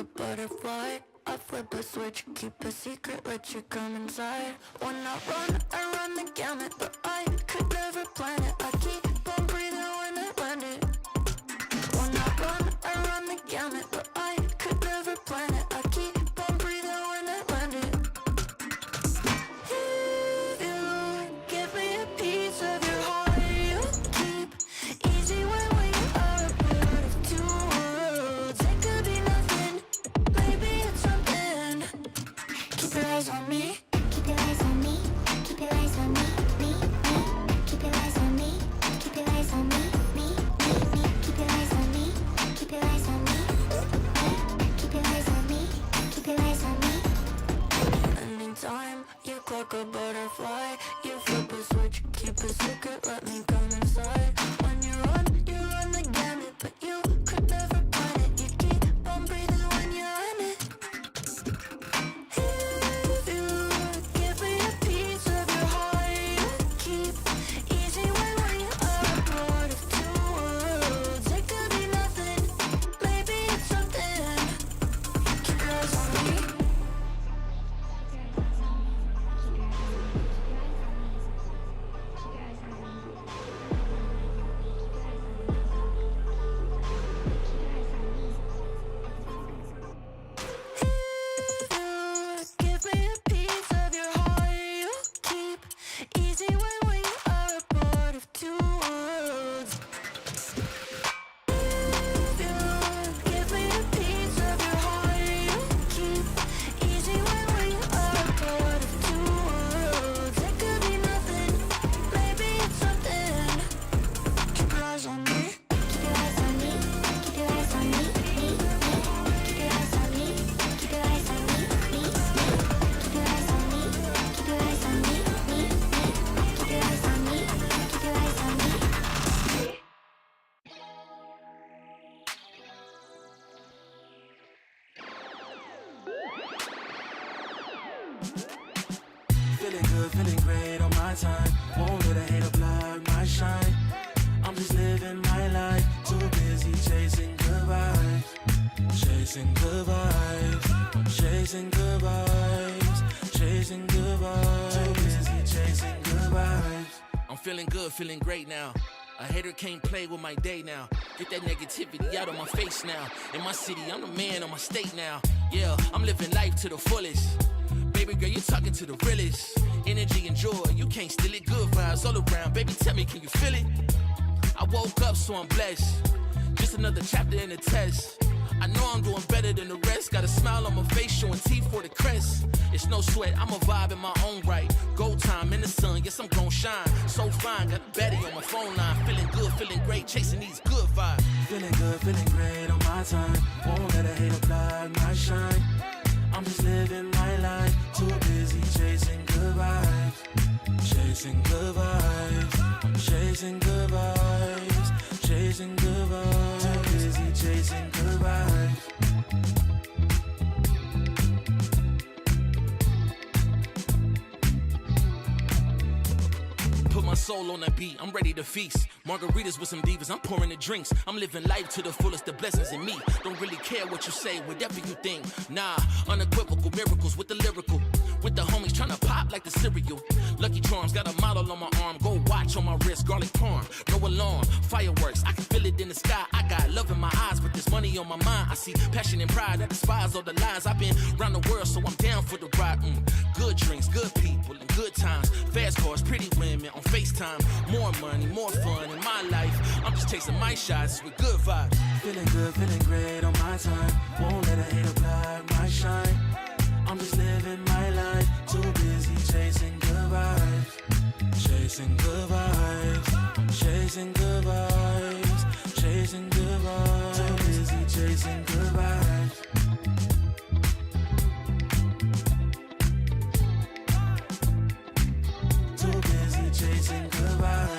a butterfly. I flip a switch, keep a secret, let you come inside. When I run the gamut, but I could never plan it. I keep on breathing when I land it. When I run the gamut, but I could never plan it. I keep on breathing when I land it. If you give me a piece of your heart, you keep easy when we are a part of two worlds. It could be nothing, maybe it's something. Keep your eyes on me, keep your eyes on me, keep your eyes on me, me. Keep your eyes on me, keep your eyes on me, me. Keep your eyes on me, keep your eyes on me, keep your eyes on me, keep your eyes on me. Anytime you clock a butterfly, you flip a switch, keep a secret, let me come inside. When you run the gamut, but you could never plan it. You keep on breathing when you're in it. If you give me a piece of your heart, you keep easy when we are a part of two worlds. It could be nothing, maybe it's something. Keep your eyes on me. Give me a piece of your heart, you keep easy when we are a part of two worlds. If you give me a piece of your heart, you keep easy when we are a part of two worlds. It could be nothing, maybe it's something. Keep your eyes on me, keep your eyes on me, keep your eyes on me, me. Keep your eyes on me, keep your eyes on me, me. Keep your eyes on me, keep your eyes on me, me. Keep your eyes on me, keep your eyes on me. Feeling good, feeling great on my time. Won't let a hater block my shine. I'm just living my life. Too busy chasing good vibes. Chasing good vibes. Chasing good vibes. Chasing good vibes. Too busy chasing good vibes. I'm feeling good, feeling great now. A hater can't play with my day now. Get that negativity out of my face now. In my city, I'm the man of my state now. Yeah, I'm living life to the fullest. Baby girl, you're talking to the realest. Energy and joy, you can't steal it. Good vibes all around. Baby, tell me, can you feel it? I woke up, so I'm blessed. Just another chapter in the test. I know I'm doing better than the rest. Got a smile on my face, showing teeth for the crest. It's no sweat, I'm a vibe in my own right. Go time in the sun, yes, I'm gon' shine. So fine, got a baddie on my phone line. Feeling good, feeling great, chasing these good vibes. Feeling good, feeling great on my time. Won't let a hater block my shine. I'm just living my life. Too busy chasing good vibes. Chasing good vibes. Chasing good vibes. Chasing good vibes. Too busy chasing good vibes. Put my soul on that beat, I'm ready to feast. Margaritas with some divas, I'm pouring the drinks. I'm living life to the fullest, the blessings in me. Don't really care what you say, whatever you think. Nah, unequivocal miracles with the lyrical. With the homies tryna pop like the cereal. Lucky Charms, got a model on my arm. Go watch on my wrist, garlic parm. No alarm, fireworks, I can feel it in the sky. I got love in my eyes, but there's money on my mind. I see passion and pride, I despise all the lies. I've been around the world, so I'm down for the ride. Good drinks, good people, and good times. Fast cars, pretty women on FaceTime. More money, more fun in my life. I'm just chasing my shots with good vibes. Feeling good, feeling great on my time. Won't let a hater block my shine. I'm just living my life. Too busy chasing good vibes. Chasing good vibes. Chasing good vibes. Chasing good vibes. Too busy chasing good vibes. Too busy chasing good vibes.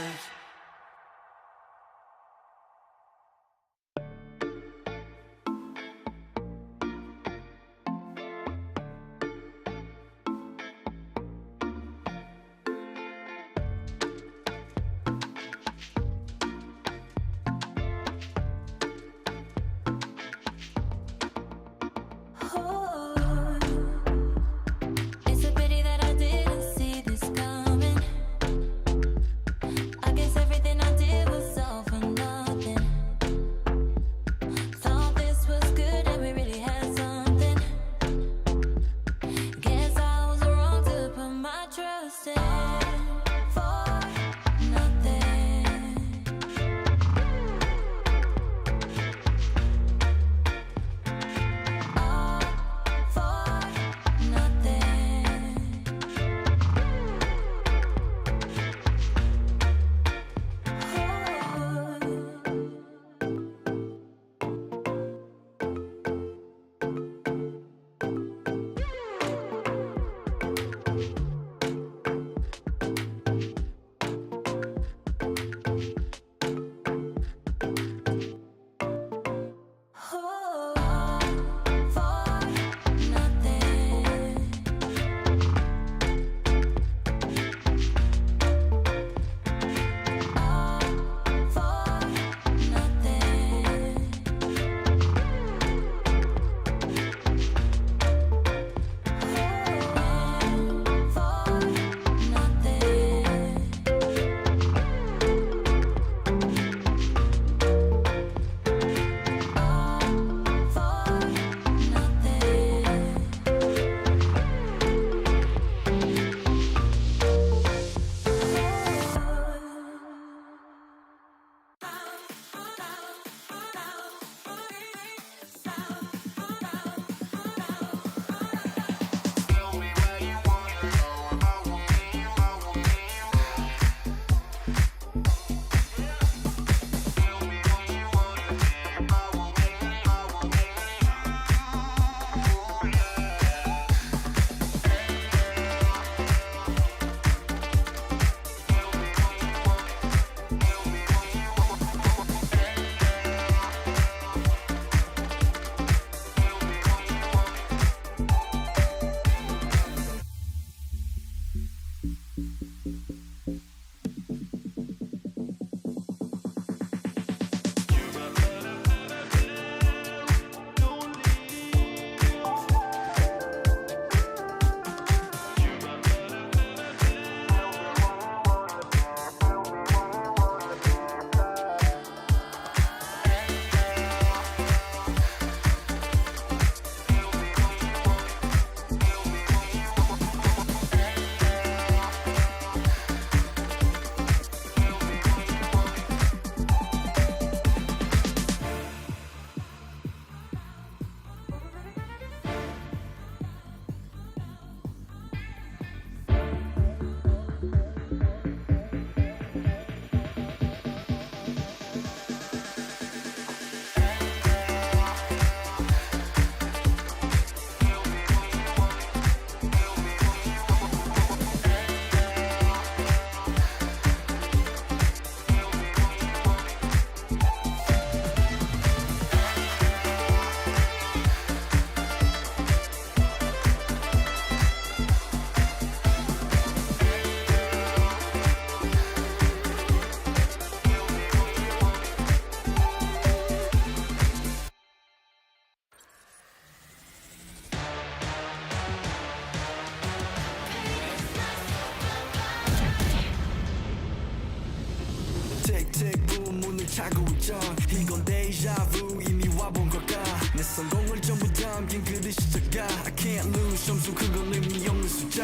내 성공을 전부 담긴 그릇이 작아 I can't lose 점수 그건 의미 없는 숫자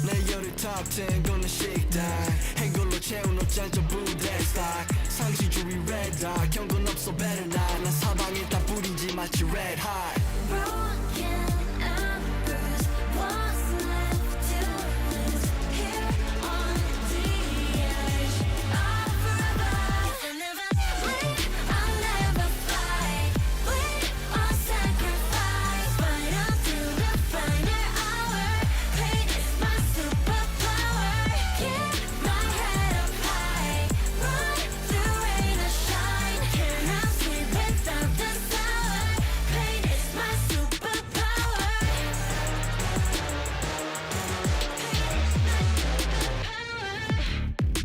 내 열의 top 10 거는 식당 해골로 채운 옷장 전부 대스탁 상시주의 red dot 경고는 없어 better not 난 사방에 다 뿌리지 마치 red hot Broken and bruised, what's left to lose here on the edge of forever? If I never bleed, I'll never fight. Bleed or sacrifice, fight until the final hour. Pain is my superpower. Keep my head up high, run through rain or shine. Cannot sleep without the sour. Pain is my superpower.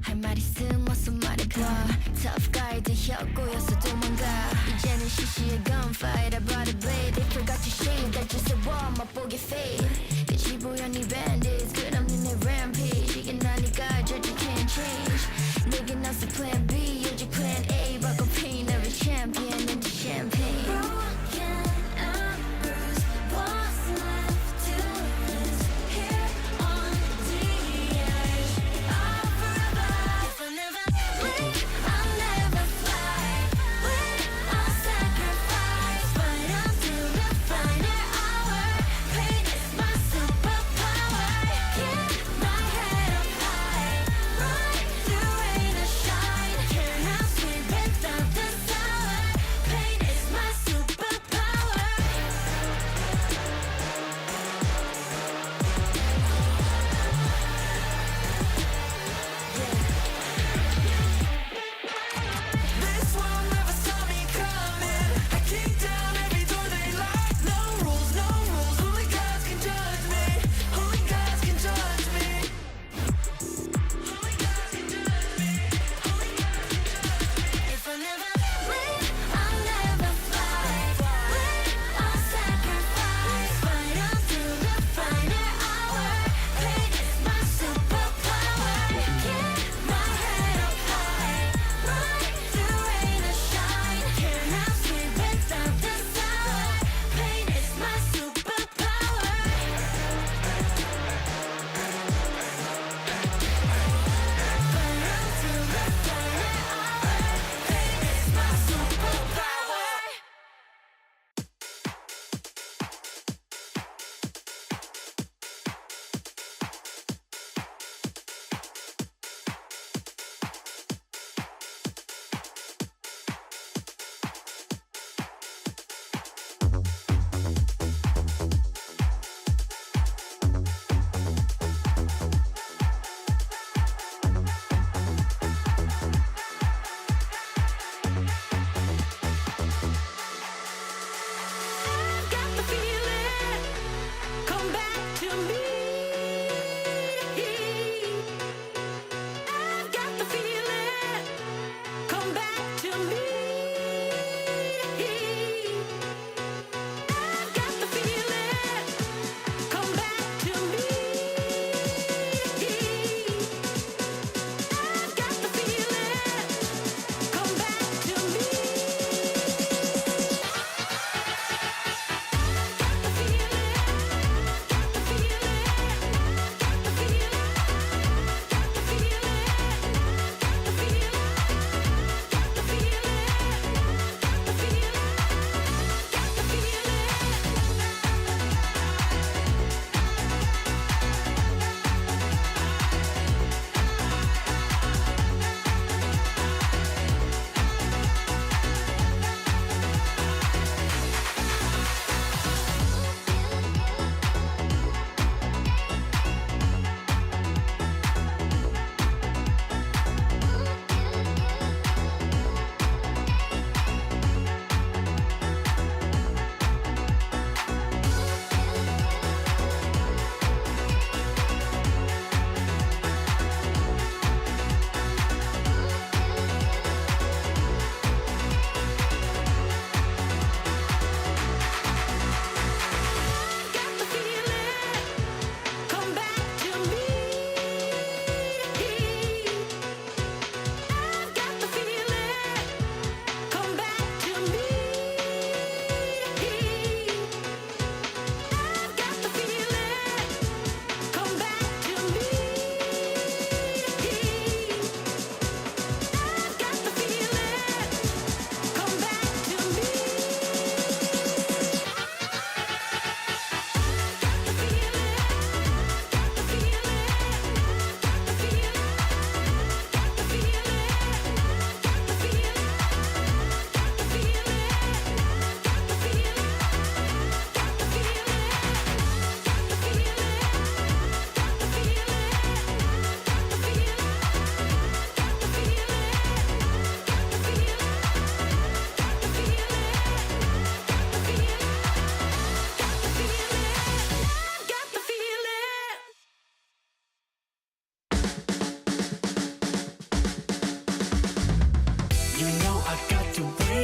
할 말 있음 어서 말해봐. Tough guy 되었고여서 도망가. 이제는 시시해 gunfight. I brought a blade. They forgot to shave. 날 주세 와 맛보게 fade. 끝이 보여 네 bandits. 끝없는 내 rampage. 이게 나니까 judge you can't change. 내겐 없어 plan B. 오직 plan A. 바꿔 pain every champion into champagne. Broken and bruised. What's left to lose here on the edge of forever? If I never bleed, I'll never fight. Bleed or sacrifice, fight until the final hour. Pain is my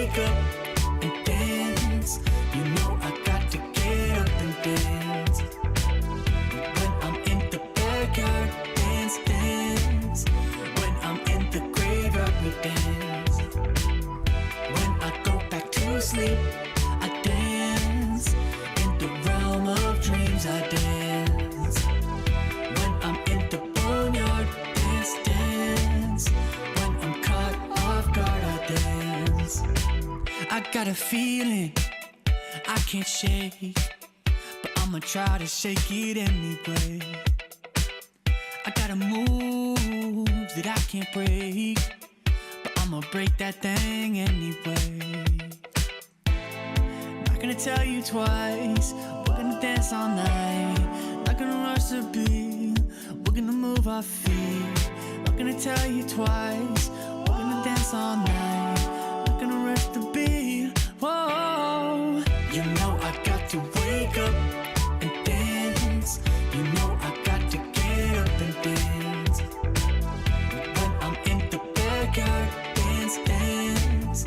wake up and dance. You know I got to get up and dance. When I'm in the backyard, dance, dance. When I'm in the graveyard, we dance. When I go back to sleep, I dance. In the realm of dreams, I dance. When I'm in the boneyard, dance, dance. When I'm caught off guard, I dance. I got a feeling I can't shake, but I'ma try to shake it anyway. I got a move that I can't break, but I'ma break that thing anyway. Not gonna tell you twice, we're gonna dance all night. Not gonna rush the beat, we're gonna move our feet. Not gonna tell you twice, we're gonna dance all night. Not gonna rush the beat, whoa. You know I got to wake up and dance. You know I got to get up and dance. When I'm in the backyard, dance, dance.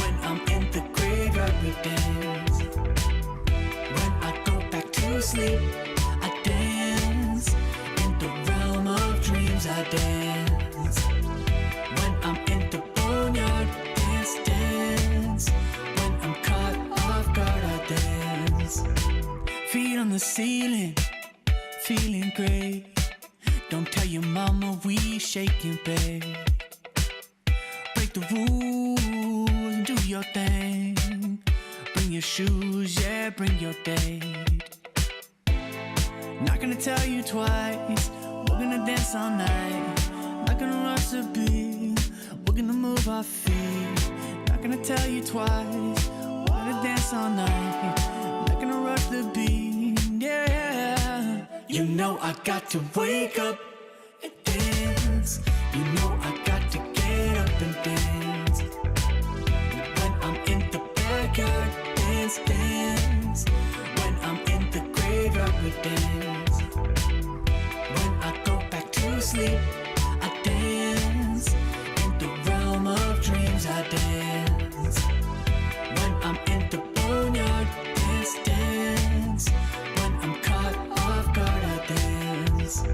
When I'm in the graveyard, we dance. When I go back to sleep, I dance. In the realm of dreams, I dance. When I'm in the boneyard, dance, dance. When I'm caught off guard, I dance. Feet on the ceiling, feeling great. Don't tell your mama we shaking, babe. Break the rules and do your thing. Bring your shoes, yeah, bring your date. Not gonna tell you twice, we're gonna dance all night. Not gonna rush the beat, we're gonna move our feet. Not gonna tell you twice, we're gonna dance all night. Not gonna rush the beat, yeah. You know I got to wake up and dance. You know I got to get up and dance. When I'm in the backyard, dance, dance. When I'm in the graveyard, we dance. When I go back to sleep, I dance. In the realm of dreams, I dance. When I'm in the boneyard, dance, dance. When I'm caught off guard, I dance.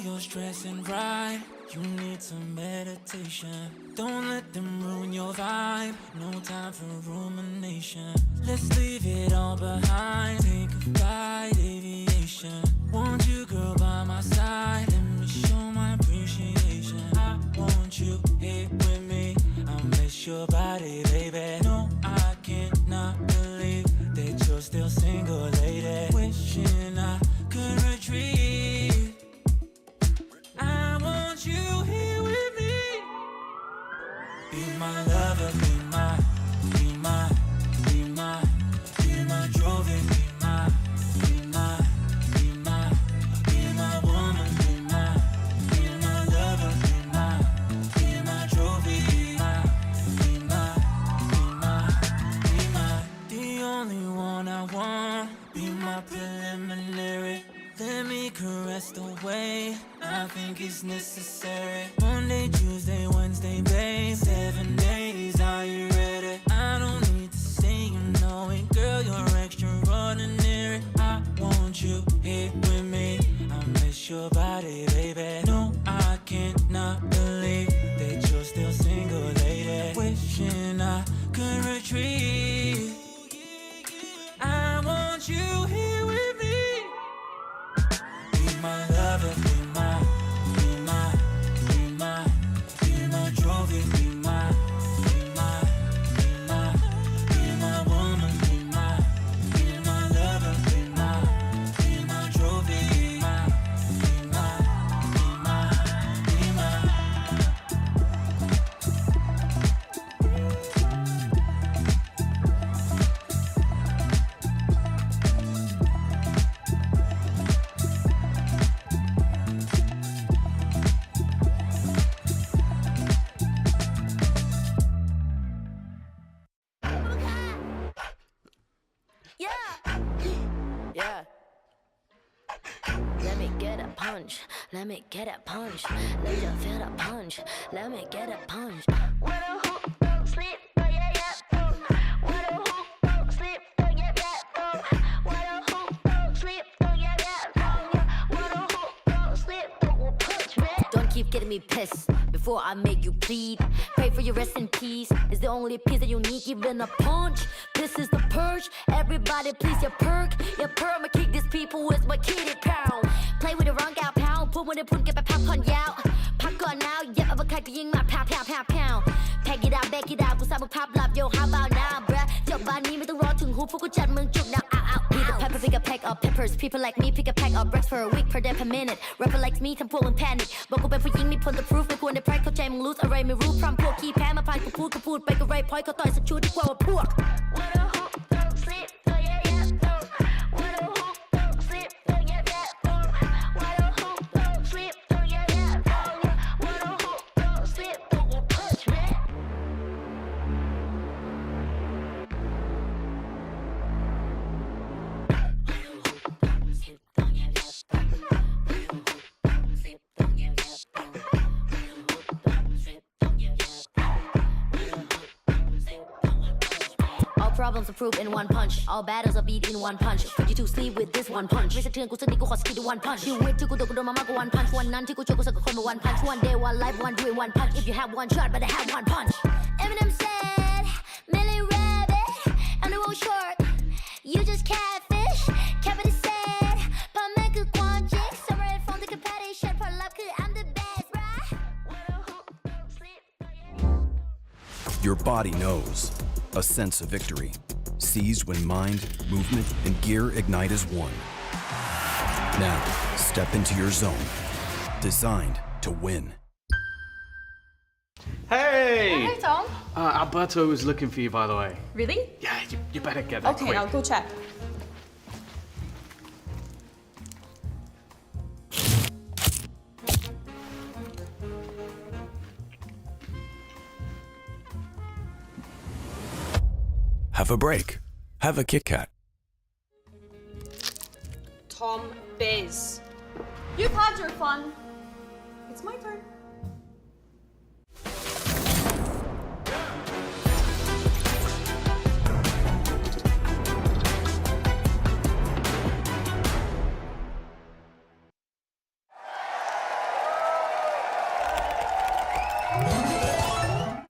You're stressing right, you need some meditation. Don't let them ruin your vibe, no time for rumination. Let's leave it all behind, take a flight, aviation. Want you, girl, by my side, let me show my appreciation. I want you here with me, I miss your body, baby. No, I cannot believe that you're still single, lady. Wishing I could retreat. I want you here with me. Be my lover, be my, be my, be my, be my trophy, be my, be my, be my, be my woman, be my lover, be my trophy, be my, be my, be my, the only one I want. Be my preliminary. Let me caress the way I think it's necessary. Monday, Tuesday, Wednesday, babe. 7 days, are you ready? I don't need to say you know it, girl, you're extraordinary. I want you here with me, I miss your body, baby. No, I cannot believe that you're still single, lady. Wishing I could retreat. I want you here with me. Be my lover, be my, be my, be my, be my trophy. Let me get a punch. Let me just feel the punch. Let me get a punch. When a hook don't sleep, yeah, yeah, boom. When a hook don't sleep, yeah, yeah, boom. When a hook don't sleep, yeah, yeah, boom. When a hook don't sleep, don't punch me. Don't keep getting me pissed before I make you bleed. Pray for your rest in peace. It's the only piece that you need, even a punch. This is the purge. Everybody, please, your perk. Your perma kick these people with my kitty pound. Play with the wrong gal pound. Put when it put get my pop on out. Pop on now, yeah, I'm a kite being my pound, pound, pound, pound. Pack it out, back it out. กูสร้างมึงภาพลับ yo how about now bruh จบบ้านนี้ไม่ต้องรอถึงหูพวกกูจัดมึงจุก now out out Be the pepper pick a pack of peppers People like me pick a pack of bricks for a week per day per minute Rapper like me ทำพวกมึง panic บอกกูเป็นผู้หญิงมีผลต่อ proof ไม่ควรได้ pride เข้าใจมึง lose อะไรไม่รู้พร้อมพวกขี้แพ้มาพายกูพูดไปก็ไร point เขาต่อยสักชุดดีกว่าว่าพวก When a hook don't sleep yeah yeah boom When a hook don't sleep yeah yeah boom When a hook don't sleep yeah yeah boom When a hook don't sleep don't push me Problems are proved in one punch. All battles are beat in one punch. Put you to sleep with this one punch. ไม่สะเทือนกูสักนิดกูขอสกิด one punch. You wait ที่กูโดนมามากกว่า one punch. วันนั้นที่กูช่วยกูสักคนมา one punch. One day, one life, one dream, one punch. If you have one shot, better have one punch. Eminem said, Millie Rabbit, I'm the world short. You just catfish. Kevin said, พ่อแม่คือความจริง Separate from the competition. ผลลัพธ์คือ I'm the best, bruh. When a hook don't sleep. Your body knows. A sense of victory, seized when mind, movement, and gear ignite as one. Now, step into your zone, designed to win. Hey! Hey, Tom. Alberto was looking for you, by the way. Really? Yeah, you better get that Okay, quick. I'll go check. Have a break. Have a Kit Kat. Tom Biz. You've had your fun. It's my turn.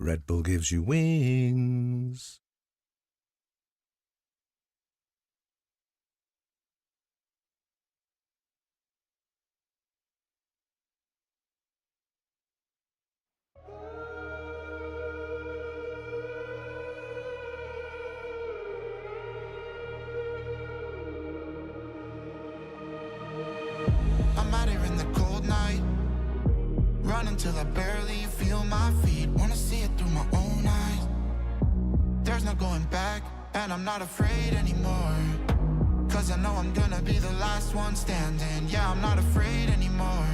Red Bull gives you wings. I'm out here in the cold night, running till I barely feel my feet. Wanna see it through my own eyes. There's no going back, and I'm not afraid anymore. Cause I know I'm gonna be the last one standing. Yeah, I'm not afraid anymore.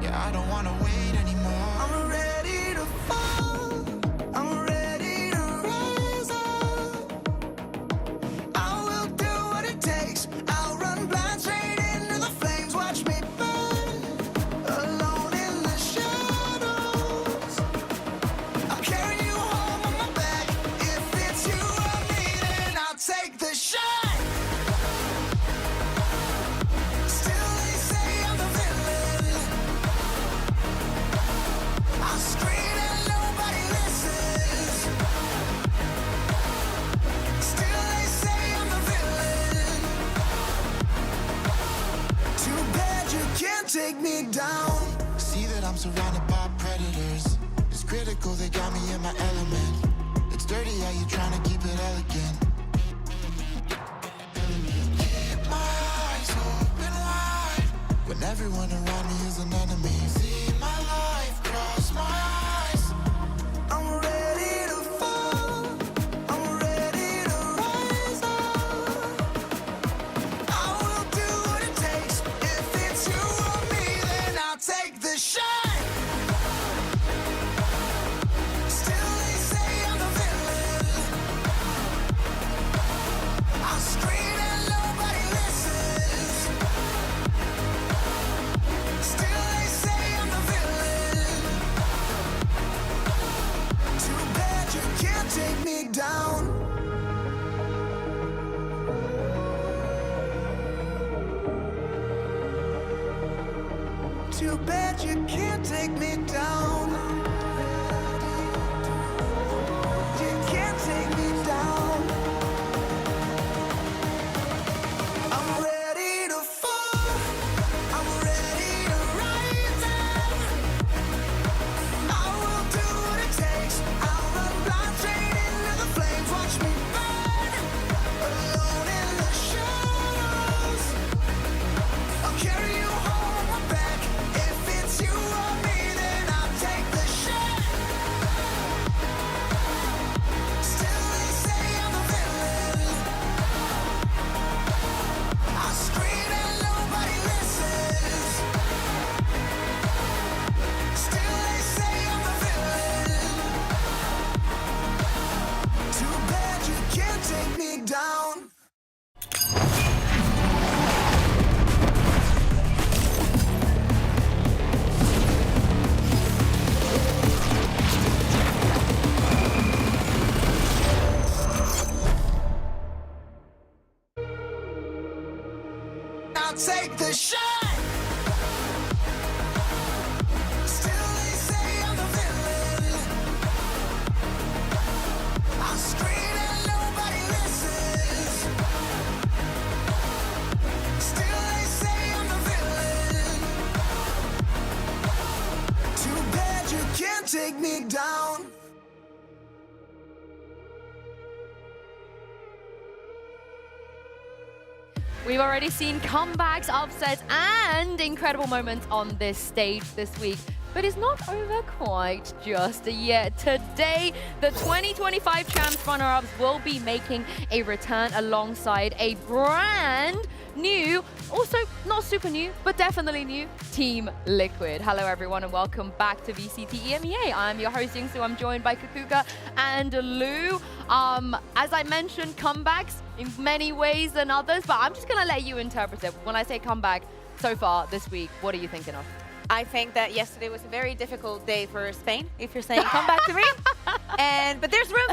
Yeah, I don't wanna wait anymore. I'm ready to fall. I'm ready to rise up. I will do what it takes. I'll run blind straight into the flames. Watch me burn, alone in the shadows. I'll carry you home on my back. If it's you or me, then I'll take the shot. Still they say I'm the villain. I scream and nobody listens. Still they say I'm the villain. Too bad you can't take me down. See that I'm surrounded by predators. It's critical, they got me in my element. It's dirty how you trying to keep it elegant. Keep my eyes open wide when everyone around me is an enemy. See my life cross my eyes. I'm ready to fall. I'm ready to rise up. I will do what it takes. If it's you or me, then I'll take the shot. down. Too bad you can't take me down. You can't take me down. I'm ready to fall. I'm ready to rise up. I will do what it takes. I'll run blind straight into the flames. Watch me burn, alone in the shadows. I'll carry you home on my back. If it's you or me, then I'll take the shot. Still they say I'm the villain. I scream and nobody listens. Still they say I'm the villain. Too bad you can't take me down. I'll take the shot. Still they say I'm the villain. I scream and nobody listens. Still they say I'm the villain. Too bad you can't take me down. We've already seen comebacks, upsets, and incredible moments on this stage this week. But it's not over quite just yet. Today, the 2025 Champs runner-ups will be making a return alongside a brand new, also not super new, but definitely new, Team Liquid. Hello everyone and welcome back to VCT EMEA. I'm your host Yingsu. I'm joined by Kakuka and Lou. As I mentioned, comebacks in many ways than others, but I'm just gonna let you interpret it. When I say comeback so far this week, what are you thinking of? I think that yesterday was a very difficult day for Spain, if you're saying comeback to me. But there's room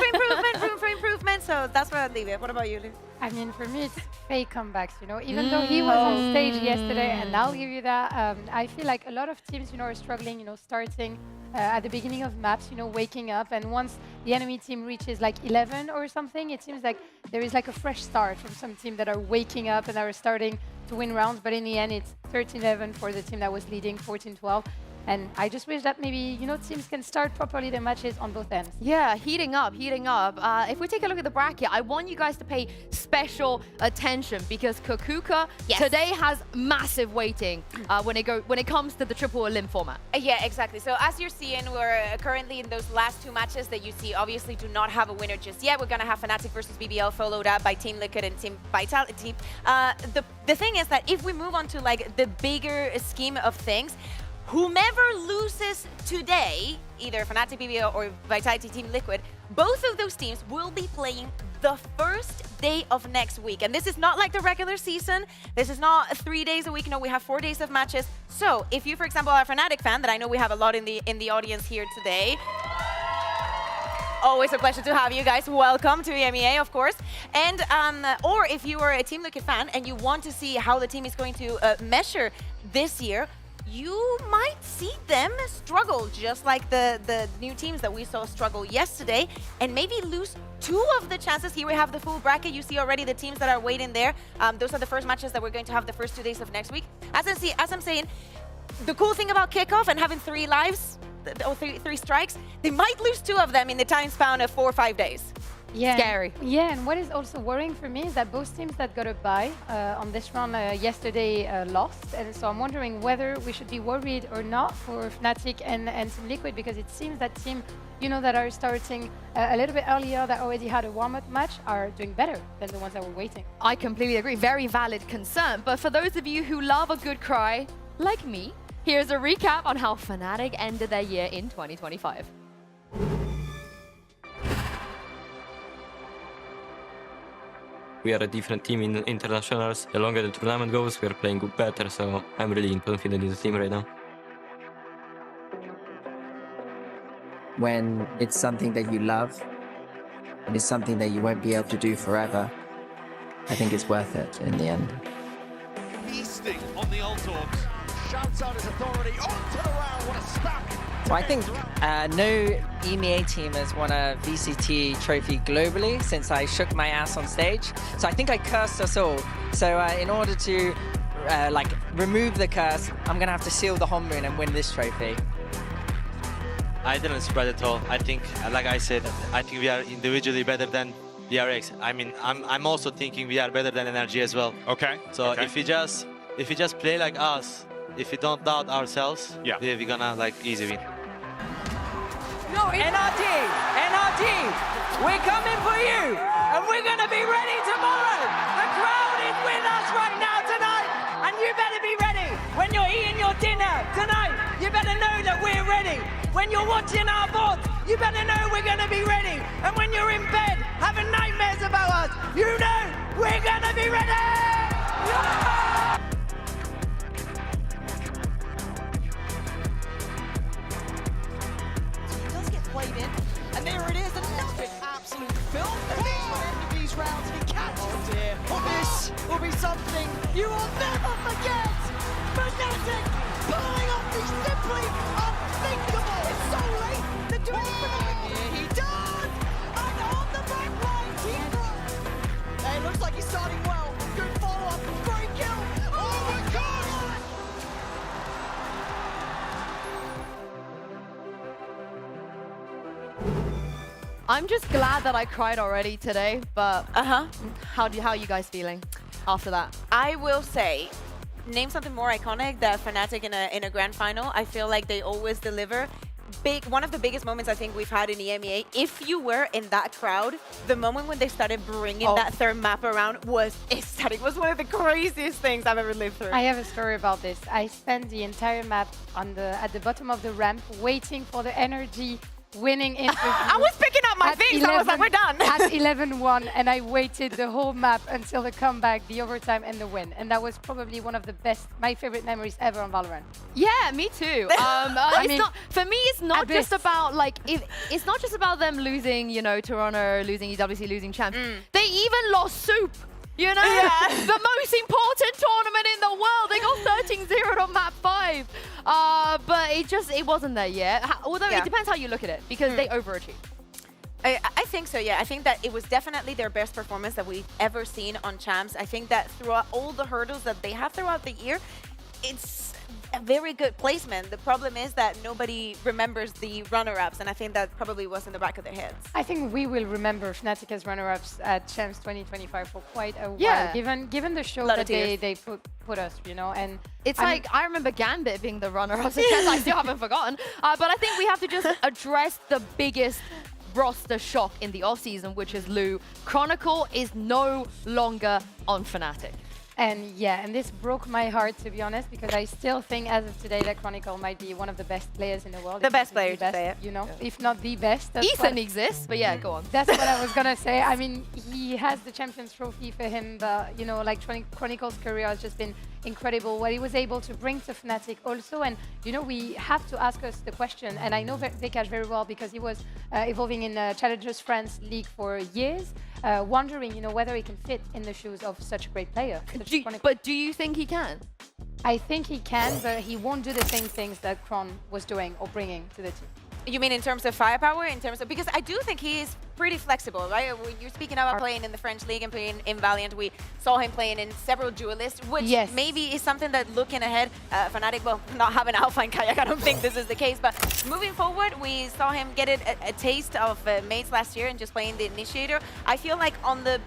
for improvement, so that's where I'd leave it. What about you, Lou? I mean, for me, it's fake comebacks, you know, even though he was on stage yesterday, and I'll give you that, I feel like a lot of teams, you know, are struggling, you know, starting at the beginning of maps, you know, waking up, and once the enemy team reaches like 11 or something, it seems like there is like a fresh start from some team that are waking up and are starting to win rounds, but in the end, it's 13-11 for the team that was leading 14-12. And I just wish that maybe, you know, teams can start properly their matches on both ends. Yeah, heating up. If we take a look at the bracket, I want you guys to pay special attention because Kakuka today has massive weighting when it comes to the triple elim format. Yeah, exactly. So as you're seeing, we're currently in those last two matches that you see obviously do not have a winner just yet. We're going to have Fnatic versus BBL followed up by Team Liquid and Team Vitality. The thing is that if we move on to like the bigger scheme of things, whomever loses today, either Fnatic BBL or Vitality Team Liquid, both of those teams will be playing the first day of next week. And this is not like the regular season. This is not 3 days a week. No, we have 4 days of matches. So if you, for example, are a Fnatic fan, that I know we have a lot in the audience here today, always a pleasure to have you guys. Welcome to EMEA, of course. And or if you are a Team Liquid fan and you want to see how the team is going to measure this year, you might see them struggle just like the new teams that we saw struggle yesterday and maybe lose 2 of the chances. Here we have the full bracket. You see already the teams that are waiting there. Those are the first matches that we're going to have the first 2 days of next week. As I'm saying, the cool thing about Kickoff and having 3 lives, or three strikes, they might lose 2 of them in the time span of 4 or 5 days. Yeah, scary. Yeah, and what is also worrying for me is that both teams that got a bye on this round yesterday lost. And so I'm wondering whether we should be worried or not for Fnatic and Team Liquid, because it seems that team, you know, that are starting a little bit earlier, that already had a warm-up match, are doing better than the ones that were waiting. I completely agree. Very valid concern. But for those of you who love a good cry, like me, here's a recap on how Fnatic ended their year in 2025. We are a different team in internationals. The longer the tournament goes, we are playing better, so I'm really confident in the team right now. When it's something that you love, and it's something that you won't be able to do forever, I think it's worth it in the end. Feasting on the Altorps. Shouts out his authority onto the round. What a stack. Well, I think no EMEA team has won a VCT trophy globally since I shook my ass on stage. So I think I cursed us all. So in order to like remove the curse, I'm gonna have to seal the home moon and win this trophy. I didn't spread at all. I think, like I said, I think we are individually better than DRX. I mean, I'm also thinking we are better than NRG as well. Okay. So if we just play like us, if we don't doubt ourselves, we're gonna like easy win. No, NRG, we're coming for you, and we're gonna be ready tomorrow. The crowd is with us right now tonight, and you better be ready. When you're eating your dinner tonight, you better know that we're ready. When you're watching our VODs, you better know we're gonna be ready. And when you're in bed having nightmares about us, you know we're gonna be ready. Yeah! Played in, and there it is, another absolute film. And this will end these rounds if he catches it. This will be something you will never forget. Fnatic pulling off the simply unthinkable. It's so late. They're doing it for Here he does, and on the back line, team throw. It looks like he's starting well. Good follow-up, great kill. Oh my God! I'm just glad that I cried already today, but how are you guys feeling after that? I will say, name something more iconic than Fnatic in a grand final. I feel like they always deliver. One of the biggest moments I think we've had in EMEA, if you were in that crowd, the moment when they started bringing that third map around was ecstatic. It was one of the craziest things I've ever lived through. I have a story about this. I spent the entire map at the bottom of the ramp waiting for the energy winning interview. I was picking up my things. I was like, we're done. At 11-1, and I waited the whole map until the comeback, the overtime, and the win. And that was probably one of the best, my favorite memories ever on Valorant. Yeah, me too. For me, it's not just about like it's not just about them losing, you know, Toronto, losing EWC, losing champs. They even lost Soup. You know, the most important tournament in the world. They got 13-0 on map 5. But it wasn't there yet. Although it depends how you look at it, because they overachieved. I think so, yeah. I think that it was definitely their best performance that we've ever seen on Champs. I think that throughout all the hurdles that they have throughout the year, it's a very good placement. The problem is that nobody remembers the runner-ups, and I think that probably was in the back of their heads. I think we will remember Fnatic as runner-ups at Champs 2025 for quite a while, given the show that they put us, you know. And it's like, I remember Gambit being the runner-ups at Champs. I still haven't forgotten. But I think we have to just address the biggest roster shock in the off-season, which is Lou. Chronicle is no longer on Fnatic. And and this broke my heart, to be honest, because I still think as of today that Chronicle might be one of the best players in the world. The best player to say it. You know, if not the best. Ethan exists, but yeah, go on. That's what I was going to say. I mean, he has the Champions Trophy for him, but, you know, like Chronicle's career has just been incredible. What he was able to bring to Fnatic also. And, you know, we have to ask us the question, and I know Vikash very well because he was evolving in Challengers France League for years, wondering, you know, whether he can fit in the shoes of such a great player. But do you think he can? I think he can, but he won't do the same things that Kron was doing or bringing to the team. You mean in terms of firepower? In terms of, because I do think he is pretty flexible, right? When you're speaking about playing in the French league and playing in Valiant, we saw him playing in several duelists, which maybe is something that looking ahead, Fnatic, well, not having Alpha and Kayak, I don't think this is the case, but moving forward, we saw him get a taste of mates last year and just playing the Initiator. I feel like on the...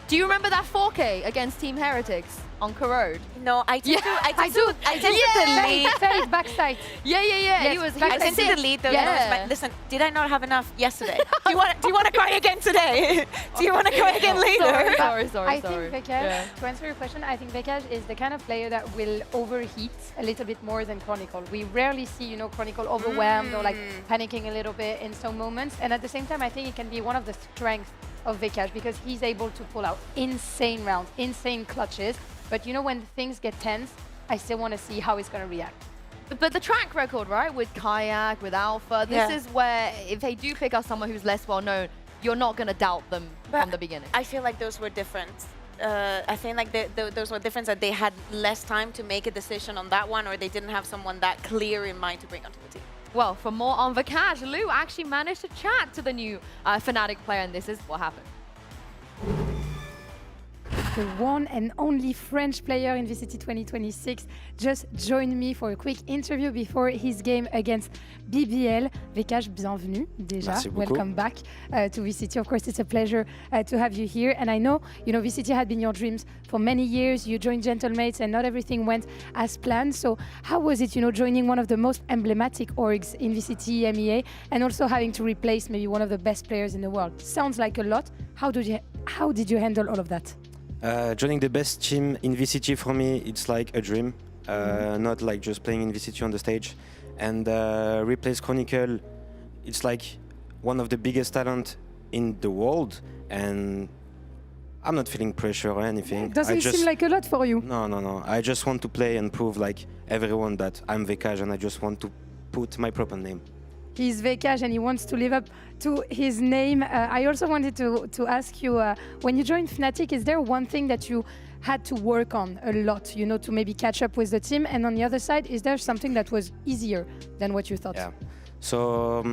Do you remember that 4K against Team Heretics on Corrode? No, I tend to delete. Fade backside. Yeah. Yes, I tend to delete those notes, but listen, did I not have enough yesterday? Do you want to cry again today? Do you want to cry again later? Sorry. I think Vikash, to answer your question, I think Vikash is the kind of player that will overheat a little bit more than Chronicle. We rarely see, you know, Chronicle overwhelmed or like panicking a little bit in some moments. And at the same time, I think it can be one of the strengths of Vikash because he's able to pull out insane rounds, insane clutches. But you know, when things get tense, I still want to see how he's going to react. But the track record, right, with Kayak, with Alpha, this is where if they do pick up someone who's less well known, you're not going to doubt them from the beginning. I feel like those were different. I think like those were different, that they had less time to make a decision on that one, or they didn't have someone that clear in mind to bring onto the team. Well, for more on Vikash, Lou actually managed to chat to the new Fnatic player, and this is what happened. The one and only French player in VCT 2026 just joined me for a quick interview before his game against BBL. Vikash, bienvenue déjà. Merci beaucoup. Welcome back to VCT. Of course, it's a pleasure to have you here. And I know, VCT had been your dreams for many years. You joined Gentlemates and not everything went as planned. So how was it, joining one of the most emblematic orgs in VCT EMEA and also having to replace maybe one of the best players in the world? Sounds like a lot. How did you handle all of that? Joining the best team in VCT for me, it's like a dream, not like just playing in VCT on the stage. And replace Chronicle, it's like one of the biggest talent in the world, and I'm not feeling pressure or anything. Doesn't seem like a lot for you. No. I just want to play and prove like everyone that I'm Vikash, and I just want to put my proper name. He's Vikash and he wants to live up to his name. I also wanted to ask you, when you joined Fnatic, is there one thing that you had to work on a lot, to maybe catch up with the team? And on the other side, is there something that was easier than what you thought? Yeah. So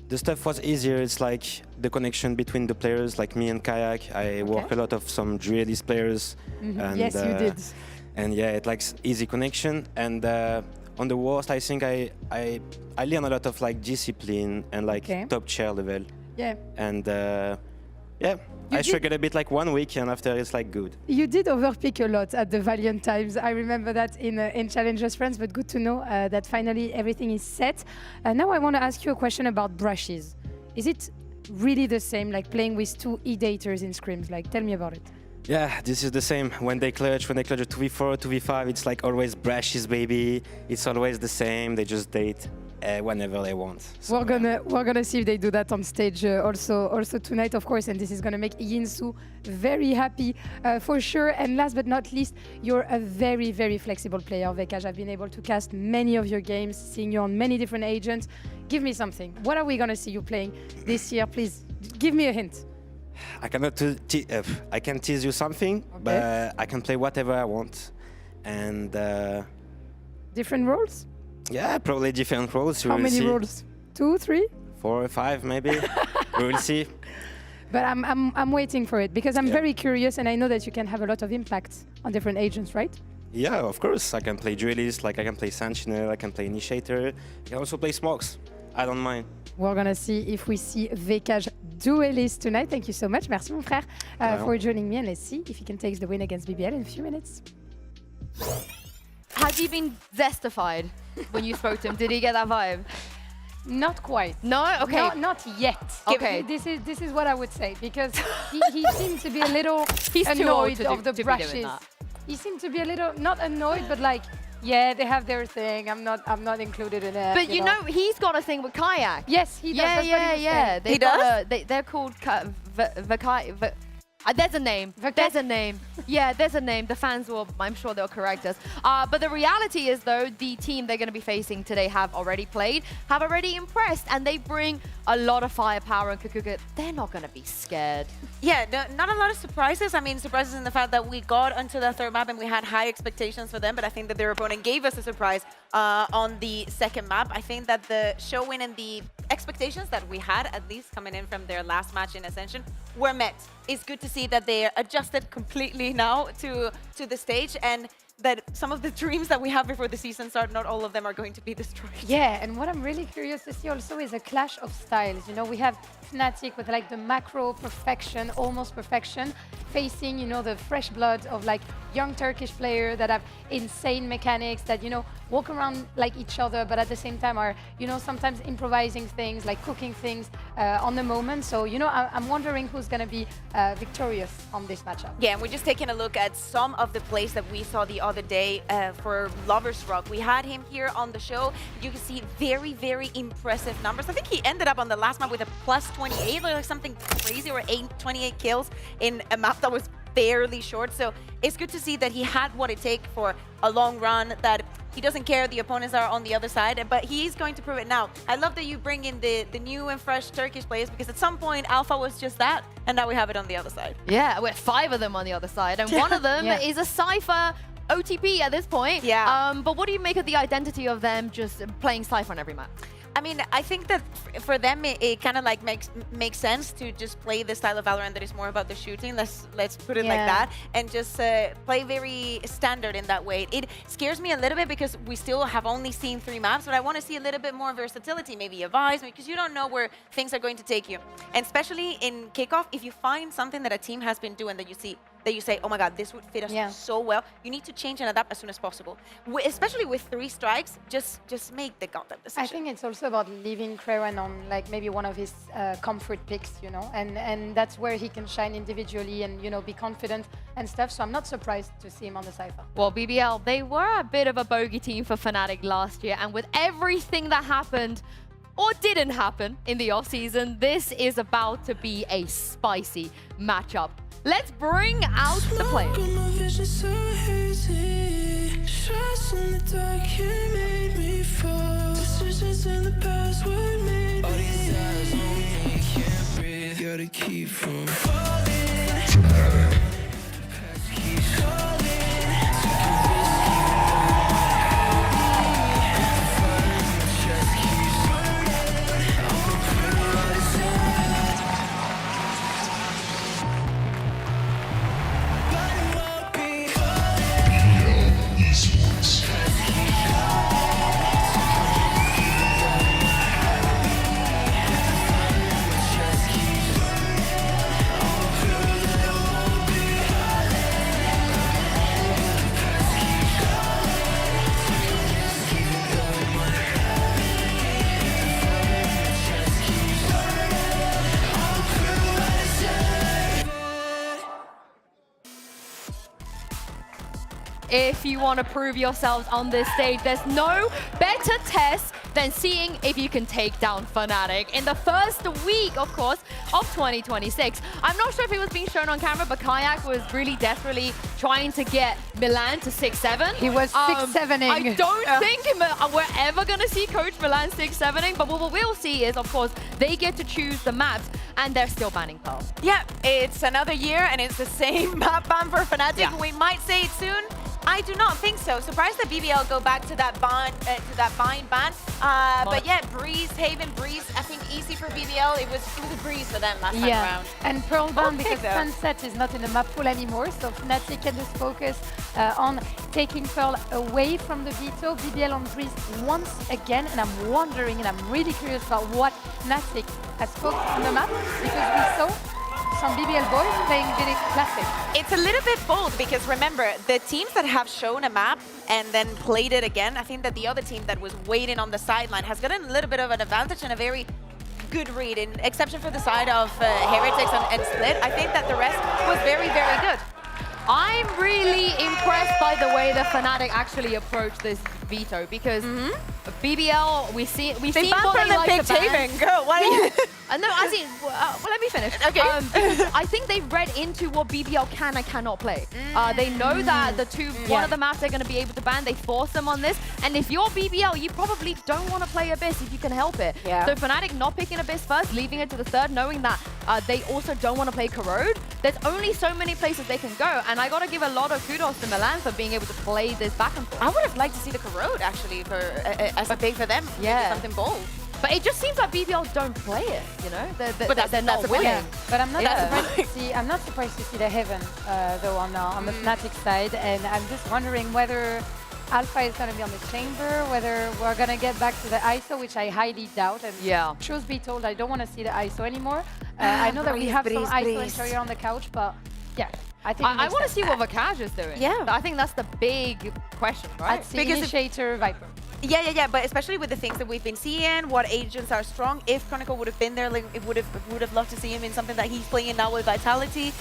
the stuff was easier. It's like the connection between the players, like me and Kayak. I work a lot of some duelist players. And, yes, you did. And yeah, it likes easy connection. And on the worst, I think I learn a lot of like discipline and like top chair level. Yeah. And yeah, I struggled a bit like 1 week, and after it's like good. You did overpick a lot at the Valiant times. I remember that in Challengers France, but good to know that finally everything is set. Now I want to ask you a question about brushes. Is it really the same, like playing with two E-daters in scrims? Like, tell me about it. Yeah, this is the same. When they clutch a 2v4, 2v5, it's like always brushes, baby. It's always the same. They just date whenever they want. So, we're gonna see if they do that on stage also tonight, of course. And this is gonna make Yinsu very happy for sure. And last but not least, you're a very, very flexible player, Vikash. I've been able to cast many of your games, seeing you on many different agents. Give me something. What are we gonna see you playing this year? Please give me a hint. I cannot I can tease you something, but I can play whatever I want. And different roles? Yeah, probably different roles. How many roles? 2, 3? 4 or 5 maybe. We will see. But I'm waiting for it because I'm very curious, and I know that you can have a lot of impact on different agents, right? Yeah, of course. I can play duelist, like I can play Sentinel, I can play Initiator. I can also play Smokes. I don't mind. We're gonna see if we see Vikash duelist tonight. Thank you so much. Merci mon frère for joining me, and let's see if he can take the win against BBL in a few minutes. Has he been zestified when you spoke to him? Did he get that vibe? Not quite. No? Okay. No, not yet. Okay. This is what I would say, because he seemed to be a little He's annoyed too old of the brushes. He seemed to be a little, not annoyed, but like, yeah, they have their thing. I'm not included in it. But you know, he's got a thing with Kayak. Yes, he does. Yeah. He does? They're called there's a name. There's a name. Yeah, there's a name. The fans will, I'm sure they'll correct us. But the reality is, though, the team they're going to be facing today have already played, have already impressed, and they bring a lot of firepower. And Kukuka, they're not going to be scared. Yeah, not a lot of surprises. I mean, surprises in the fact that we got onto the third map and we had high expectations for them, but I think that their opponent gave us a surprise on the second map. I think that the show win and the expectations that we had, at least coming in from their last match in Ascension, were met. It's good to see that they adjusted completely now to the stage, and that some of the dreams that we have before the season start, not all of them are going to be destroyed. Yeah, and what I'm really curious to see also is a clash of styles. You know, we have Fnatic with like the macro perfection, almost perfection, facing, you know, the fresh blood of like young Turkish players that have insane mechanics, that, you know, walk around like each other, but at the same time are, you know, sometimes improvising things, like cooking things on the moment. So, you know, I'm wondering who's going to be victorious on this matchup. Yeah, and we're just taking a look at some of the plays that we saw the other day for Lover's Rock. We had him here on the show. You can see very, very impressive numbers. I think he ended up on the last map with a +28 or like something crazy, or 28 kills in a map that was barely short. So it's good to see that he had what it takes for a long run, that he doesn't care the opponents are on the other side, but he's going to prove it now. I love that you bring in the new and fresh Turkish players, because at some point Alpha was just that, and now we have it on the other side. Yeah, we're 5 of them on the other side, and one of them is a Cypher OTP at this point. Yeah. But what do you make of the identity of them just playing Cypher on every map? I mean, I think that for them, it kind of like makes sense to just play the style of Valorant that is more about the shooting. Let's put it like that, and just play very standard in that way. It scares me a little bit because we still have only seen 3 maps, but I want to see a little bit more versatility, maybe a Vice, because you don't know where things are going to take you. And especially in Kickoff, if you find something that a team has been doing that you say, oh my God, this would fit us so well, you need to change and adapt as soon as possible. Especially with 3 strikes, just make the goddamn decision. I think it's also about leaving Krewan on like maybe one of his comfort picks, you know, and that's where he can shine individually and, you know, be confident and stuff. So I'm not surprised to see him on the Cypher. Well, BBL, they were a bit of a bogey team for Fnatic last year, and with everything that happened or didn't happen in the offseason, this is about to be a spicy matchup. Let's bring out the players. If you want to prove yourselves on this stage, there's no better test than seeing if you can take down Fnatic in the first week, of course, of 2026. I'm not sure if it was being shown on camera, but Kayak was really desperately trying to get Milan to 6-7. He was 6-7ing. I don't think we're ever going to see Coach Milan 6-7ing, but what we will see is, of course, they get to choose the maps, and they're still banning Pearl. Yeah, it's another year, and it's the same map ban for Fnatic. Yeah. We might say it soon. I do not think so. Surprised that BBL go back to that bind ban. But yeah, Breeze, Haven, Breeze, I think easy for BBL. It was a breeze for them last time around. And Pearl ban because Sunset is not in the map pool anymore, so Fnatic can just focus on taking Pearl away from the veto. BBL on Breeze once again, and I'm wondering, and I'm really curious about what Fnatic has focused on the map, because we saw some BBL boys playing really classic. It's a little bit bold because remember, the teams that have shown a map and then played it again, I think that the other team that was waiting on the sideline has gotten a little bit of an advantage and a very good read, in exception for the side of Heretics and Split. I think that the rest was very, very good. I'm really impressed by the way the Fnatic actually approached this veto, because BBL, we've seen what they like to ban. Girl, why are you? No, I think, well, let me finish. Okay. Because I think they've read into what BBL can and cannot play. They know that one of the maps they're going to be able to ban, they force them on this. And if you're BBL, you probably don't want to play Abyss if you can help it. Yeah. So Fnatic not picking Abyss first, leaving it to the third, knowing that they also don't want to play Corrode. There's only so many places they can go. And I got to give a lot of kudos to Milan for being able to play this back and forth. I would have liked to see the Corrode actually as a pick for them. Yeah. Something bold. But it just seems like BBL don't play it, you know? They're not a willing. Yeah, but I'm not surprised to see the Heaven though on the Fnatic side, and I'm just wondering whether Alpha is going to be on the chamber, whether we're going to get back to the ISO, which I highly doubt. And truth be told, I don't want to see the ISO anymore. I know that we have some ISO interior on the couch, but yeah. I want to see what Vakaj is doing. Yeah. I think that's the big question, right? I'd see Initiator, Viper. Yeah, but especially with the things that we've been seeing, what agents are strong. If Chronicle would have been there, like, it would have loved to see him in something that he's playing now with Vitality,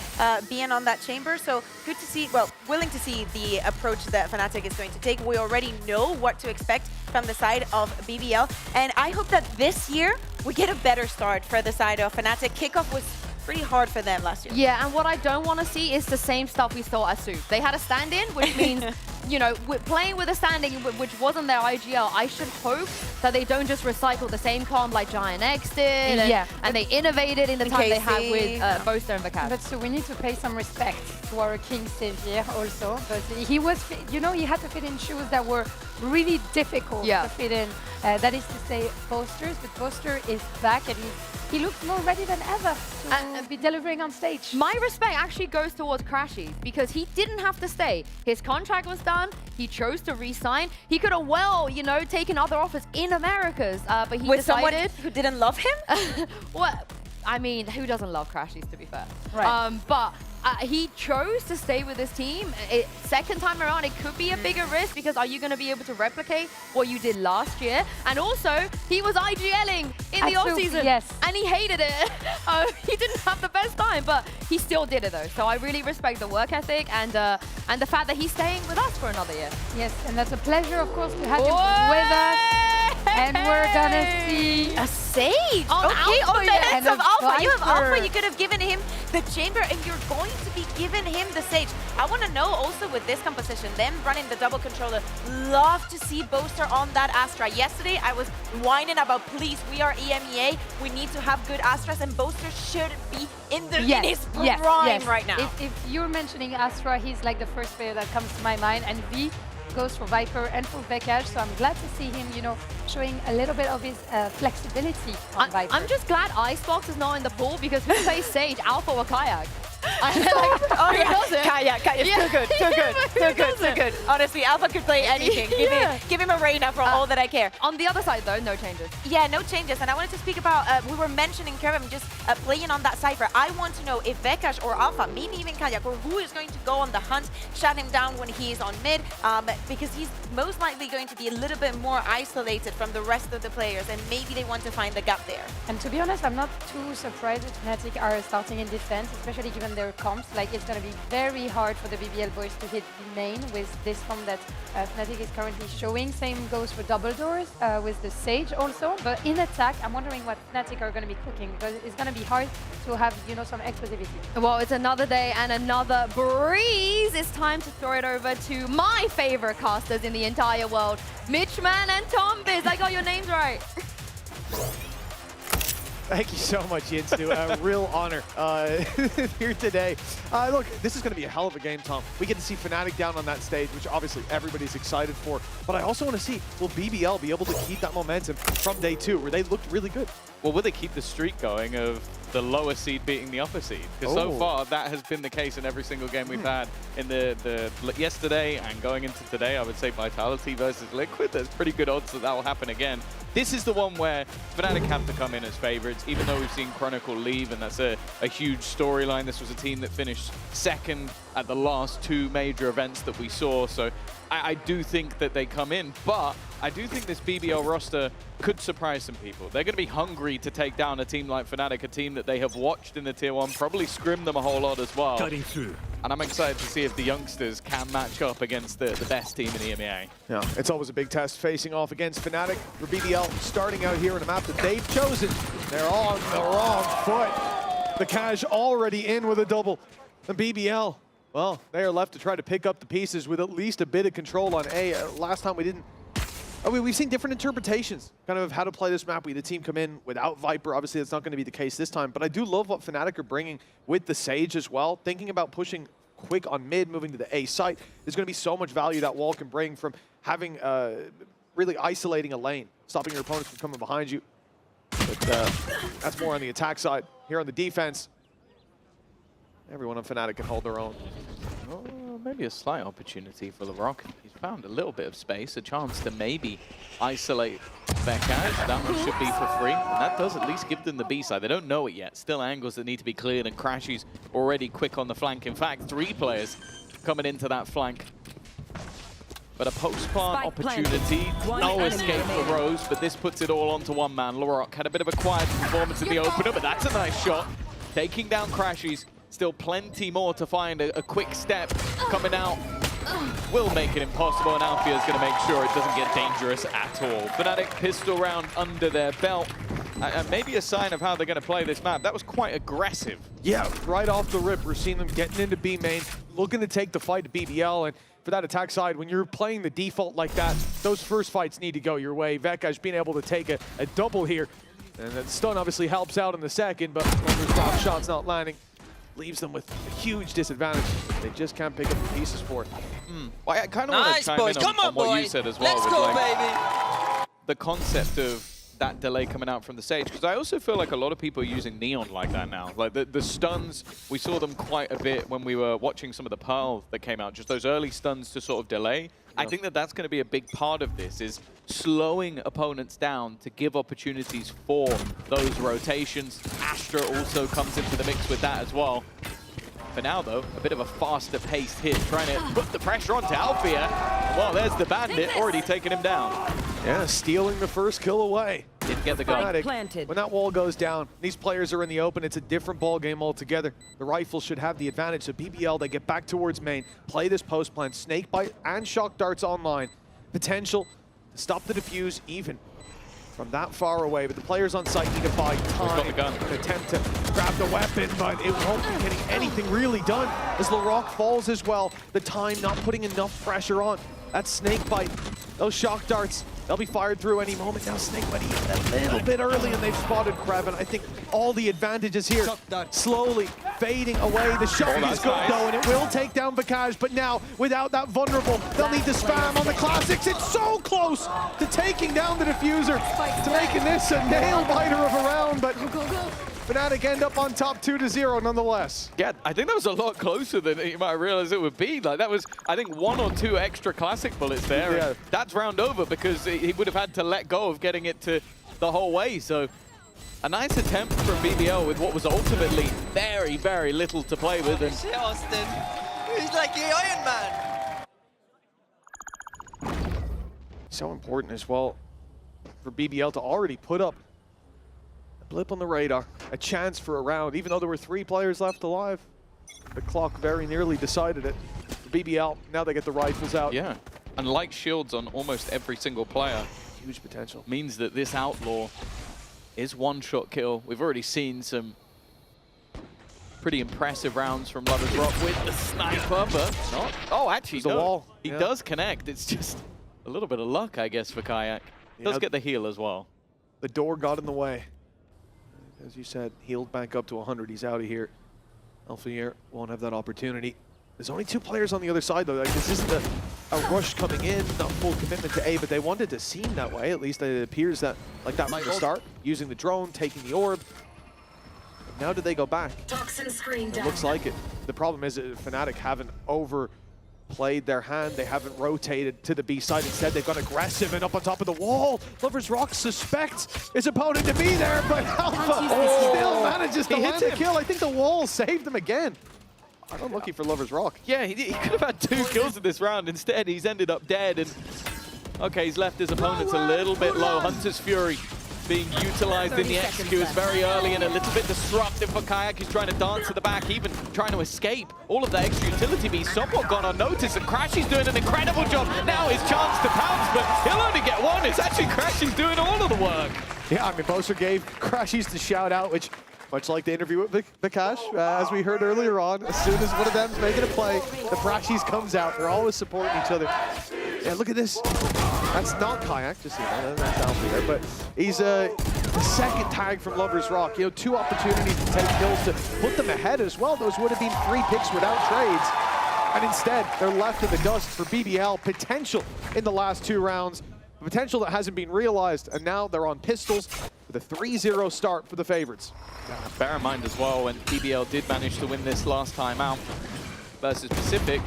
being on that chamber. So good to see, well, willing to see the approach that Fnatic is going to take. We already know what to expect from the side of BBL, and I hope that this year we get a better start for the side of Fnatic. Kickoff was pretty hard for them last year. Yeah, and what I don't want to see is the same stuff we saw at Soup. They had a stand-in, which means, you know, playing with a stand-in, which wasn't their IGL. I should hope that they don't just recycle the same comp like Giant X did, and they innovated in the time they had with Boaster and Vakash. But so we need to pay some respect to our King Sevier also. But he was, you know, he had to fit in shoes that were really difficult to fit in. That is to say, Boasters, but Boaster is back and he looks more ready than ever to be delivering on stage. My respect actually goes towards Crashy because he didn't have to stay. His contract was done. He chose to re-sign. He could have well, you know, taken other offers in Americas, but he with decided... someone who didn't love him? Well, I mean, who doesn't love Crashies, to be fair? Right. But he chose to stay with his team. Second time around, it could be a bigger risk because are you going to be able to replicate what you did last year? And also, he was IGLing in the off-season. Yes. And he hated it. He didn't have the best time, but he still did it though. So I really respect the work ethic and the fact that he's staying with us for another year. Yes, and that's a pleasure, of course, to have him with us. And we're gonna see a Sage. On Alpha, on the heads of Alpha. You have Viper. Alpha. You could have given him the chamber, and you're going to be giving him the Sage. I want to know also with this composition, them running the double controller. Love to see Boaster on that Astra. Yesterday, I was whining about, please, we are EMEA. We need to have good Astras, and Boaster should be in the in his prime right now. If you're mentioning Astra, he's like the first player that comes to my mind, and V goes for Viper and for Vakash, so I'm glad to see him, you know, showing a little bit of his flexibility on Viper. I'm just glad Icebox is not in the pool because who plays Sage, Alpha or Kayak? Kayak, too good, too good. Honestly, Alpha could play anything. Give him a Reina for all that I care. On the other side, though, no changes. Yeah, no changes. And I wanted to speak about, we were mentioning Kevin just playing on that Cypher. I want to know if Vakash or Alpha, maybe even Kayak, or who is going to go on the hunt, shut him down when he is on mid, because he's most likely going to be a little bit more isolated from the rest of the players, and maybe they want to find the gap there. And to be honest, I'm not too surprised that Fnatic are starting in defense, especially given their comps. Like, it's going to be very hard for the BBL boys to hit the main with this comp that Fnatic is currently showing. Same goes for double doors with the Sage also. But in attack, I'm wondering what Fnatic are going to be cooking, because it's going to be hard to have, you know, some explosivity. Well, it's another day and another breeze. It's time to throw it over to my favorite casters in the entire world, Mitchman and Tombiz. I got your names right. Thank you so much, Yinsu. A real honor here today. Look, this is going to be a hell of a game, Tom. We get to see Fnatic down on that stage, which obviously everybody's excited for. But I also want to see, will BBL be able to keep that momentum from day 2, where they looked really good? Well, will they keep the streak going of the lower seed beating the upper seed? Because so far, that has been the case in every single game we've had in the yesterday and going into today. I would say Vitality versus Liquid. There's pretty good odds that will happen again. This is the one where Fnatic have to come in as favorites, even though we've seen Chronicle leave, and that's a huge storyline. This was a team that finished second at the last 2 major events that we saw, so I do think that they come in, but I do think this BBL roster could surprise some people. They're going to be hungry to take down a team like Fnatic, a team that they have watched in the Tier 1, probably scrim them a whole lot as well. Cutting through. And I'm excited to see if the youngsters can match up against the best team in EMEA. Yeah, it's always a big test facing off against Fnatic. For BBL, starting out here on a map that they've chosen. They're on the wrong foot. The Cash already in with a double. And BBL, well, they are left to try to pick up the pieces with at least a bit of control on A. Last time we didn't. We've seen different interpretations kind of how to play this map. We had the team come in without Viper. Obviously, that's not going to be the case this time. But I do love what Fnatic are bringing with the Sage as well. Thinking about pushing quick on mid, moving to the A site. There's going to be so much value that wall can bring from having, really isolating a lane, stopping your opponents from coming behind you. But that's more on the attack side. Here on the defense, everyone on Fnatic can hold their own. Oh, maybe a slight opportunity for LaRock. He's found a little bit of space, a chance to maybe isolate Vakash. That one should be for free. And that does at least give them the B side. They don't know it yet. Still angles that need to be cleared, and Crashy's already quick on the flank. In fact, 3 players coming into that flank. But a post-plant opportunity. No escape for Rose, but this puts it all onto one man. LaRock had a bit of a quiet performance in the opener, but that's a nice shot. Taking down Crashy's. Still plenty more to find. A quick step coming out will make it impossible, and Alfia is going to make sure it doesn't get dangerous at all. Fnatic pistol round under their belt. And maybe a sign of how they're going to play this map. That was quite aggressive. Yeah, right off the rip, we're seeing them getting into B main, looking to take the fight to BBL. And for that attack side, when you're playing the default like that, those first fights need to go your way. Vekash being able to take a double here. And then stun obviously helps out in the second, but Lover's Rock shot's not landing. Leaves them with a huge disadvantage. They just can't pick up the pieces for it. Well, I kind of want to chime in on what you said as well. Let's go, baby! The concept of that delay coming out from the stage, because I also feel like a lot of people are using Neon like that now. Like the stuns, we saw them quite a bit when we were watching some of the Pearl that came out, just those early stuns to sort of delay. Yeah. I think that that's going to be a big part of this, is slowing opponents down to give opportunities for those rotations. Astra also comes into the mix with that as well. For now, though, a bit of a faster-paced hit, trying to put the pressure onto Alfia. Well, there's the Bandit, already taking him down. Yeah, stealing the first kill away. Didn't get the gun. Planted. When that wall goes down, these players are in the open. It's a different ball game altogether. The rifle should have the advantage. So BBL, they get back towards main, play this post plant, snake bite and shock darts online. Potential to stop the defuse even from that far away, but the players on site need to buy time and attempt to grab the weapon, but it won't be getting anything really done as LaRock falls as well. The time not putting enough pressure on. That snake bite, those shock darts, they'll be fired through any moment. Now snake bite a little bit early, and they've spotted Kraven. I think all the advantages here slowly fading away. The shot is good though, and it will take down Vekash, but now without that vulnerable, they'll need to spam on the classics. It's so close to taking down the diffuser, to making this a nail-biter of a round, but Fnatic end up on top 2-0 nonetheless. Yeah, I think that was a lot closer than you might realize it would be. Like that was, I think, 1 or 2 extra classic bullets there. Yeah. That's round over because he would have had to let go of getting it to the whole way. So a nice attempt from BBL with what was ultimately very, very little to play with. And shit, Austin. He's like the Iron Man. So important as well for BBL to already put up blip on the radar, a chance for a round, even though there were 3 players left alive. The clock very nearly decided it. For BBL, now they get the rifles out. Yeah, and like shields on almost every single player. Huge potential. Means that this Outlaw is one-shot kill. We've already seen some pretty impressive rounds from Lover's Rock with the sniper, but not. Oh, actually, the wall. He does connect. It's just a little bit of luck, I guess, for Kayak. Does get the heal as well. The door got in the way. As you said, healed back up to 100. He's out of here. Alpha here won't have that opportunity. There's only 2 players on the other side, though. Like, this isn't a rush coming in, not full commitment to A, but they wanted to seem that way. At least it appears that like that from the start. Using the drone, taking the orb. Now do they go back? Toxin screen It looks like it. The problem is that Fnatic haven't overplayed their hand. They haven't rotated to the B side. Instead, they've gone aggressive and up on top of the wall. Lover's Rock suspects his opponent to be there, but Alpha still manages to land the kill. I think the wall saved him again. Unlucky for Lover's Rock. Yeah, he could have had 2 kills in this round. Instead, he's ended up dead. And okay, he's left his opponents a little bit low. Hunter's Fury being utilized in the executes very early and a little bit disruptive for Kayak. He's trying to dance to the back, even trying to escape. All of the extra utility being somewhat gone unnoticed, and Crashy's doing an incredible job. Now his chance to pounce, but he'll only get 1. It's actually Crashy's doing all of the work. Yeah, I mean, Boser gave Crashies the shout out, which, much like the interview with Vekash, as we heard earlier on, as soon as one of them's making a play, the Crashies comes out. They're always supporting each other. Yeah, look at this. That's not Kayak, just so you know, that's Alfie there, but he's the second tag from Lover's Rock. You know, 2 opportunities to take kills to put them ahead as well. Those would have been 3 picks without trades. And instead, they're left in the dust for BBL. Potential in the last 2 rounds. Potential that hasn't been realized, and now they're on pistols with a 3-0 start for the favorites. Bear in mind as well, when BBL did manage to win this last time out versus Pacific,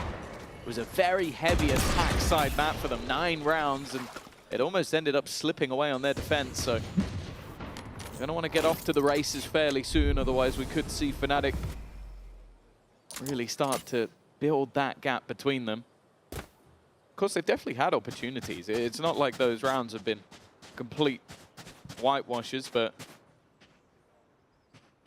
it was a very heavy attack side map for them, 9 rounds, and it almost ended up slipping away on their defense. So they're going to want to get off to the races fairly soon, otherwise we could see Fnatic really start to build that gap between them. Of course, they've definitely had opportunities. It's not like those rounds have been complete whitewashes, but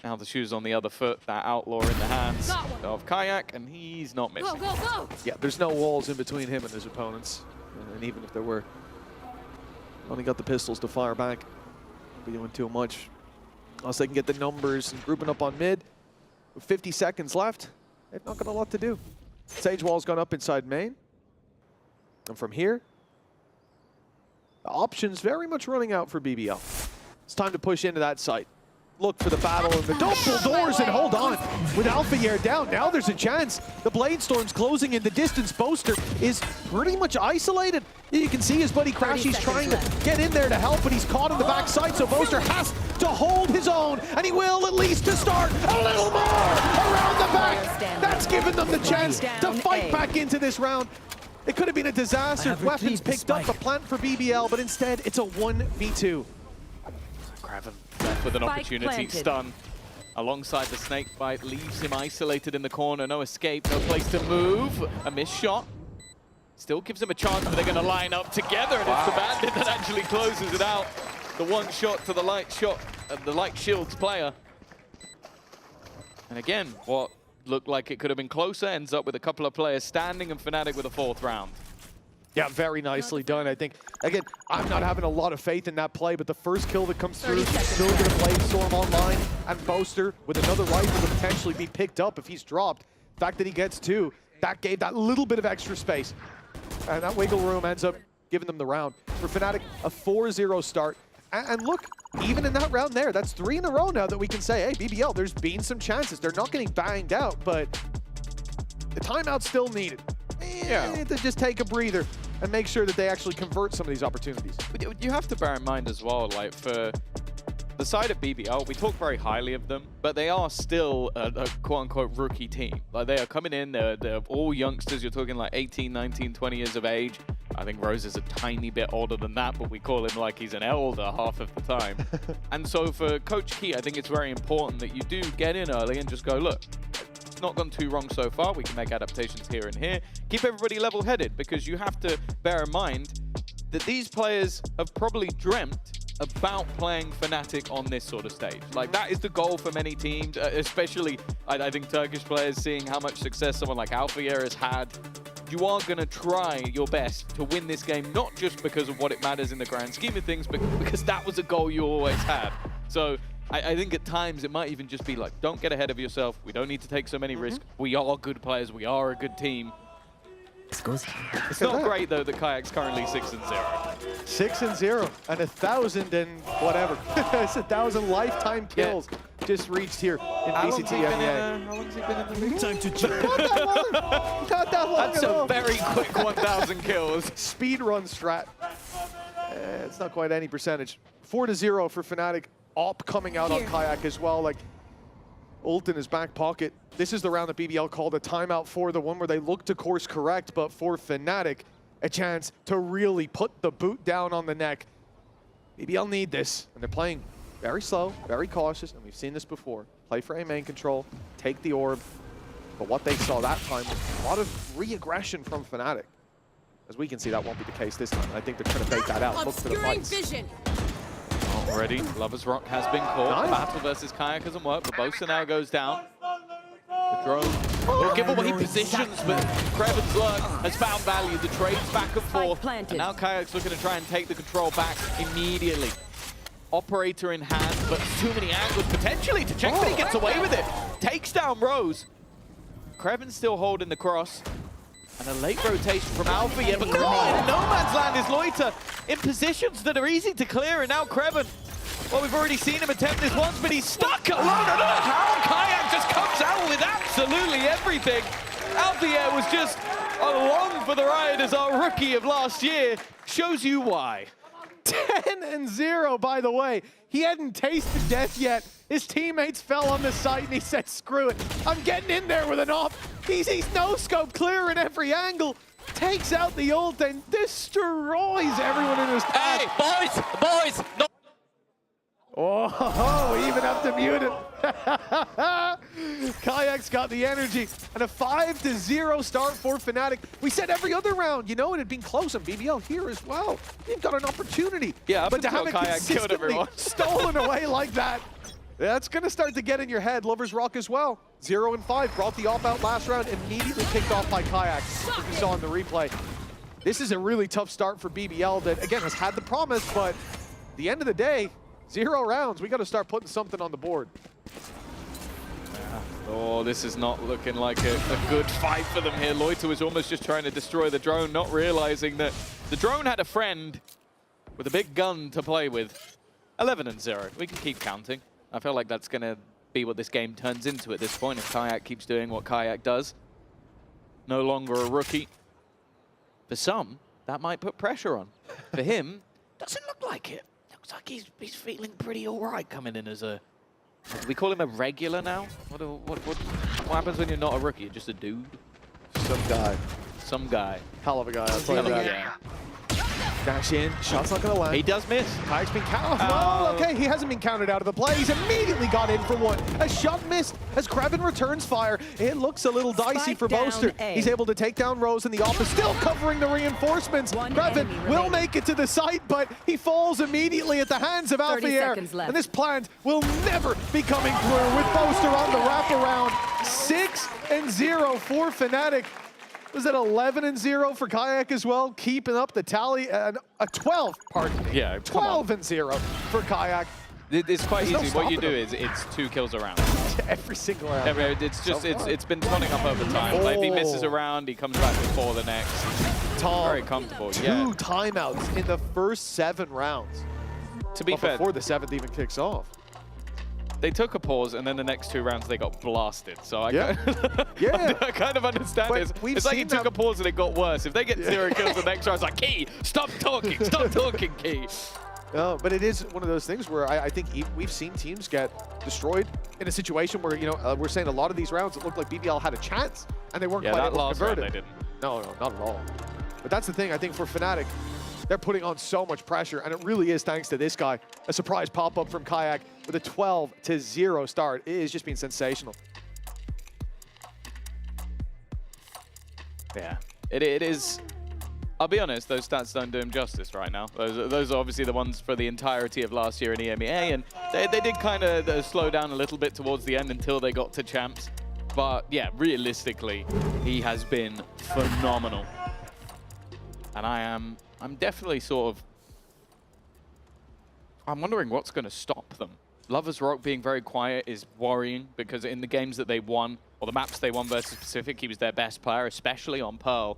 now the shoe's on the other foot, that Outlaw in the hands of Kayak, and he's not missing. Go, go, go! Yeah, there's no walls in between him and his opponents. And even if there were, only got the pistols to fire back. Be doing too much. Unless they can get the numbers and grouping up on mid. With 50 seconds left, they've not got a lot to do. Sage wall's gone up inside main. And from here, the options very much running out for BBL. It's time to push into that site. Look for the battle and the double doors and hold on. With Alpha Air down, now there's a chance. The Blade Storm's closing in the distance. Boaster is pretty much isolated. You can see his buddy Crashy's trying to get in there to help, but he's caught on the backside, so Boaster has to hold his own, and he will at least to start a little more around the back. That's given them the chance to fight back into this round. It could have been a disaster. Weapons picked up the plant for BBL, but instead it's a 1v2. Kraven left with an opportunity. Stun alongside the snake bite leaves him isolated in the corner. No escape, no place to move. A missed shot. Still gives him a chance, but they're going to line up together, and it's the Bandit that actually closes it out. The one shot to the light shot of the light shields player. And again, what looked like it could have been closer ends up with a couple of players standing and Fnatic with a 4th round. Yeah, very nicely done. I think, again, I'm not having a lot of faith in that play, but the first kill that comes through, still going to Blade Storm online, and Boaster with another rifle to potentially be picked up if he's dropped. The fact that he gets 2, that gave that little bit of extra space. And that wiggle room ends up giving them the round. For Fnatic, a 4-0 start. And look, even in that round there, that's 3 in a row now that we can say, hey, BBL, there's been some chances. They're not getting banged out, but the timeout's still needed. Yeah. To just take a breather and make sure that they actually convert some of these opportunities. You have to bear in mind as well, like for the side of BBL, we talk very highly of them, but they are still a quote-unquote rookie team. Like they are coming in, they're all youngsters. You're talking like 18, 19, 20 years of age. I think Rose is a tiny bit older than that, but we call him like he's an elder half of the time. And so for Coach Key, I think it's very important that you do get in early and just go, look, it's not gone too wrong so far. We can make adaptations here and here. Keep everybody level-headed, because you have to bear in mind that these players have probably dreamt about playing Fnatic on this sort of stage. Like, that is the goal for many teams, especially, I think, Turkish players, seeing how much success someone like Alpha Air has had. You are going to try your best to win this game, not just because of what it matters in the grand scheme of things, but because that was a goal you always had. So I think at times it might even just be like, don't get ahead of yourself. We don't need to take so many risks. We are good players. We are a good team. It's not great, though, that Kayak's currently 6-0. 6-0 and 1,000 and whatever. It's 1,000 lifetime kills just reached here in VCT EMEA. How long has he been in the league? Time to check. Not that long. Not that long. That's a very quick 1,000 kills. Speed run strat. It's not quite any percentage. 4-0 for Fnatic. Op coming out on Kayak as well. Like, ult in his back pocket. This is the round that BBL called a timeout for, the one where they look to course correct, but for Fnatic, a chance to really put the boot down on the neck. BBL need this, and they're playing very slow, very cautious, and we've seen this before. Play for A main control, take the orb, but what they saw that time was a lot of re-aggression from Fnatic. As we can see, that won't be the case this time. I think they're trying to bait that out, look for the fights. Already, Lover's Rock has been caught. Nice. Battle versus Kayak hasn't worked, but Bosa now goes down. The drone will give away positions, but Kraven's Lurk has found value. The trade's back and forth, and now Kayak's looking to try and take the control back immediately. Operator in hand, but too many angles potentially to check, but he gets away with it. Takes down Rose. Kraven's still holding the cross. And a late rotation from Alpha, yeah, but caught in no man's land is Loiter in positions that are easy to clear, and now Kraven, well, we've already seen him attempt this once, but he's stuck alone. I don't know how Kayak just comes out with absolutely everything. Alpha was just along for the ride as our rookie of last year. Shows you why. 10-0, by the way. He hadn't tasted death yet. His teammates fell on the site and he said, screw it. I'm getting in there with an op. He's no-scope clear in every angle. Takes out the ult and destroys everyone in his path. Hey, boys, no. Oh, we even have to mute him. Kayak's got the energy. And a 5-0 start for Fnatic. We said every other round, you know, it had been close on BBL here as well. You've got an opportunity. Yeah, but to have it Kayak consistently stolen away like that, that's going to start to get in your head. Lover's Rock as well. 0-5, brought the op out last round, immediately kicked off by Kayak, as we saw in the replay. This is a really tough start for BBL that, again, has had the promise, but at the end of the day, 0 rounds. We got to start putting something on the board. Oh, this is not looking like a good fight for them here. Loiter was almost just trying to destroy the drone, not realizing that the drone had a friend with a big gun to play with. 11-0. We can keep counting. I feel like that's going to be what this game turns into at this point if Kayak keeps doing what Kayak does. No longer a rookie. For some, that might put pressure on. For him, doesn't look like it. Looks like he's feeling pretty all right coming in as a... Do we call him a regular now? What happens when you're not a rookie? You're just a dude? Some guy. Some guy. Hell of a guy. I'll tell you that. Yeah. Dash in. Shot's not going to land. He does miss. Kayak's been counted. Oh, okay. He hasn't been counted out of the play. He's immediately got in for one. A shot missed as Kraven returns fire. It looks a little dicey for Boaster. He's able to take down Rose in the office, still covering the reinforcements. Kraven will make it to the site, but he falls immediately at the hands of Alfier. And this plant will never be coming through with Boaster on the wraparound. 6-0 for Fnatic. Was it 11-0 for Kayak as well? Keeping up the tally. A 12, pardon me. Yeah, 12-0 for Kayak. It's quite There's easy. no What you do stopping is it's 2 kills a round. Every single round. It's just it's been toning up over time. Like if he misses a round, he comes back with 4 the next. Tom, very comfortable. Two timeouts in the first 7 rounds. To be fair, before the 7th even kicks off. They took a pause, and then the next 2 rounds they got blasted. So I kind of understand this. It's like he took a pause and it got worse. If they get 0 kills the next round, it's like, Key, stop talking, Key. No, but it is one of those things where I think we've seen teams get destroyed in a situation where, you know, we're saying a lot of these rounds, it looked like BBL had a chance, and they weren't quite able to convert it. They didn't. No, not at all. But that's the thing, I think for Fnatic, they're putting on so much pressure, and it really is thanks to this guy. A surprise pop-up from Kayak with a 12-0 start. It has just been sensational. Yeah, it is. I'll be honest, those stats don't do him justice right now. Those are obviously the ones for the entirety of last year in EMEA, and they did kind of slow down a little bit towards the end until they got to champs. But yeah, realistically, he has been phenomenal. And I'm definitely sort of... I'm wondering what's going to stop them. Lovers Rock being very quiet is worrying because in the games that they won, or the maps they won versus Pacific, he was their best player, especially on Pearl.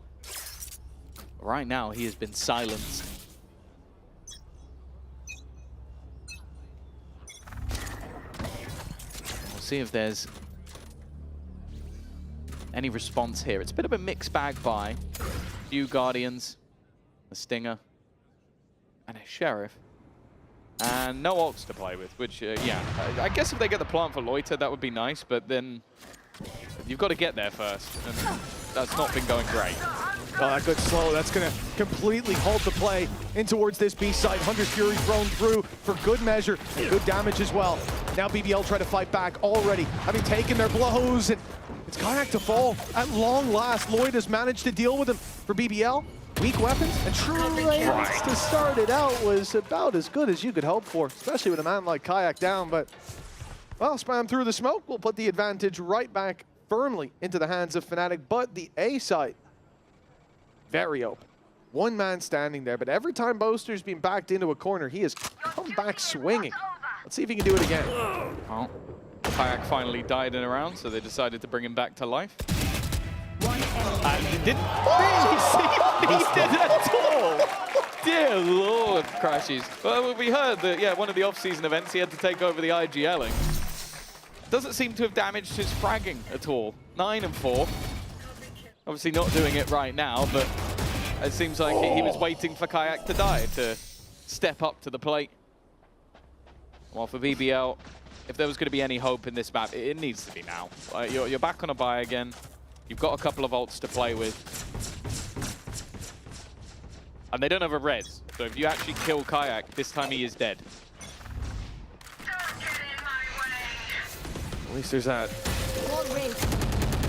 Right now, he has been silenced. We'll see if there's any response here. It's a bit of a mixed bag buy. A few Guardians, a Stinger, and a Sheriff. And no ults to play with, which, yeah. I guess if they get the plant for Loiter, that would be nice, but then you've got to get there first, and that's not been going great. Oh, that good slow. That's going to completely halt the play in towards this B site. Hunter's Fury thrown through for good measure, and good damage as well. Now BBL try to fight back already, having taken their blows, and it's Kayak to fall. At long last, Lloyd has managed to deal with him for BBL. Weak weapons and trains to start it out was about as good as you could hope for, especially with a man like Kayak down. But, well, spam through the smoke will put the advantage right back firmly into the hands of Fnatic. But the A site, very open. One man standing there, but every time Boaster's been backed into a corner, he has come back swinging. Let's see if he can do it again. Oh, Kayak finally died in a round, so they decided to bring him back to life. And he didn't see at all. Dear Lord, Crashies. Well, we heard that, yeah, one of the off-season events, he had to take over the IGLing. Doesn't seem to have damaged his fragging at all. 9 and 4. Obviously not doing it right now, but it seems like he was waiting for Kayak to die to step up to the plate. Well, for BBL, if there was going to be any hope in this map, it needs to be now. You're back on a bye again. You've got a couple of ults to play with. And they don't have a res. So if you actually kill Kayak, this time he is dead. At least there's that.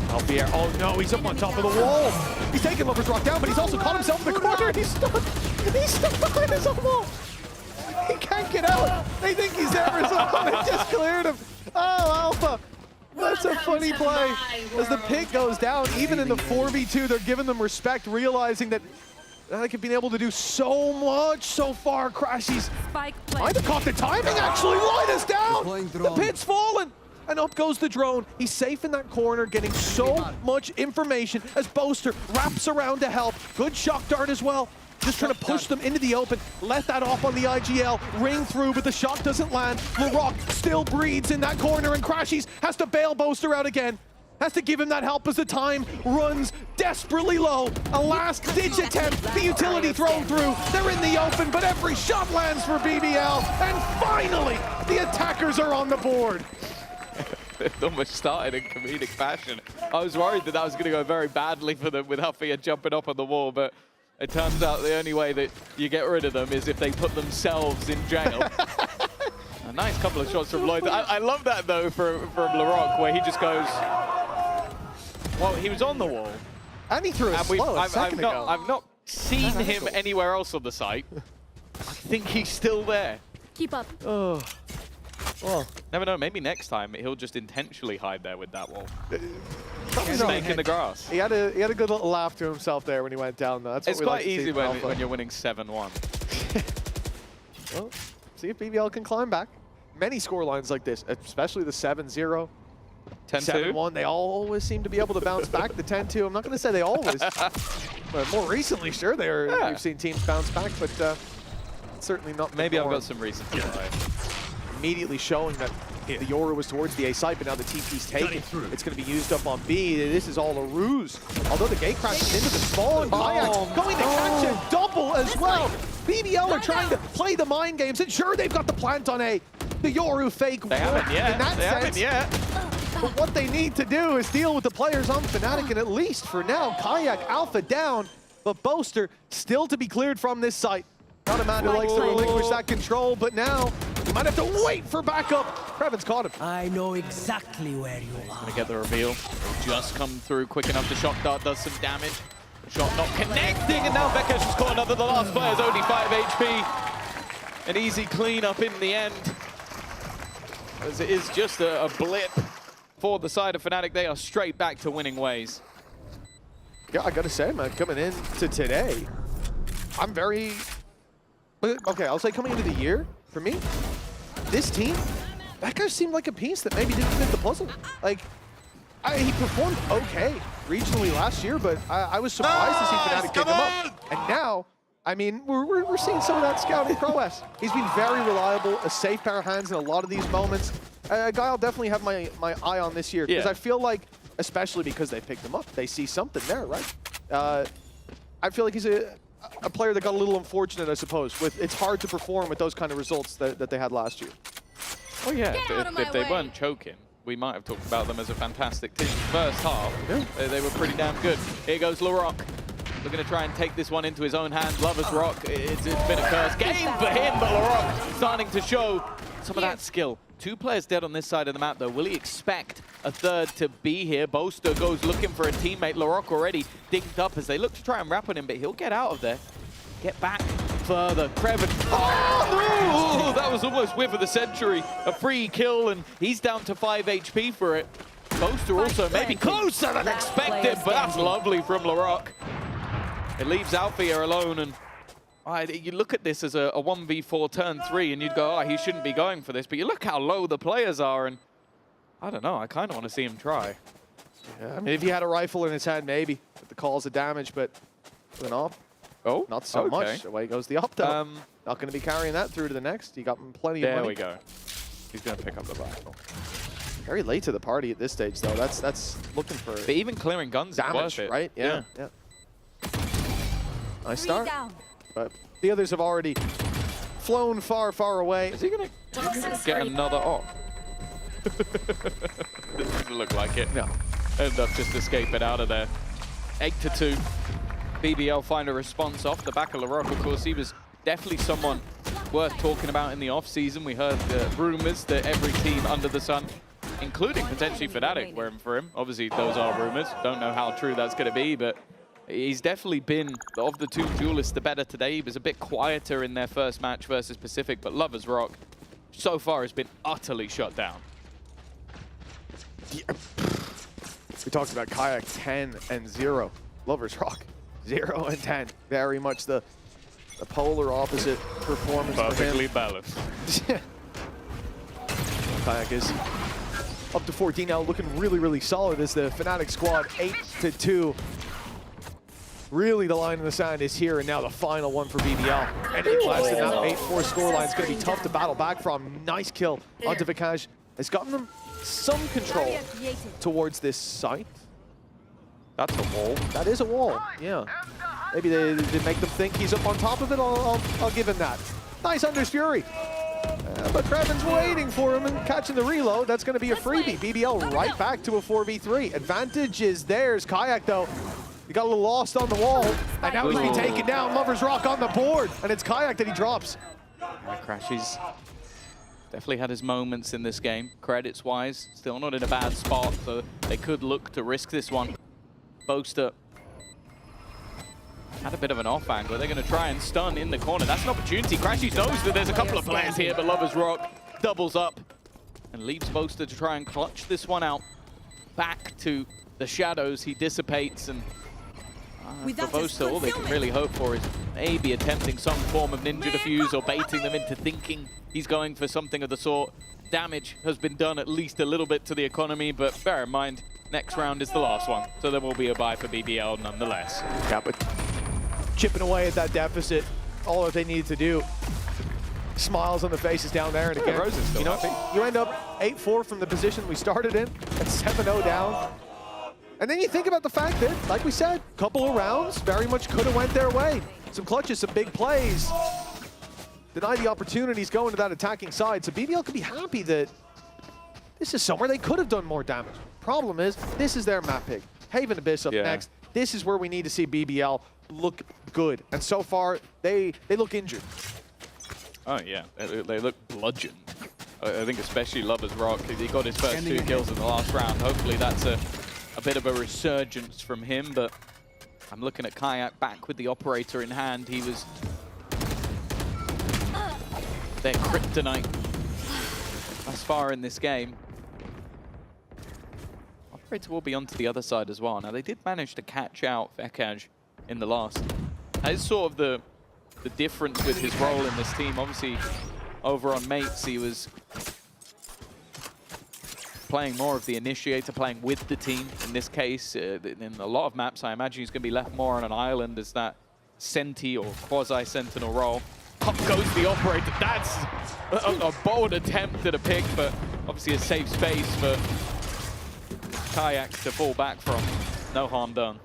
Alfier, oh no, he's up on top of the wall. He's taking Lover's Rock down, but he's also caught himself in the corner. He's stuck behind his own wall. He can't get out. They think he's there for someone. They just cleared him. Oh, Alpha. That's a funny play. As the pick goes down, even in the 4v2, they're giving them respect, realizing that Fnatic have been able to do so much so far. Crashies might have caught the timing, actually. Light us down. The pit's fallen. And up goes the drone. He's safe in that corner, getting so much information as Boaster wraps around to help. Good shock dart as well. Just trying to push them into the open. Let that off on the IGL. Ring through, but the shot doesn't land. Larocque still breathes in that corner, and Crashies has to bail Boaster out again. Has to give him that help as the time runs desperately low. A last-ditch attempt. The utility thrown through. They're in the open, but every shot lands for BBL. And finally, the attackers are on the board. It almost started in comedic fashion. I was worried that was going to go very badly for them with Huffy jumping up on the wall, but it turns out the only way that you get rid of them is if they put themselves in jail. A nice couple of shots from Lloyd. I love that, though, from Larocque, where he just goes... Well, he was on the wall. And he threw a slow a second ago. I've not seen him anywhere else on the site. I think he's still there. Keep up. Oh. Well, never know. Maybe next time he'll just intentionally hide there with that wall. Snake in the grass. He had a good little laugh to himself there when he went down, though. That's It's what we quite like to see easy from when Alpha. you're winning 7-1. Well, see if BBL can climb back. Many scorelines like this, especially the 7-0. 10-2? 7-1, they always seem to be able to bounce back. The 10-2, I'm not going to say they always, but more recently, sure, we've seen teams bounce back, but certainly not. Maybe I've got some reason to lie. Immediately showing that the Yoru was towards the A site, but now the TP's taken. It's going to be used up on B. This is all a ruse. Although the gate crashes into the spawn, Kayak going to catch a double as well. BBL are trying to play the mind games, and sure, they've got the plant on A. The Yoru fake They haven't yet. in that They sense. haven't yet. But what they need to do is deal with the players on Fnatic, and at least for now, Kayak Alpha down, but Boaster still to be cleared from this site. Not a man who likes to relinquish that control, but now you might have to wait for backup. Previn's caught him. I know exactly where you are. Gonna get the reveal. Just come through quick enough. The shock dart does some damage. Shot not connecting, and now Vekesh has caught another. The last player's only 5 HP. An easy cleanup in the end, as it is just a blip for the side of Fnatic. They are straight back to winning ways. Yeah, I gotta say, man, coming into today, I'm very... Okay, I'll say coming into the year, for me, this team, that guy seemed like a piece that maybe didn't fit the puzzle. Like, he performed okay regionally last year, but I was surprised to see Fnatic pick him up. And now, I mean, we're seeing some of that scouting prowess. He's been very reliable, a safe pair of hands in a lot of these moments. A guy I'll definitely have my eye on this year, because I feel like, especially because they picked him up, they see something there, right? I feel like he's a player that got a little unfortunate, I suppose. It's hard to perform with those kind of results that they had last year. Well, yeah, if they weren't choking, we might have talked about them as a fantastic team. First half, they were pretty damn good. Here goes Larocque. Looking to try and take this one into his own hands. Lovers Rock, it's been a curse game for him, but Larocque starting to show some of that skill. 2 players dead on this side of the map, though. Will he expect a third to be here? Boaster goes looking for a teammate. Larocque already digged up as they look to try and wrap on him, but he'll get out of there. Get back further. Kreven. Oh, that was almost whiff of the century. A free kill, and he's down to 5 HP for it. Boaster also maybe closer than expected, but that's lovely from Larocque. It leaves Alfia alone, and you look at this as a 1v4 turn 3, and you'd go, oh, he shouldn't be going for this. But you look how low the players are, and I don't know. I kind of want to see him try. Yeah, I mean, if he had a rifle in his hand, maybe, with the calls of damage, but with an op, not so much. Away goes the op, though. Not going to be carrying that through to the next. He got plenty of money. There we go. He's going to pick up the rifle. Very late to the party at this stage, though. That's looking for But even clearing guns damage, is worth it. right? Yeah. Nice start. But the others have already flown far, far away. Is he going to get another op? Doesn't look like it. No. End up just escaping out of there. 8-2. BBL find a response off the back of Larocque. Of course, he was definitely someone worth talking about in the off-season. We heard rumors that every team under the sun, including potentially Fnatic, were in for him. Obviously, those are rumors. Don't know how true that's going to be, but he's definitely been, of the 2 duelists, the better today. He was a bit quieter in their first match versus Pacific, but Lovers Rock so far has been utterly shut down. We talked about Kayak 10-0. Lovers Rock 0 and 10. Very much the polar opposite performance Perfectly for him. balanced. Kayak is up to 14 now, looking really, really solid as the Fnatic squad 8-2. Really, the line in the sand is here, and now the final one for BBL. And it's less than that 8-4 scoreline. It's going to be tough to battle back from. Nice kill onto Vikaj. Has gotten them some control towards this site. That's a wall. That is a wall, yeah. Maybe they make them think he's up on top of it. I'll give him that. Nice Under's Fury. But Kreven's waiting for him and catching the reload. That's going to be a freebie. BBL right back to a 4v3. Advantage is theirs. Kayak, though, he got a little lost on the wall. And now he's being taken down. Lover's Rock on the board. And it's Kayak that he drops. Crashes. Definitely had his moments in this game. Credits-wise, still not in a bad spot, so they could look to risk this one. Boaster had a bit of an off angle. They're going to try and stun in the corner. That's an opportunity. Crashy knows that there's a couple of players here, but Lover's Rock doubles up and leaves Boaster to try and clutch this one out. Back to the shadows, he dissipates, and for Boaster, all they can really hope for is maybe attempting some form of ninja defuse or baiting them into thinking he's going for something of the sort. Damage has been done at least a little bit to the economy, but bear in mind, next round is the last one, so there will be a bye for BBL nonetheless. Yeah, but chipping away at that deficit, all that they needed to do. Smiles on the faces down there, and again, Rose is still happy. You end up 8-4 from the position we started in, at 7-0 down. And then you think about the fact that, like we said, a couple of rounds very much could have went their way. Some clutches, some big plays. Deny the opportunities going to that attacking side. So BBL could be happy that this is somewhere they could have done more damage. Problem is, this is their map pick. Haven Abyss up next. This is where we need to see BBL look good. And so far, they look injured. Oh yeah, they look bludgeoned. I think especially Lover's Rock, he got his first 2 kills in the last round. Hopefully that's a bit of a resurgence from him, but I'm looking at Kayak back with the operator in hand. He was their kryptonite thus far in this game. Operator will be onto the other side as well. Now they did manage to catch out Vikaj in the last. That is sort of the difference with his role in this team. Obviously, over on Mates, he was playing more of the initiator, playing with the team. In this case, in a lot of maps, I imagine he's going to be left more on an island as that Senti or quasi-sentinel role. Up goes the operator. That's a bold attempt at a pick, but obviously a safe space for Kayak to fall back from. No harm done.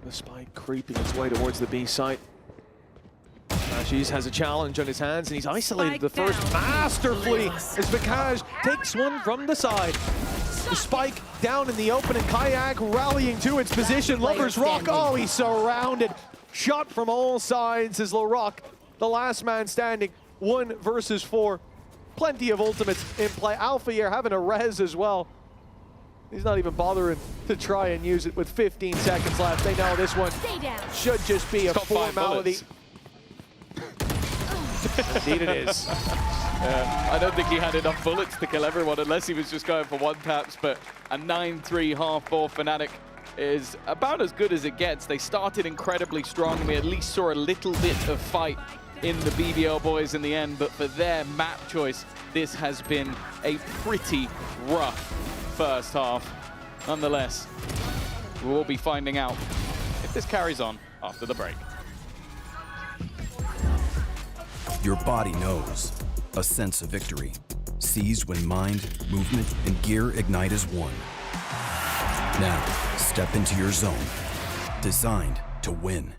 The spike creeping its way towards the B site. Crashies has a challenge on his hands, and he's isolated the first masterfully as Vikaj takes one from the side. The spike down in the open, and Kayak rallying to its position. Lover's Rock, oh, he's surrounded. Shot from all sides as LaRock, the last man standing, 1 versus 4. Plenty of ultimates in play. Alpha here having a res as well. He's not even bothering to try and use it with 15 seconds left. They know this one should just be a formality. Indeed it is. I don't think he had enough bullets to kill everyone unless he was just going for 1 taps, but a 9-3 half-4 Fnatic is about as good as it gets. They started incredibly strong, and we at least saw a little bit of fight in the BBL boys in the end, but for their map choice, this has been a pretty rough first half. Nonetheless, we will be finding out if this carries on after the break. Your body knows. A sense of victory. Seized when mind, movement, and gear ignite as one. Now, step into your zone. Designed to win.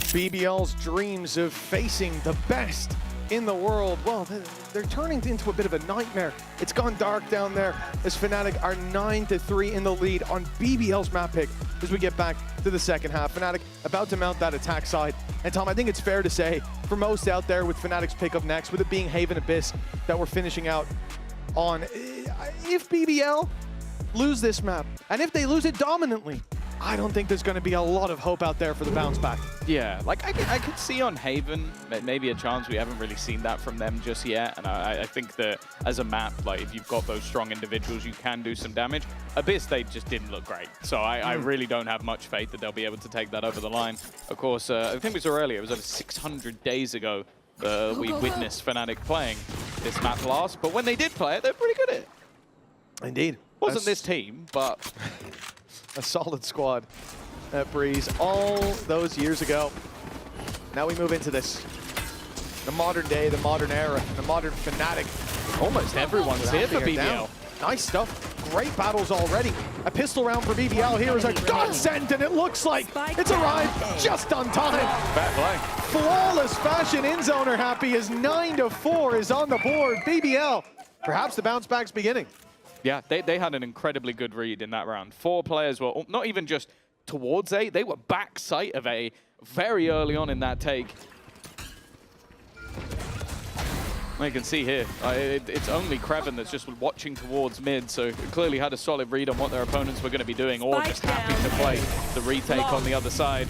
BBL's dreams of facing the best in the world, well, they're turning into a bit of a nightmare. It's gone dark down there as Fnatic are 9-3 in the lead on BBL's map pick as we get back to the second half. Fnatic about to mount that attack side. And Tom, I think it's fair to say, for most out there with Fnatic's pick up next, with it being Haven Abyss that we're finishing out on, if BBL lose this map, and if they lose it dominantly, I don't think there's going to be a lot of hope out there for the bounce back. Yeah, like I could see on Haven, maybe a chance. We haven't really seen that from them just yet. And I think that as a map, like if you've got those strong individuals, you can do some damage. Abyss, they just didn't look great. So I really don't have much faith that they'll be able to take that over the line. Of course, I think we saw earlier, it was over 600 days ago we witnessed Fnatic playing this map last. But when they did play it, they're pretty good at it. Indeed. Wasn't this team, but... a solid squad at Breeze all those years ago. Now we move into this. The modern day, the modern era, the modern Fnatic. Almost everyone's here for BBL. Nice stuff. Great battles already. A pistol round for BBL here is a godsend, and it looks like it's arrived just on time. Bad play. Flawless fashion. In-zoner happy as 9-4 is on the board. BBL, perhaps the bounce back's beginning. Yeah, they had an incredibly good read in that round. 4 players were not even just towards A, they were back sight of A very early on in that take. You can see here, it's only Kreven that's just watching towards mid, so clearly had a solid read on what their opponents were going to be doing, or just happy to play the retake on the other side.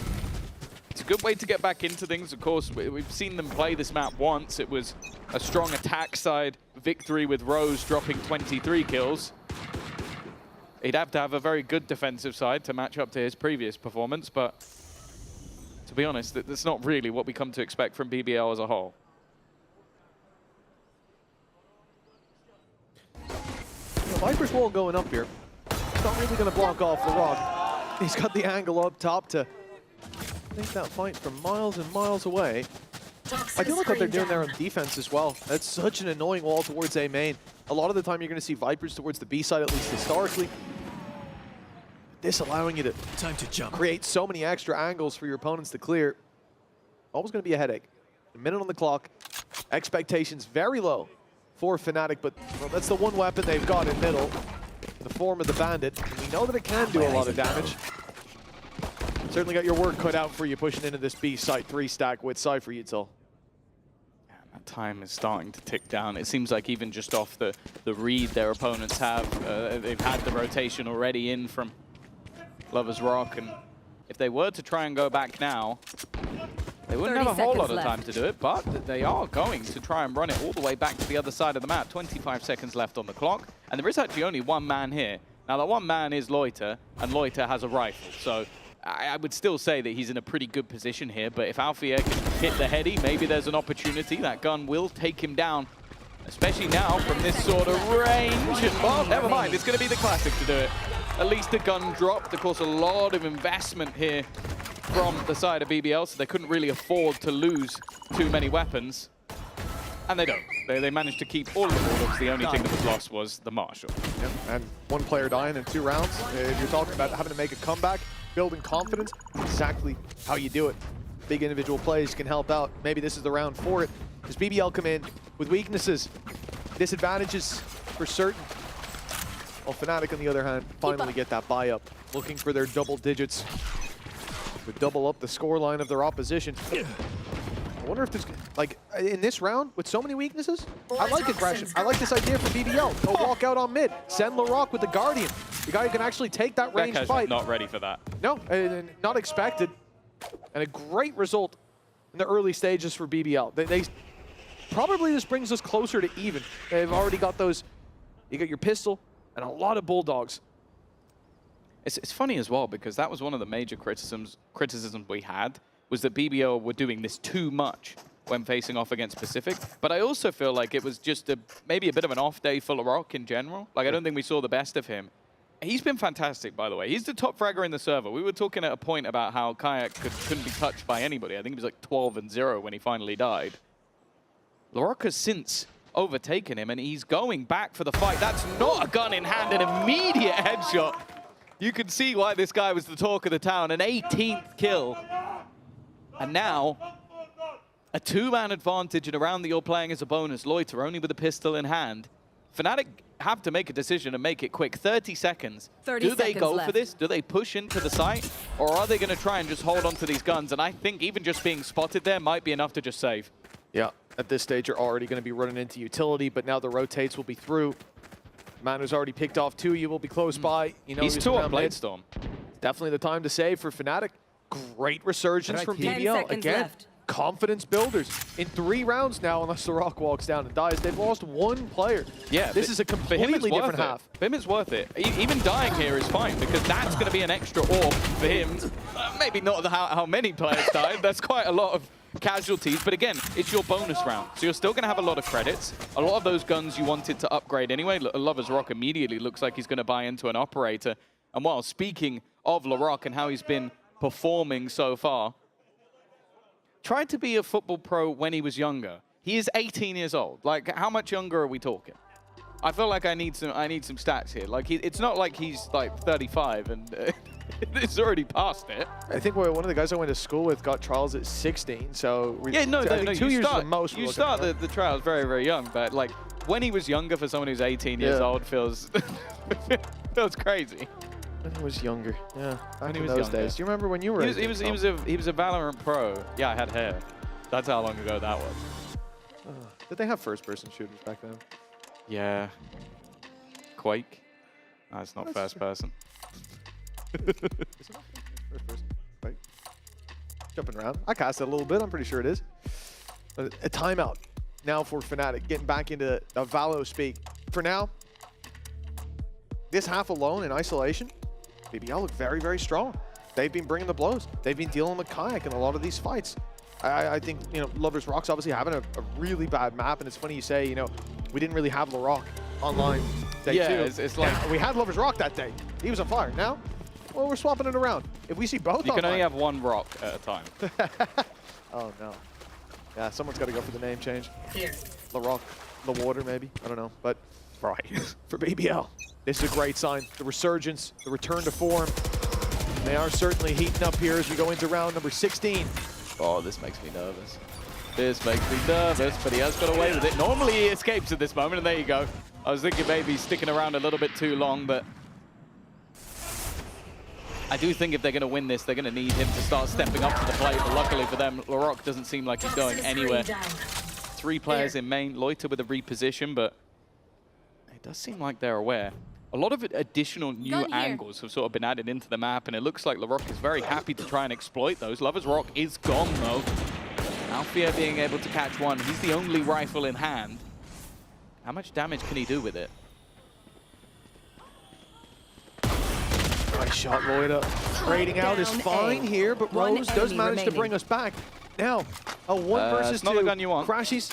It's a good way to get back into things. Of course, we've seen them play this map once. It was a strong attack side victory with Rose dropping 23 kills. He'd have to have a very good defensive side to match up to his previous performance, but to be honest, that's not really what we come to expect from BBL as a whole. Viper's wall going up here. It's not really going to block off LaRock. He's got the angle up top to take that fight from miles and miles away. I do like what they're doing there on defense as well. That's such an annoying wall towards A main. A lot of the time you're going to see Vipers towards the B side, at least historically. This allowing you to create so many extra angles for your opponents to clear. Always going to be a headache. A minute on the clock. Expectations very low for Fnatic, but well, that's the one weapon they've got in middle. The form of the Bandit. And we know that it can do a lot of damage. Certainly got your work cut out for you pushing into this B site 3 stack with Cypher, Util. That time is starting to tick down. It seems like even just off the read their opponents have, they've had the rotation already in from Lover's Rock, and if they were to try and go back now, they wouldn't have a whole lot of time to do it, but they are going to try and run it all the way back to the other side of the map. 25 seconds left on the clock, and there is actually only one man here. Now, that one man is Loiter, and Loiter has a rifle, so I would still say that he's in a pretty good position here, but if Alfia can hit the heady, maybe there's an opportunity. That gun will take him down, especially now from this sort of range. And, well, never mind, it's going to be the classic to do it. At least the gun dropped. Of course, a lot of investment here from the side of BBL, so they couldn't really afford to lose too many weapons. And they don't. They managed to keep all of the bulldogs. The only thing that was lost was the Marshal. Yep. And one player dying in 2 rounds. If you're talking about having to make a comeback, building confidence, exactly how you do it. Big individual plays can help out. Maybe this is the round for it. Does BBL come in with weaknesses, disadvantages for certain? Well, Fnatic, on the other hand, finally get that buy up, looking for their double digits to double up the scoreline of their opposition. I wonder if there's, like, in this round, with so many weaknesses, I like aggression. I like this idea for BBL. Go walk out on mid. Send LaRock with the Guardian. The guy who can actually take that ranged fight. Not ready for that. No, not expected. And a great result in the early stages for BBL. They probably this brings us closer to even. They've already got those, you got your pistol and a lot of bulldogs. It's funny as well, because that was one of the major criticisms we had, was that BBL were doing this too much when facing off against Pacific. But I also feel like it was just maybe a bit of an off day for LaRock in general. Like, I don't think we saw the best of him. He's been fantastic, by the way. He's the top fragger in the server. We were talking at a point about how Kayak couldn't be touched by anybody. I think he was like 12-0 when he finally died. LaRock has since overtaken him, and he's going back for the fight. That's not a gun in hand, an immediate headshot. You can see why this guy was the talk of the town. An 18th kill And now, a 2-man advantage and a round that you're playing as a bonus. Loiter only with a pistol in hand. Fnatic have to make a decision and make it quick. 30 seconds. 30 Do they seconds go left. for this? Do they push into the site? Or are they going to try and just hold on to these guns? And I think even just being spotted there might be enough to just save. Yeah, at this stage, you're already going to be running into utility, but now the rotates will be through. Man who's already picked off 2, you will be close by. You know, He's 2 on Bladestorm. Definitely the time to save for Fnatic. Great resurgence from BBL. Again, confidence builders. In 3 rounds now, unless the Rock walks down and dies, they've lost 1 player. Yeah, this is a completely different half. For him, it's worth it. Even dying here is fine, because that's going to be an extra orb for him. Maybe not how many players died. That's quite a lot of casualties, but again, it's your bonus round. So you're still going to have a lot of credits. A lot of those guns you wanted to upgrade anyway. Lover's Rock immediately looks like he's going to buy into an operator. And while speaking of LaRock and how he's been performing so far, tried to be a football pro when he was younger. He is 18 years old. Like, how much younger are we talking? I feel like I need some stats here. Like, it's not like he's like 35 and it's already past it. I think one of the guys I went to school with got trials at 16, so yeah, no, 2 years is the most. You start the trials very, very young, but like when he was younger for someone who's 18 years old feels crazy. When he was younger, yeah, back in was those younger. days. Do you remember when you were? He was a Valorant pro. Yeah, I had hair. That's how long ago that was. Did they have first-person shooters back then? Yeah. Quake. No, it's not That's first person. Is it not first person? Right. Jumping around. I cast it a little bit. I'm pretty sure it is. A timeout now for Fnatic, getting back into the Valo speak. For now, this half alone in isolation, BBL look very, very strong. They've been bringing the blows. They've been dealing with Kayak in a lot of these fights. I think, you know, Lover's Rock's obviously having a really bad map, and it's funny you say, you know, we didn't really have LaRock online day 2. It's like... Yeah, we had Lover's Rock that day. He was on fire. Now, well, we're swapping it around. If we see both You can online, only have 1 rock at a time. oh, no. Yeah, someone's got to go for the name change. LaRock, the water, maybe. I don't know. But right. For BBL, this is a great sign. The resurgence, the return to form. They are certainly heating up here as we go into round number 16. Oh, this makes me nervous. This makes me nervous, but he has got away with it. Normally he escapes at this moment, and there you go. I was thinking maybe he's sticking around a little bit too long, but I do think if they're going to win this, they're going to need him to start stepping up to the plate. But luckily for them, LaRock doesn't seem like he's going anywhere. 3 players in main, Loiter with a reposition, but it does seem like they're aware. A lot of additional new angles have sort of been added into the map, and it looks like LaRock is very happy to try and exploit those. Lover's Rock is gone, though. Alfia being able to catch one. He's the only rifle in hand. How much damage can he do with it? Nice shot, Loida. Trading out is fine here, but Rose does manage to bring us back. Now, a 1 versus 2. Not the gun you want. Crashies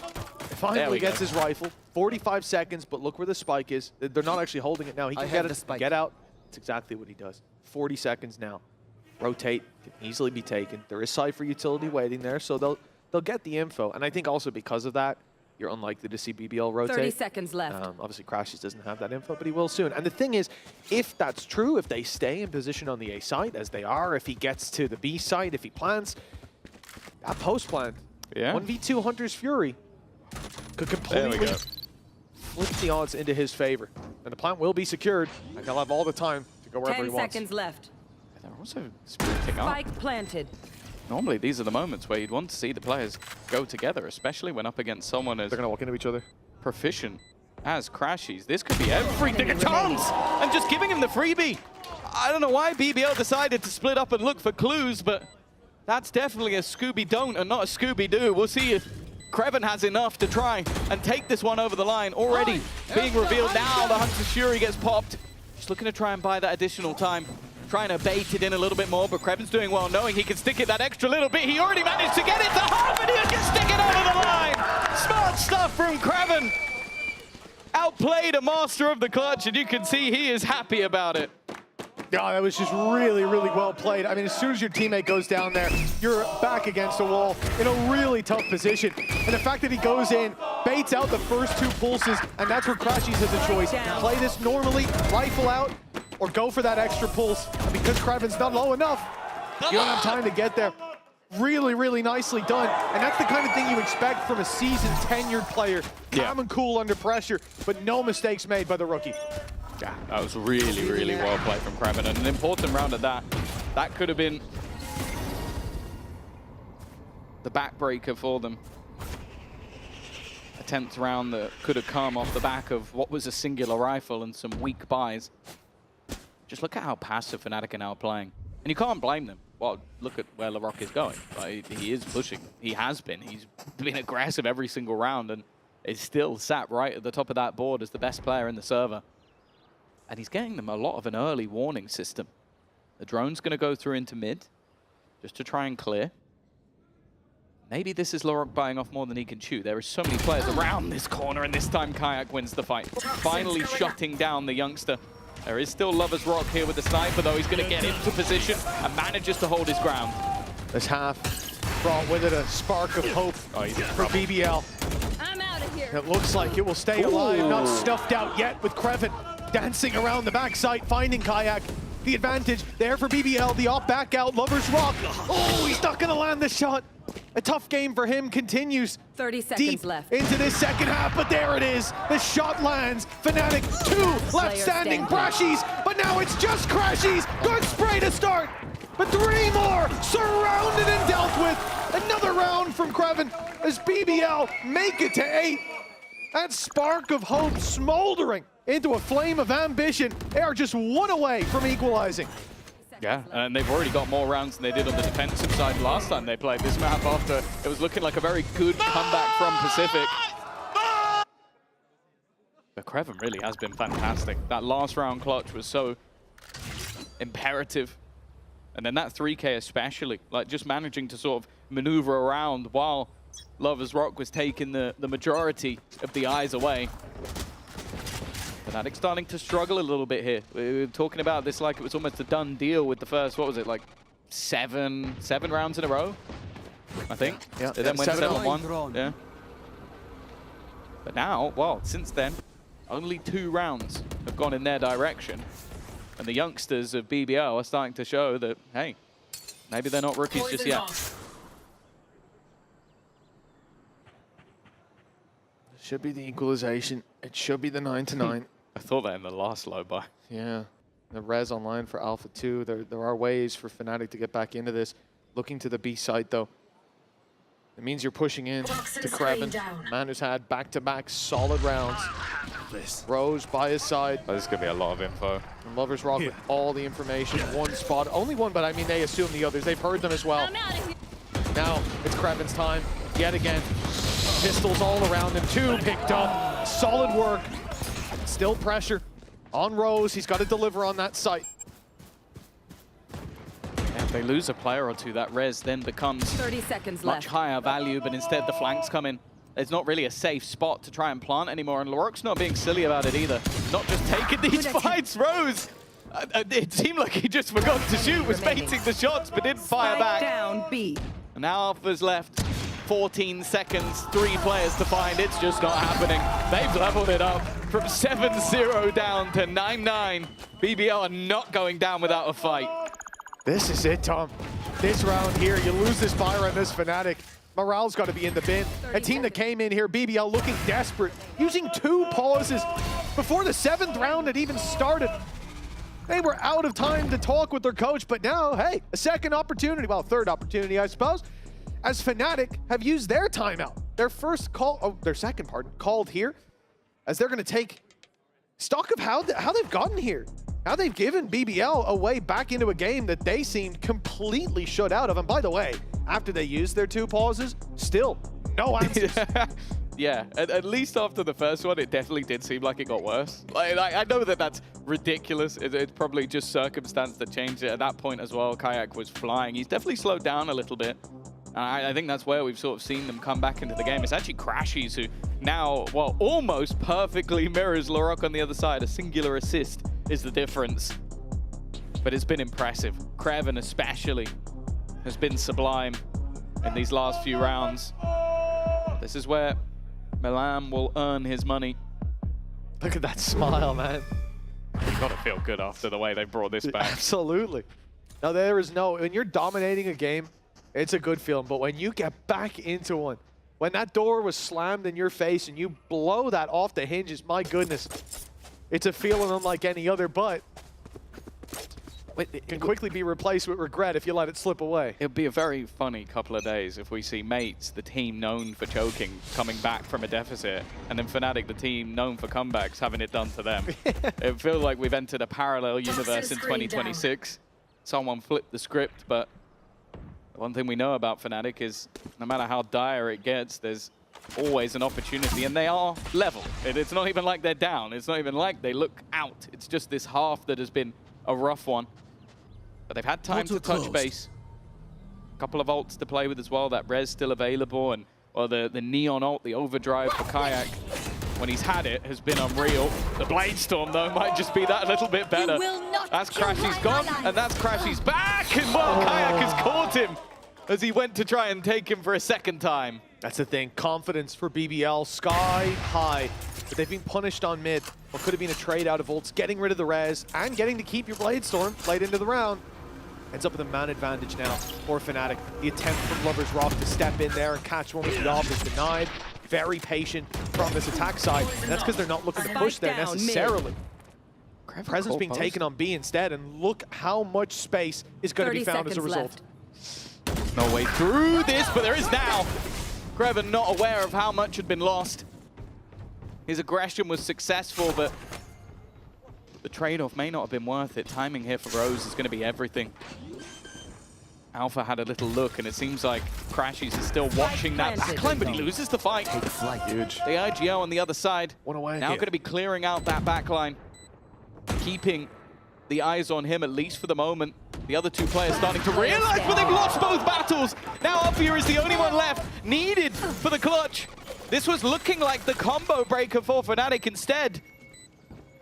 finally gets his rifle. 45 seconds, but look where the spike is. They're not actually holding it now. He can get it, get out. It's exactly what he does. 40 seconds now. Rotate, can easily be taken. There is Cypher utility waiting there, so they'll get the info. And I think also because of that, you're unlikely to see BBL rotate. 30 seconds left. Obviously, Crashies doesn't have that info, but he will soon. And the thing is, if that's true, if they stay in position on the A site, as they are, if he gets to the B site, if he plants, that post plant, 1v2 Hunter's Fury, could completely flip the odds into his favor. And the plant will be secured, and he'll have all the time to go wherever he wants. 10 seconds left. They're also sprinting up. Spike planted. Normally, these are the moments where you'd want to see the players go together, especially when up against someone as... They're going to walk into each other. ...proficient as Crashies. This could be everything. A chance! And just giving him the freebie. I don't know why BBL decided to split up and look for clues, but that's definitely a Scooby-Don't and not a Scooby-Doo. We'll see if Kreven has enough to try and take this one over the line. Already being revealed now. The Hunter's Fury gets popped. Just looking to try and buy that additional time. Trying to bait it in a little bit more, but Kreven's doing well, knowing he can stick it that extra little bit. He already managed to get it to half, and he can stick it over the line. Smart stuff from Kreven. Outplayed a master of the clutch, and you can see he is happy about it. Yeah, that was just really, really well played. I mean, as soon as your teammate goes down there, you're back against a wall in a really tough position. And the fact that he goes in, baits out the first 2 pulses, and that's where Crashies has a choice. Play this normally, rifle out, or go for that extra pulse. And because Kreven's not low enough, you don't have time to get there. really, really nicely done. And that's the kind of thing you expect from a seasoned, tenured player. Calm and cool under pressure, but no mistakes made by the rookie. Yeah, that was really, really well played from Kraven, and an important round at that. That could have been the backbreaker for them. A 10th round that could have come off the back of what was a singular rifle and some weak buys. Just look at how passive Fnatic are now playing. And you can't blame them. Well, look at where LaRock is going. Like, he is pushing. He has been. He's been aggressive every single round and is still sat right at the top of that board as the best player in the server. And he's getting them a lot of an early warning system. The drone's going to go through into mid just to try and clear. Maybe this is LaRock buying off more than he can chew. There are so many players around this corner, and this time Kayak wins the fight. Finally shutting down the youngster. There is still Lover's Rock here with the sniper, though. He's going to get into position and manages to hold his ground. This half brought with it a spark of hope for BBL. I'm out of here. It looks like it will stay alive, not snuffed out yet with Kreven dancing around the backside, finding Kayak. The advantage there for BBL, the off back out, Lover's Rock. Oh, he's not going to land the shot. A tough game for him continues 30 seconds deep left into this second half, but there it is. The shot lands. Fnatic 2 left standing. Brashies, but now it's just Crashies. Good spray to start, but 3 more surrounded and dealt with. Another round from Kreven as BBL make it to 8. That spark of hope smoldering into a flame of ambition. They are just 1 away from equalizing. Yeah, and they've already got more rounds than they did on the defensive side last time they played this map after it was looking like a very good comeback from Pacific. But Kreven really has been fantastic. That last round clutch was so imperative. And then that 3K especially, like just managing to sort of maneuver around while Lover's Rock was taking the majority of the eyes away. Fnatic starting to struggle a little bit here. We were talking about this like it was almost a done deal with the first, what was it, like seven rounds in a row, I think. Yeah, They then went 7-1. Yeah. But now, well, since then, only 2 rounds have gone in their direction. And the youngsters of BBL are starting to show that, hey, maybe they're not rookies just yet. Should be the equalization. It should be the 9-9. I thought that in the last low buy. Yeah, the res online for Alpha 2. There are ways for Fnatic to get back into this. Looking to the B side, though. It means you're pushing in to Kreven. Man who's had back-to-back solid rounds. Rose by his side. Oh, this is going to be a lot of info. And Lover's Rock with all the information. 1 spot. Only 1, but I mean, they assume the others. They've heard them as well. Now it's Kreven's time. Yet again. Pistols all around him. 2 picked up. Solid work. Still pressure on Rose. He's got to deliver on that site. And if they lose a player or 2, that res then becomes 30 seconds much left. higher value, but instead the flanks come in. There's not really a safe spot to try and plant anymore, and LaRock's not being silly about it either. Not just taking these fights. Rose, it seemed like he just forgot to shoot, was baiting the shots, but didn't fire back. Down B. And now Alpha's left 14 seconds, 3 players to find. It's just not happening. They've leveled it up from 7-0 down to 9-9. BBL are not going down without a fight. This is it, Tom. This round here, you lose this fire on this Fnatic. Morale's got to be in the bin. A team that came in here, BBL, looking desperate, using 2 pauses before the 7th round had even started. They were out of time to talk with their coach, but now, hey, a second opportunity, well, 3rd opportunity, I suppose, as Fnatic have used their timeout. Their first call, oh, their second, pardon, called here, as they're going to take stock of how they've gotten here. How they've given BBL a way back into a game that they seemed completely shut out of. And by the way, after they used their 2 pauses, still no answers. Yeah, at least after the first one, it definitely did seem like it got worse. Like I know that that's ridiculous. It's probably just circumstance that changed it. At that point as well, Kayak was flying. He's definitely slowed down a little bit. I think that's where we've sort of seen them come back into the game. It's actually Crashies who now, well, almost perfectly mirrors LaRock on the other side. A singular assist is the difference. But it's been impressive. Kreven especially has been sublime in these last few rounds. This is where Milan will earn his money. Look at that smile, man. You've got to feel good after the way they brought this back. Absolutely. Now there is no, when you're dominating a game It's a good feeling, but when you get back into one, when that door was slammed in your face and you blow that off the hinges, my goodness, it's a feeling unlike any other, but it can quickly be replaced with regret if you let it slip away. It'll be a very funny couple of days if we see Mates, the team known for choking, coming back from a deficit, and then Fnatic, the team known for comebacks, having it done to them. It feels like we've entered a parallel universe in 2026. Someone flipped the script, but one thing we know about Fnatic is no matter how dire it gets, there's always an opportunity, and they are level. It's not even like they're down. It's not even like they look out. It's just this half that has been a rough one. But they've had time to touch base. A couple of ults to play with as well. That res still available, and well, the Neon ult, the overdrive for Kayak, when he's had it, has been unreal. The Blade Storm, though, might just be that little bit better. That's Crashy's gone, and that's Crashy's back, and well, Kayak has caught him as he went to try and take him for a second time. That's the thing, confidence for BBL, sky high. But they've been punished on mid. What could have been a trade out of ults, getting rid of the res, and getting to keep your Blade Storm late into the round. Ends up with a man advantage now for Fnatic. The attempt from Lover's Rock to step in there and catch one with the off is denied. Very patient from this attack side, and that's because they're not looking to push there necessarily. Presence being taken on B instead, and look how much space is going to be found as a result. No way through this, but there is now. Greven not aware of how much had been lost. His aggression was successful, but the trade-off may not have been worth it. Timing here for Rose is going to be everything. Alpha had a little look, and it seems like Crashies is still watching that backline, but he loses the fight. Huge. The IGL on the other side, one away now going to be clearing out that backline, keeping the eyes on him, at least for the moment. The other two players starting to realize, but they've lost both battles. Now Alfia is the only one left, needed for the clutch. This was looking like the combo breaker for Fnatic instead.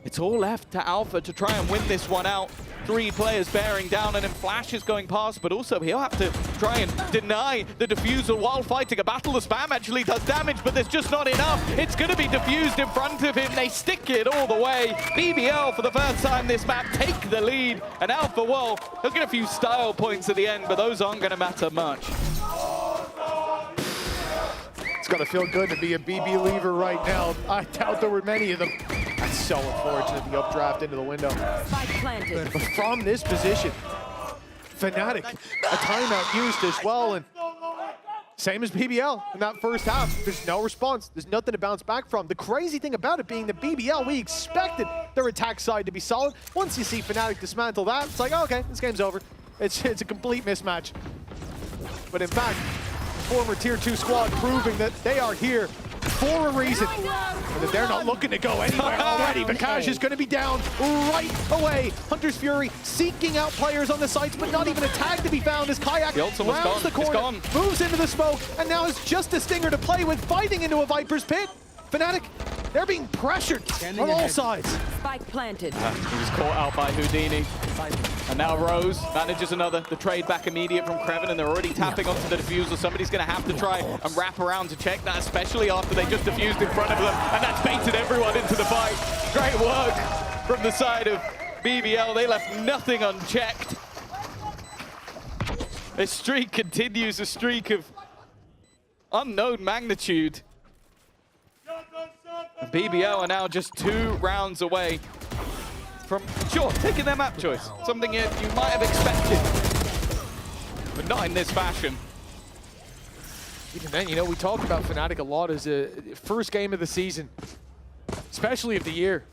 It's all left to Alpha to try and win this one out. 3 players bearing down, and then Flash is going past, but also he'll have to try and deny the defusal while fighting a battle. The spam actually does damage, but there's just not enough. It's going to be diffused in front of him. They stick it all the way. BBL, for the first time this map, take the lead. And Alpha, well, they'll get a few style points at the end, but those aren't going to matter much. It's got to feel good to be a BB lever right now. I doubt there were many of them. That's so unfortunate, the updraft into the window. But from this position, Fnatic, a timeout used as well, and same as BBL in that first half. There's no response. There's nothing to bounce back from. The crazy thing about it being the BBL, we expected their attack side to be solid. Once you see Fnatic dismantle that, it's like, oh, okay, this game's over. It's a complete mismatch. But in fact, former Tier 2 squad proving that they are here for a reason, and that they're not looking to go anywhere already. Vikash is going to be down right away. Hunter's Fury seeking out players on the sites, but not even a tag to be found as Kayak rounds the corner, moves into the smoke, and now is just a stinger to play with, fighting into a Viper's pit. Fnatic, they're being pressured on all sides. Spike planted. He was caught out by Houdini. And now Rose manages another. The trade back immediate from Creven, and they're already tapping onto the diffuser. Somebody's going to have to try and wrap around to check that, especially after they just diffused in front of them. And that's baited everyone into the fight. Great work from the side of BBL. They left nothing unchecked. This streak continues, a streak of unknown magnitude. BBL are now just 2 rounds away from, sure, taking their map choice. Something you might have expected, but not in this fashion. Even then, you know, we talk about Fnatic a lot as a first game of the season, especially of the year.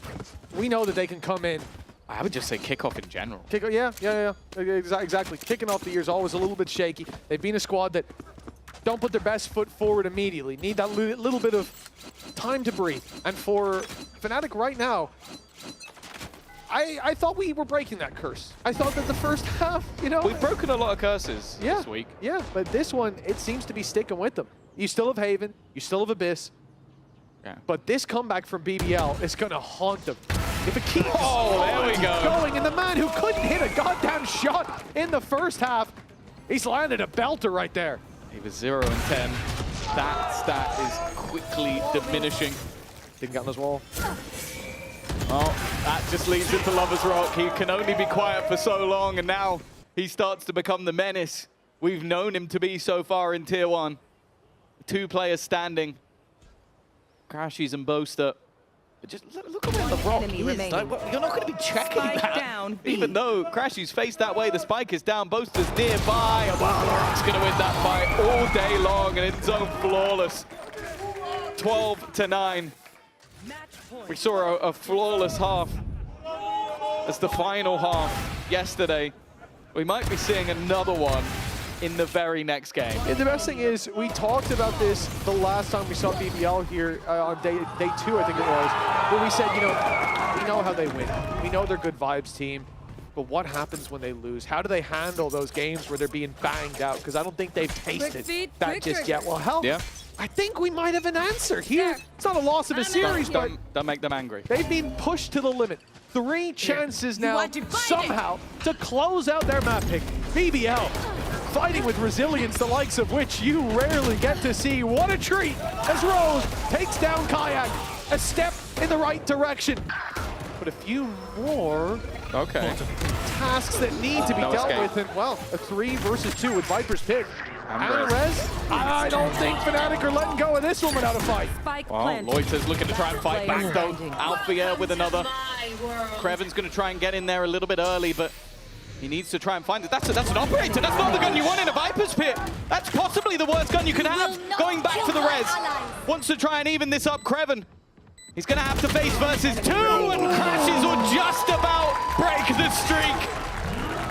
We know that they can come in. I would just say kickoff in general. Yeah. Exactly. Kicking off the year is always a little bit shaky. They've been a squad that don't put their best foot forward immediately. Need that little bit of time to breathe. And for Fnatic right now, I thought we were breaking that curse. I thought that the first half, you know... We've broken a lot of curses this week. Yeah, but this one, it seems to be sticking with them. You still have Haven, you still have Abyss, but this comeback from BBL is going to haunt them. If it keeps going, and the man who couldn't hit a goddamn shot in the first half, he's landed a belter right there. He was 0 and 10. That stat is quickly diminishing. Didn't get on his wall. Well, that just leads into Lover's Rock. He can only be quiet for so long, and now he starts to become the menace we've known him to be so far in Tier 1. 2 players standing. Crashies and Boaster. But just look at where the rock is. Like, you're not going to be checking that. Down, even though Crashies face that way, the spike is down, Boaster's nearby, and VALORANT's going to win that fight all day long, and in zone flawless. 12-9. We saw a flawless half as the final half yesterday. We might be seeing another one in the very next game. And the best thing is, we talked about this the last time we saw BBL here on day 2, I think it was, where we said, you know, we know how they win. We know they're good vibes team, but what happens when they lose? How do they handle those games where they're being banged out? Because I don't think they've tasted that just yet. Well, hell, yeah. I think we might have an answer here. It's not a loss of a series, but don't make them angry. They've been pushed to the limit. 3 chances now, somehow, to close out their map pick. BBL fighting with resilience, the likes of which you rarely get to see. What a treat as Rose takes down Kayak. A step in the right direction. But a few more tasks that need to be dealt with. And, well, a 3 versus 2 with Viper's pick. And Rez, I don't think Fnatic are letting go of this one without a fight. Well, Loiter's looking to try and fight back, though. Alfia with another. Kreven's going to try and get in there a little bit early, but he needs to try and find it. That's an operator. That's not the gun you want in a Viper's pit. That's possibly the worst gun you can have. Going back to the Rez. Wants to try and even this up, Kreven. He's going to have to face versus 2, and Crashes will just about break the streak.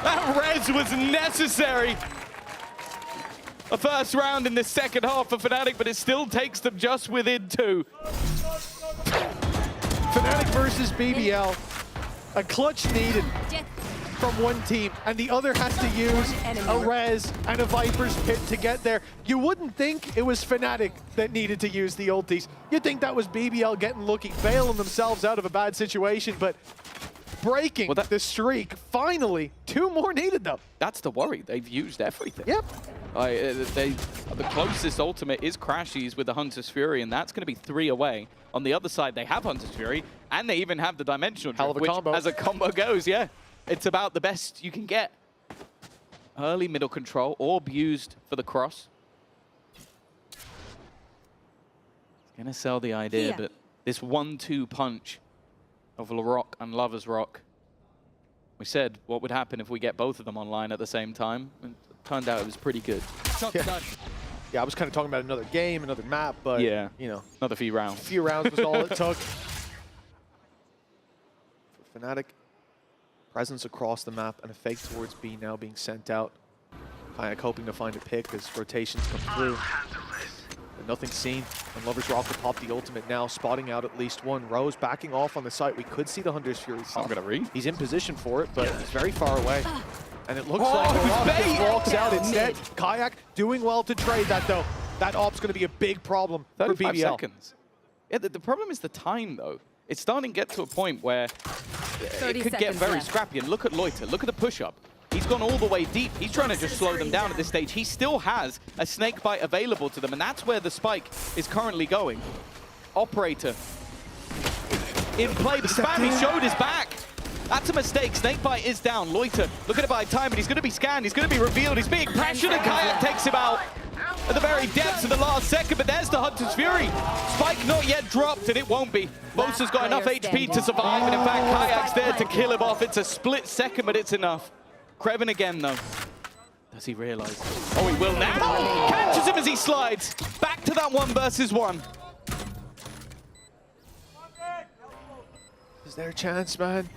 That Rez was necessary. A first round in the second half for Fnatic, but it still takes them just within 2. Fnatic versus BBL. A clutch needed from one team, and the other has to use a Rez and a Viper's pit to get there. You wouldn't think it was Fnatic that needed to use the ultis. You'd think that was BBL getting lucky, bailing themselves out of a bad situation, but breaking the streak. Finally, 2 more needed though. That's the worry. They've used everything. Yep. The closest ultimate is Crashies with the Hunter's Fury, and that's going to be 3 away. On the other side, they have Hunter's Fury, and they even have the Dimensional Drift, which, as a combo goes, it's about the best you can get. Early middle control, orb used for the cross. It's going to sell the idea, but this 1-2 punch of LaRock and Lover's Rock, we said what would happen if we get both of them online at the same time, and it turned out it was pretty good. Yeah, I was kind of talking about another game, another map, but you know, another few rounds. A few rounds was all it took. For Fnatic, presence across the map and a fake towards B now being sent out. Kayak hoping to find a pick as rotations come through. But nothing seen. And Lover's Rock will pop the ultimate now, spotting out at least one. Rose backing off on the site. We could see the Hunter's Fury. I'm going to read. He's in position for it, but he's very far away. And it looks like LaRock walks out instead. Kayak doing well to trade that, though. That op's going to be a big problem for 35 BBL. seconds. Yeah, the problem is the time, though. It's starting to get to a point where it could get very scrappy. And look at Loiter. Look at the push-up. He's gone all the way deep. He's trying to just slow them down at this stage. He still has a snake bite available to them, and that's where the spike is currently going. Operator in play. The Spammy showed his back. That's a mistake. Snakebite is down. Loiter, look at it by time, but he's going to be scanned. He's going to be revealed. He's being pressured, and Kayak takes him out at the very depths of the last second, but there's the Hunter's Fury. Spike not yet dropped, and it won't be. Bosa's got enough HP to survive, and in fact, Kayak's there to kill him off. It's a split second, but it's enough. Kreven again, though. Does he realize? Oh, he will now. Catches him as he slides. Back to that 1 versus 1. Is there a chance, man?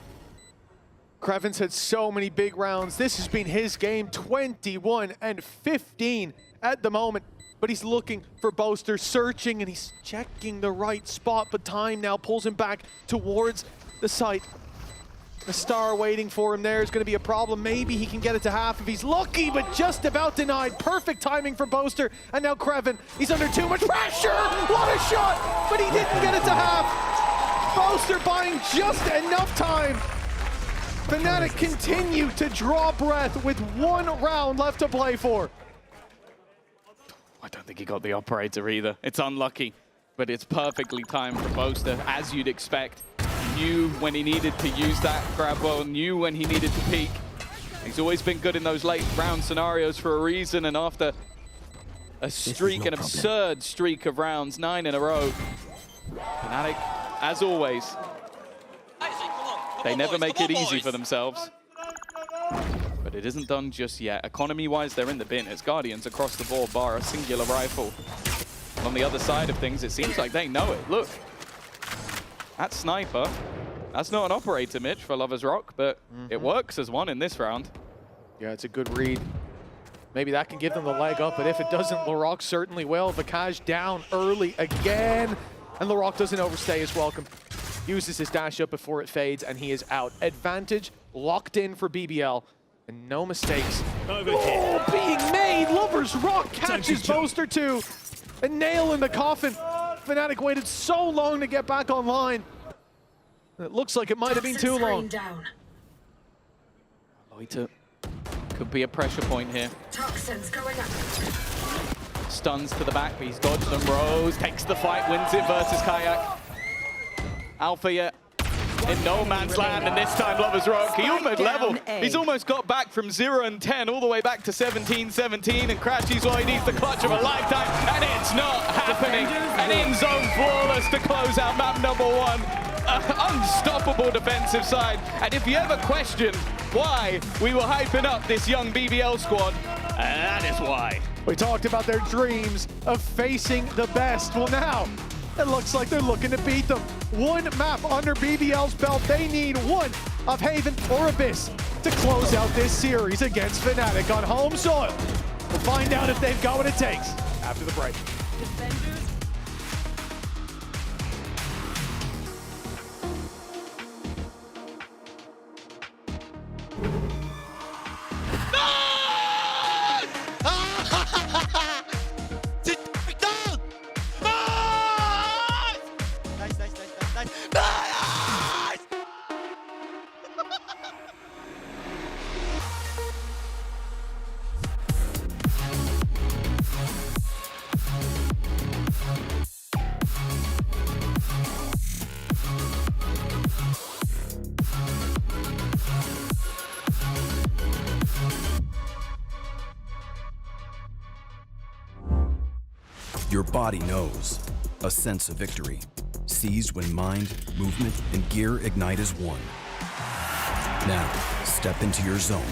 Kreven's had so many big rounds. This has been his game, 21 and 15 at the moment. But he's looking for Boaster, searching, and he's checking the right spot. But time now pulls him back towards the site. The star waiting for him there is going to be a problem. Maybe he can get it to half if he's lucky, but just about denied. Perfect timing for Boaster. And now Kreven, he's under too much pressure. What a shot, but he didn't get it to half. Boaster buying just enough time. Fnatic continue to draw breath with 1 round left to play for. I don't think he got the operator either. It's unlucky, but it's perfectly timed for Boaster, as you'd expect. Knew when he needed to use that grab well, knew when he needed to peek. He's always been good in those late round scenarios for a reason, and after a streak, an absurd streak of rounds, 9 in a row, Fnatic, as always, they never make it easy for themselves. But it isn't done just yet. Economy-wise, they're in the bin. It's Guardians across the board, bar a singular rifle. And on the other side of things, it seems like they know it. Look, that sniper, that's not an operator, Mitch, for Lovers Rock, but it works as one in this round. Yeah, it's a good read. Maybe that can give them the leg up, but if it doesn't, Larocque certainly will. Vikaj down early again, and Larocque doesn't overstay his welcome. Uses his dash up before it fades, and he is out. Advantage locked in for BBL, and no mistakes. Oh, being made! Lovers Rock catches Boaster 2. A nail in the coffin. Fnatic waited so long to get back online. It looks like it might have been too long. Loiter could be a pressure point here. Toxins going up. Stuns to the back, but he's dodged them. Rose takes the fight, wins it versus Kayak. Alpha in no man's land, and this time Lovers Rock, he almost leveled. He's almost got back from 0 and 10 all the way back to 17-17, and Crashy's what he needs the clutch of a lifetime, and it's not happening. An in-zone flawless to close out map number 1. Unstoppable defensive side, and if you ever question why we were hyping up this young BBL squad, that is why. We talked about their dreams of facing the best. Well, now it looks like they're looking to beat them. One map under BBL's belt. They need one of Haven or Abyss to close out this series against Fnatic on home soil. We'll find out if they've got what it takes after the break. Your body knows. A sense of victory. Seized when mind, movement, and gear ignite as one. Now, step into your zone.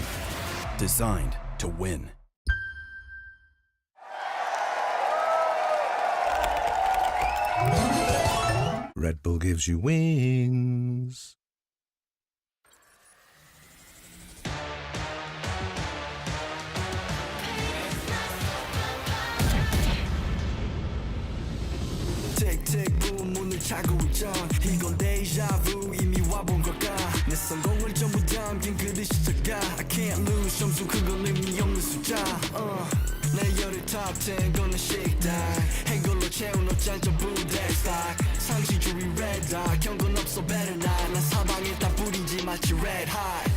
Designed to win. Red Bull gives you wings. 틱틱 boom 문을 차고 있죠. 이건 데ja vu 이미 와본 걸까. 내 성공을 전부 담긴 그릇이 작아. I can't lose 점수 그건 의미 없는 숫자. 내 열의 top 10 gonna shake that. 해골로 채운 옷장 전부 that stock. 상시줄이 red dot. 경고는 없어 better not. 난 사방에 다 뿌리지 마치 red hot.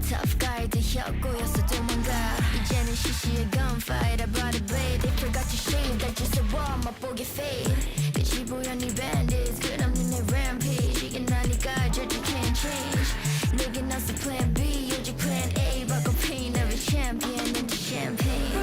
Tough guy 혀꼬여서 도망가 이제는 시시해 gunfight I brought a blade They forgot to shave 날 주워와 맛보게 fade 끝이 보여 네 bandits 끝없는 내 rampage 이게 나니까 절대 can't change 내겐 없어 plan B 오직 plan A 바꿔 pain every champion into champagne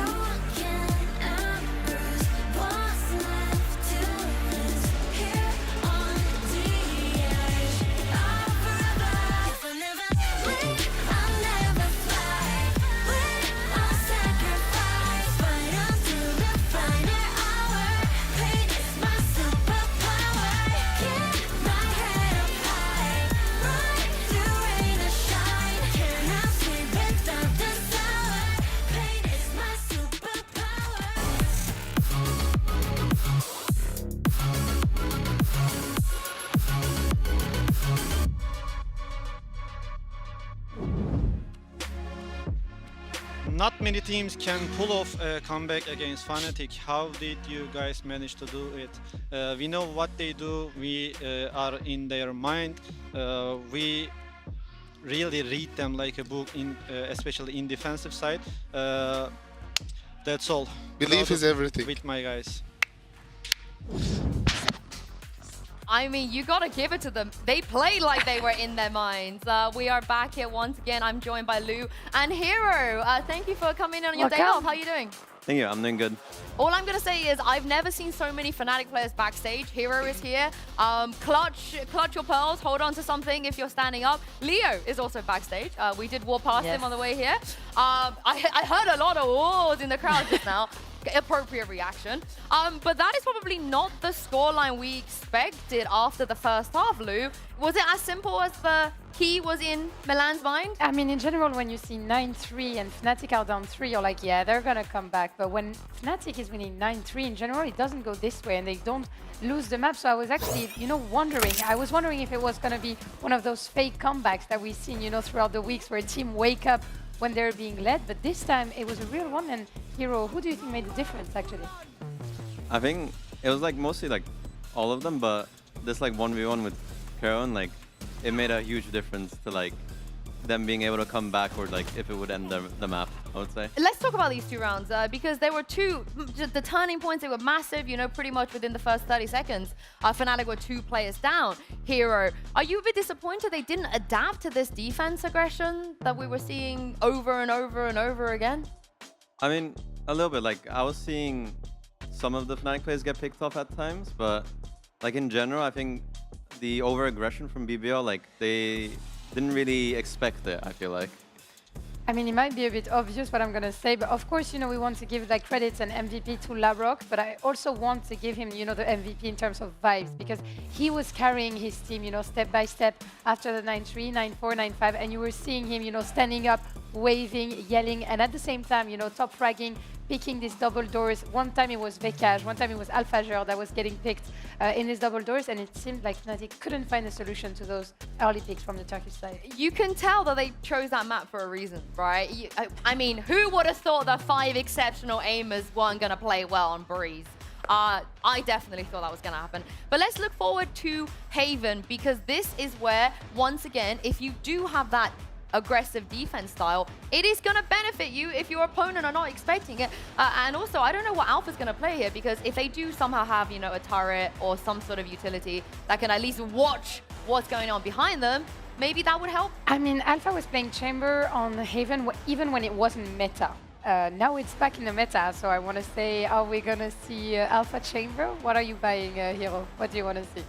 not many teams can pull off a comeback against Fnatic. How did you guys manage to do it? We know what they do. We are in their mind. We really read them like a book, especially in defensive side. That's all. Belief is everything. With my guys. I mean, you gotta give it to them. They played like they were in their minds. We are back here once again. I'm joined by Lou and Hero. Thank you for coming in on your day off. How are you doing? Thank you, I'm doing good. All I'm gonna say is I've never seen so many Fnatic players backstage. Hero is here. Clutch your pearls, hold on to something if you're standing up. Leo is also backstage. We did walk past him on the way here. I heard a lot of whoas in the crowd just now. Appropriate reaction. But that is probably not the scoreline we expected after the first half, Lou. Was it as simple as the key was in Milan's mind? I mean, in general, when you see 9-3 and Fnatic are down 3, you're like, yeah, they're gonna come back. But when Fnatic is winning 9-3, in general, it doesn't go this way and they don't lose the map. So I was actually, wondering. I was wondering if it was gonna be one of those fake comebacks that we've seen, throughout the weeks where a team wake up when they're being led. But this time it was a real one. And Hero, who do you think made the difference, actually? I think it was like mostly like all of them, but this like 1v1 with Karon, like it made a huge difference to like them being able to come back, or like if it would end the map, I would say. Let's talk about these 2 rounds because there were the turning points. They were massive, pretty much within the first 30 seconds. Fnatic were 2 players down. Hero, are you a bit disappointed they didn't adapt to this defense aggression that we were seeing over and over and over again? I mean, a little bit. Like I was seeing some of the Fnatic players get picked off at times, but like in general, I think the over-aggression from BBL, like they didn't really expect it, I feel like. I mean, it might be a bit obvious what I'm going to say, but of course, we want to give like credits and MVP to Labrock, but I also want to give him, the MVP in terms of vibes, because he was carrying his team, step by step after the 9-3, 9-4, 9-5, and you were seeing him, standing up, waving, yelling, and at the same time, top fragging, picking these double doors. One time it was Vekaj, one time it was Alphager that was getting picked in these double doors, and it seemed like Fnatic couldn't find a solution to those early picks from the Turkish side. You can tell that they chose that map for a reason, right? I mean, who would have thought that 5 exceptional aimers weren't going to play well on Breeze? I definitely thought that was going to happen. But let's look forward to Haven, because this is where, once again, if you do have that aggressive defense style, it is going to benefit you if your opponent are not expecting it. And also, I don't know what Alpha's going to play here, because if they do somehow have, a turret or some sort of utility that can at least watch what's going on behind them, maybe that would help. I mean, Alpha was playing Chamber on Haven even when it wasn't meta. Now it's back in the meta, so I want to say, are we going to see Alpha Chamber? What are you buying, Hero? What do you want to see?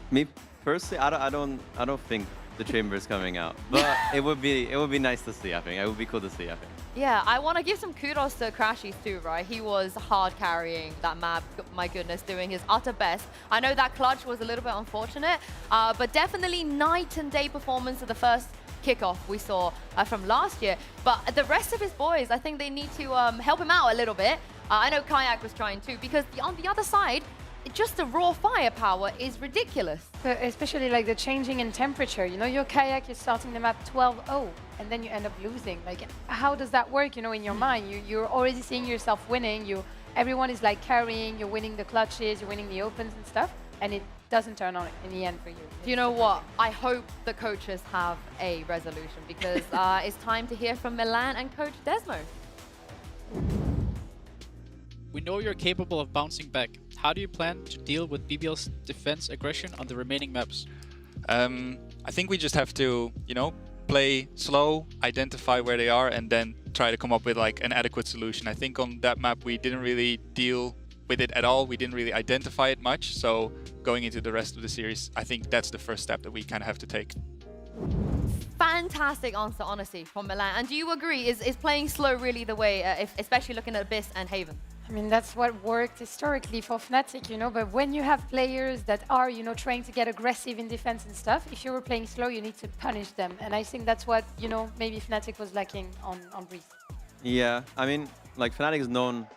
Me personally, I don't think the Chamber is coming out, but it would be nice to see. I think it would be cool to see. I think. Yeah, I want to give some kudos to Crashies too, right? He was hard carrying that map. My goodness, doing his utter best. I know that clutch was a little bit unfortunate, but definitely night and day performance of the first kickoff we saw from last year. But the rest of his boys, I think they need to help him out a little bit. I know Kayak was trying too, because on the other side, just the raw firepower is ridiculous. Especially like the changing in temperature. Your Kayak is starting the map 12-0 and then you end up losing. Like, how does that work, in your mind? You're already seeing yourself winning. Everyone is like carrying, you're winning the clutches, you're winning the opens and stuff, and it doesn't turn on in the end for you. You know what? I hope the coaches have a resolution, because it's time to hear from Milan and Coach Desmo. We know you're capable of bouncing back. How do you plan to deal with BBL's defense aggression on the remaining maps? I think we just have to, play slow, identify where they are, and then try to come up with like an adequate solution. I think on that map we didn't really deal with it at all. We didn't really identify it much. So going into the rest of the series, I think that's the first step that we kind of have to take. Fantastic answer, honestly, from Milan. And do you agree? Is playing slow really the way, especially looking at Abyss and Haven? I mean, that's what worked historically for Fnatic, but when you have players that are, trying to get aggressive in defense and stuff, if you were playing slow, you need to punish them. And I think that's what, maybe Fnatic was lacking on Breeze. Yeah, I mean, like Fnatic is known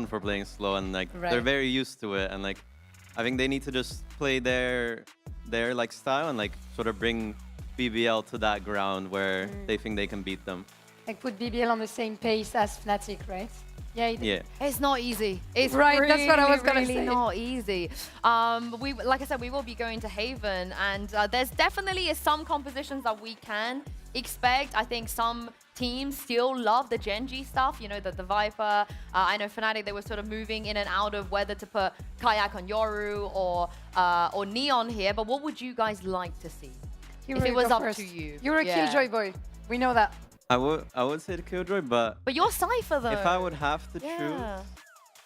for playing slow, and like they're very used to it, and like I think they need to just play their like style and like sort of bring BBL to that ground where they think they can beat them. like put BBL on the same pace as Fnatic, right? Yeah, Yeah. It's not easy. It's right. Really, that's what I was gonna really say. not easy. Like I said, we will be going to Haven, and there's definitely some compositions that we can expect. I think some teams still love the Genji stuff. You know, the Viper. I know Fnatic, they were sort of moving in and out of whether to put Kayak on Yoru or Neon here. But what would you guys like to see if it was up to you? You're a Killjoy boy. We know that. I would say the Killjoy, but you're Cypher though. if I would have to choose,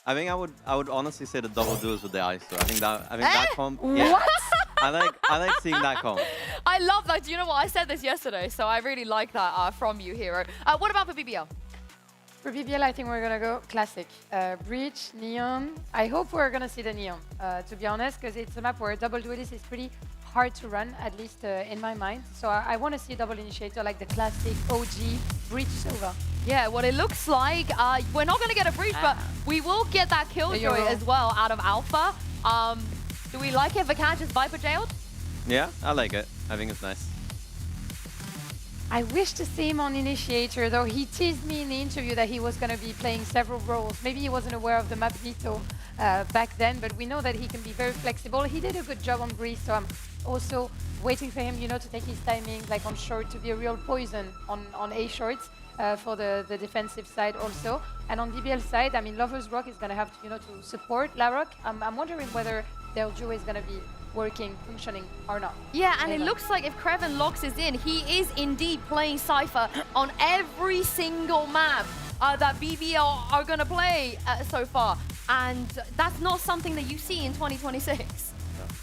I think I would honestly say the double duels with the ISO. I think that comp. Yeah. What? I like seeing that comp. I love that. Do you know what? I said this yesterday, so I really like that from you, Hero. What about for BBL? For BBL, I think we're gonna go classic. Breach, Neon. I hope we're gonna see the Neon, to be honest, because it's a map where double duelist is pretty hard to run, at least in my mind. So I want to see a double initiator like the classic OG Breach Silva. Yeah, what it looks like, we're not going to get a Breach, but we will get that Killjoy as well out of Alpha. Do we like it? Vakaj is Viper jailed? Yeah, I like it. I think it's nice. I wish to see him on Initiator, though he teased me in the interview that he was going to be playing several roles. Maybe he wasn't aware of the map veto back then, but we know that he can be very flexible. He did a good job on Breeze, so I'm also waiting for him, you know, to take his timing, like on short, to be a real poison on A shorts for the defensive side also. And on BBL side, I mean, Lover's Rock is going to have to, you know, to support Larok. I'm wondering whether their duo is going to be working, functioning or not. Yeah, and it looks like if Kreven locks us in, he is indeed playing Cypher on every single map that BBL are going to play so far. And that's not something that you see in 2026.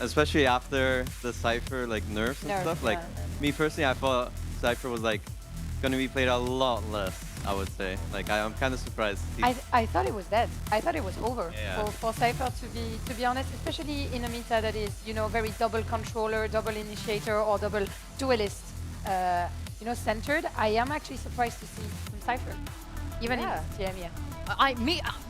Especially after the Cypher like nerfs and stuff. Like me personally, I thought Cypher was like going to be played a lot less, I would say. Like I'm kind of surprised. I thought it was dead. I thought it was over Yeah. for Cypher, to be honest, especially in a meta that is, you know, very double controller, double initiator, or double duelist, you know, centered. I am actually surprised to see from Cypher, even in EMEA.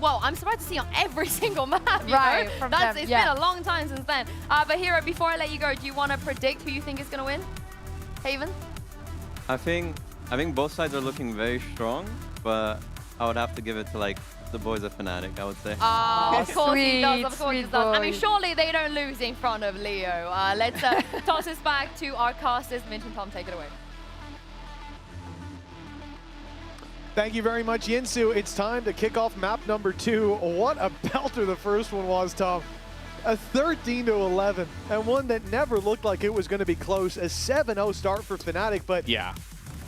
Well, I'm surprised to see on every single map, you Right, know? from them, It's been a long time since then. But Hero, before I let you go, do you want to predict who you think is going to win? Haven? I think both sides are looking very strong, but I would have to give it to like the boys of Fnatic, I would say. Of course he does, of course he sweet does. I mean, boy. surely they don't lose in front of Leo. Let's toss this back to our casters. Minch and Tom, take it away. Thank you very much, Yinsu. It's time to kick off map number 2. What a belter the first one was, Tom. A 13-11, and one that never looked like it was going to be close. A 7-0 start for Fnatic, but yeah,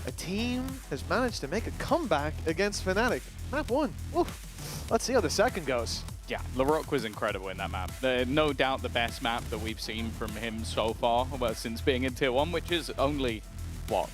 a team has managed to make a comeback against Fnatic. Map 1. Oof. Let's see how the second goes. Yeah, Larok was incredible in that map. No doubt the best map that we've seen from him so far, well, since being in Tier 1, which is only, what?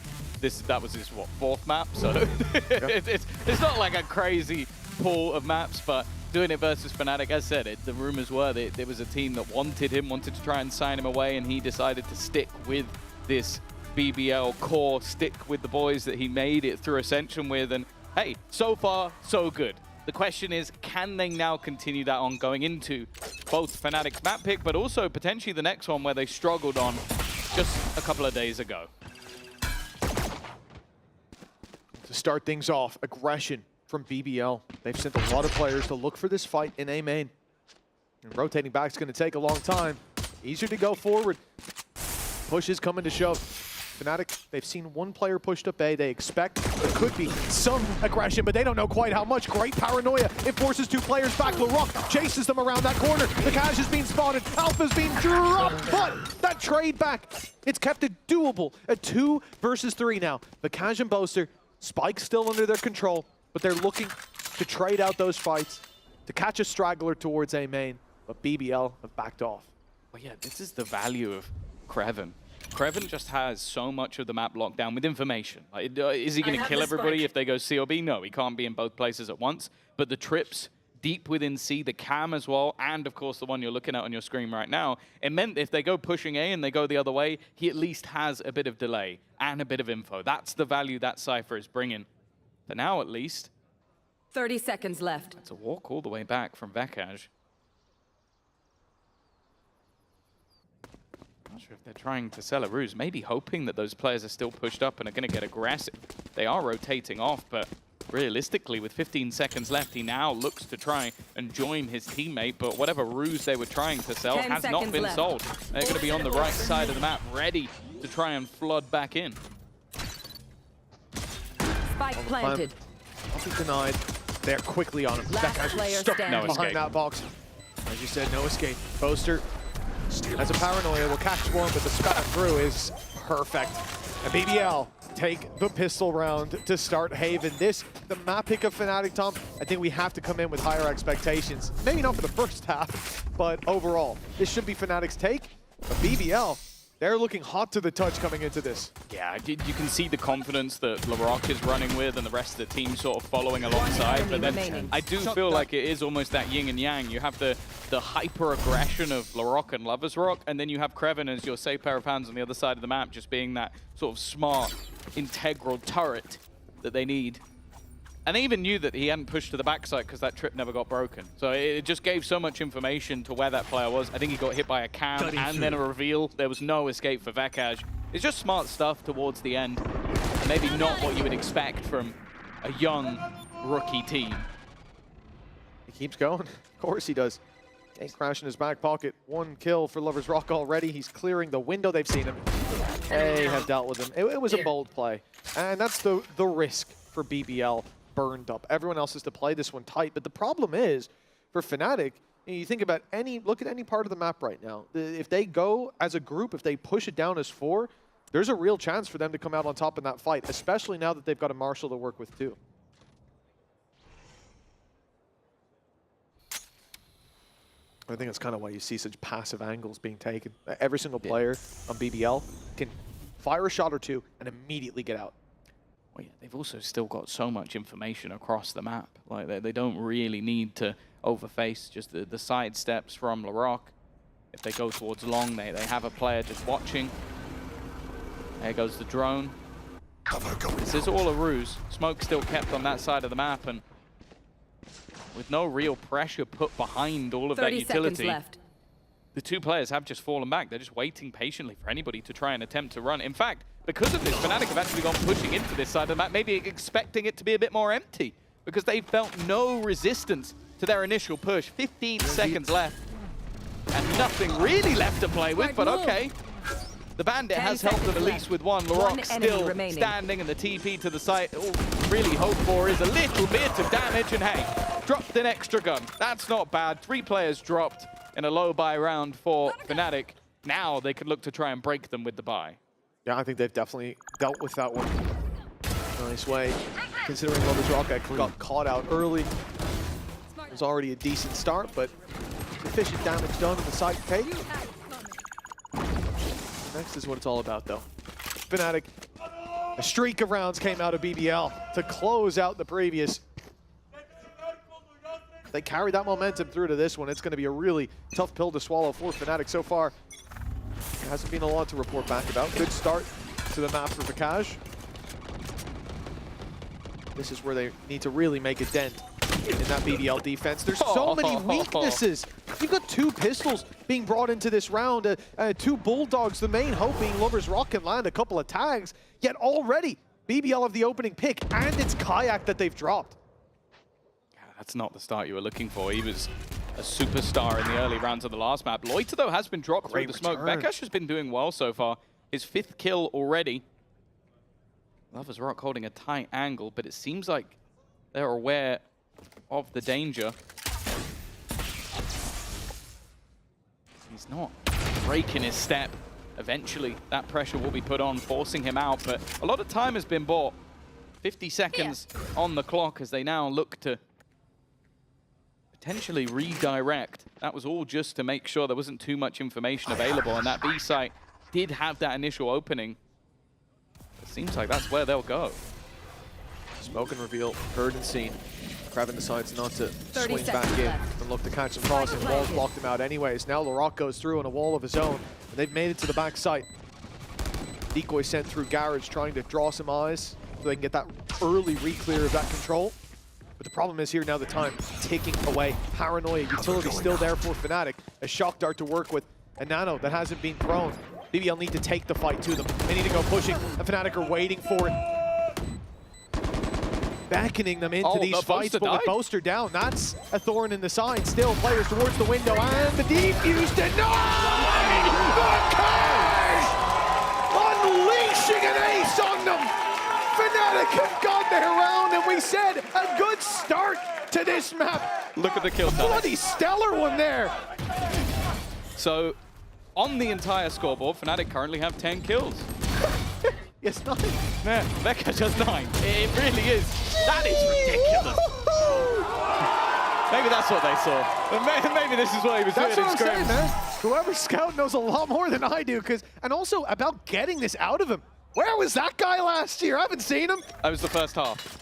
That was his, what, 4th map? So it's not like a crazy pool of maps, but doing it versus Fnatic, as I said, the rumors were that there was a team that wanted him, wanted to try and sign him away, and he decided to stick with this BBL core, stick with the boys that he made it through Ascension with, and hey, so far, so good. The question is, can they now continue that on going into both Fnatic's map pick, but also potentially the next one where they struggled on just a couple of days ago? To start things off, aggression from BBL. They've sent a lot of players to look for this fight in A main. And rotating back is going to take a long time. Easier to go forward. Push is coming to shove. Fnatic, they've seen one player pushed up A. They expect there could be some aggression, but they don't know quite how much. Great paranoia. It forces 2 players back. LaRock chases them around that corner. The Cash is being spotted. Alpha's being dropped, but that trade back, it's kept it doable. A 2 versus 3 now. The Cash and Boaster, Spike's still under their control, but they're looking to trade out those fights, to catch a straggler towards A main, but BBL have backed off. Well, yeah, this is the value of Kreven. Kreven just has so much of the map locked down with information. Like, is he going to kill everybody if they go C or B? No, he can't be in both places at once. But the trips deep within C, the cam as well, and of course the one you're looking at on your screen right now, it meant if they go pushing A and they go the other way, he at least has a bit of delay and a bit of info. That's the value that Cypher is bringing. But now at least... 30 seconds left. It's a walk all the way back from Vakaj. Not sure if they're trying to sell a ruse, maybe hoping that those players are still pushed up and are going to get aggressive. They are rotating off, but realistically, with 15 seconds left, he now looks to try and join his teammate, but whatever ruse they were trying to sell has not been sold. They're going to be on the right side of the map, ready to try and flood back in. Spike planted. I'll be denied. They're quickly on him. That guy's stuck behind that box. As you said, no escape. Boaster has a paranoia, will catch one, but the spat through is perfect. And BBL take the pistol round to start Haven. The map pick of Fnatic, Tom, I think we have to come in with higher expectations. Maybe not for the first half, but overall. This should be Fnatic's take, but BBL, they're looking hot to the touch coming into this. Yeah, you can see the confidence that LaRock is running with and the rest of the team sort of following alongside. But then I do feel like it is almost that yin and yang. You have the hyper-aggression of LaRock and Lovers Rock, and then you have Kreven as your safe pair of hands on the other side of the map, just being that sort of smart, integral turret that they need. And they even knew that he hadn't pushed to the backside because that trip never got broken. So it just gave so much information to where that player was. I think he got hit by a cam and then a reveal. There was no escape for Vakaj. It's just smart stuff towards the end. Maybe not what you would expect from a young rookie team. He keeps going. Of course he does. Ace crash in his back pocket. 1 kill for Lovers Rock already. He's clearing the window. They've seen him. They have dealt with him. It was a bold play. And that's the risk for BBL. Burned up. Everyone else is to play this one tight, but the problem is for Fnatic, you think about look at any part of the map right now. If they go as a group, if they push it down as 4, there's a real chance for them to come out on top in that fight, especially now that they've got a Marshall to work with too. I think that's kind of why you see such passive angles being taken. Every single player on BBL can fire a shot or two and immediately get out. Well, yeah, they've also still got so much information across the map. Like they don't really need to overface just the side steps from LaRock. If they go towards long, they have a player just watching. There goes the drone. This is all a ruse. Smoke still kept on that side of the map, and with no real pressure put behind all of that utility, left. The 2 players have just fallen back. They're just waiting patiently for anybody to try and attempt to run. In fact, because of this, Fnatic have actually gone pushing into this side of the map, maybe expecting it to be a bit more empty, because they felt no resistance to their initial push. 15 seconds left, and nothing really left to play with, but okay. The Bandit has helped them at least with 1. LaRock still standing, and the TP to the site. All really hope for is a little bit of damage, and hey, dropped an extra gun. That's not bad. 3 players dropped in a low buy round for Fnatic. Now they could look to try and break them with the buy. Yeah, I think they've definitely dealt with that one. Nice way, considering Lovers Rock got caught out early. It was already a decent start, but sufficient damage done on the side of Katie. Next is what it's all about, though. Fnatic, a streak of rounds came out of BBL to close out the previous. They carried that momentum through to this one. It's going to be a really tough pill to swallow for Fnatic so far. There hasn't been a lot to report back about. Good start to the map for Vakaj. This is where they need to really make a dent in that BBL defense. There's so many weaknesses. You've got 2 pistols being brought into this round, 2 Bulldogs, the main hope being Lovers Rock can land a couple of tags, yet already BBL have the opening pick, and it's Kayak that they've dropped. That's not the start you were looking for. He was a superstar in the early rounds of the last map. Loiter, though, has been dropped through the smoke. Bekash has been doing well so far. His 5th kill already. Lovers Rock holding a tight angle, but it seems like they're aware of the danger. He's not breaking his step. Eventually, that pressure will be put on, forcing him out, but a lot of time has been bought. 50 seconds on the clock as they now look to potentially redirect. That was all just to make sure there wasn't too much information available, and that B site did have that initial opening. It seems like that's where they'll go. Smoke and reveal, heard and seen. Kreven decides not to swing back in and look to catch him crossing. Walls blocked him out anyways. Now LaRock goes through on a wall of his own, and they've made it to the back site. Decoy sent through Garage, trying to draw some eyes so they can get that early re-clear of that control. But the problem is here now the time ticking away. Paranoia, utility still there for Fnatic. A shock dart to work with. A nano that hasn't been thrown. BBL need to take the fight to them. They need to go pushing, and Fnatic are waiting for it. Beckoning them into these fights, but with Boaster down, that's a thorn in the side. Still, players towards the window, and the defuse denied! The Cash! Unleashing an ace on them! Fnatic have got their round, and we said a good start to this map. Look at the kill. Bloody stellar one there. So, on the entire scoreboard, Fnatic currently have 10 kills. Yes, 9. Yeah, Becca just 9. It really is. That is ridiculous. Maybe that's what they saw. Maybe this is what he was doing. That's what I'm saying, man. Whoever scout knows a lot more than I do, and also about getting this out of him. Where was that guy last year? I haven't seen him. That was the first half.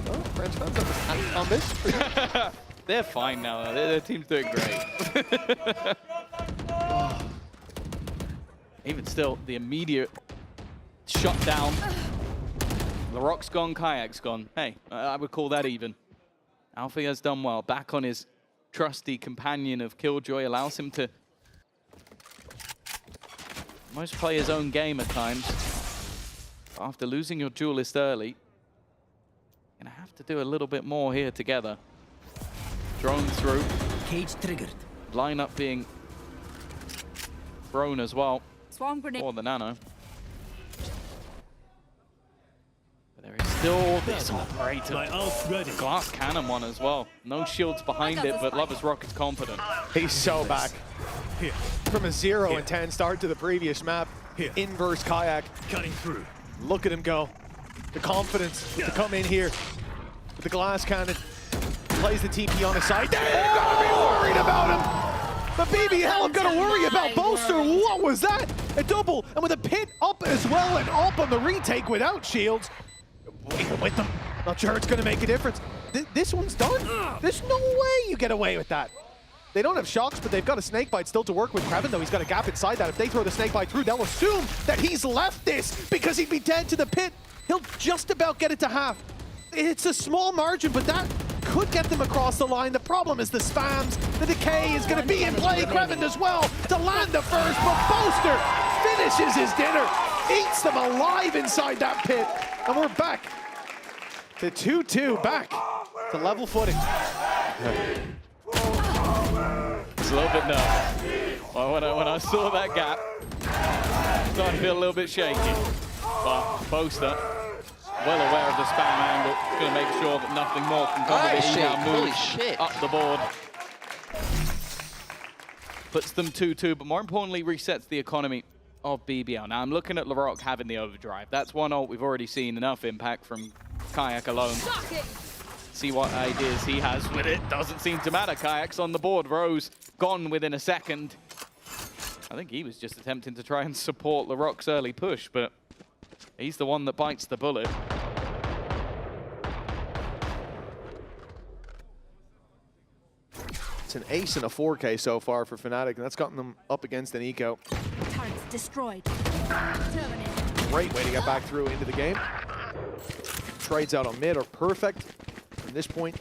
Oh, French fans on this. They're fine now, though. Their team's doing great. Even still, the immediate shutdown. LAROC's gone, Kayak's gone. Hey, I would call that even. Alfie has done well. Back on his trusty companion of Killjoy, allows him to almost play his own game at times. After losing your duelist early, you're gonna have to do a little bit more here together. Drone through. Cage triggered. Lineup being thrown as well. Swarm grenade. For the Nano. But there is still this operator. Glass cannon one as well. No shields behind it, but Lover's Rocket's confident. He's so back. From a 0 and 10 start to the previous map. Inverse Kayak. Cutting through. Look at him go. The confidence to come in here with the glass cannon. Plays the TP on his side. They've got to be worried about him. But BBL have got to worry about Boaster. What was that? A double, and with a pit up as well, and up on the retake without shields. Even with them, not sure it's going to make a difference. This one's done. There's no way you get away with that. They don't have shocks, but they've got a snakebite still to work with. Kraven, though, he's got a gap inside that. If they throw the snakebite through, they'll assume that he's left this because he'd be dead to the pit. He'll just about get it to half. It's a small margin, but that could get them across the line. The problem is the spams. The decay is going to be in play. Kraven as well to land the first, but Boaster finishes his dinner. Eats them alive inside that pit. And we're back to 2-2, back to level footing. It's a little bit nervous. Well, when I saw that gap, I started to feel a little bit shaky. But Boaster, well aware of the spam angle, going to make sure that nothing more can come of it. He now moves up the board. Puts them 2-2, but more importantly, resets the economy of BBL. Now, I'm looking at LAROC having the overdrive. That's one ult we've already seen enough impact from Kayak alone. See what ideas he has with it. Doesn't seem to matter. Kayak's on the board. Rose gone within a second. I think he was just attempting to try and support LAROC's early push, but he's the one that bites the bullet. It's an ace and a 4K so far for Fnatic, and that's gotten them up against an eco. Targets destroyed. Great way to get back through into the game. Trades out on mid are perfect. From this point,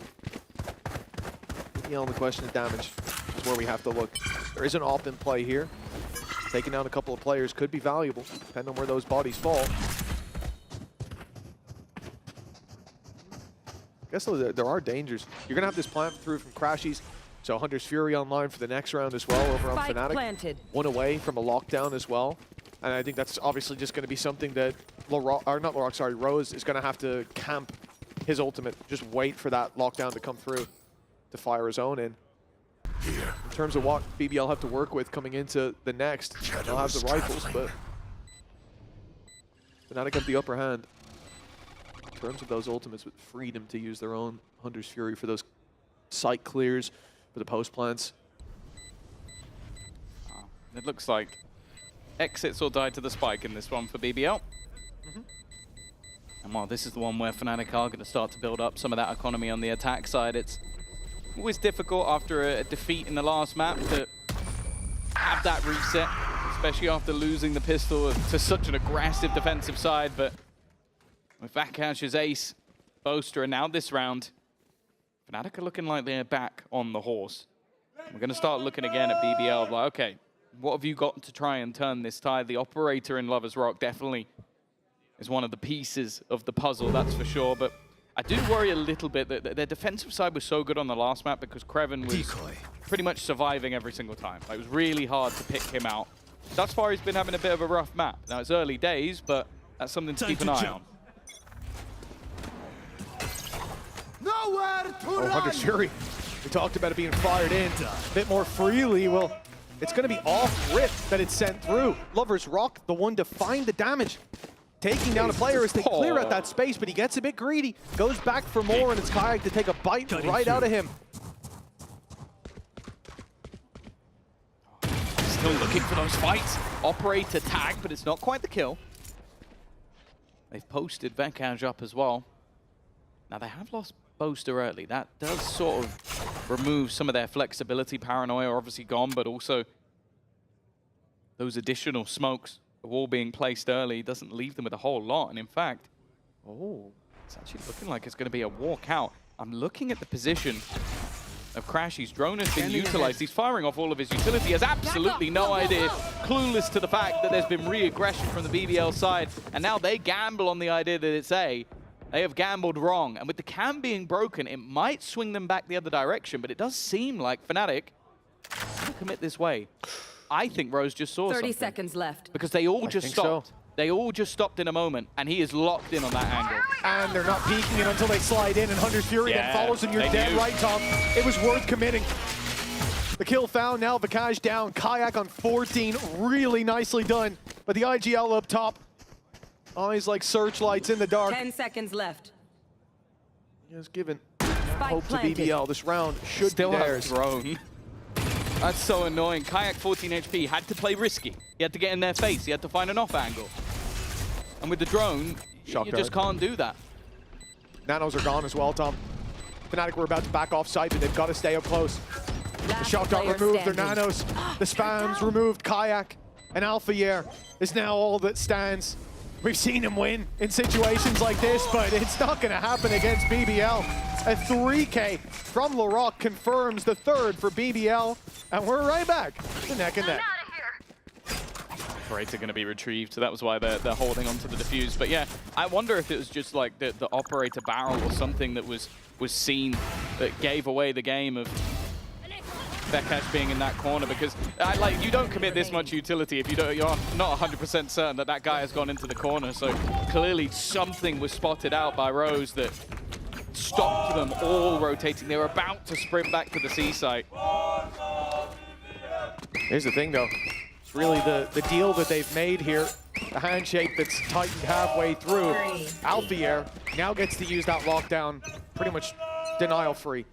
the only question is damage is where we have to look. There is an AWP in play here. Taking down a couple of players could be valuable, depending on where those bodies fall. I guess there are dangers. You're going to have this plant through from Crashies, so Hunter's Fury online for the next round as well over on Fnatic. Planted. One away from a lockdown as well. And I think that's obviously just going to be something that Rose is going to have to camp his ultimate. Just wait for that lockdown to come through to fire his own in. In terms of what BBL have to work with coming into the next, they'll have the rifles, but Fnatic have the upper hand. In terms of those ultimates with freedom to use their own Hunter's Fury for those site clears, for the post plants. It looks like exits or die to the spike in this one for BBL. And while this is the one where Fnatic are going to start to build up some of that economy on the attack side, it's always difficult after a defeat in the last map to have that reset, especially after losing the pistol to such an aggressive defensive side. But with Vakash's ace, Boaster, and now this round, Fnatic are looking like they're back on the horse. We're going to start looking again at BBL. Like, okay, what have you got to try and turn this tide? The operator in Lovers Rock definitely is one of the pieces of the puzzle, that's for sure. But I do worry a little bit that their defensive side was so good on the last map because Kreven was pretty much surviving every single time. Like, it was really hard to pick him out. Thus far, he's been having a bit of a rough map. Now, it's early days, but that's something to keep an eye on. Oh, Hunter Fury. We talked about it being fired in a bit more freely. Well, it's going to be off rip that it's sent through. Lovers Rock, the one to find the damage. Taking down a player as they clear out that space, but he gets a bit greedy. Goes back for more, and it's Kayak to take a bite right out of him. Still looking for those fights. Operator tag, but it's not quite the kill. They've posted Vekaj up as well. Now, they have lost Boaster early. That does sort of remove some of their flexibility. Paranoia are obviously gone, but also those additional smokes, the wall being placed early, doesn't leave them with a whole lot. And in fact, it's actually looking like it's going to be a walkout. I'm looking at the position of Crash. His drone has been utilized. He's firing off all of his utility. He has absolutely no idea, clueless to the fact that there's been re-aggression from the BBL side. And now they gamble on the idea that it's A. They have gambled wrong. And with the cam being broken, it might swing them back the other direction. But it does seem like Fnatic will commit this way. I think Rose just saw 30 seconds left. Because they all just stopped. They all just stopped in a moment, and he is locked in on that angle. And they're not peeking it until they slide in, and Hunter Fury then follows, and you're dead right, Tom. It was worth committing. The kill found, now Vekaj down. Kayak on 14, really nicely done. But the IGL up top, eyes like searchlights in the dark. 10 seconds left. Just giving hope to BBL. This round should still be theirs. Have drone. That's so annoying. Kayak 14 HP, had to play risky. He had to get in their face. He had to find an off angle. And with the drone, you just can't do that. Nanos are gone as well, Tom. Fnatic were about to back off site, but they've got to stay up close. The shock dart removed their nanos. The spams removed Kayak. And Alphayer is now all that stands. We've seen him win in situations like this, but it's not going to happen against BBL. A 3K from LaRock confirms the third for BBL, and we're right back to neck and neck. Operator going to be retrieved, so that was why they're holding onto the defuse. But yeah, I wonder if it was just like the operator barrel or something that was seen that gave away the game of Vekaj being in that corner, because you don't commit this much utility if you're not 100% certain that guy has gone into the corner. So clearly something was spotted out by Rose that stopped them all rotating. They were about to sprint back to the C site. Here's the thing, though. It's really the deal that they've made here. The handshake that's tightened halfway through. Alphayer now gets to use that lockdown pretty much denial-free.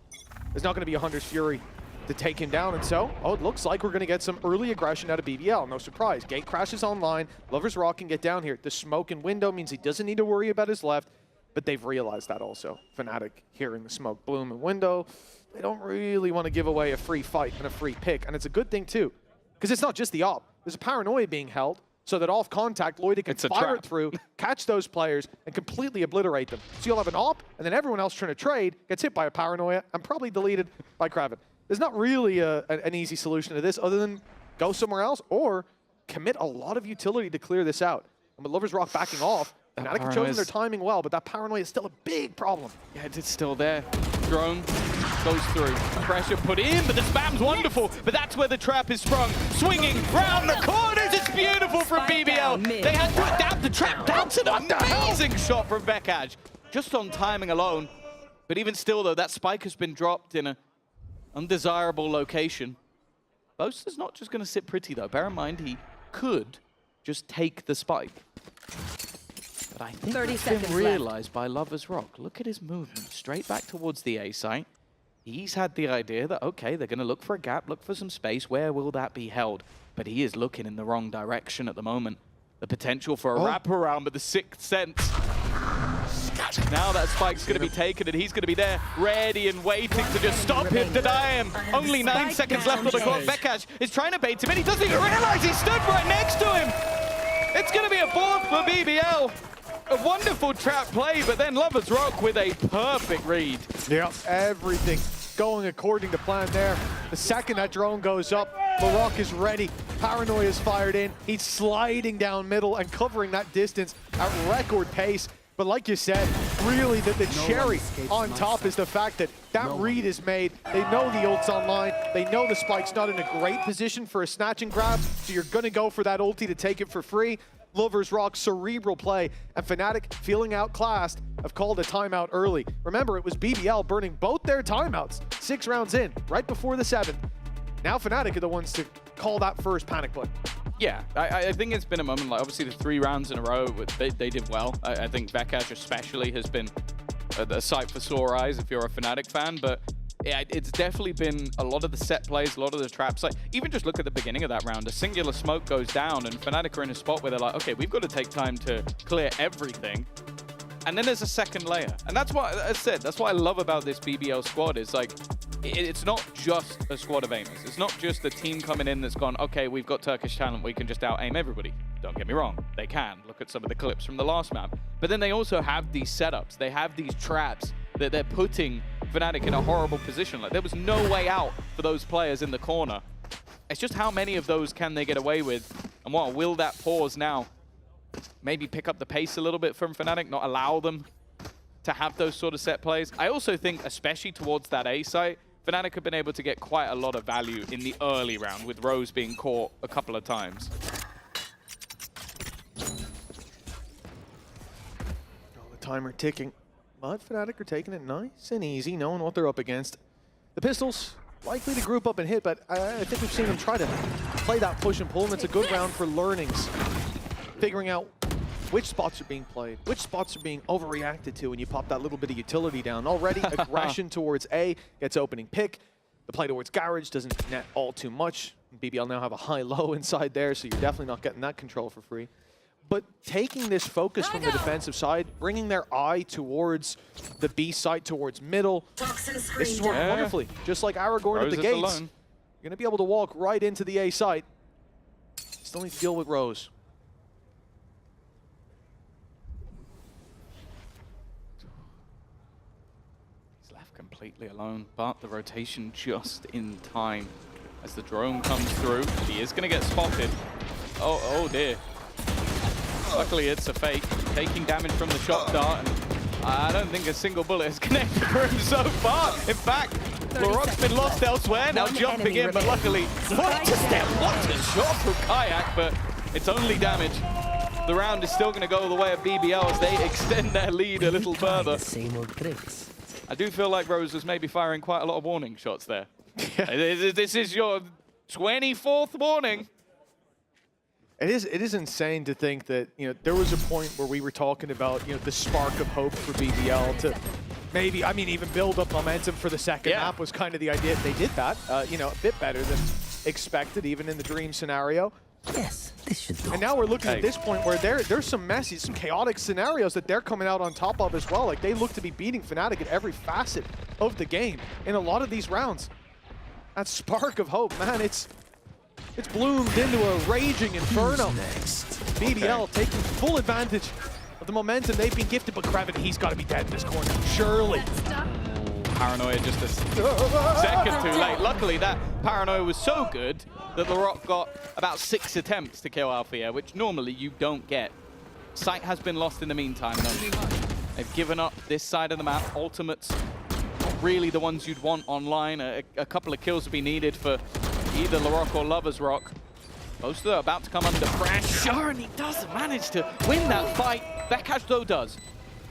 There's not going to be a Hunter's Fury to take him down, and so, it looks like we're going to get some early aggression out of BBL. No surprise. Gate crashes online. Lovers Rock can get down here. The smoke and window means he doesn't need to worry about his left, but they've realized that also. Fnatic hearing the smoke bloom and window. They don't really want to give away a free fight and a free pick, and it's a good thing too, because it's not just the op. There's a Paranoia being held, so that off contact, Lloyd can fire it through, catch those players, and completely obliterate them. So you'll have an op, and then everyone else trying to trade gets hit by a Paranoia and probably deleted by Kreven. There's not really an easy solution to this other than go somewhere else or commit a lot of utility to clear this out. And with Lovers Rock backing off, Fnatic have chosen their timing well, but that Paranoia is still a big problem. Yeah, it's still there. Drone goes through. Pressure put in, but the spam's wonderful. But that's where the trap is sprung. Swinging round the corners. It's beautiful from BBL. They had to adapt the trap. That's an amazing shot from Vekaj. Just on timing alone. But even still, though, that spike has been dropped in a undesirable location. Boaster's not just going to sit pretty, though. Bear in mind, he could just take the spike. But I think it's been realized by Lovers Rock. Look at his movement, straight back towards the A site. He's had the idea that, okay, they're going to look for a gap, look for some space. Where will that be held? But he is looking in the wrong direction at the moment. The potential for a wraparound, but the sixth sense. Now that spike's going to be taken, and he's going to be there, ready and waiting to just stop him, deny him. Only 9 seconds left on the clock. Vekaj is trying to bait him in. He doesn't even realize he stood right next to him. It's going to be a fourth for BBL. A wonderful trap play, but then Lovers Rock with a perfect read. Yeah, everything going according to plan there. The second that drone goes up, LaRock is ready. Paranoia is fired in. He's sliding down middle and covering that distance at record pace. But like you said, really the cherry on top is the fact that read is made. They know the ult's online. They know the spike's not in a great position for a snatch and grab, so you're going to go for that ulti to take it for free. Lovers Rock, cerebral play, and Fnatic, feeling outclassed, have called a timeout early. Remember, it was BBL burning both their timeouts 6 rounds in, right before the 7th. Now Fnatic are the ones to call that first panic button. Yeah, I think it's been a moment, like obviously the 3 rounds in a row, they did well. I think Vekash especially has been a sight for sore eyes if you're a Fnatic fan, but yeah, it's definitely been a lot of the set plays, a lot of the traps. Like, even just look at the beginning of that round. A singular smoke goes down, and Fnatic are in a spot where they're like, okay, we've got to take time to clear everything. And then there's a second layer. And that's what I said, that's what I love about this BBL squad is like, it's not just a squad of aimers. It's not just a team coming in that's gone, okay, we've got Turkish talent, we can just out-aim everybody. Don't get me wrong, they can. Look at some of the clips from the last map. But then they also have these setups. They have these traps that they're putting Fnatic in a horrible position. Like, there was no way out for those players in the corner. It's just how many of those can they get away with? And what will that pause now maybe pick up the pace a little bit from Fnatic, not allow them to have those sort of set plays? I also think, especially towards that A site, Fnatic have been able to get quite a lot of value in the early round, with Rose being caught a couple of times. The timer ticking. But Fnatic are taking it nice and easy, knowing what they're up against. The Pistols likely to group up and hit, but I think we've seen them try to play that push and pull, and it's a good round for learnings. Figuring out which spots are being played, which spots are being overreacted to when you pop that little bit of utility down. Already, aggression towards A gets opening pick. The play towards Garage doesn't net all too much. BBL now have a high-low inside there, so you're definitely not getting that control for free. But taking this focus from the defensive side, bringing their eye towards the B site, towards middle, this is working wonderfully. Just like Aragorn at the gates, you're going to be able to walk right into the A site. Still need to deal with Rose. He's left completely alone, but the rotation just in time. As the drone comes through, he is going to get spotted. Oh dear. Luckily, it's a fake, taking damage from the shot dart, and I don't think a single bullet has connected for him so far. In fact, LaRock's been lost elsewhere, now jumping in, but luckily, what a step, what a shot from Kayak, but it's only damage. The round is still going to go the way of BBL as they extend their lead a little further. I do feel like Rose was maybe firing quite a lot of warning shots there. This is your 24th warning. It is insane to think that, you know, there was a point where we were talking about, you know, the spark of hope for BBL to maybe, I mean, even build up momentum for the second map was kind of the idea. They did that, you know, a bit better than expected, even in the dream scenario. Yes, this should do. And now we're looking at this point where there's some messy, some chaotic scenarios that they're coming out on top of as well. Like, they look to be beating Fnatic at every facet of the game in a lot of these rounds. That spark of hope, man, it's bloomed into a raging inferno. BBL taking full advantage of the momentum they've been gifted, but Kraven, he's got to be dead in this corner, surely. Paranoia just a second too late. Luckily, that Paranoia was so good that LaRock got about 6 attempts to kill Althea, which normally you don't get. Sight has been lost in the meantime, though. They've given up this side of the map. Ultimates, not really the ones you'd want online. A couple of kills would be needed for either LaRock or Lovers Rock. Both of them are about to come under pressure, and he does manage to win that fight. Vekash, though, does.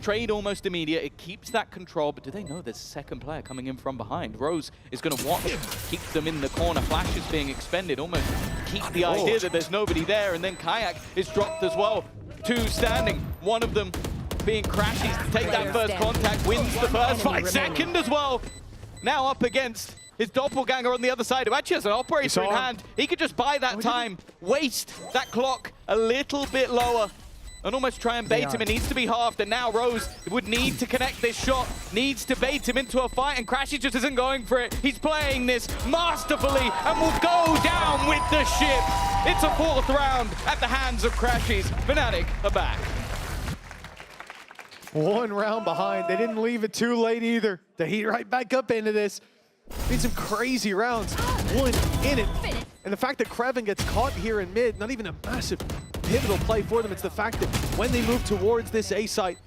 Trade almost immediate. It keeps that control, but do they know there's a second player coming in from behind? Rose is going to watch, keep them in the corner. Flash is being expended, almost keep the idea that there's nobody there, and then Kayak is dropped as well. 2 standing, one of them being Crashies to take that first contact, wins the first fight, second as well. Now up against his doppelganger on the other side, who actually has an operator in hand. He could just buy that time, waste that clock a little bit lower, and almost try and bait him. It needs to be halved, and now Rose would need to connect this shot, needs to bait him into a fight, and Crashy just isn't going for it. He's playing this masterfully and will go down with the ship. It's a 4th round at the hands of Crashies. Fnatic are back. 1 round behind. They didn't leave it too late either to heat right back up into this. Been some crazy rounds. one in it. And the fact that Kreven gets caught here in mid, not even a massive pivotal play for them. It's the fact that when they move towards this A site,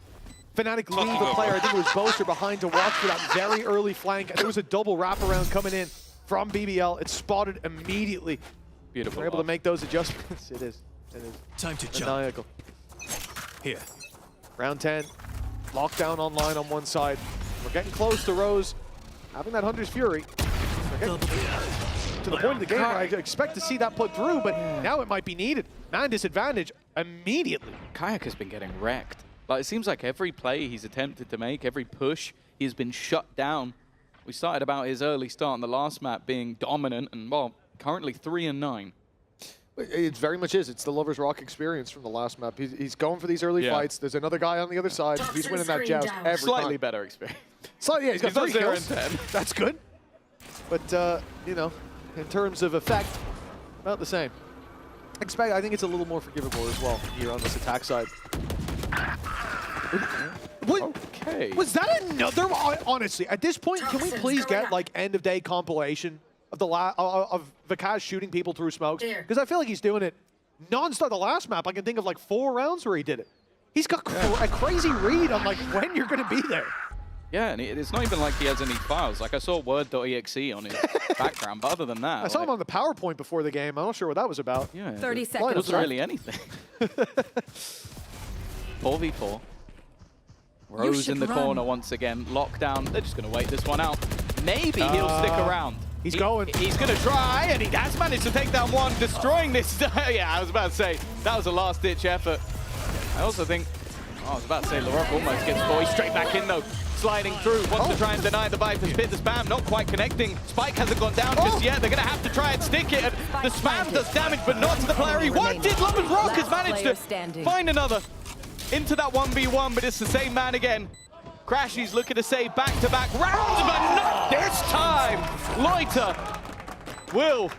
Fnatic leave a player, I think it was Boaster, behind to watch for that very early flank. And there was a double wraparound coming in from BBL. It's spotted immediately. Beautiful. They're able to make those adjustments. It is. Time to maniacal. Here. Round 10. Lockdown online on one side. We're getting close to Rose having that Hunter's Fury. To the point of the game where I expect to see that put through, but now it might be needed. Man disadvantage immediately. Kayak has been getting wrecked. Like, it seems like every play he's attempted to make, every push, he's been shut down. We started about his early start on the last map being dominant, and well, currently 3-9. It very much is. It's the Lover's Rock experience from the last map. He's going for these early fights. There's another guy on the other side. He's winning that joust every Slightly time. better experience. Slightly, yeah, he's got 3 kills. 0 and 10. That's good. But, you know, in terms of effect, about the same. I think it's a little more forgivable as well here on this attack side. Okay. Was that another? Honestly, at this point, can we please get like end of day compilation of the of Vikaz shooting people through smokes? Because I feel like he's doing it non-stop. The last map, I can think of like 4 rounds where he did it. He's got a crazy read on like when you're going to be there. Yeah, and it's not even like he has any files. Like, I saw word.exe on his background, but other than that... I saw him on the PowerPoint before the game. I'm not sure what that was about. Yeah, 30 seconds. It wasn't really anything. 4v4. Rose in the corner once again. Lockdown. They're just going to wait this one out. Maybe he'll stick around. He's going. He's going to try, and he has managed to take down one, destroying this. Yeah, I was about to say, that was a last-ditch effort. I also think... I was about to say, LaRock almost gets boy straight back in, though. Sliding through, wants to try and deny the Viper's pit. The spam not quite connecting. Spike hasn't gone down just yet. They're going to have to try and stick it. And the spam does damage, but not to the player he wanted. Lover's Rock has managed to find another into that 1v1, but it's the same man again. Crashy's looking to save back-to-back rounds, but not this time. Loiter will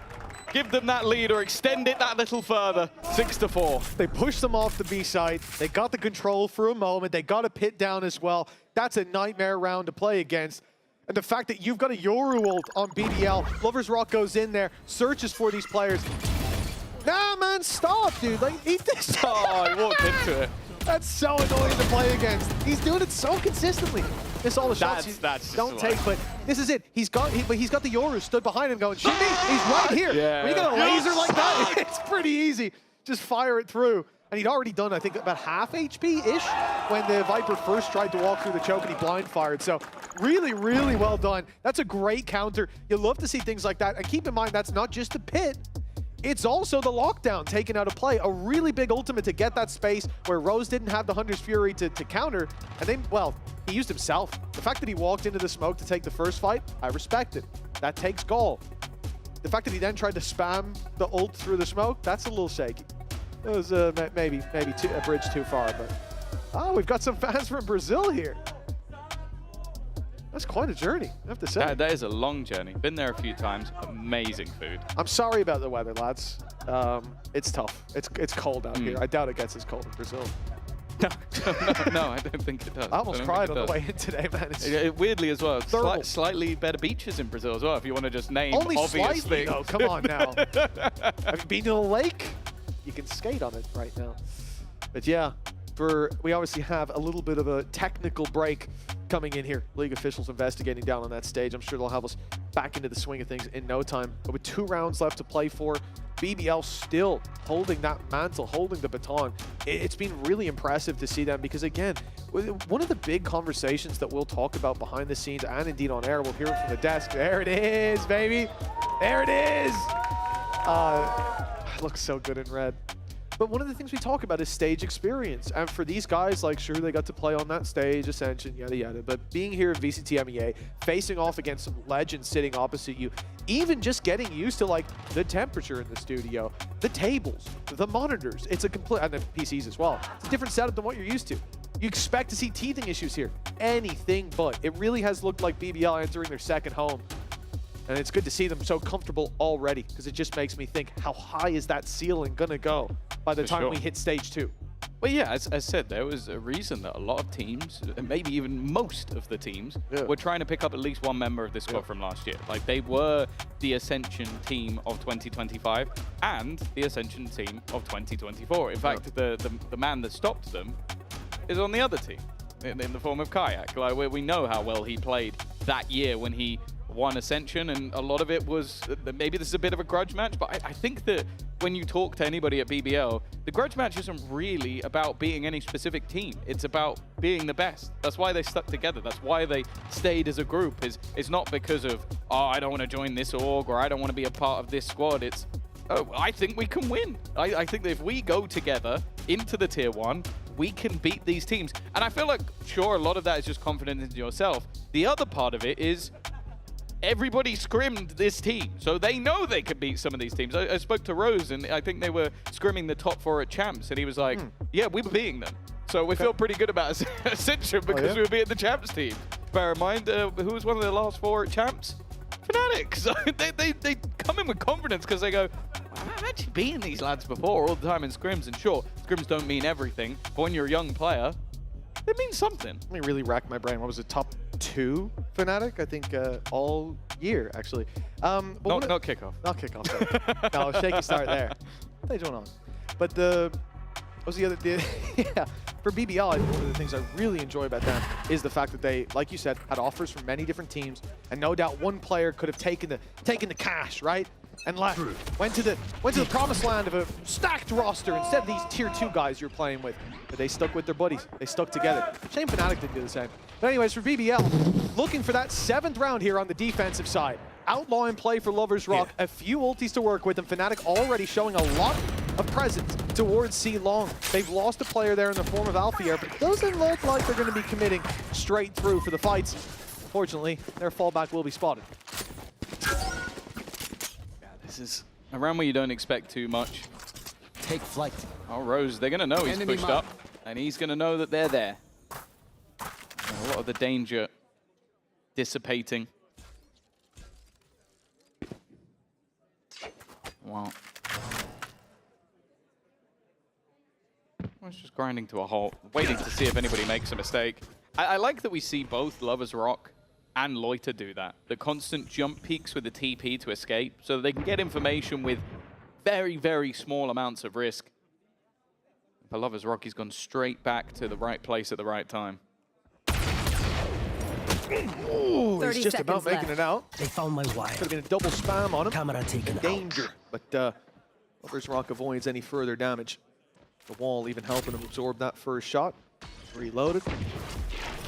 give them that lead or extend it that little further. 6-4. They pushed them off the B side. They got the control for a moment. They got a pit down as well. That's a nightmare round to play against. And the fact that you've got a Yoru ult on BBL, Lover's Rock goes in there, searches for these players. Nah, man, stop, dude. Like, eat this. Oh, he walked into it. That's so annoying to play against. He's doing it so consistently. This all the shots you don't take, but this is it. He's got the Yoru stood behind him going, shoot me. He's right here. Yeah. When you got a laser like that, it's pretty easy. Just fire it through. And he'd already done, I think, about half HP-ish when the Viper first tried to walk through the choke and he blind fired. So really, really well done. That's a great counter. You love to see things like that. And keep in mind, that's not just the pit. It's also the lockdown taken out of play. A really big ultimate to get that space where Rose didn't have the Hunter's Fury to counter. And then, well, he used himself. The fact that he walked into the smoke to take the first fight, I respect it. That takes gall. The fact that he then tried to spam the ult through the smoke, that's a little shaky. It was maybe a bridge too far, but we've got some fans from Brazil here. That's quite a journey, I have to say. That is a long journey. Been there a few times. Amazing food. I'm sorry about the weather, lads. It's tough. It's cold out here. I doubt it gets as cold in Brazil. No, I don't think it does. I almost cried on the way in today, man. Weirdly as well, slightly better beaches in Brazil as well, if you want to just name Only obvious slightly, things. though. Come on now. Have you been to the lake? You can skate on it right now. But yeah, we obviously have a little bit of a technical break coming in here. League officials investigating down on that stage. I'm sure they'll have us back into the swing of things in no time. But with 2 rounds left to play for, BBL still holding that mantle, holding the baton. It's been really impressive to see them because, again, one of the big conversations that we'll talk about behind the scenes and indeed on air, we'll hear it from the desk. There it is, baby. There it is. It looks so good in red. But one of the things we talk about is stage experience. And for these guys, like, sure, they got to play on that stage, Ascension, yada, yada. But being here at VCT EMEA, facing off against some legends sitting opposite you, even just getting used to, like, the temperature in the studio, the tables, the monitors, it's a complete, and the PCs as well. It's a different setup than what you're used to. You expect to see teething issues here. Anything but. It really has looked like BBL entering their second home. And it's good to see them so comfortable already, because it just makes me think, how high is that ceiling going to go by the time we hit stage 2? Well, yeah, as said, there was a reason that a lot of teams, and maybe even most of the teams, were trying to pick up at least one member of this squad from last year. Like, they were the Ascension team of 2025 and the Ascension team of 2024. In fact, the man that stopped them is on the other team in the form of Kayak. Like, we know how well he played that year when he won Ascension, and a lot of it was, maybe this is a bit of a grudge match, but I think that when you talk to anybody at BBL, the grudge match isn't really about beating any specific team. It's about being the best. That's why they stuck together. That's why they stayed as a group. It's not because of, oh, I don't want to join this org, or I don't want to be a part of this squad. It's, oh, I think we can win. I think that if we go together into the tier 1, we can beat these teams. And I feel like, sure, a lot of that is just confidence in yourself. The other part of it is, everybody scrimmed this team, so they know they could beat some of these teams. I spoke to Rose, and I think they were scrimming the top 4 at Champs, and he was like, yeah, we were beating them. So we feel pretty good about Ascension because we were beating the Champs team. Bear in mind, who was one of the last 4 at Champs? Fnatic. So they come in with confidence because they go, I've actually beaten these lads before all the time in scrims, and sure, scrims don't mean everything, but when you're a young player, it means something. Let me really rack my brain. What was it, top 2 Fnatic? I think all year, actually. Not kickoff. Not kickoff, sorry. No, shaky start there. They don't know. But what was the other? Yeah, for BBL, one of the things I really enjoy about them is the fact that they, like you said, had offers from many different teams, and no doubt one player could have taken the cash, right? And left. Went to the promised land of a stacked roster instead of these tier 2 guys you're playing with. But they stuck with their buddies. They stuck together. Shame Fnatic didn't do the same. But anyways, for BBL, looking for that 7th round here on the defensive side. Outlaw in play for Lovers Rock. A few ultis to work with, and Fnatic already showing a lot of presence towards C Long. They've lost a player there in the form of Alfier, but it doesn't look like they're going to be committing straight through for the fights. Fortunately, their fallback will be spotted. This is a round where you don't expect too much. Take flight. Oh, Rose, they're going to know he's pushed up, and he's going to know that they're there. A lot of the danger dissipating. Wow. It's just grinding to a halt, waiting to see if anybody makes a mistake. I like that we see both Lovers Rock and Loiter do that. The constant jump peaks with the TP to escape, so that they can get information with very, very small amounts of risk. For Lovers Rock, he's gone straight back to the right place at the right time. Ooh, he's just about making it out. They found my wire. Could have been a double spam on him. Camera taken Danger. But Lovers Rock avoids any further damage. The wall even helping him absorb that first shot. Reloaded.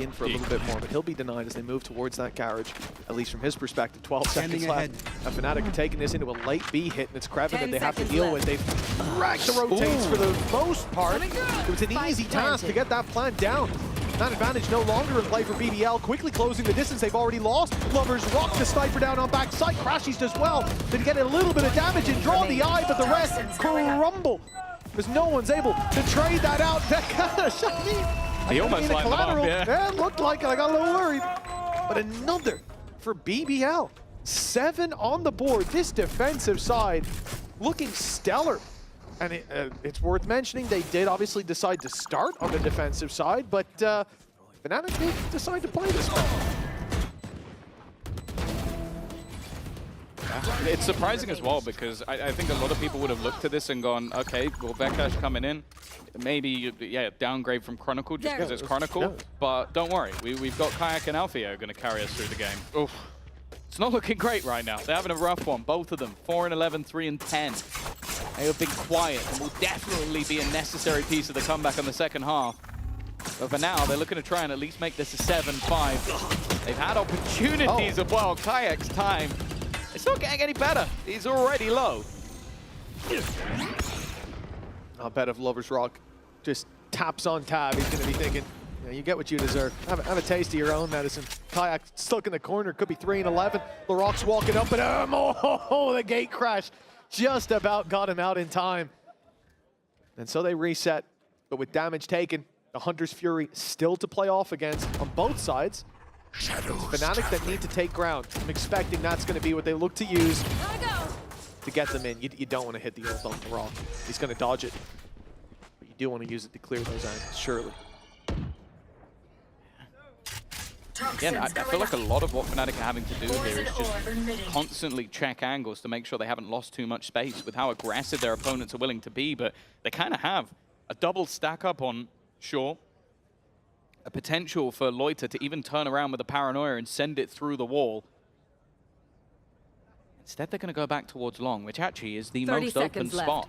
In for a little bit more, but he'll be denied as they move towards that garage, at least from his perspective. 12 seconds left. And Fnatic are taking this into a late B hit, and it's Kreven that they have to deal with. They've racked the rotates for the most part. It was an easy task to get that plant down. That advantage no longer in play for BBL, quickly closing the distance they've already lost. Lovers Rock the sniper down on backside, crashes as well. They get a little bit of damage and draw the eye, but the rest crumble. Because no one's able to trade that out. He almost lined them up, yeah. It looked like it. I got a little worried. But another for BBL. 7 on the board. This defensive side looking stellar. And it's worth mentioning they did obviously decide to start on the defensive side, but Fnatic did decide to play this one. It's surprising as well because I think a lot of people would have looked at this and gone, okay, well, Vekash coming in, maybe, yeah, downgrade from Chronicle just because it's Chronicle, but don't worry, we've got Kayak and Alfio going to carry us through the game. Oof. It's not looking great right now. They're having a rough one, both of them, 4-11, 3-10. They have been quiet and will definitely be a necessary piece of the comeback on the second half. But for now, they're looking to try and at least make this a 7-5. They've had opportunities of, well, Kayak's time. It's not getting any better. He's already low. I'll bet if Lovers Rock just taps on tab, he's going to be thinking, you get what you deserve. Have a taste of your own medicine. Kayak stuck in the corner, could be 3-11. LaRock's walking up, and the gate crash just about got him out in time. And so they reset, but with damage taken, the Hunter's Fury still to play off against on both sides. Fnatic that need to take ground. I'm expecting that's going to be what they look to use to get them in. You don't want to hit the ult on the Rock. He's going to dodge it. But you do want to use it to clear those angles, surely. Again, I feel like a lot of what Fnatic are having to do here is just constantly check angles to make sure they haven't lost too much space with how aggressive their opponents are willing to be, but they kind of have a double stack up on Shaw, a potential for Loiter to even turn around with a paranoia and send it through the wall. Instead, they're going to go back towards long, which actually is the most open spot.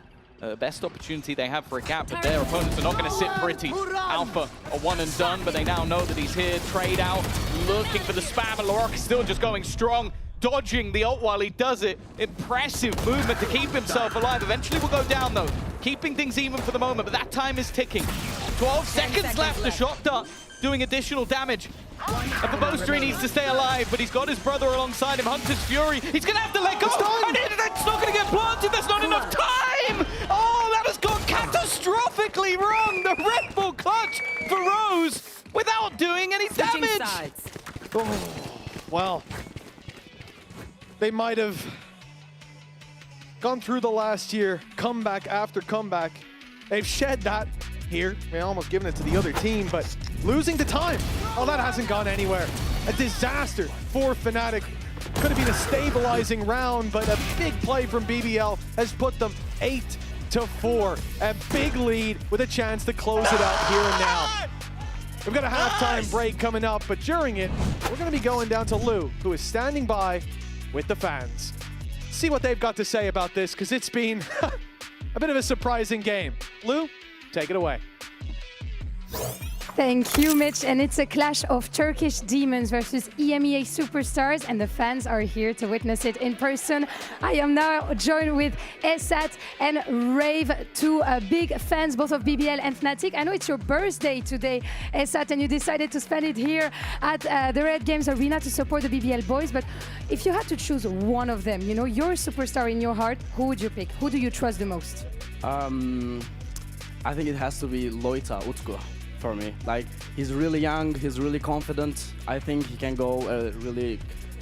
Best opportunity they have for a gap, but their opponents are not going to sit pretty. Alpha, a one and done, but they now know that he's here. Trade out, looking for the spam, and Lorok is still just going strong, dodging the ult while he does it. Impressive movement to keep himself alive. Eventually will go down, though. Keeping things even for the moment, but that time is ticking. 12 seconds left. The shot dart doing additional damage. And the Bowstring needs to stay alive, but he's got his brother alongside him, Hunter's Fury. He's going to have to let go, and it's not going to get planted. There's not enough time. Oh, that has gone catastrophically wrong. The Red Bull clutch for Rose without doing any damage. Oh, well, they might have gone through the last year, comeback after comeback. They've shed that here. They're almost giving it to the other team, but losing the time. Oh, that hasn't gone anywhere. A disaster for Fnatic. Could have been a stabilizing round, but a big play from BBL has put them 8-4. A big lead with a chance to close it out here and now. We've got a halftime break coming up, but during it, we're going to be going down to Lou, who is standing by with the fans. See what they've got to say about this, because it's been a bit of a surprising game. Lou, take it away. Thank you, Mitch. And it's a clash of Turkish demons versus EMEA superstars, and the fans are here to witness it in person. I am now joined with Esat and Rave, two big fans, both of BBL and Fnatic. I know it's your birthday today, Esat, and you decided to spend it here at the Red Games Arena to support the BBL boys. But if you had to choose one of them, you know, your superstar in your heart, who would you pick? Who do you trust the most? I think it has to be Loiter Utku for me. Like, he's really young, he's really confident. I think he can go a really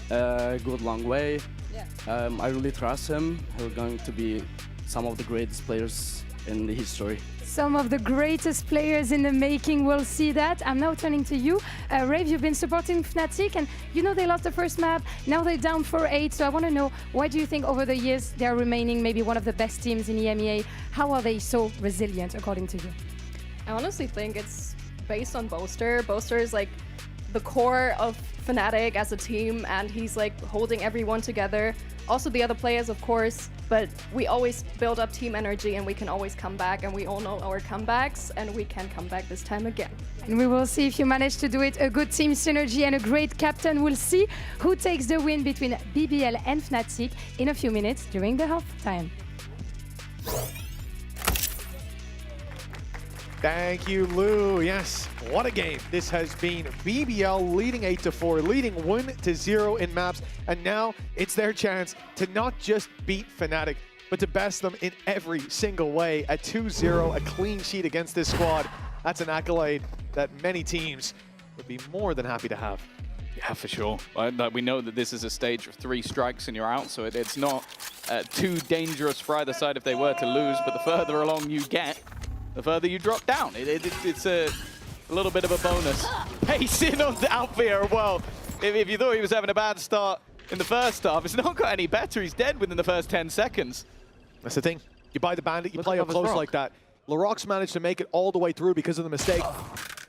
good long way. Yeah. I really trust him. He's going to be some of the greatest players in the history. Some of the greatest players in the making, will see that. I'm now turning to you. Rave, you've been supporting Fnatic, and you know they lost the first map. Now they're down 4-8, so I want to know, why do you think over the years they're remaining maybe one of the best teams in EMEA? How are they so resilient, according to you? I honestly think it's based on Boaster. Boaster is like the core of Fnatic as a team, and he's like holding everyone together. Also the other players, of course, but we always build up team energy and we can always come back, and we all know our comebacks, and we can come back this time again. And we will see if you manage to do it. A good team synergy and a great captain. We'll see who takes the win between BBL and Fnatic in a few minutes during the halftime. Thank you, Lou. Yes, what a game this has been. BBL leading 8-4, leading 1-0 in maps, and now it's their chance to not just beat Fnatic, but to best them in every single way. At 2-0, a clean sheet against this squad. That's an accolade that many teams would be more than happy to have. Yeah, for sure. We know that this is a stage of 3 strikes and you're out, so it's not too dangerous for either side if they were to lose, but the further along you get, the further you drop down. It's a little bit of a bonus. Pacing on the Alfia, well, if you thought he was having a bad start in the first half, it's not got any better. He's dead within the first 10 seconds. That's the thing. You buy the Bandit, you play up close like that. Laroc's managed to make it all the way through because of the mistake.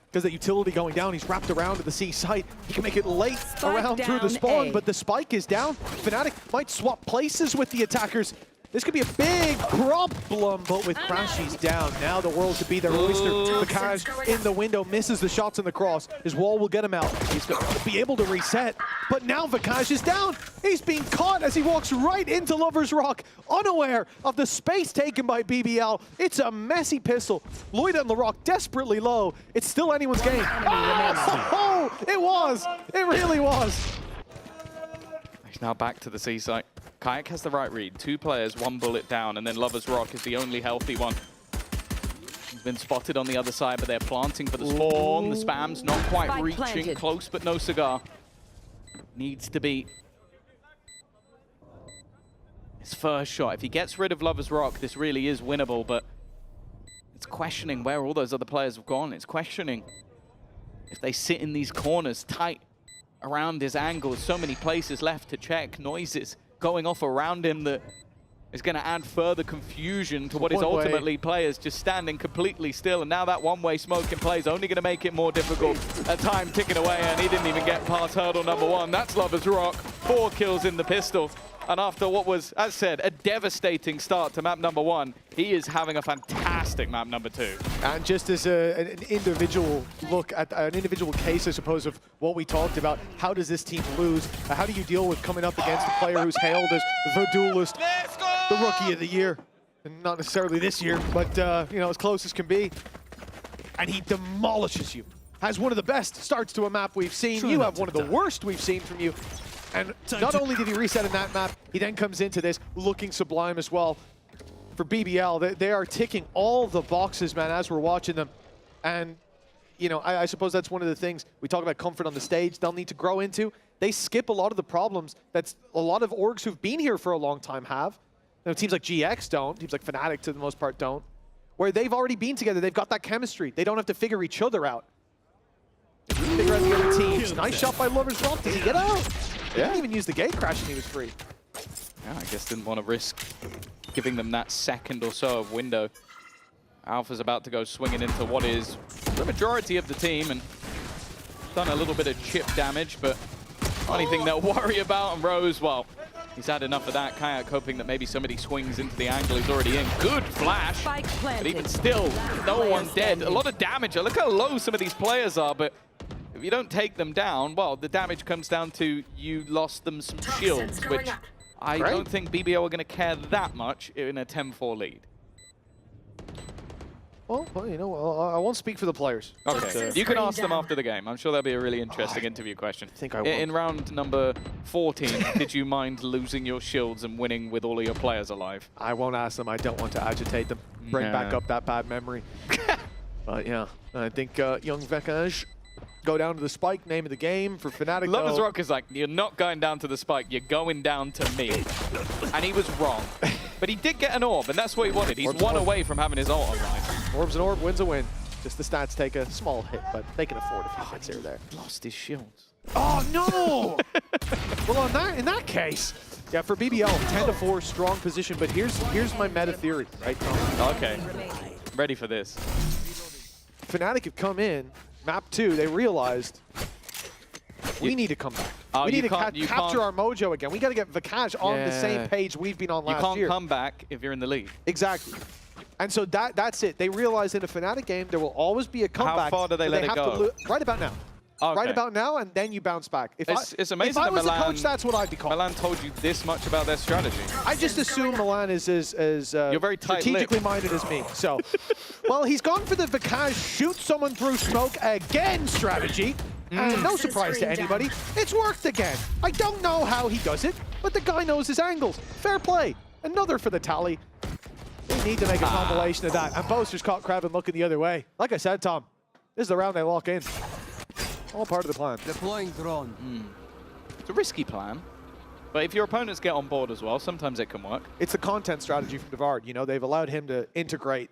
Because the utility going down, he's wrapped around to the C site. He can make it late around through the spawn, but the spike is down. Fnatic might swap places with the attackers. This could be a big problem, but with Crash, he's down. Now the world could be their oyster. Vakash in the window, misses the shots in the cross. His wall will get him out. He's going to be able to reset, but now Vakash is down. He's being caught as he walks right into Lover's Rock, unaware of the space taken by BBL. It's a messy pistol. Lloyd and Larocque desperately low. It's still anyone's game. Oh, it was. It really was. He's now back to the C site. Kayak has the right read. 2 players, 1 bullet down, and then Lover's Rock is the only healthy one. He's been spotted on the other side, but they're planting for the spawn. The spam's not quite reaching. Close, but no cigar. Needs to be his first shot. If he gets rid of Lover's Rock, this really is winnable, but it's It's questioning where all those other players have gone. It's questioning if they sit in these corners tight around his angles. So many places left to check. Noises going off around him that is going to add further confusion to what is ultimately players just standing completely still. And now that one-way smoke in play is only going to make it more difficult. A time ticking away, and he didn't even get past hurdle number 1. That's Lovers Rock. 4 kills in the pistol. And after what was, as said, a devastating start to map number 1, he is having a fantastic map number 2. And just as an individual look at an individual case, I suppose, of what we talked about, how does this team lose? How do you deal with coming up against a player who's hailed as the duelist, the rookie of the year? And not necessarily this year, but you know, as close as can be. And he demolishes you. Has one of the best starts to a map we've seen. You have one of the worst we've seen from you. And not only did he reset in that map, he then comes into this looking sublime as well. For BBL, they are ticking all the boxes, man, as we're watching them. And, you know, I suppose that's one of the things we talk about comfort on the stage they'll need to grow into. They skip a lot of the problems that a lot of orgs who've been here for a long time have. You know, teams like GX don't, teams like Fnatic to the most part don't. Where they've already been together, they've got that chemistry. They don't have to figure each other out. Figure out the other teams. Nice shot by Lovers Rock. Did he get out? He didn't even use the gate crash and he was free. Yeah, I guess didn't want to risk giving them that second or so of window. Alpha's about to go swinging into what is the majority of the team and done a little bit of chip damage, but only thing they'll worry about. And Rose, well, he's had enough of that. Kayak hoping that maybe somebody swings into the angle he's already in. Good flash, but even still, no one dead. A lot of damage. Look how low some of these players are, but if you don't take them down, well, the damage comes down to you lost them some shields, which I don't think BBL are going to care that much in a 10-4 lead. Well, you know, I won't speak for the players. Okay, you can ask them after the game. I'm sure that'll be a really interesting interview question. I think I will. In round number 14, did you mind losing your shields and winning with all of your players alive? I won't ask them. I don't want to agitate them. Bring back up that bad memory. But yeah, I think young Vekaj go down to the spike, name of the game for Fnatic. Lovers Rock is like, you're not going down to the spike, you're going down to me. And he was wrong. But he did get an orb, and that's what he wanted. He's one away from having his ult online. Orb's an orb, wins a win. Just the stats take a small hit, but they can afford a few hits here or there. Lost his shields. Oh, no! Well, in that case, yeah, for BBL, 10-4, strong position, but here's my meta theory, right, Tom? Okay, ready for this. Fnatic have come in, map 2, they realized we need to come back. We need to capture our mojo again. We got to get Vekaj on the same page we've been on last year. You can't come back if you're in the lead. Exactly. And so that's it. They realized in a Fnatic game there will always be a comeback. How far do they let it go? Right about now. Okay. Right about now, and then you bounce back. It's amazing if I was that Milan, the coach, that's what I'd be calling. Milan told you this much about their strategy. I just assume Milan is as You're very strategically minded as me. So, well, he's gone for the Vekaj shoot someone through smoke again strategy. And no surprise to anybody, it's worked again. I don't know how he does it, but the guy knows his angles. Fair play. Another for the tally. They need to make a compilation of that. And Boaster's caught Kraven looking the other way. Like I said, Tom, this is the round they lock in. All part of the plan. Deploying drone. It's a risky plan, but if your opponents get on board as well, sometimes it can work. It's the content strategy from Devard. You know, they've allowed him to integrate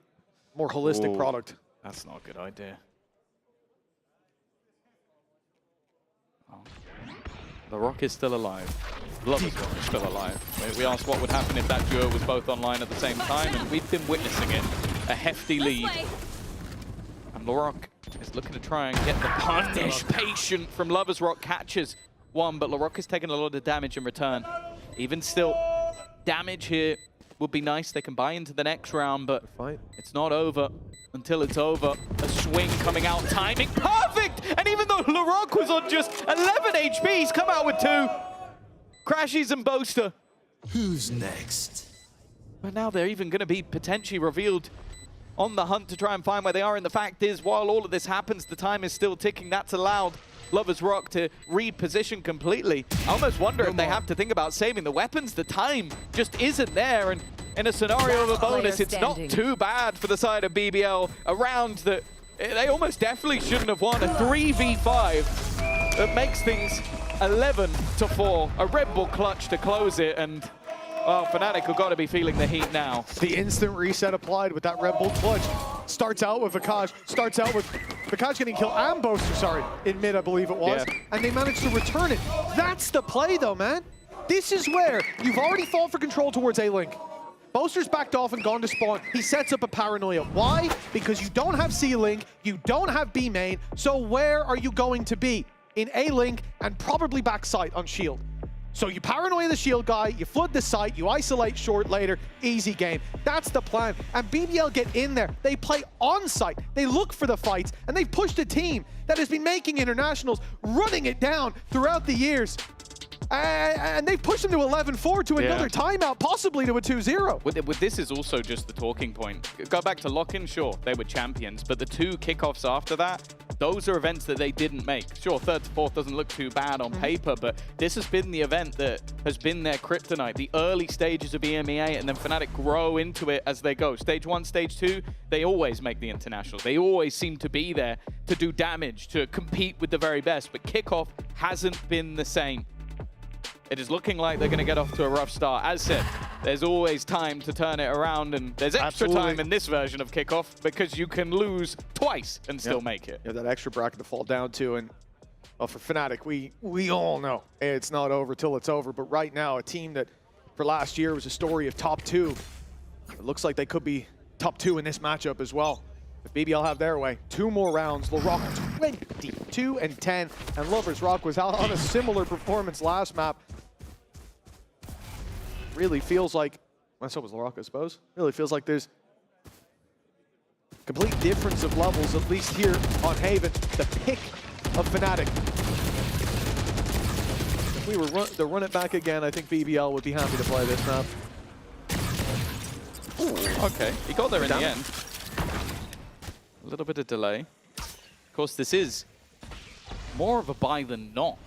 more holistic product. That's not a good idea. Oh. The Rock is still alive. Lovers Rock is still alive. We asked what would happen if that duo was both online at the same time, and we've been witnessing it. A hefty lead. And LaRock is looking to try and get the punish. Patient from Lovers Rock catches one, but LaRock is taking a lot of damage in return. Even still, damage here would be nice. They can buy into the next round, but it's not over until it's over. A swing coming out, timing perfect! And even though LaRock was on just 11 HP, he's come out with 2. Crashies and Boaster. Who's next? But now they're even going to be potentially revealed on the hunt to try and find where they are. And the fact is, while all of this happens, the time is still ticking. That's allowed Lovers Rock to reposition completely. I almost wonder if they have to think about saving the weapons. The time just isn't there. And in a scenario of a bonus, it's not too bad for the side of BBL. A round that they almost definitely shouldn't have won. A 3v5 that makes things 11-4. A Red Bull clutch to close it. And well, Fnatic have got to be feeling the heat now. The instant reset applied with that Red Bull clutch. starts out with Vikaj, starts out with Vikaj getting killed and Boaster, sorry, in mid, I believe it was, and they managed to return it. That's the play though, man. This is where you've already fought for control towards A-Link. Boaster's backed off and gone to spawn. He sets up a paranoia. Why? Because you don't have C-Link, you don't have B main, so where are you going to be? In A-Link and probably backside on shield. So you paranoia the shield guy, you flood the site, you isolate short later, easy game. That's the plan. And BBL get in there. They play on site. They look for the fights, and they've pushed a team that has been making internationals, running it down throughout the years. And they've pushed them to 11-4 to another timeout, possibly to a 2-0. With this is also just the talking point. Go back to Lock-In, sure, they were champions, but the 2 kickoffs after that, those are events that they didn't make. Sure, 3rd to 4th doesn't look too bad on paper, but this has been the event that has been their kryptonite. The early stages of EMEA, and then Fnatic grow into it as they go. Stage 1, Stage 2, they always make the internationals. They always seem to be there to do damage, to compete with the very best, but kickoff hasn't been the same. It is looking like they're going to get off to a rough start. As said, there's always time to turn it around, and there's extra time in this version of Kickoff because you can lose twice and still make it. Yeah, that extra bracket to fall down to, and well, for Fnatic, we all know it's not over till it's over, but right now, a team that for last year was a story of top 2, it looks like they could be top 2 in this matchup as well. If BBL have their way, 2 more rounds, LaRock 22-10, and Lovers Rock was out on a similar performance last map. Really feels like, well, so was LaRock, I suppose. Really feels like there's complete difference of levels, at least here on Haven, the pick of Fnatic. If we were to run it back again, I think BBL would be happy to play this map. Ooh, okay, he got there in the end. A little bit of delay. Of course, this is more of a buy than not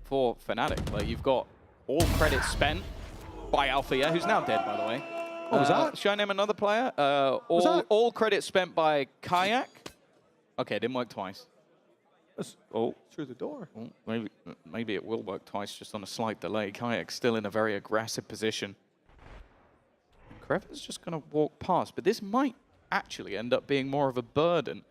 for Fnatic. Like, you've got all credit spent by Althea, who's now dead, by the way. What was that? Should I name another player? All credit spent by Kayak. Okay, it didn't work twice. Oh, through the door. Oh, maybe it will work twice, just on a slight delay. Kayak's still in a very aggressive position. Krevin's just going to walk past, but this might actually end up being more of a burden.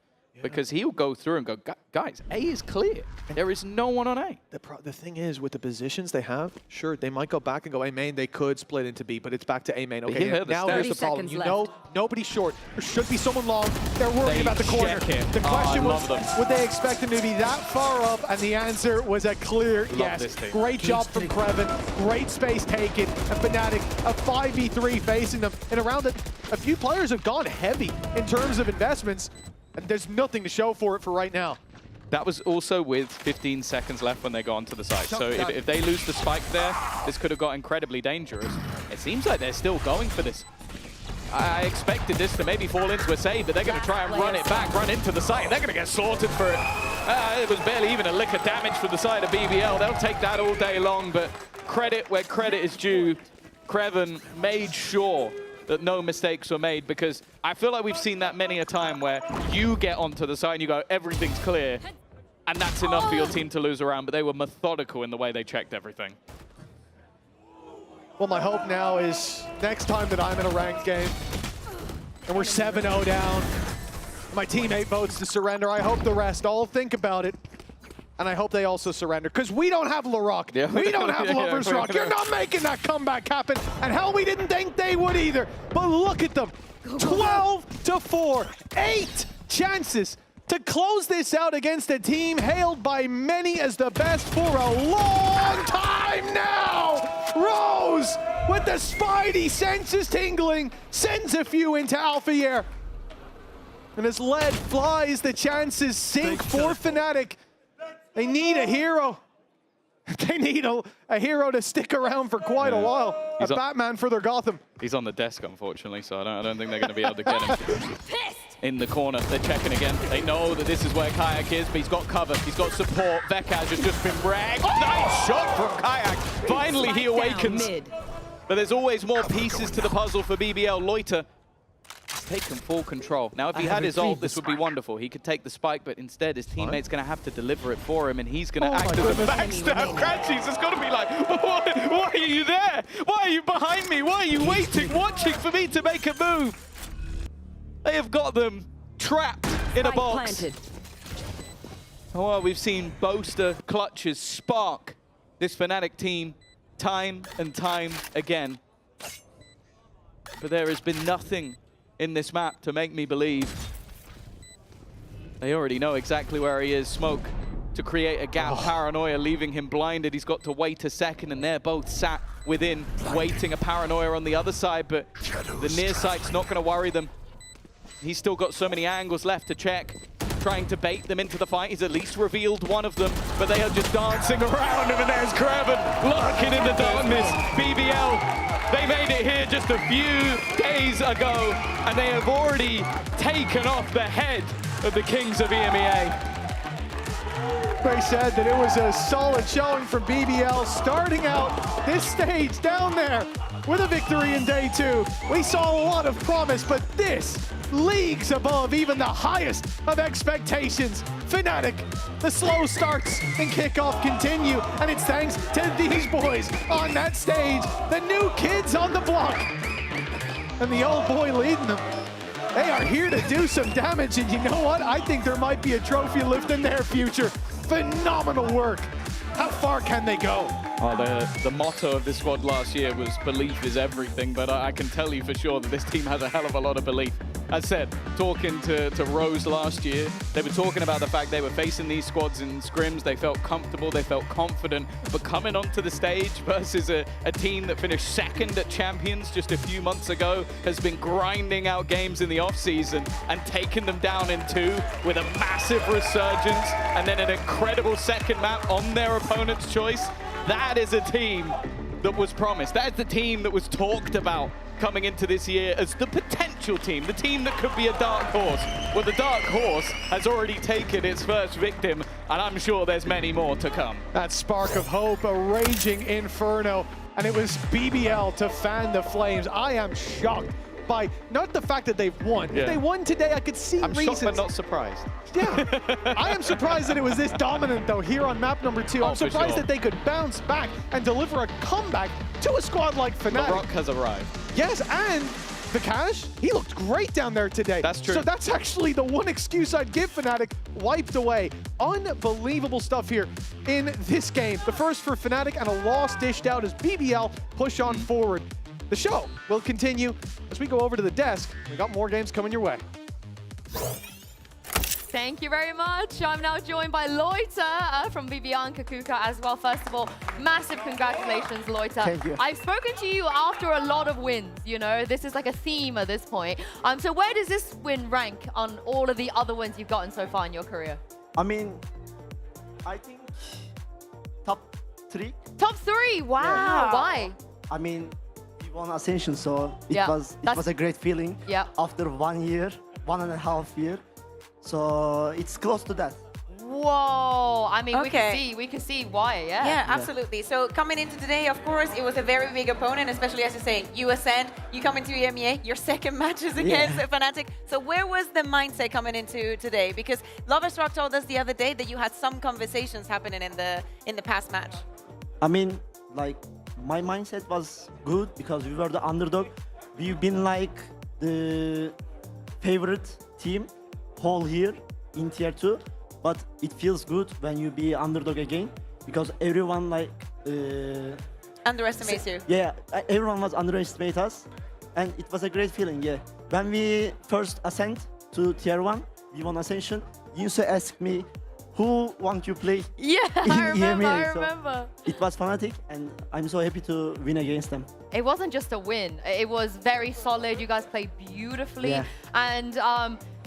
Because he'll go through and go, guys, A is clear. There is no one on A. The thing is, with the positions they have, sure, they might go back and go A main. They could split into B, but it's back to A main. Okay, now here's the problem. You know, nobody's short. There should be someone long. They're worried about the corner. The question was, would they expect him to be that far up? And the answer was a clear yes. Great job from Krevin. Great space taken. And Fnatic, a 5v3 facing them. And around it, a few players have gone heavy in terms of investments. And there's nothing to show for it for right now. That was also with 15 seconds left when they go onto the site. So if they lose the spike there, this could have got incredibly dangerous. It seems like they're still going for this. I expected this to maybe fall into a save, but they're going to try and run it back, run into the site. They're going to get sorted for it. It was barely even a lick of damage from the side of BBL. They'll take that all day long, but credit where credit is due. Kreven made sure that no mistakes were made, because I feel like we've seen that many a time where you get onto the side and you go, everything's clear, and that's enough for your team to lose a round, but they were methodical in the way they checked everything. Well, my hope now is next time that I'm in a ranked game and we're 7-0 down, my teammate votes to surrender, I hope the rest all think about it. And I hope they also surrender, because we don't have LaRock. Yeah. We don't have Lovers Rock. You're not making that comeback happen. And hell, we didn't think they would either. But look at them, 12-4, 8 chances to close this out against a team hailed by many as the best for a long time now. Rose, with the spidey senses tingling, sends a few into Alpha Air. And as lead flies, the chances sink for Fnatic. They need a hero. They need a hero to stick around for quite a while. A Batman for their Gotham. He's on the desk, unfortunately, so I don't think they're going to be able to get him. In the corner, they're checking again. They know that this is where Kayak is, but he's got cover. He's got support. Vekaj has just been ragged. Nice shot from Kayak. Finally, he awakens. But there's always more pieces to the puzzle for BBL. Loiter has taken full control. Now, if he had his ult, this would be wonderful. He could take the spike, but instead his teammate's going to have to deliver it for him, and he's going to act as a backstab. Crunchies has got to be like, why are you there? Why are you behind me? Why are you waiting, watching for me to make a move? They have got them trapped in a box. Planted. Well, we've seen Boaster clutches spark this Fnatic team time and time again. But there has been nothing in this map to make me believe. They already know exactly where he is. Smoke to create a gap. Paranoia leaving him blinded. He's got to wait a second, and they're both sat within, waiting. A Paranoia on the other side, but the near sight's not going to worry them. He's still got so many angles left to check. Trying to bait them into the fight. He's at least revealed one of them, but they are just dancing around him, and there's Kraven lurking in the darkness. BBL, they made it here just a few days ago, and they have already taken off the head of the Kings of EMEA. They said that it was a solid showing from BBL, starting out this stage down there with a victory in day 2. We saw a lot of promise, but this leagues above even the highest of expectations. Fnatic, the slow starts and kickoff continue, and it's thanks to these boys on that stage, the new kids on the block, and the old boy leading them. They are here to do some damage, and you know what? I think there might be a trophy lift in their future. Phenomenal work. How far can they go? Oh, the motto of this squad last year was belief is everything, but I can tell you for sure that this team has a hell of a lot of belief. As said, talking to Rose last year, they were talking about the fact they were facing these squads in scrims. They felt comfortable, they felt confident, but coming onto the stage versus a team that finished second at Champions just a few months ago, has been grinding out games in the offseason and taking them down in 2 with a massive resurgence and then an incredible second map on their opponent's choice. That is a team that was promised. That is the team that was talked about coming into this year as the potential team, the team that could be a dark horse. Well, the dark horse has already taken its first victim, and I'm sure there's many more to come. That spark of hope, a raging inferno, and it was BBL to fan the flames. I am shocked by not the fact that they've won. Yeah. If they won today, I could see reasons. I'm shocked but not surprised. Yeah, I am surprised that it was this dominant though here on map number 2. I'm surprised that they could bounce back and deliver a comeback to a squad like Fnatic. LaRock has arrived. Yes, and Vikash, he looked great down there today. That's true. So that's actually the one excuse I'd give Fnatic, wiped away. Unbelievable stuff here in this game. The first for Fnatic and a loss dished out as BBL push on forward. The show will continue as we go over to the desk. We got more games coming your way. Thank you very much. I'm now joined by Loiter from BBL and Kakuka as well. First of all, massive congratulations, Loiter. Thank you. I've spoken to you after a lot of wins, you know. This is like a theme at this point. So where does this win rank on all of the other wins you've gotten so far in your career? I mean, I think top 3. Top 3? Wow. Yeah. Why? I mean, we won Ascension, so it Yeah, was a great feeling. Yeah. After 1 year, 1.5 years. So it's close to that. Whoa. I mean, Okay. we can see why, yeah. Yeah, absolutely. So coming into today, of course, it was a very big opponent, especially as you say, you ascend, you come into EMEA, your second match is against Fnatic. So where was the mindset coming into today? Because Lovers Rock told us the other day that you had some conversations happening in the past match. I mean, like, my mindset was good because we were the underdog. We've been like the favorite team whole here in tier 2, but it feels good when you be underdog again because everyone like Underestimates you. Yeah, everyone was underestimate us, and it was a great feeling. Yeah, when we first ascend to tier 1, we won Ascension. Yunsu asked me, "Who want you play?" Yeah, in I remember. EMEA? I So remember. it was Fnatic, and I'm so happy to win against them. It wasn't just a win. It was very solid. You guys played beautifully. Yeah. And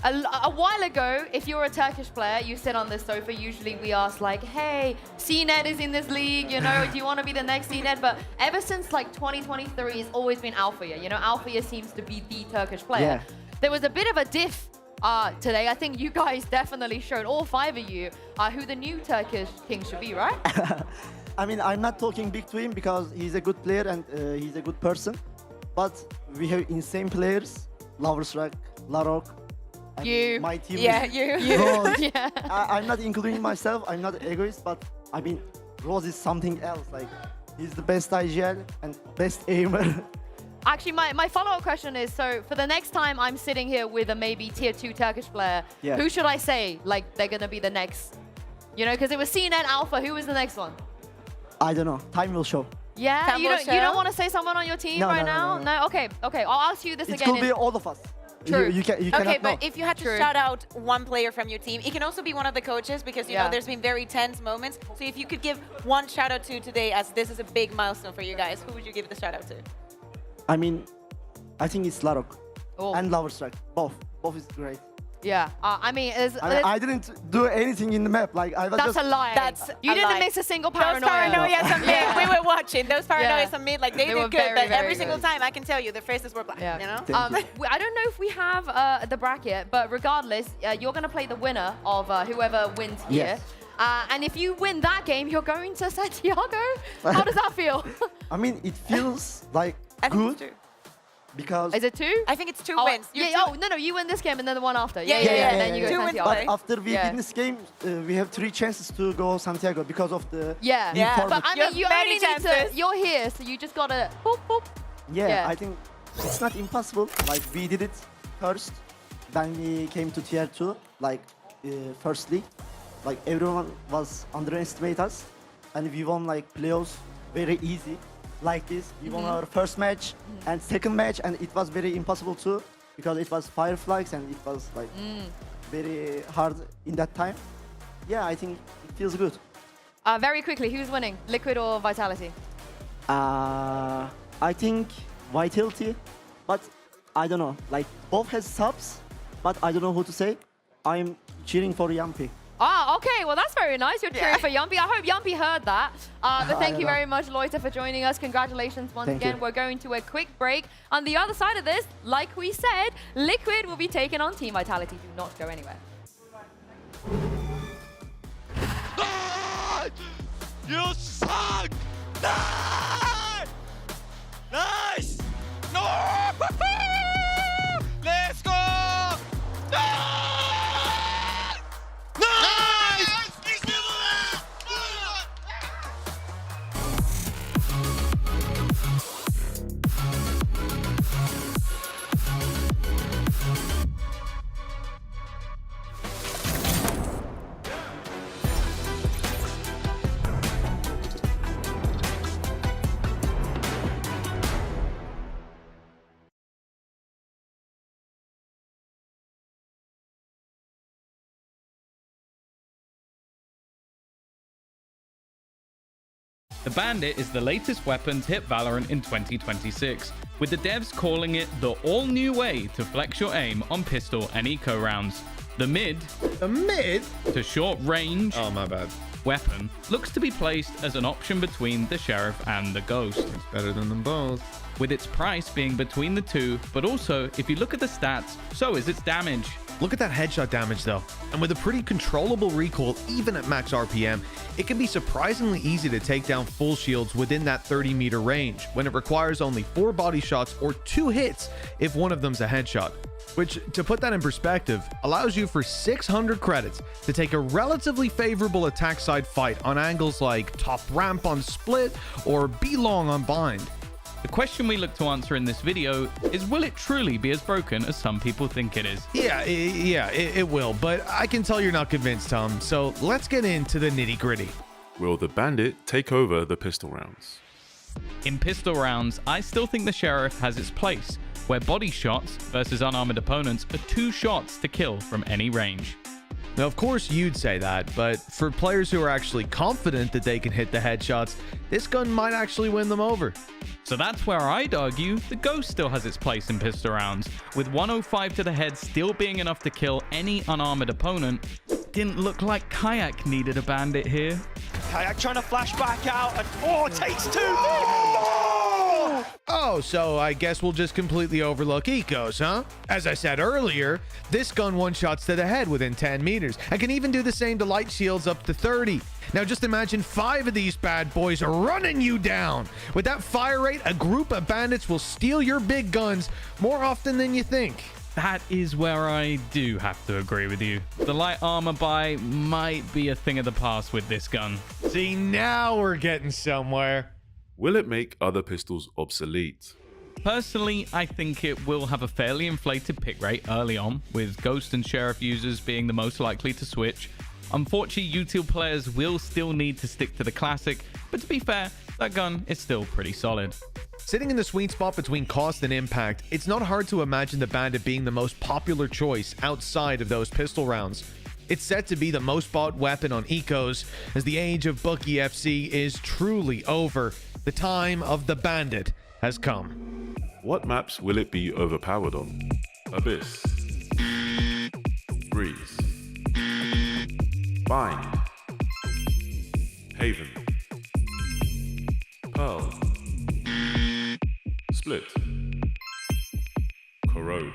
a while ago, if you're a Turkish player, you sit on this sofa. Usually we ask like, hey, CNET is in this league, you know, do you want to be the next CNET? But ever since like 2023, it's always been Alphaya. You know, Alphaya seems to be the Turkish player. Yeah. There was a bit of a diff today. I think you guys definitely showed, all 5 of you, who the new Turkish king should be, right? I mean, I'm not talking big to him because he's a good player and he's a good person. But we have insane players, Lovers Rock, LaRock. You. My team Yeah, is you. Rose. Yeah. I'm not including myself, I'm not egoist, but I mean, Rose is something else. Like, he's the best IGL and best aimer. Actually, my follow-up question is, so for the next time I'm sitting here with a maybe tier 2 Turkish player, Yeah. who should I say, like, they're going to be the next? You know, because it was CNN Alpha. Who was the next one? I don't know. Time will show. Yeah, Time you will don't show? want to say someone on your team No, right no, now? no. Okay. I'll ask you this It again. could be all of us. True. You Okay, cannot know. but if you had to True. shout out one player from your team, it can also be one of the coaches because you Yeah. know there's been very tense moments. So if you could give one shout out to today, as this is a big milestone for you guys, who would you give the shout out to? I mean, I think it's Larok Oh. and Loverstrike. Both is great. Yeah. I mean, I didn't do anything in the map. Like I was that's just. a lie. You a didn't lie. miss a single Those paranoia. paranoias on mid, we were watching. Those paranoias on mid, like they They were did good, very, but very every single good. time, I can tell you, the faces were black, you know? I don't know if we have the bracket, but regardless, you're going to play the winner of whoever wins here. Yes. And if you win that game, you're going to Santiago. How does that feel? I mean, it feels like good because. Is it 2? I think it's 2 Oh, wins. no, you win this game and then the one after. Yeah, Yeah, then you go Two wins, Santiago. But after we Yeah. win this game, we have 3 chances to go Santiago because of the new format. But I mean, you only need to, you're here, so you just got to boop, boop. Yeah, I think it's not impossible. Like we did it first, then we came to tier 2. Like firstly, like everyone was underestimate us, and we won like playoffs very easy. Like this, we won our first match and second match, and it was very impossible too because it was Fireflies and it was like very hard in that time. Yeah, I think it feels good. Very quickly, who's winning? Liquid or Vitality? I think Vitality, but I don't know. Like both has subs, but I don't know who to say. I'm cheering for Yampi. Ah, okay. Well, that's very nice. You're cheering for Yumpy. I hope Yumpy heard that. But thank you very much, Loita, for joining us. Congratulations once Thank again. you. We're going to a quick break. On the other side of this, like we said, Liquid will be taking on Team Vitality. Do not go anywhere. You suck! Nice! No! Let's go! Nice! The Bandit is the latest weapon to hit Valorant in 2026, with the devs calling it the all-new way to flex your aim on pistol and eco rounds. The mid to short range weapon looks to be placed as an option between the Sheriff and the Ghost. It's better than them both. With its price being between the two, but also, if you look at the stats, so is its damage. Look at that headshot damage though. And with a pretty controllable recoil, even at max RPM, it can be surprisingly easy to take down full shields within that 30-meter range when it requires only 4 body shots or 2 hits if one of them's a headshot. Which, to put that in perspective, allows you for 600 credits to take a relatively favorable attack side fight on angles like top ramp on split or B long on bind. The question we look to answer in this video is, will it truly be as broken as some people think it is? Yeah, it will, but I can tell you're not convinced, Tom, so let's get into the nitty-gritty. Will the Bandit take over the pistol rounds? In pistol rounds, I still think the Sheriff has its place, where body shots versus unarmored opponents are 2 shots to kill from any range. Now, of course, you'd say that, but for players who are actually confident that they can hit the headshots, this gun might actually win them over. So that's where I'd argue the Ghost still has its place in pistol rounds, with 105 to the head still being enough to kill any unarmored opponent. Didn't look like Kayak needed a bandit here. Kayak trying to flash back out and takes 2. Oh, so I guess we'll just completely overlook ecos, huh? As I said earlier, this gun one-shots to the head within 10 meters and can even do the same to light shields up to 30. Now just imagine 5 of these bad boys running you down. With that fire rate, a group of bandits will steal your big guns more often than you think. That is where I do have to agree with you. The light armor buy might be a thing of the past with this gun. See, now we're getting somewhere. Will it make other pistols obsolete? Personally, I think it will have a fairly inflated pick rate early on, with Ghost and Sheriff users being the most likely to switch. Unfortunately, util players will still need to stick to the classic, but to be fair, that gun is still pretty solid. Sitting in the sweet spot between cost and impact, it's not hard to imagine the Bandit being the most popular choice outside of those pistol rounds. It's set to be the most bought weapon on ecos, as the age of Bookie FC is truly over. The time of the Bandit has come. What maps will it be overpowered on? Abyss, Breeze, Bind, Haven, Pearl, Split, Corrode.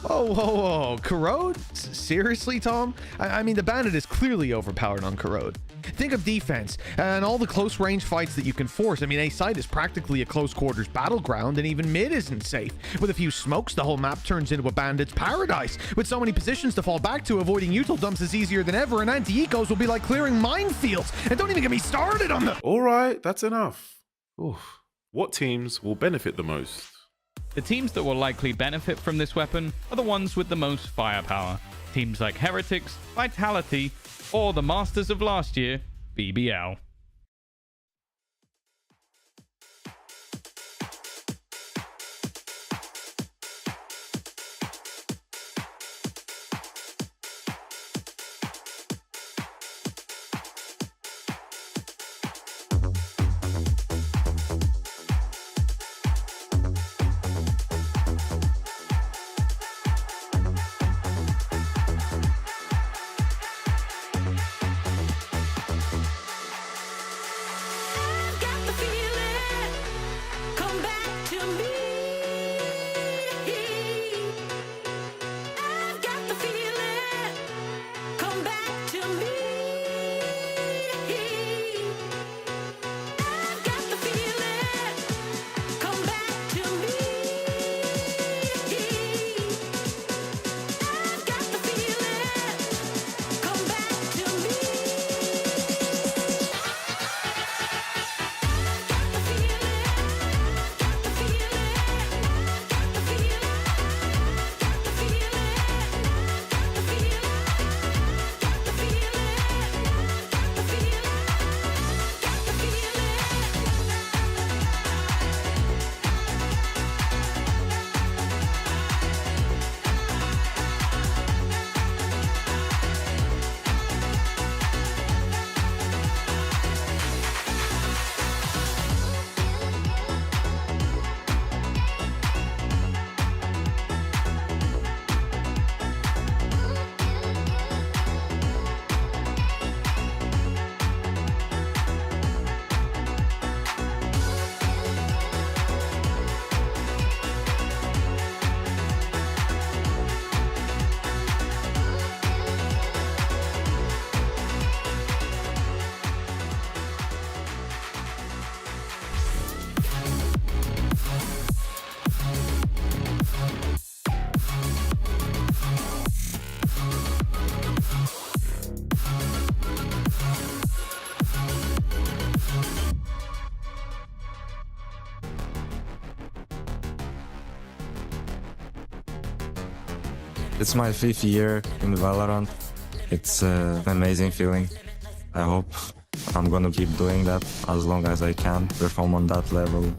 Whoa. Corrode? Seriously, Tom? I mean, the Bandit is clearly overpowered on Corrode. Think of defense and all the close range fights that you can force. I mean, A side is practically a close quarters battleground, and even mid isn't safe. With a few smokes, the whole map turns into a Bandit's paradise. With so many positions to fall back to, avoiding util dumps is easier than ever, and anti-ecos will be like clearing minefields. And don't even get me started on the— Alright, that's enough. Oof. What teams will benefit the most? The teams that will likely benefit from this weapon are the ones with the most firepower. Teams like Heretics, Vitality, or the Masters of last year, BBL. It's my 5th year in Valorant. It's an amazing feeling. I hope I'm gonna keep doing that as long as I can, perform on that level.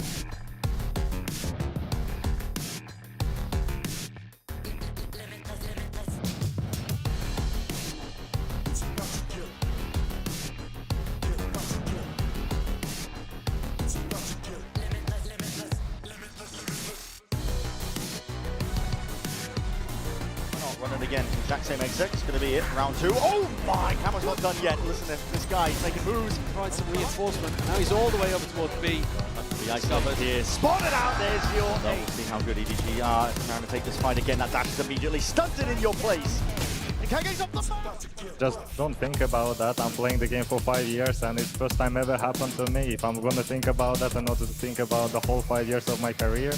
Run it again, exact same exit, it's going to be it, round 2. Oh my, camera's not done yet. Listen to this guy, he's making moves. Tried some reinforcement, now he's all the way over towards B. The ice covered here, spotted out, there's your ace. See how good EDG are trying to take this fight again. That dash is immediately stunted in your place. And Kage's up the mark. Just don't think about that. I'm playing the game for 5 years and it's first time ever happened to me. If I'm gonna think about that and not to think about the whole 5 years of my career,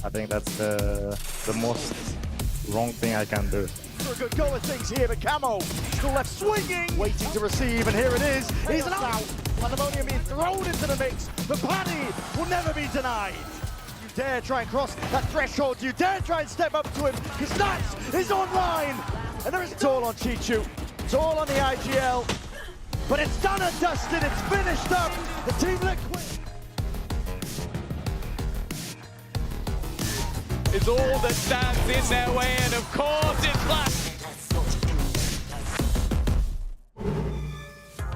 I think that's the most wrong thing I can do. For a good go of things here, but Camo still left swinging, waiting to receive, and here it is. He's an out. Pandemonium being thrown into the mix. The Paddy will never be denied. dare try and cross that threshold. Do you dare try and step up to him? Because Nats is online! And there is it's all on Chichu. It's all on the IGL. But it's done and dusted. It's finished up. The Team Liquid. It's all that stands in their way, and of course it's Flash.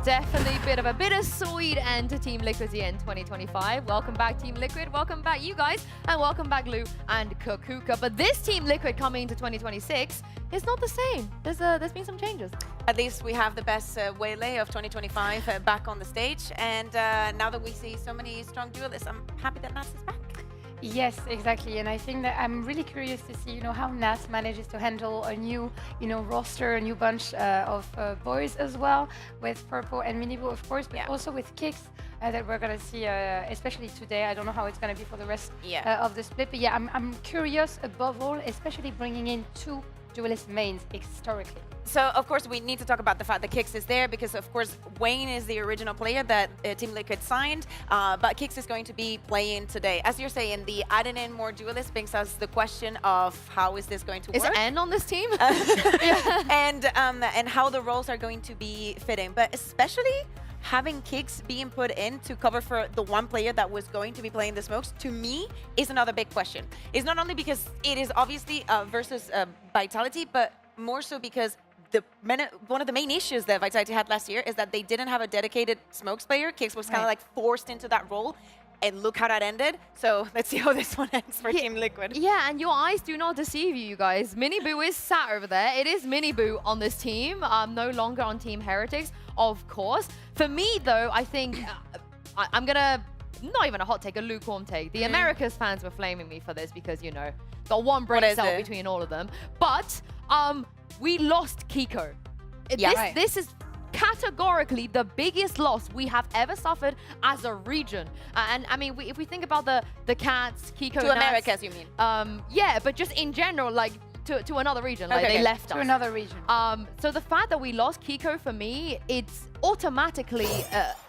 Definitely a bit of a bittersweet end to Team Liquid's year in 2025. Welcome back, Team Liquid. Welcome back, you guys. And welcome back, Lou and Kukuka. But this Team Liquid coming into 2026 is not the same. There's been some changes. At least we have the best Waylay of 2025 back on the stage. And now that we see so many strong duelists, I'm happy that Nats is back. Yes, exactly, and I think that I'm really curious to see, how Nats manages to handle a new, roster, a new bunch of boys as well, with Purple and Minibu, of course, but also with Kicks that we're gonna see, especially today. I don't know how it's gonna be for the rest of the split, but yeah, I'm curious above all, especially bringing in 2 duelist mains historically. So, of course, we need to talk about the fact that Kix is there because, of course, Wayne is the original player that Team Liquid signed, but Kix is going to be playing today. As you're saying, the adding in more duelists brings us the question of how is this going to work? Is N on this team? And how the roles are going to be fitting. But especially having Kix being put in to cover for the one player that was going to be playing the smokes, to me, is another big question. It's not only because it is obviously versus Vitality, but more so because one of the main issues that Vitality had last year is that they didn't have a dedicated smokes player. Kix was kind of like forced into that role, and look how that ended. So let's see how this one ends for Team Liquid. Yeah, and your eyes do not deceive you, guys. Minibu is sat over there. It is Minibu on this team, no longer on Team Heretics, of course. For me, though, I think I'm gonna, not even a hot take, a lukewarm take. The Americas fans were flaming me for this because, got one brain cell between all of them. But we lost Kiko. This is categorically the biggest loss we have ever suffered as a region. And I mean, if we think about the Cats, Kiko, to Americas, you mean? Yeah, but just in general, like to another region, like they left us. To another region. So the fact that we lost Kiko, for me, it's automatically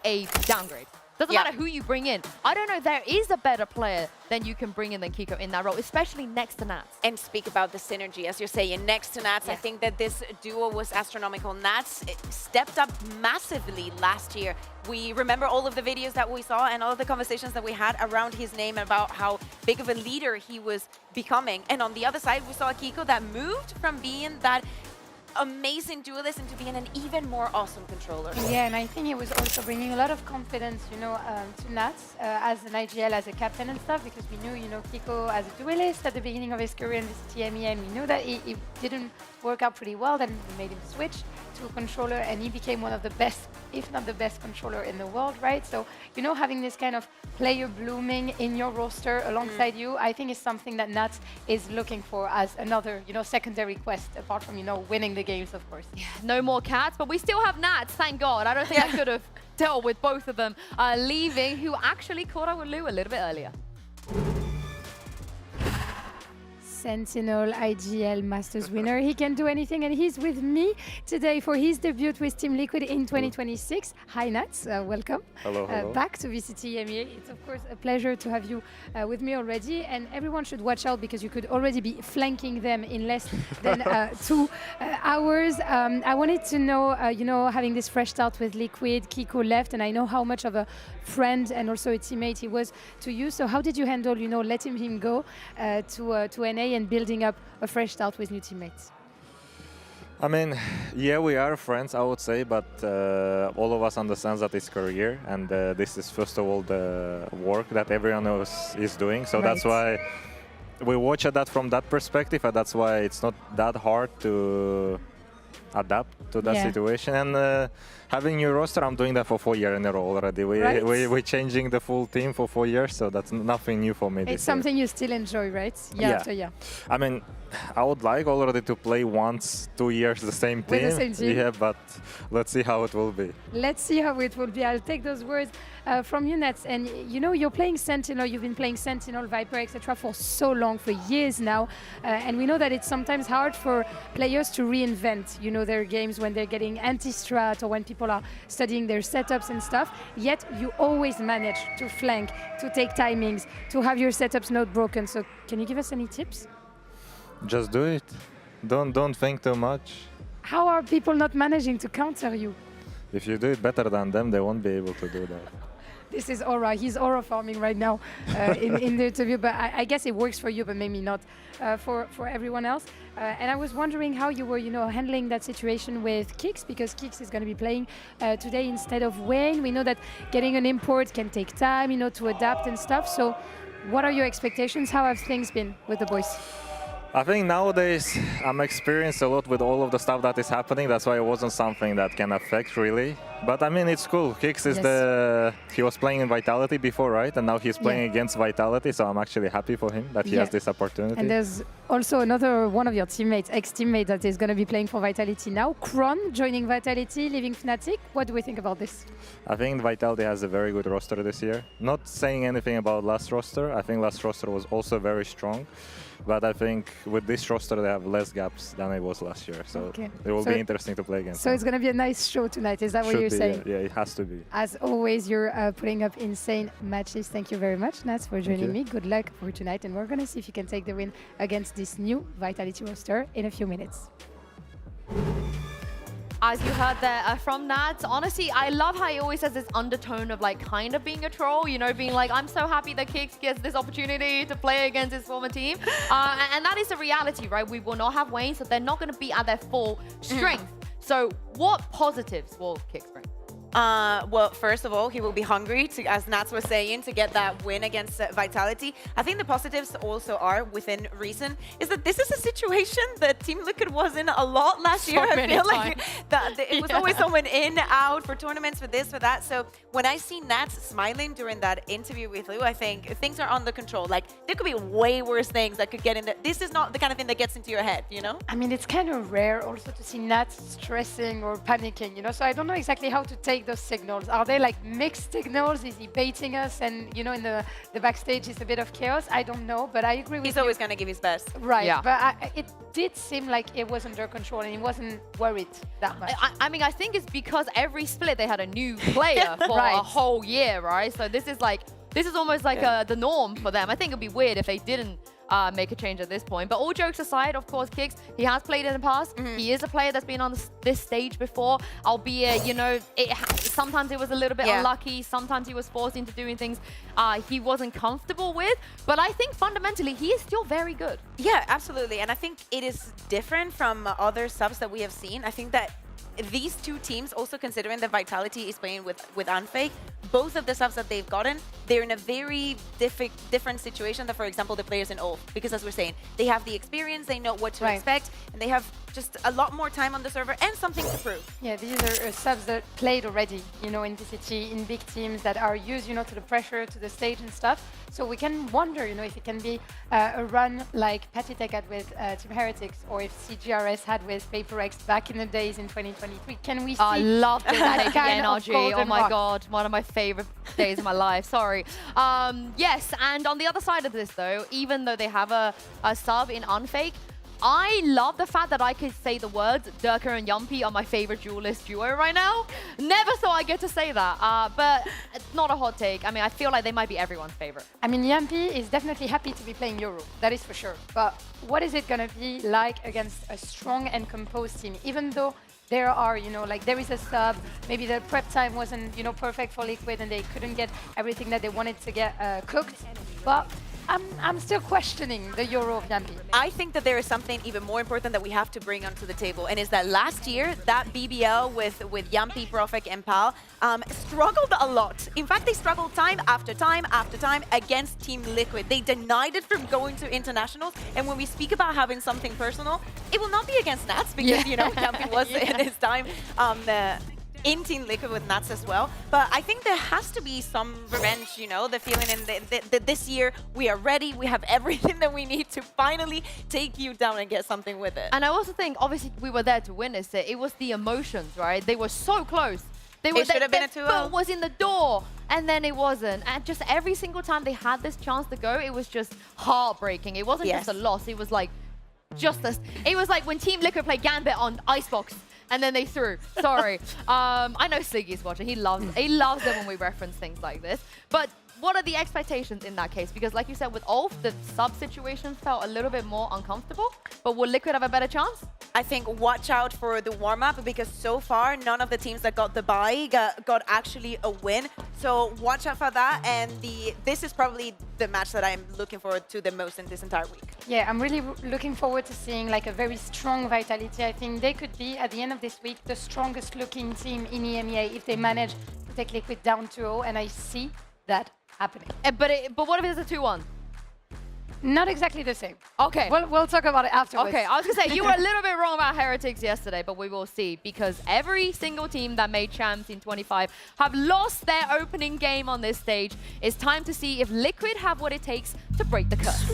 a downgrade. Doesn't matter who you bring in. I don't know, there is a better player than you can bring in than Kiko in that role, especially next to Nats. And speak about the synergy, as you're saying, next to Nats. I think that this duo was astronomical. Nats stepped up massively last year. We remember all of the videos that we saw and all of the conversations that we had around his name about how big of a leader he was becoming. And on the other side, we saw a Kiko that moved from being that amazing duelist into being an even more awesome controller. Yeah, and I think he was also bringing a lot of confidence, to Nats as an IGL, as a captain and stuff, because we knew, Kiko as a duelist at the beginning of his career in VCT EMEA, and we knew that he didn't work out pretty well. Then we made him switch to a controller, and he became one of the best, if not the best controller in the world, right? So, having this kind of player blooming in your roster alongside you, I think is something that Nats is looking for as another, secondary quest, apart from, winning the games, of course. Yeah, no more Cats, but we still have Nats, thank God. I don't think I could have dealt with both of them leaving, who actually caught up with Lou a little bit earlier. Sentinel IGL Masters winner. He can do anything, and he's with me today for his debut with Team Liquid in 2026. Hi, Nats. Welcome. Hello, hello. Back to VCT EMEA. It's, of course, a pleasure to have you with me already, and everyone should watch out because you could already be flanking them in less than 2 hours. I wanted to know, having this fresh start with Liquid, Kiko left, and I know how much of a friend and also a teammate he was to you. So how did you handle, letting him go to NA and building up a fresh start with new teammates? I mean, yeah, we are friends, I would say, but all of us understand that it's career, and this is first of all the work that everyone else is doing. So that's why we watch at that from that perspective, and that's why it's not that hard to adapt to that situation. And having new roster, I'm doing that for 4 years in a row already. We're changing the full team for 4 years, so that's nothing new for me. It's something you still enjoy, right? Year after year. I mean, I would like already to play once, 2 years the same team. With the same team. Yeah, but let's see how it will be. Let's see how it will be. I'll take those words from you, Nets. And you know, you're playing Sentinel, you've been playing Sentinel, Viper, etc. for so long, for years now. And we know that it's sometimes hard for players to reinvent, you know, their games when they're getting anti-strat or when people are studying their setups and stuff. Yet you always manage to flank, to take timings, to have your setups not broken. So can you give us any tips? Just do it. Don't think too much. How are people not managing to counter you? If you do it better than them, they won't be able to do that. This is Aura. He's Aura farming right now in the interview, but I guess it works for you, but maybe not for everyone else. And I was wondering how you were, you know, handling that situation with Kicks, because Kicks is going to be playing today instead of Wayne. We know that getting an import can take time, you know, to adapt and stuff. So what are your expectations? How have things been with the boys? I think nowadays I'm experienced a lot with all of the stuff that is happening. That's why it wasn't something that can affect really. But I mean, it's cool. Kicks is he was playing in Vitality before, right? And now he's playing against Vitality. So I'm actually happy for him that he has this opportunity. And there's also another one of your teammates, ex-teammate, that is going to be playing for Vitality now. Kron joining Vitality, leaving Fnatic. What do we think about this? I think Vitality has a very good roster this year. Not saying anything about last roster. I think last roster was also very strong. But I think with this roster, they have less gaps than it was last year. So it will be interesting to play against. So it's going to be a nice show tonight. Is that what you're saying? Yeah, it has to be. As always, you're putting up insane matches. Thank you very much, Nats, for joining me. Good luck for tonight. And we're going to see if you can take the win against this new Vitality roster in a few minutes. As you heard there from Nads, honestly, I love how he always has this undertone of like kind of being a troll, you know, being like, I'm so happy that Kicks gets this opportunity to play against his former team. And that is the reality, right? We will not have Wayne, so they're not going to be at their full strength. So what positives will Kicks bring? Well, first of all, he will be hungry, as Nats was saying, to get that win against Vitality. I think the positives also are, within reason, is that this is a situation that Team Liquid was in a lot last year. I feel like that it was always someone in, out for tournaments, for this, for that. So when I see Nats smiling during that interview with Lou, I think things are under control. Like, there could be way worse things that could get in there. This is not the kind of thing that gets into your head, you know? I mean, it's kind of rare also to see Nats stressing or panicking, you know? So I don't know exactly how to take those signals. Are they like mixed signals? Is he baiting us? And, you know, in the backstage is a bit of chaos? I don't know, but I agree with you. He's always going to give his best. Right, yeah. But it did seem like it was under control and he wasn't worried that much. I mean, I think it's because every split they had a new player for a whole year, right? So this is almost like the norm for them. I think it'd be weird if they didn't make a change at this point. But all jokes aside, of course, Kicks, he has played in the past. He is a player that's been on this stage before, albeit, you know, sometimes it was a little bit unlucky. Sometimes he was forced into doing things he wasn't comfortable with. But I think fundamentally, he is still very good. Yeah, absolutely. And I think it is different from other subs that we have seen. I think that these two teams, also considering that Vitality is playing with Unfake, both of the subs that they've gotten, they're in a very different situation than, for example, the players in Ulf. Because as we're saying, they have the experience, they know what to expect, and they have just a lot more time on the server and something to prove. Yeah, these are subs that played already, you know, in VCT, in big teams that are used, you know, to the pressure, to the stage and stuff. So we can wonder, you know, if it can be a run like Patitech had with Team Heretics, or if CGRS had with PaperX back in the days in 2023. Can we see I love that kind of energy. golden Oh my rock? God, one of my favorite days of my life. Sorry. Yes, and on the other side of this, though, even though they have a sub in Unfake, I love the fact that I could say the words Durka and Yumpy are my favorite duelist duo right now. Never thought I'd get to say that, but it's not a hot take. I mean, I feel like they might be everyone's favorite. I mean, Yumpy is definitely happy to be playing Euro, that is for sure. But what is it going to be like against a strong and composed team? Even though there are, you know, like there is a sub, maybe the prep time wasn't, you know, perfect for Liquid and they couldn't get everything that they wanted to get cooked. But I'm still questioning the Euro of Yumpy. I think that there is something even more important that we have to bring onto the table, and is that last year, that BBL with Yumpy, Profek, and Pal struggled a lot. In fact, they struggled time after time after time against Team Liquid. They denied it from going to internationals, and when we speak about having something personal, it will not be against Nats, because, you know, Yumpy was in his time in Team Liquid with Nats as well. But I think there has to be some revenge, you know, the feeling in that this year we are ready, we have everything that we need to finally take you down and get something with it. And I also think, obviously, we were there to witness it. It was the emotions, right? They were so close. They were, it should have been a 2-0. Their foot was in the door, and then it wasn't. And just every single time they had this chance to go, it was just heartbreaking. It wasn't just a loss. It was like it was like when Team Liquid played Gambit on Icebox, and then they threw. Sorry. I know Sliggy's watching. He loves it when we reference things like this. But what are the expectations in that case? Because like you said, with Ulf, the sub situation felt a little bit more uncomfortable. But will Liquid have a better chance? I think watch out for the warm-up, because so far none of the teams that got the bye got actually a win. So watch out for that, and this is probably the match that I'm looking forward to the most in this entire week. Yeah, I'm really looking forward to seeing like a very strong Vitality. I think they could be, at the end of this week, the strongest looking team in EMEA if they manage to take Liquid down 2-0, and I see that happening. But what if it's a 2-1? Not exactly the same. Okay. We'll talk about it afterwards. Okay, I was going to say, you were a little bit wrong about Heretics yesterday, but we will see, because every single team that made champs in 25 have lost their opening game on this stage. It's time to see if Liquid have what it takes to break the curse.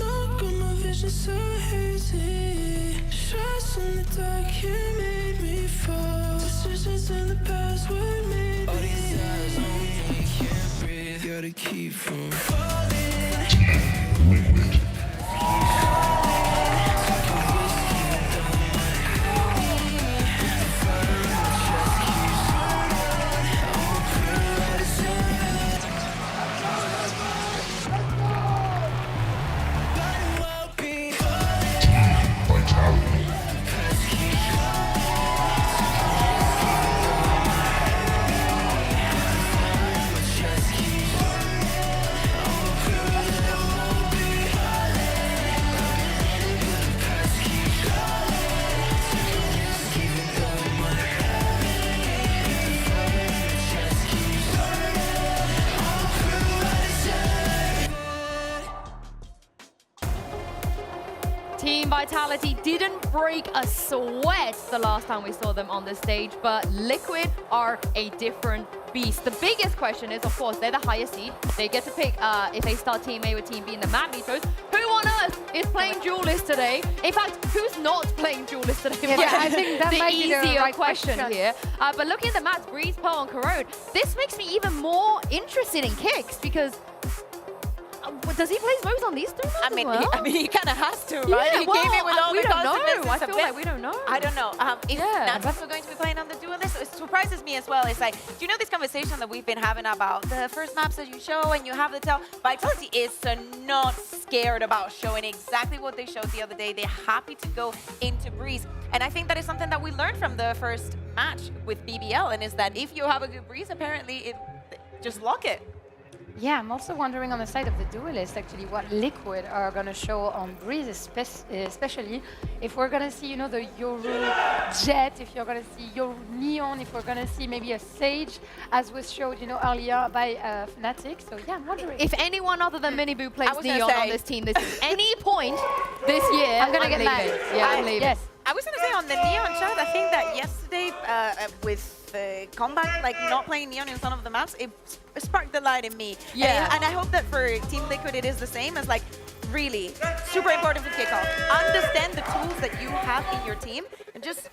Team Vitality didn't break a sweat the last time we saw them on this stage, but Liquid are a different beast. The biggest question is, of course, they're the highest seed. They get to pick if they start Team A with Team B in the map metros. Who on earth is playing Duelist today? In fact, who's not playing Duelist today? Yeah, I think that might be the easier right question here. But looking at the maps, Breeze, Pearl, and Corrode, this makes me even more interested in Kicks, because does he play Smokes on these three maps I mean, he kind of has to, right? Yeah, He well, came in with all we the don't know. consequences I of feel it. like we don't know. I don't know. If Nats also going to be playing on the Duelist, it surprises me as well. It's like, do you know this conversation that we've been having about the first maps that you show and you have the tell? Vitality is not scared about showing exactly what they showed the other day. They're happy to go into Breeze. And I think that is something that we learned from the first match with BBL, and is that if you have a good Breeze, apparently just lock it. Yeah, I'm also wondering on the side of the Duelist, actually, what Liquid are going to show on Breeze, especially if we're going to see, you know, the Yoru Jet, if you're going to see Yoru Neon, if we're going to see maybe a Sage, as was showed, you know, earlier by Fnatic. So yeah, I'm wondering. If anyone other than Miniboo plays Neon on this team, this is any point this year, I'm going to get mad. Yeah, I'm leaving. Yes. I was going to say on the Neon chat, I think that yesterday with Combat, like not playing Neon in some of the maps, it sparked the light in me. Yeah. And I hope that for Team Liquid it is the same, as like really super important for Kickoff. Understand the tools that you have in your team and just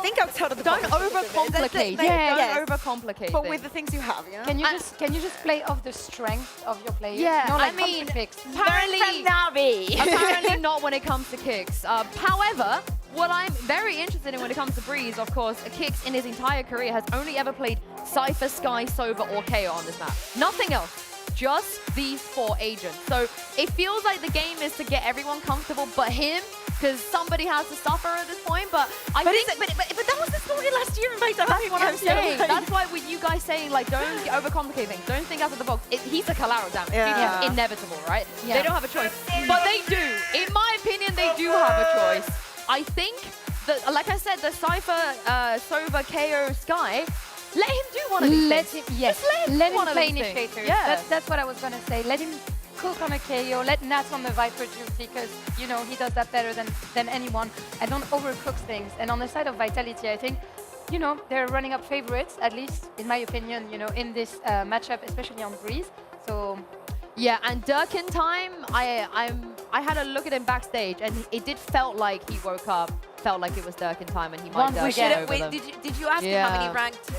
think outside of the box. Don't overcomplicate. Don't overcomplicate. But things. with the things you have, yeah. Can you just play off the strength of your players? Yeah, no, like I mean, picks. apparently not when it comes to Kicks. However, what I'm very interested in when it comes to Breeze, of course, Kicks in his entire career has only ever played Cypher, Sky, Sova, or KO on this map. Nothing else. Just these 4 agents. So it feels like the game is to get everyone comfortable but him, because somebody has to suffer at this point. But I think that was the story last year in Vitality. That's what I'm saying. That's why with you guys saying, like, don't overcomplicate things. Don't think out of the box. He's a Calaro damage. Yeah. It's inevitable, right? Yeah. They don't have a choice. But they do. In my opinion, they do have a choice. I think that, like I said, the Cypher, Sova, KO, Sky, let him do one of these things. Yes, let him play initiator. Yeah. That's what I was going to say. Let him cook on a KO, let Nats on the Viper duty, because, you know, he does that better than anyone. And don't overcook things. And on the side of Vitality, I think you know, they're running up favorites, at least in my opinion, you know, in this matchup, especially on Breeze. So yeah, and Durkin time, I had a look at him backstage, and it did felt like he woke up, felt like it was Durkin time, and he might Durkin over them. Did you ask him how many ranked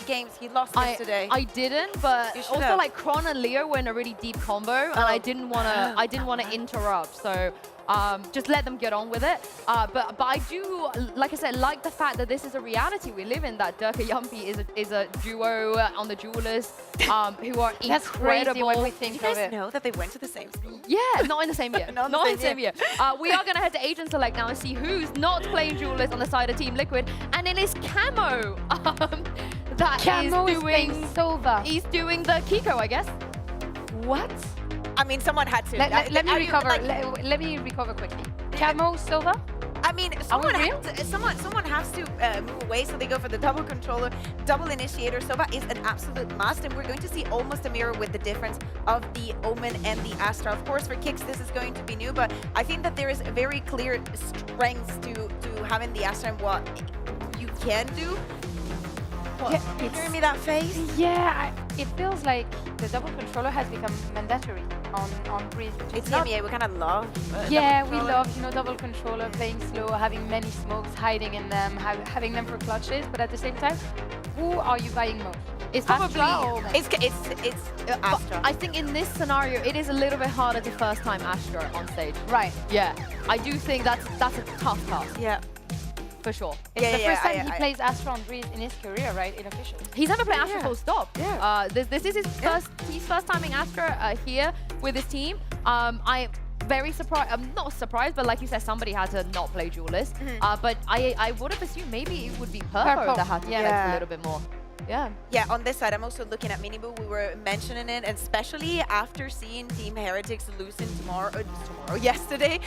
games he lost yesterday? I didn't, but also have. like Kron and Leo were in a really deep combo, and I didn't wanna interrupt. So just let them get on with it. But I do, like I said, like the fact that this is a reality we live in, that Durka Yumpy is a duo on the Duelist who are That's incredible. crazy when we think Did you of guys it. know that they went to the same school? Yeah, not in the same year. Not in the same year. We are going to head to Agent Select now and see who's not playing Duelist on the side of Team Liquid. And it is Camo that Camo is is doing playing Sova. He's doing the Kiko, I guess. What? I mean, someone had to. Let me Are you, recover. like- Let me recover quickly. Camo, Sova? I mean, someone has to move away, so they go for the double controller, double initiator. Sova is an absolute must, and we're going to see almost a mirror with the difference of the Omen and the Astra. Of course, for Kicks, this is going to be new, but I think that there is a very clear strength to having the Astra and what you can do. What? Yeah, You hear me that face? Yeah, it feels like the double controller has become mandatory on Breeze. It's EMEA, we kind of love. Yeah, double we controller. love, you know, double controller, playing slow, having many smokes, hiding in them, having them for clutches. But at the same time, who are you buying most? It's probably Astra or Omen? It's Astra. I think in this scenario, it is a little bit harder to first time Astra on stage. Right. Yeah, I do think that's a tough task. Yeah. For sure. It's the first time he plays Astra on Breeze in his career, right? In official. He's never played Astra full stop. Yeah. This is his first timing Astra here with his team. I'm very surprised. I'm not surprised, but like you said, somebody had to not play Duelist. But I would have assumed maybe it would be Purple that had to flex a little bit more. Yeah. Yeah, on this side, I'm also looking at Miniboo. We were mentioning it, and especially after seeing Team Heretics lose in yesterday.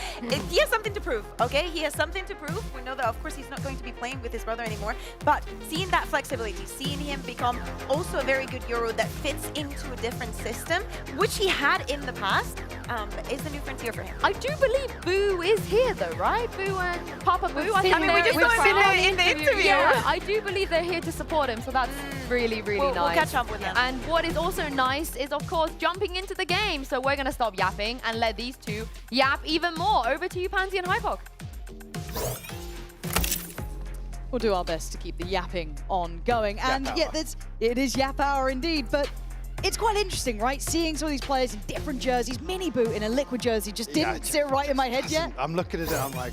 He has something to prove, okay? He has something to prove. We know that, of course, he's not going to be playing with his brother anymore, but seeing that flexibility, seeing him become also a very good Euro that fits into a different system, which he had in the past, is the new frontier for him. I do believe Boo is here, though, right? Boo and Papa Boo. I mean, we just saw him in the interview. Yeah, I do believe they're here to support him, so that's really, really nice. We'll catch up with them. And what is also nice is, of course, jumping into the game. So we're going to stop yapping and let these two yap even more. Over to you, Pansy and Hypok. We'll do our best to keep the yapping on going. And yeah, it is yap hour indeed, but it's quite interesting, right? Seeing some of these players in different jerseys. Miniboo in a Liquid jersey just didn't sit right in my head yet. I'm looking at it, I'm like,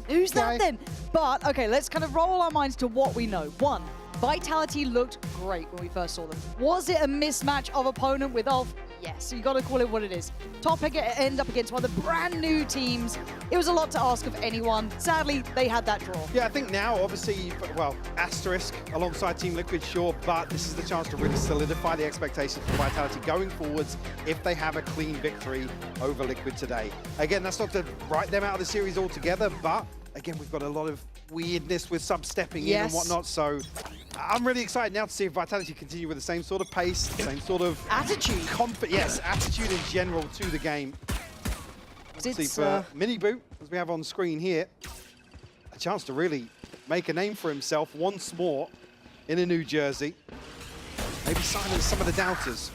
Who's that then? But, okay, let's kind of roll our minds to what we know. One, Vitality looked great when we first saw them. Was it a mismatch of opponent with Ulf? Yes, so you got to call it what it is. Top end up against one of the brand new teams. It was a lot to ask of anyone. Sadly, they had that draw. yeah, I think now, obviously, well, Asterisk alongside Team Liquid, sure, but this is the chance to really solidify the expectations for Vitality going forwards if they have a clean victory over Liquid today. Again, that's not to write them out of the series altogether, but again, we've got a lot of weirdness with sub-stepping in and whatnot, so I'm really excited now to see if Vitality continue with the same sort of pace, same sort of attitude. Yes, attitude in general to the game. Obviously for Miniboo, as we have on screen here, a chance to really make a name for himself once more in a new jersey. Maybe silence some of the doubters.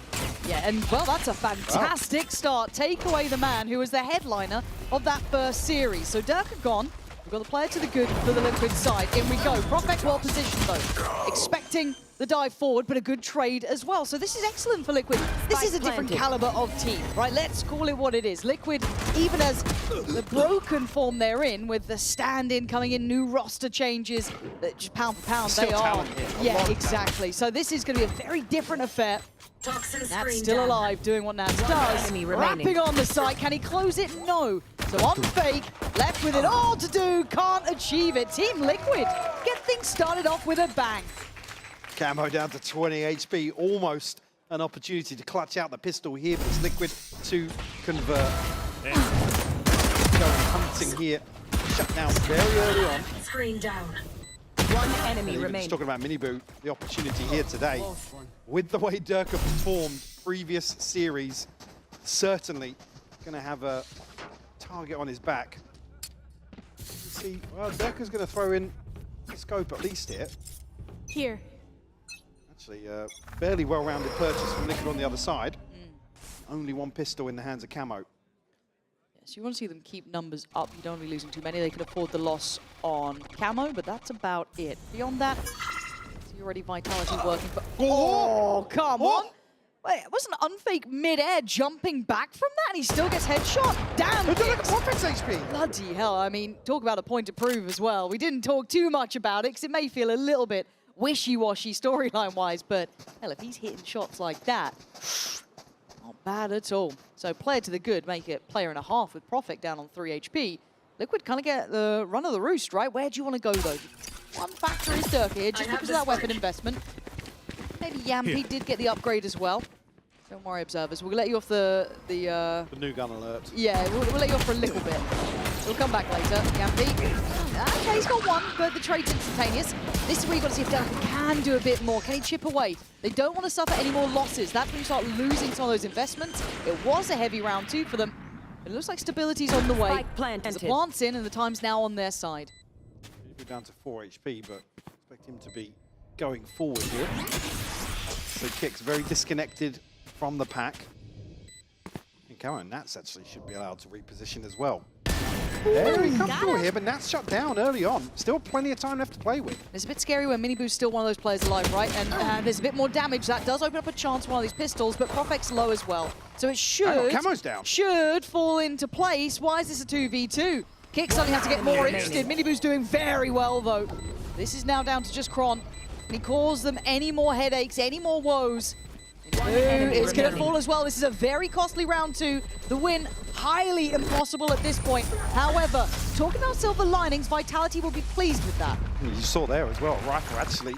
Yeah, and well, that's a fantastic start. Take away the man who was the headliner of that first series. So Durka gone. We've got the player to the good for the Liquid side. In we go. Prophet well positioned though. Expecting the dive forward, but a good trade as well. So this is excellent for Liquid. This is a different caliber of team, right? Let's call it what it is. Liquid, even as the broken form they're in, with the stand-in coming in, new roster changes, just pound for pound, they are. Yeah, exactly. So this is going to be a very different affair. Nat's still alive, doing what Nat does. Wrapping on the site. Can he close it? No. So on fake, left with it all to do, can't achieve it. Team Liquid get things started off with a bang. Camo down to 20 HP, almost an opportunity to clutch out the pistol here, but it's Liquid to convert. Going hunting here, shut down very early on. Screen down. One enemy remaining. Just talking about Miniboo, the opportunity here today. With the way Durka performed previous series, certainly going to have a target on his back. You see, well, Durka's going to throw in scope at least here. Here. Actually, fairly well-rounded purchase from Liquid on the other side. Only one pistol in the hands of Camo. So you want to see them keep numbers up. You don't want to be losing too many. They can afford the loss on Camo, but that's about it. Beyond that, see already Vitality working for... Oh, come on! Wait, wasn't Unfake mid-air jumping back from that and he still gets headshot? Damn! Look at Prophet's HP! Bloody hell, I mean, talk about a point to prove as well. We didn't talk too much about it because it may feel a little bit wishy-washy storyline-wise, but hell, if he's hitting shots like that, not bad at all. So player to the good, make it player and a half with Prophet down on 3 HP. Liquid kind of get the run of the roost, right? Where do you want to go, though? One factor is Dirk here, just because of that weapon investment. Maybe Yampy did get the upgrade as well. Don't worry, observers. We'll let you off the new gun alert. Yeah, we'll let you off for a little bit. We'll come back later. Yampy. Okay, he's got one, but the trade's instantaneous. This is where you've got to see if Dirk can do a bit more. Can he chip away? They don't want to suffer any more losses. That's when you start losing some of those investments. It was a heavy round 2 for them. It looks like stability's on the way. The plant's in, and the time's now on their side. He'll be down to 4 HP, but expect him to be going forward here. So Kick's very disconnected from the pack. And Camo and Nats actually should be allowed to reposition as well. Very comfortable here, but Nats shut down early on. Still plenty of time left to play with. It's a bit scary when Miniboo's still one of those players alive, right? And there's a bit more damage. That does open up a chance for one of these pistols, but Prophet's low as well. So it Camo's down. should fall into place. Why is this a 2v2? Kick suddenly has to get more interested. Miniboo's doing very well, though. This is now down to just Kron. Can he cause them any more headaches, any more woes? It's going to fall as well. This is a very costly round 2. The win, highly impossible at this point. However, talking about silver linings, Vitality will be pleased with that. You saw there as well, Rifle actually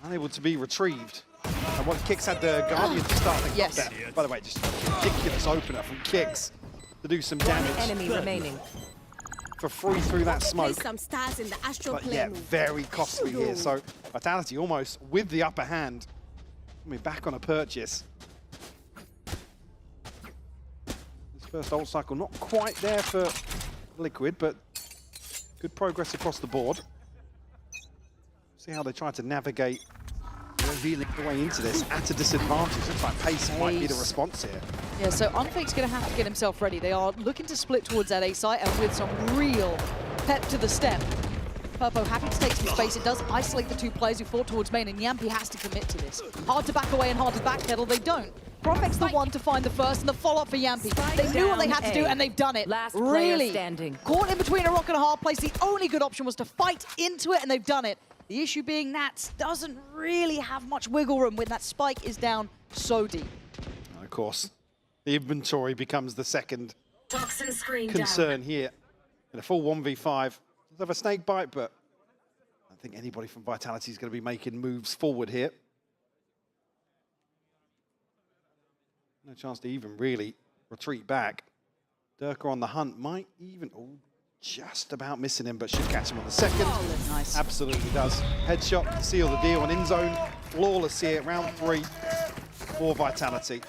unable to be retrieved. And what Kicks had the Guardian to start things off there. By the way, just ridiculous opener from Kicks to do some damage. Enemy remaining. For free through that smoke. Some stars in the astral But yeah, very costly here. So Vitality almost with the upper hand. Coming back on a purchase. This first ult cycle not quite there for Liquid, but good progress across the board. See how they try to navigate the way into this at a disadvantage. Looks like pace might be the response here. Yeah, so Unfake's going to have to get himself ready. They are looking to split towards that A site and with some real pep to the step. Purpo happy to take some space. It does isolate the 2 players who fought towards main, and Yampy has to commit to this. Hard to back away and hard to backpedal. They don't. Prophet's the one to find the first and the follow-up for Yampy. They knew what they had to do, and they've done it. Really. Caught in between a rock and a hard place. The only good option was to fight into it, and they've done it. The issue being Nats doesn't really have much wiggle room when that spike is down so deep. And of course, the inventory becomes the second concern here. In a full 1v5. Does have a snake bite, but I don't think anybody from Vitality is going to be making moves forward here. No chance to even really retreat back. Dirk on the hunt, might even, just about missing him, but should catch him on the second. Nice. Absolutely does. Headshot to seal the deal on in zone. Flawless here, round 3 for Vitality.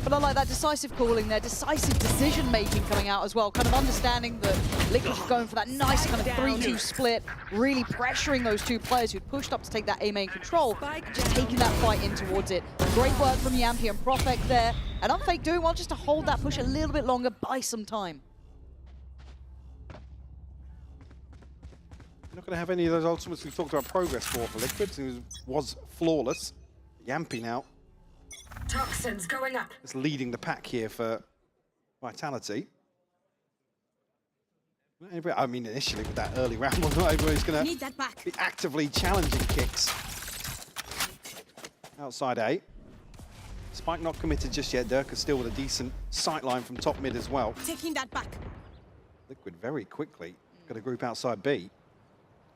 But I like that decisive calling there, decisive decision-making coming out as well, kind of understanding that Liquid is going for that nice kind of 3-2 split, really pressuring those 2 players who'd pushed up to take that A main control, and just taking that fight in towards it. Great work from Yampy and Prophet there, and Unfake doing well just to hold that push a little bit longer, buy some time. Not going to have any of those ultimates we've talked about progress for Liquid. It was flawless. Yampy now. Toxins going up. It's leading the pack here for Vitality. I mean, initially with that early round, everybody's going to be actively challenging Kicks. Outside A. Spike not committed just yet. Dirk is still with a decent sight line from top mid as well. Taking that back. Liquid very quickly got a group outside B.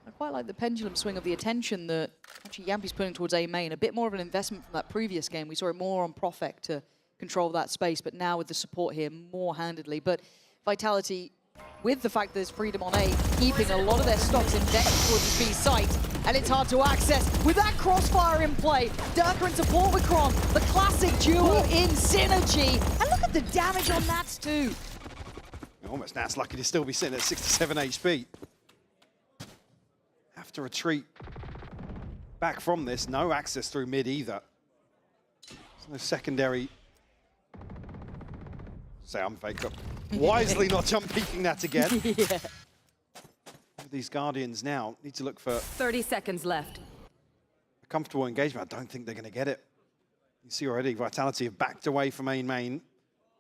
I quite like the pendulum swing of the attention that actually Yampy's putting towards A main. A bit more of an investment from that previous game. We saw it more on Prophet to control that space, but now with the support here more handedly. But Vitality, with the fact there's freedom on A, keeping a lot of their stocks indexed towards the B site, and it's hard to access. With that crossfire in play, Durka in support with Kron, the classic duo in synergy. And look at the damage on Nats too. Almost Nats lucky to still be sitting at 67 HP. have to retreat back from this. No access through mid either. There's no secondary. Say I'm fake up. Wisely not jump peeking that again. Yeah. These Guardians now need to look for 30 seconds left. a comfortable engagement. I don't think they're going to get it. You see already, Vitality have backed away from main.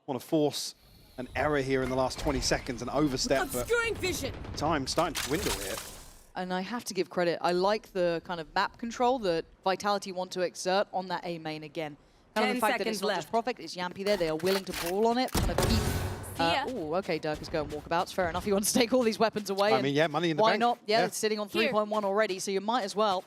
Want to force an error here in the last 20 seconds, an overstep, but Obscuring vision. time's starting to dwindle here. And I have to give credit. I like the kind of map control that Vitality want to exert on that A main again. Kind of 10 the fact that it's seconds not just Prophet, it's Yampy there. They are willing to ball on it, kind of keep. Oh, okay, Dirk is going walkabouts. Fair enough. He wants to take all these weapons away. I mean, yeah, money in the why bank. not? Yeah, Yeah. it's sitting on 3.1 already, so you might as well.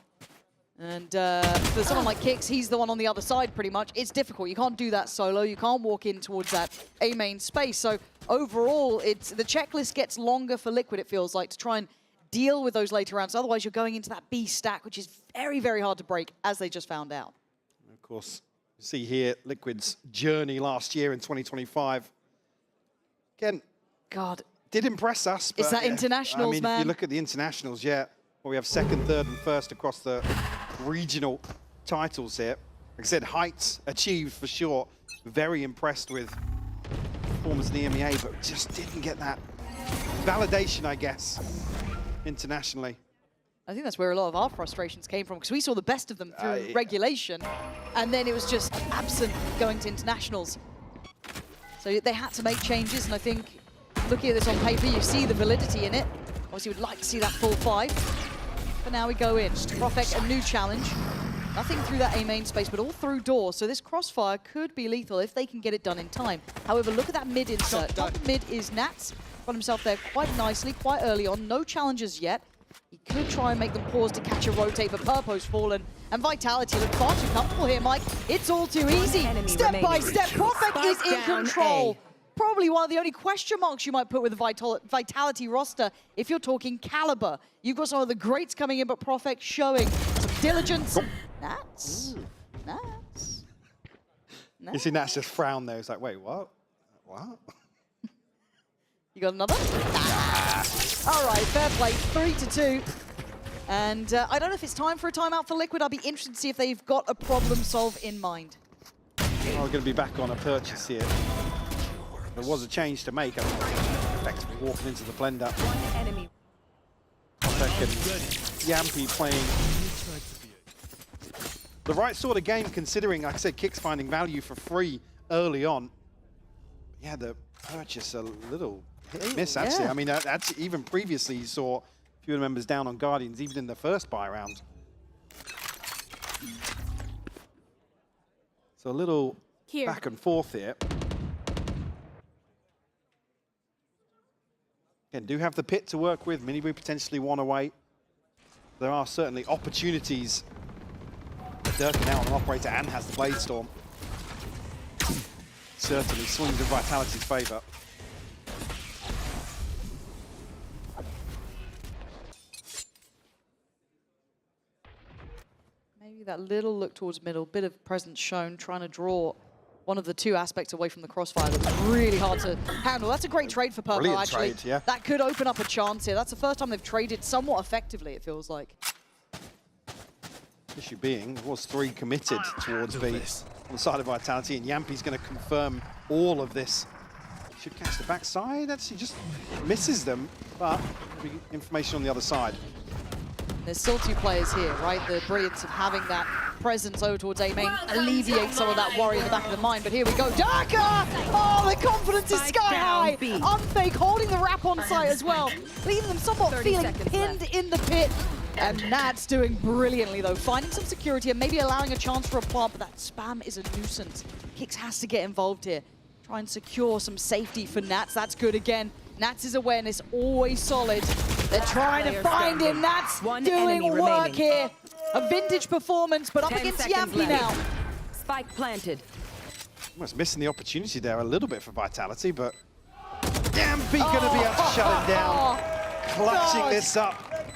And for someone like Kicks, he's the one on the other side pretty much. It's difficult. You can't do that solo. You can't walk in towards that A main space. So overall, the checklist gets longer for Liquid, it feels like, to try and deal with those later rounds. Otherwise, you're going into that B stack, which is very, very hard to break, as they just found out. Of course, you see here Liquid's journey last year in 2025. Again, God, did impress us. It's but, that internationals, I mean, man. if you look at the internationals, well, we have second, third, and first across the regional titles here. Like I said, heights achieved for sure. Very impressed with performance in the EMEA, but just didn't get that validation, I guess, internationally. I think that's where a lot of our frustrations came from, because we saw the best of them through regulation, and then it was just absent going to internationals. So they had to make changes, and I think, looking at this on paper, you see the validity in it. Obviously, we'd like to see that full 5. But now we go in. Prophet, a new challenge. Nothing through that A main space, but all through door. So this crossfire could be lethal if they can get it done in time. However, look at that mid insert. Top of mid is Nats. Got himself there quite nicely, quite early on. No challenges yet. He could try and make them pause to catch a rotate, but Purpo's fallen. And Vitality look far too comfortable here, Mike. It's all too easy. Step by step, Prophet is in control. Probably one of the only question marks you might put with the Vitality roster if you're talking caliber. You've got some of the greats coming in, but Prophet showing some diligence. Nats. Nats. You see Nats just frown there. It's like, wait, what? What? You got another? All right, fair play. 3-2. And I don't know if it's time for a timeout for Liquid. I'll be interested to see if they've got a problem solve in mind. We're going to be back on a purchase here. There was a change to make. Effectively walking into the blender. One enemy. Second, Yampy playing the right sort of game, considering, like I said, Kicks finding value for free early on. Yeah, the purchase a little hit and miss, actually. Yeah. I mean, that's even previously you saw a few of the members down on Guardians, even in the first buy round. So a little back and forth here. Again, do have the pit to work with. Minibu potentially one away. There are certainly opportunities. Dirk now on an operator and has the Blade Storm. Certainly swings in Vitality's favour. Maybe that little look towards middle, bit of presence shown, trying to draw one of the two aspects away from the crossfire that was really hard to handle. That's a great trade for Purple, Brilliant actually. trade, yeah. That could open up a chance here. That's the first time they've traded somewhat effectively, it feels like. Issue being, there was 3 committed towards B on the side of Vitality, and Yampy's going to confirm all of this. Should catch the backside, actually just misses them, but maybe information on the other side. There's still 2 players here, right? The brilliance of having that presence over towards A main alleviates some of that worry in the back of the mind. But here we go, Daka! Oh, the confidence is sky high! Unfake holding the wrap on site as well, leaving them somewhat feeling pinned in the pit. And Nats doing brilliantly though, finding some security and maybe allowing a chance for a plant, but that spam is a nuisance. Kicks has to get involved here. Try and secure some safety for Nats. That's good again. Nats' awareness always solid. They're trying to find him. Nats doing work here. A vintage performance, but up against Yampy now. Spike planted. Almost missing the opportunity there a little bit for Vitality, but Yampy going to be able to shut it down. Clutching this up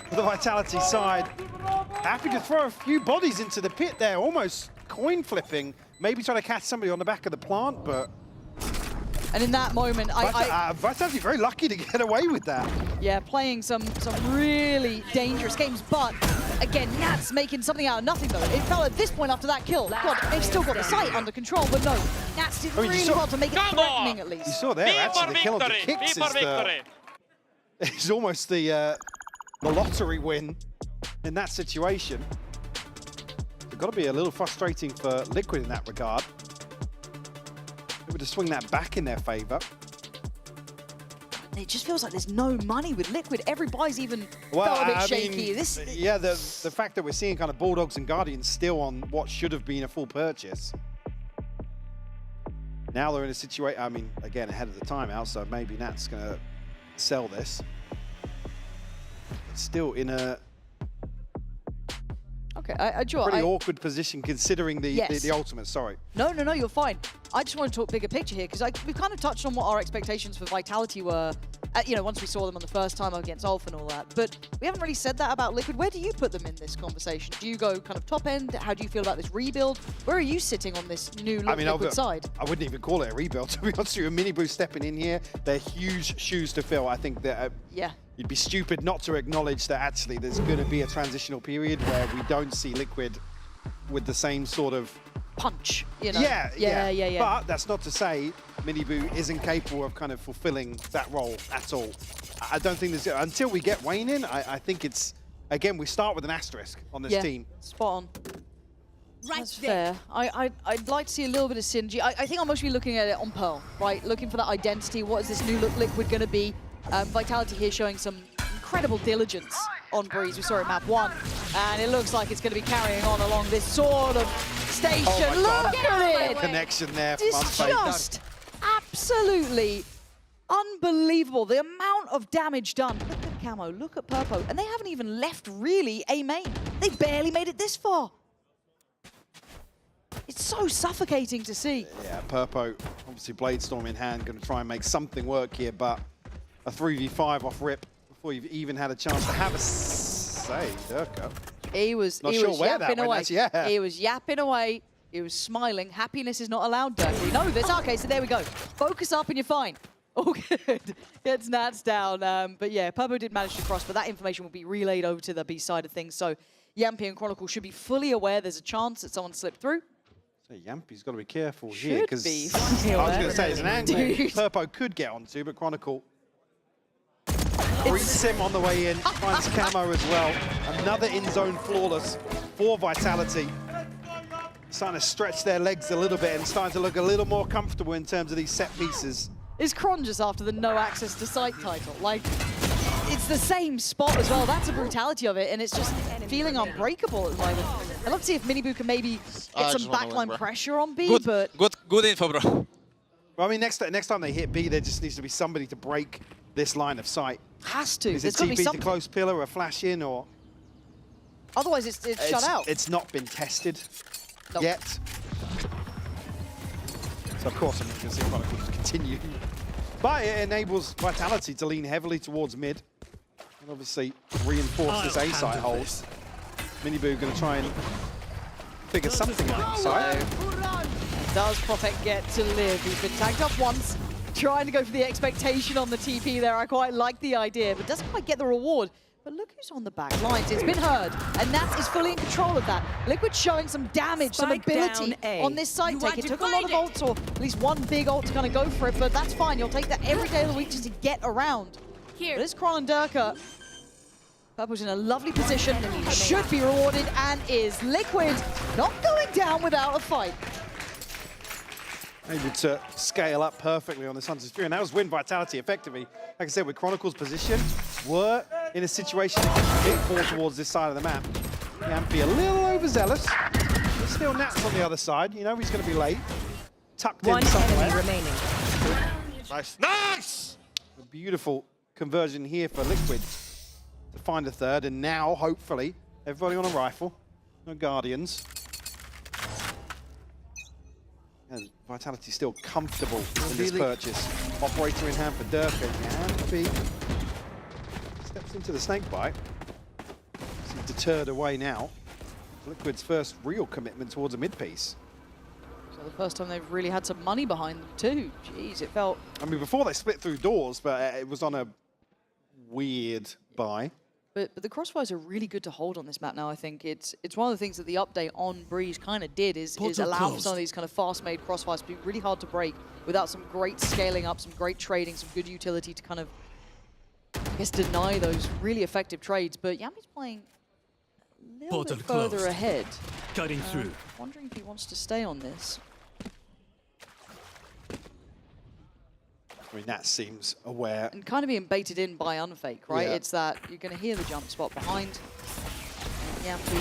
for the Vitality side. Happy to throw a few bodies into the pit there, almost coin flipping. Maybe trying to catch somebody on the back of the plant, but And in that moment, Vitality very lucky to get away with that. Yeah, playing some really dangerous games, but again, Nats making something out of nothing though. It felt at this point after that kill, God, they've still got the site under control, but no, Nats did really well to make it threatening at least. You saw there, actually, the kill on the kicks is almost the lottery win in that situation. It's got to be a little frustrating for Liquid in that regard. Able to swing that back in their favor. It just feels like there's no money with Liquid. Every buy's even felt a bit shaky. Yeah, the fact that we're seeing kind of Bulldogs and Guardians still on what should have been a full purchase. Now they're in a situation, I mean, again, ahead of the timeout, so maybe Nat's going to sell this. It's still in a pretty awkward position considering the ultimate, sorry. No, you're fine. I just want to talk bigger picture here because we've kind of touched on what our expectations for Vitality were, once we saw them on the first time against Ulf and all that. But we haven't really said that about Liquid. Where do you put them in this conversation? Do you go kind of top end? How do you feel about this rebuild? Where are you sitting on this new Liquid side? I wouldn't even call it a rebuild, to be honest with you. Mini Boo stepping in here, they're huge shoes to fill. I think that you'd be stupid not to acknowledge that actually there's going to be a transitional period where we don't see Liquid with the same sort of punch, you know? Yeah. But that's not to say Mini Boo isn't capable of kind of fulfilling that role at all. I don't think there's, until we get Wayne in, I think it's, again, we start with an asterisk on this team. Spot on. That's fair. I'd like to see a little bit of synergy. I think I'm mostly looking at it on Pearl, right? Looking for that identity. What is this new Liquid going to be? Vitality here showing some incredible diligence on Breeze. We saw it map 1, and it looks like it's going to be carrying on along this sort of station. Look at it! Connection there. It's just absolutely unbelievable. The amount of damage done. Look at Camo, look at Purpo, and they haven't even left really a main. They barely made it this far. It's so suffocating to see. Yeah, Purpo, obviously Bladestorm in hand, going to try and make something work here, but a 3v5 off rip before you've even had a chance to have a say, Durka. He was yapping away. He was yapping away. He was smiling. Happiness is not allowed, Durka. No, that's okay, so there we go. Focus up and you're fine. Oh, good. Gets Nats down. But yeah, Purpo did manage to cross, but that information will be relayed over to the B side of things. So Yampy and Chronicle should be fully aware there's a chance that someone slipped through. So Yampy's got to be careful here, because I was going to say, it's an angle Purpo could get onto, but Chronicle greets him on the way in, finds Camo as well. Another in-zone flawless for Vitality. Starting to stretch their legs a little bit and starting to look a little more comfortable in terms of these set pieces. Is Kron just after the no access to site title? Like, it's the same spot as well. That's the brutality of it, and it's just feeling unbreakable at the moment. I'd love to see if Mini Boo can maybe get some backline pressure on B, but... Good info, bro. Well, I mean, next time they hit B, there just needs to be somebody to break this line of sight. Has to. Is it TP to close pillar, a flash in, or...? Otherwise, it's shut out. It's not been tested yet. So, of course, I'm going to see Chronicle just continue. But it enables Vitality to lean heavily towards mid. And obviously reinforce this A site hold. Mini Boo going to try and figure something out inside. Does Prophet get to live? He's been tagged up once. Trying to go for the expectation on the TP there. I quite like the idea, but doesn't quite get the reward. But look who's on the back lines. It's been heard, and Nats is fully in control of that. Liquid showing some damage, some ability on this side take. It took a lot of ults, or at least one big ult to kind of go for it, but that's fine. You'll take that every day of the week just to get around. Here. But it's Kron and Durka. Purple's in a lovely position, should be rewarded, and is. Liquid not going down without a fight. Able to scale up perfectly on this Hunter's Fury, and that was win Vitality effectively. Like I said, with Chronicle's position, were in a situation that did fall towards this side of the map. Yampy a little overzealous, but still Nats on the other side. You know he's going to be late. Tucked in somewhere. Remaining. Nice! A beautiful conversion here for Liquid to find a third, and now, hopefully, everybody on a rifle. No Guardians. And Vitality still comfortable in this purchase. Operator in hand for Durka. Yampy steps into the snake bite. He's deterred away now. Liquid's first real commitment towards a mid piece. So Well, the first time they've really had some money behind them too. Jeez, it felt... I mean, before they split through doors, but it was on a weird buy. But the crossfires are really good to hold on this map now, I think. It's one of the things that the update on Breeze kind of did is allow for some of these kind of fast-made crossfires to be really hard to break without some great scaling up, some great trading, some good utility to kind of, I guess, deny those really effective trades. But Yampi's playing a little bit further ahead. Cutting through. Wondering if he wants to stay on this. I mean, that seems aware. And kind of being baited in by Unfake, right? Yeah. It's that you're going to hear the jump spot behind. Yampi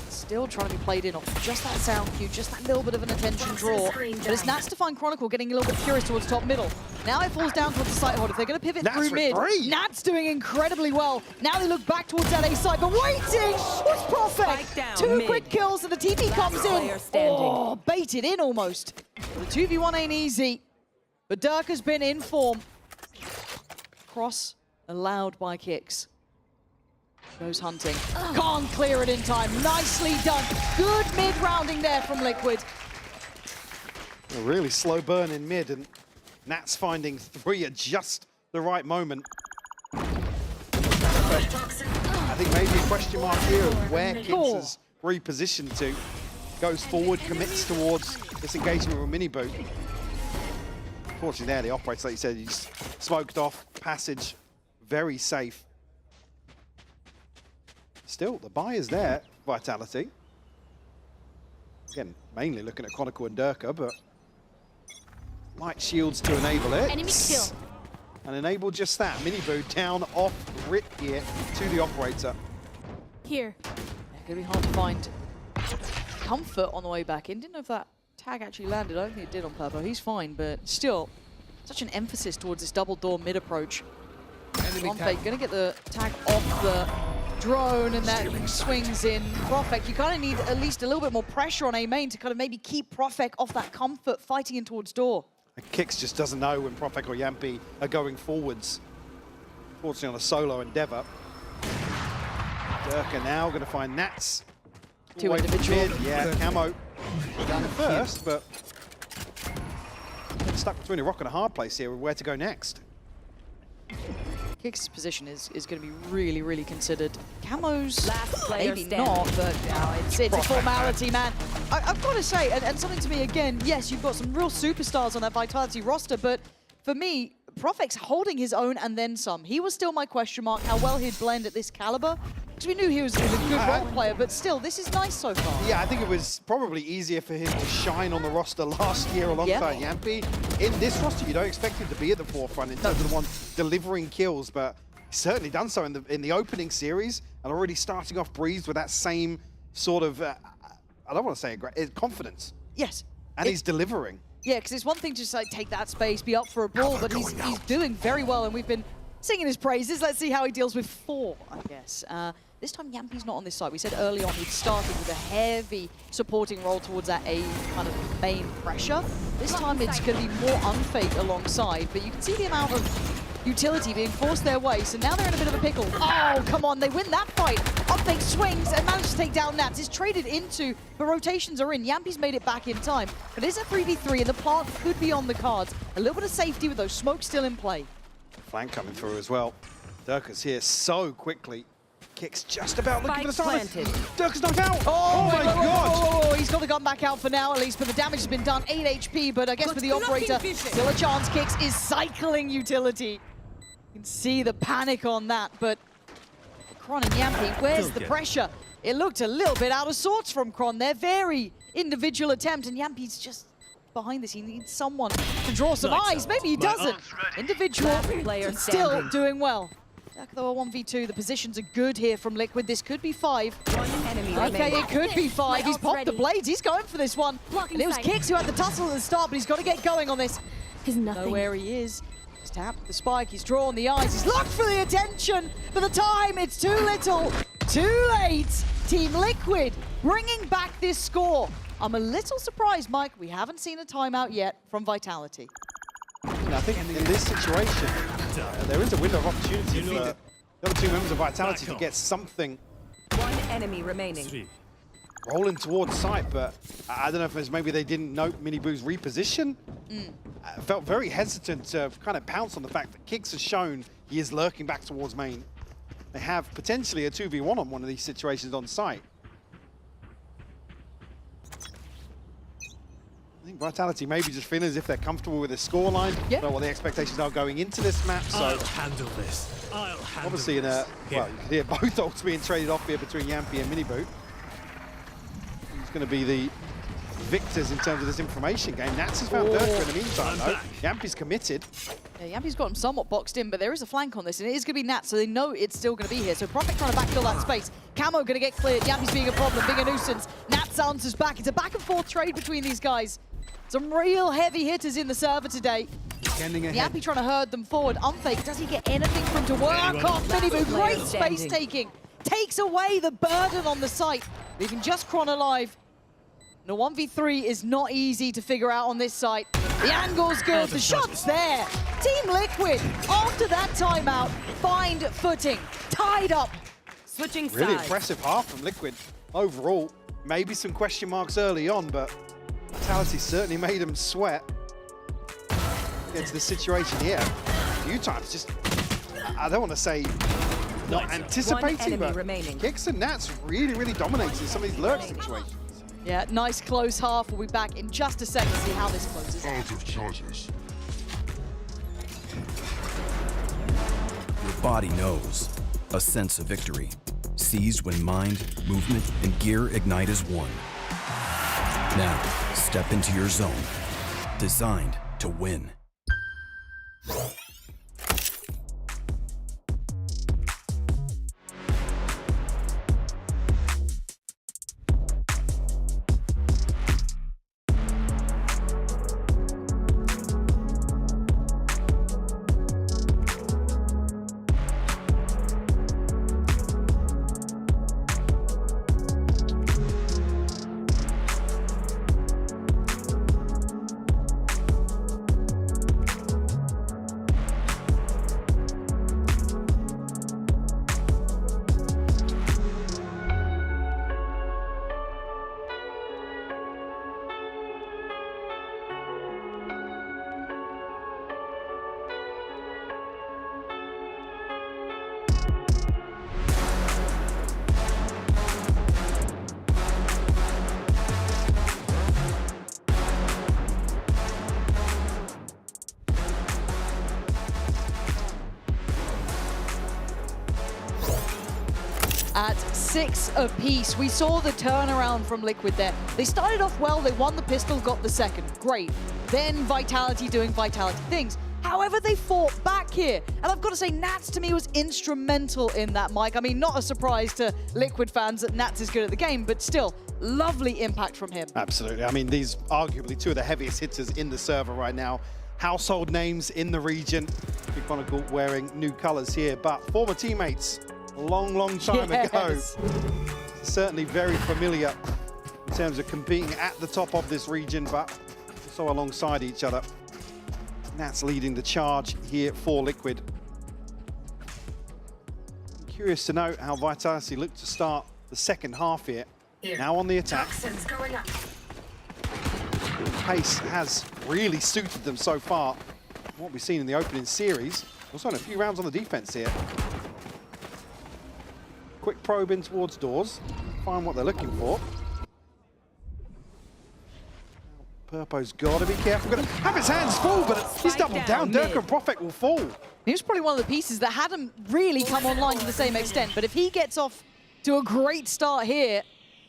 still trying to be played in off just that sound cue, just that little bit of an attention draw. But it's Nats to find Chronicle getting a little bit curious towards top middle. Now it falls down towards the site hold. If they're going to pivot through mid, Nats doing incredibly well. Now they look back towards that A site, but waiting was Prophet. Two quick kills and the TP comes in. Oh, baited in almost. The 2v1 ain't easy. But Dirk has been in form. Cross allowed by Kicks. Goes hunting. Can't clear it in time. Nicely done. Good mid-rounding there from Liquid. A really slow burn in mid, and Nats finding 3 at just the right moment. But I think maybe a question mark here of where Kicks has repositioned to. Goes forward, commits towards this engagement with Mini Boot. Unfortunately there, the operator, like you said, he's smoked off, passage, very safe. Still, the buy is there, Vitality. Again, mainly looking at Chronicle and Durka, but light shields to enable it. Enemy kill. And enable just that. Miniboo down off rip here to the operator. Here. Gonna be hard to find comfort on the way back in. Didn't know if that tag actually landed. I don't think it did on Purpo. He's fine, but still, such an emphasis towards this double door mid approach. Unfake gonna get the tag off the drone, and that swings in Profek. You kind of need at least a little bit more pressure on A main to kind of maybe keep Profek off that comfort fighting in towards door. And Kicks just doesn't know when Profek or Yampi are going forwards. Fortunately on a solo endeavor. Durka now going to find Nats. Two individual. Yeah, Camo down first, but stuck between a rock and a hard place here with where to go next. Kicks' position is going to be really, really considered. Camo's maybe standing. not, but it's a formality, man. I've got to say, and something to me again, yes, you've got some real superstars on that Vitality roster, but for me, Profek's holding his own and then some. He was still my question mark, how well he'd blend at this caliber. Because we knew he was a good role player, but still, this is nice so far. Yeah, I think it was probably easier for him to shine on the roster last year alongside Yampi. In this roster, you don't expect him to be at the forefront in terms of the one delivering kills, but he's certainly done so in the opening series and already starting off Breeze with that same sort of, I don't want to say confidence. Yes. And he's delivering. Yeah, because it's one thing to just like take that space, be up for a brawl, but he's doing very well, and we've been singing his praises. Let's see how he deals with 4, I guess. This time Yampi's not on this side. We said early on he'd started with a heavy supporting role towards that A kind of main pressure. This time it's going to be more Unfake alongside, but you can see the amount of utility being forced their way, so now they're in a bit of a pickle. Oh, come on, they win that fight. Unfake swings and manages to take down Nats. It's traded into, but rotations are in. Yampi's made it back in time, but it is a 3v3 and the plant could be on the cards. A little bit of safety with those smokes still in play. Flank coming through as well. Durka's here so quickly. Kicks just about looking for the start. Durka's knocked out. Oh my God. He's got the gun back out for now at least, but the damage has been done. 8 HP, but I guess with the operator, still a chance. Kicks is cycling utility. You can see the panic on that, but Kron and Yampi, where's the pressure? It looked a little bit out of sorts from Kron there. Very individual attempt, and Yampi's just behind this. He needs someone to draw some eyes. Maybe he doesn't. Individual, and still doing well. Though a 1v2, the positions are good here from Liquid. This could be 5. Okay, it could be 5. He's popped the blades. He's going for this one. And it was Kicks who had the tussle at the start, but he's got to get going on this. Know where he is. He's tapped the spike. He's drawn the eyes. He's looked for the attention. For the time, it's too little, too late. Team Liquid bringing back this score. I'm a little surprised, Mike. We haven't seen a timeout yet from Vitality. I think in this situation, there is a window of opportunity for the other 2 members of Vitality to get something. 1 enemy remaining. rolling towards site, but I don't know if it's maybe they didn't note Miniboo's reposition. Felt very hesitant to kind of pounce on the fact that Kicks has shown he is lurking back towards main. They have potentially a 2v1 on one of these situations on site. I think Vitality maybe just feeling as if they're comfortable with the scoreline, know what the expectations are going into this map. So I'll handle this. obviously in a, well, you can hear both ults being traded off here between Yampy and Miniboo. Who's going to be the victors in terms of this information game? Nats has found Durka in the meantime, though. Yampy's committed. Yeah, Yampy's got him somewhat boxed in, but there is a flank on this, and it is going to be Nats, so they know it's still going to be here. So Prophet trying to backfill that space. Camo going to get cleared. Yampy's being a problem, being a nuisance. Nats answers back. It's a back-and-forth trade between these guys. Some real heavy hitters in the server today. Yampy trying to herd them forward. Unfake, does he get anything from to work off? Miniboo, great space taking. Takes away the burden on the site, leaving just Chron alive. The 1v3 is not easy to figure out on this site. The angle's good, the shot's there. Team Liquid, after that timeout, find footing, tied up. Switching sides. Really impressive half from Liquid overall. Maybe some question marks early on, but Vitality certainly made them sweat. Get to the situation here a few times. Just, I don't want to say not anticipating, but Kicks and Nats really dominating some of these lurk situations. Yeah, nice close half. We'll be back in just a second to see how this closes. Out of charges. Your body knows. A sense of victory. Seized when mind, movement, and gear ignite as one. Now, step into your zone. Designed to win. At 6 apiece, we saw the turnaround from Liquid there. They started off well, they won the pistol, got the second, great. Then Vitality doing Vitality things. However, they fought back here. And I've got to say, Nats to me was instrumental in that, Mike. I mean, not a surprise to Liquid fans that Nats is good at the game, but still, lovely impact from him. Absolutely. I mean, these arguably two of the heaviest hitters in the server right now. Household names in the region. Big Chronicle wearing new colors here, but former teammates a long time ago. Certainly very familiar in terms of competing at the top of this region, but also alongside each other. Nats leading the charge here for Liquid. I'm curious to know how Vitality look to start the second half here. Now on the attack. Pace has really suited them so far. What we've seen in the opening series. Also in a few rounds on the defense here. Quick probe in towards doors. Find what they're looking for. Purpo's got to be careful. Going to have his hands full, but he's doubled down. Durka and Prophet will fall. He was probably one of the pieces that hadn't really come online to the same extent, but if he gets off to a great start here,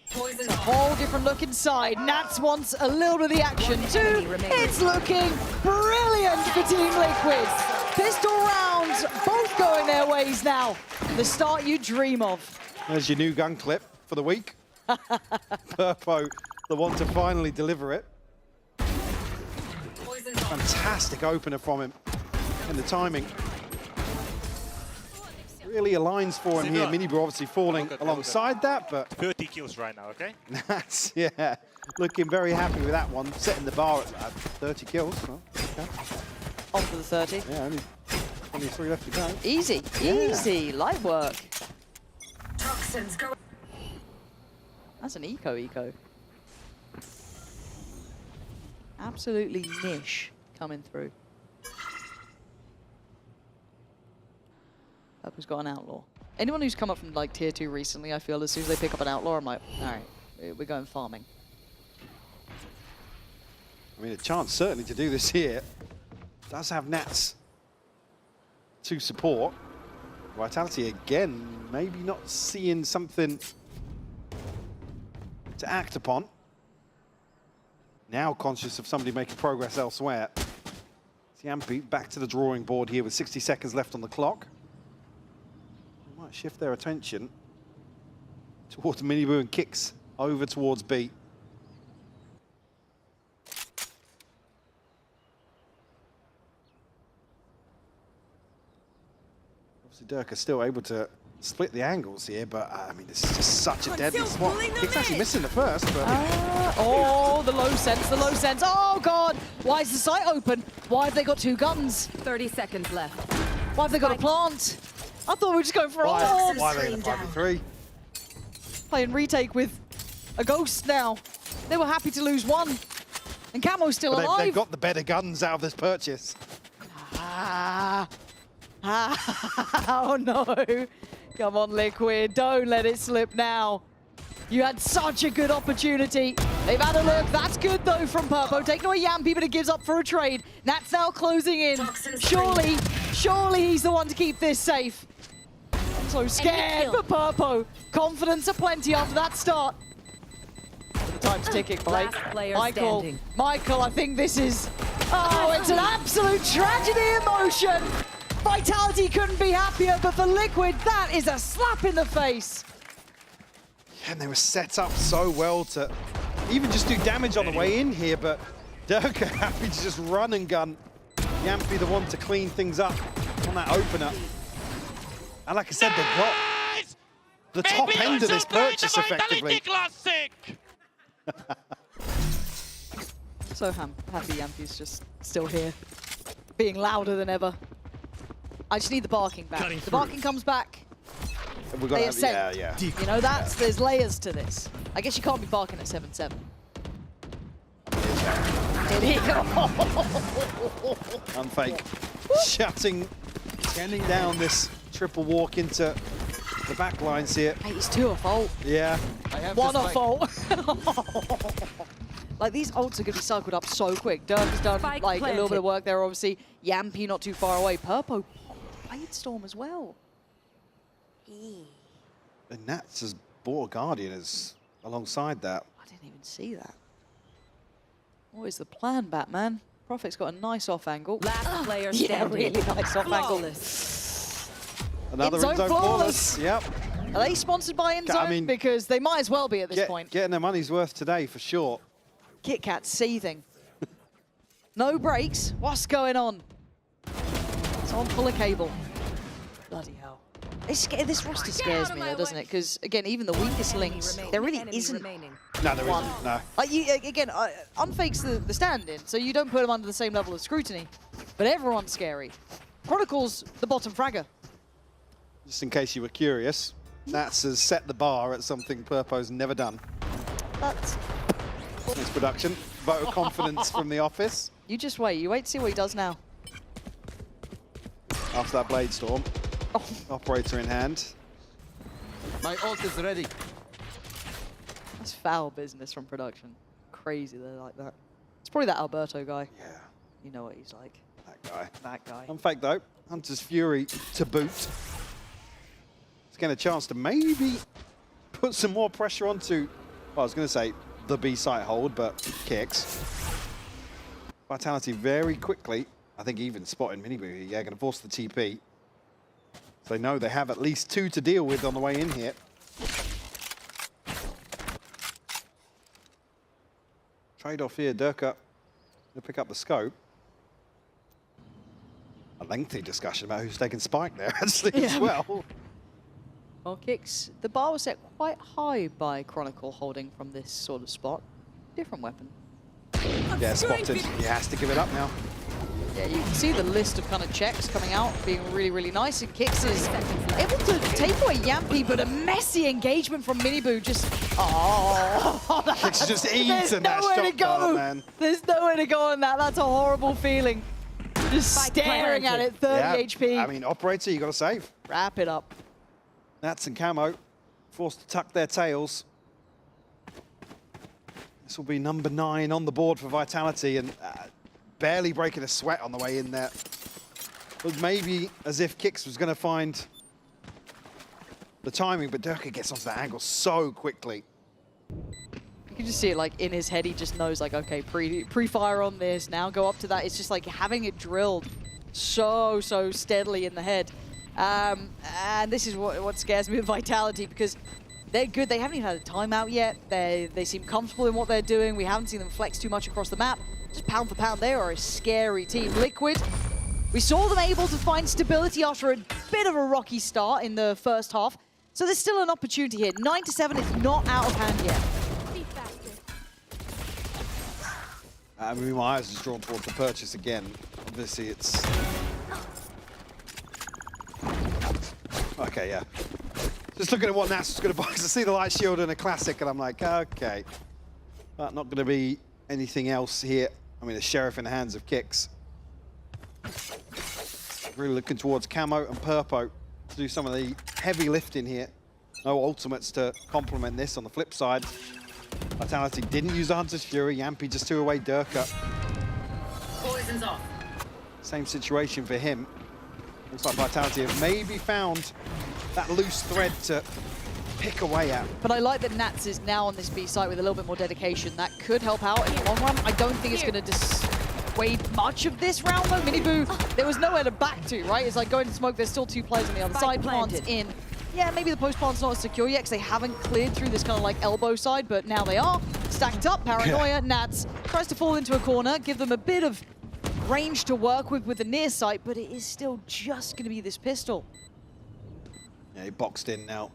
it's a whole different look inside. Nats wants a little bit of the action too. It's looking brilliant for Team Liquid. Pistol rounds, both going their ways now. The start you dream of. There's your new gun clip for the week. Purpo, the one to finally deliver it. Fantastic opener from him. And the timing really aligns for him here. Miniboo obviously falling alongside that, but 30 kills right now, okay? That's, yeah, looking very happy with that one. Setting the bar at 30 kills. Well, okay. On for the 30. Yeah, only 23 left to go. Easy, easy, light work. That's an eco. Absolutely niche coming through. Purple's got an outlaw. Anyone who's come up from like tier 2 recently, I feel as soon as they pick up an outlaw, I'm like, all right, we're going farming. I mean, a chance certainly to do this here. Does have Nats to support. Vitality again, maybe not seeing something to act upon. Now conscious of somebody making progress elsewhere. Yampi back to the drawing board here with 60 seconds left on the clock. They might shift their attention towards Miniboo and kicks over towards B. Obviously Dirk still able to split the angles here, but I mean, this is just such a deadly spot. Kicks actually missing the first, but... Oh, the low sense, the low sense. Oh, God. Why is the site open? Why have they got 2 guns? 30 seconds left. Why have they got a plant? I thought we were just going for why orbs. are they in a 5v3? Playing retake with a ghost now. They were happy to lose 1. And Camo's still But alive. they've got the better guns out of this purchase. Oh, no. Come on, Liquid. Don't let it slip now. You had such a good opportunity. They've had a look. That's good, though, from Purpo. Taking away Yampi, but it gives up for a trade. Nat's now closing in. Surely he's the one to keep this safe. I'm so scared for Purpo. Confidence aplenty after that start. The time's ticking, Blake. Michael, I think this is... Oh, it's an absolute tragedy in motion. Vitality couldn't be happier, but for Liquid, that is a slap in the face. And they were set up so well to even just do damage on the way in here, but Dirk are happy to just run and gun. Yampi the one to clean things up on that opener. And like I said, they've got the top end of this purchase effectively. So happy Yampi's just still here, being louder than ever. I just need the barking back. The barking comes back. We've got to have, yeah. You know, there's layers to this. I guess you can't be barking at 7-7. Unfake. Scanning down this triple walk into the back lines here. Hey, it's 2 a fault. Yeah. 1 a fault. Like, these ults are going to be cycled up so quick. Dirk has done like a little bit of work there, obviously. Yampi not too far away. Purpo, Blade Storm as well. And Nats has bought a Guardian as alongside that. I didn't even see that. What is the plan, Batman? Prophet's got a nice off angle. Last player Yeah, really nice off angle. Another InZone flawless. Yep. Are they sponsored by InZone? I mean, because they might as well be at this point. Getting their money's worth today for sure. Kit Kat's seething. No breaks. What's going on? Someone pull a cable. Bloody hell. This roster scares me, though, doesn't it? Because, again, even the weakest links, there really isn't No, there isn't. No. Again, Unfake's the stand-in, so you don't put them under the same level of scrutiny. But everyone's scary. Chronicle's the bottom fragger. Just in case you were curious, Nats has set the bar at something Purpo's never done. That's... This production. Vote of confidence from the office. You just wait. You wait to see what he does now. After that Blade Storm. Operator in hand. My ult is ready. That's foul business from production. Crazy they're like that. It's probably that Alberto guy. Yeah. You know what he's like. That guy. That guy. Unfake though. Hunter's Fury to boot. He's getting a chance to maybe put some more pressure onto, well, I was going to say the B site hold, but kicks. Vitality very quickly, I think even spotting Miniboo, yeah, going to force the TP. So they know they have at least 2 to deal with on the way in here. Trade-off here, Durka to pick up the scope. A lengthy discussion about who's taking Spike there, actually, as well. Well, kicks. The bar was set quite high by Chronicle holding from this sort of spot. Different weapon. Yeah, spotted. He has to give it up now. Yeah, you can see the list of kind of checks coming out, being really, really nice. And Kicks is able to take away Yampy, but a messy engagement from Miniboo just... Oh, Kicks just eating that nowhere to shot, go. man. There's nowhere to go on that. That's a horrible feeling. Just staring at it, 30 HP. I mean, operator, you got to save. Wrap it up. Nats and Camo forced to tuck their tails. This will be number 9 on the board for Vitality, and barely breaking a sweat on the way in there. It was maybe as if Kicks was going to find the timing, but Durka gets onto that angle so quickly. You can just see it like in his head, he just knows like, okay, pre-fire on this, now go up to that. It's just like having it drilled so steadily in the head. And this is what scares me with Vitality, because they're good. They haven't even had a timeout yet. They seem comfortable in what they're doing. We haven't seen them flex too much across the map. Just pound for pound, they are a scary team. Liquid, we saw them able to find stability after a bit of a rocky start in the first half. So there's still an opportunity here. 9-7 is not out of hand yet. I mean, my eyes is drawn towards the purchase again. Obviously, it's... Okay, yeah. Just looking at what Nats was going to buy, because I see the light shield and a classic, and I'm like, okay. But not going to be anything else here. I mean, a sheriff in the hands of Kicks. Really looking towards Camo and Purpo to do some of the heavy lifting here. No ultimates to complement this. On the flip side, Vitality didn't use the Hunter's Fury. Yampy just threw away Durka. Poison's off. Same situation for him. Looks like Vitality have maybe found that loose thread to pick away at. But I like that Nats is now on this B site with a little bit more dedication. That could help out in the long run. I don't think it's going to dissuade much of this round, though. Miniboo, there was nowhere to back to, right? It's like going to smoke. There's still 2 players on the other side. Plants in. Yeah, maybe the post plant's not as secure yet because they haven't cleared through this kind of like elbow side, but now they are. Stacked up, Paranoia, Nats tries to fall into a corner, give them a bit of range to work with the near sight, but it is still just going to be this pistol. Yeah, he boxed in now.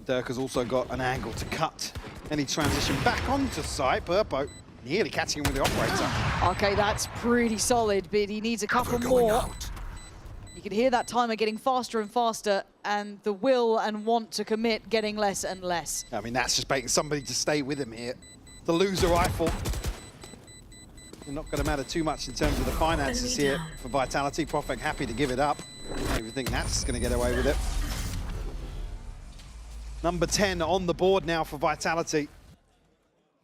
Durka's also got an angle to cut any transition back onto site. Purpo nearly catching him with the operator. Okay, that's pretty solid, but he needs a couple more. You can hear that timer getting faster and faster, and the will and want to commit getting less and less. I mean, that's just making somebody to stay with him here. The loser rifle. They're not going to matter too much in terms of the finances here for Vitality. Profek happy to give it up. I don't even think Nats is going to get away with it. Number 10 on the board now for Vitality.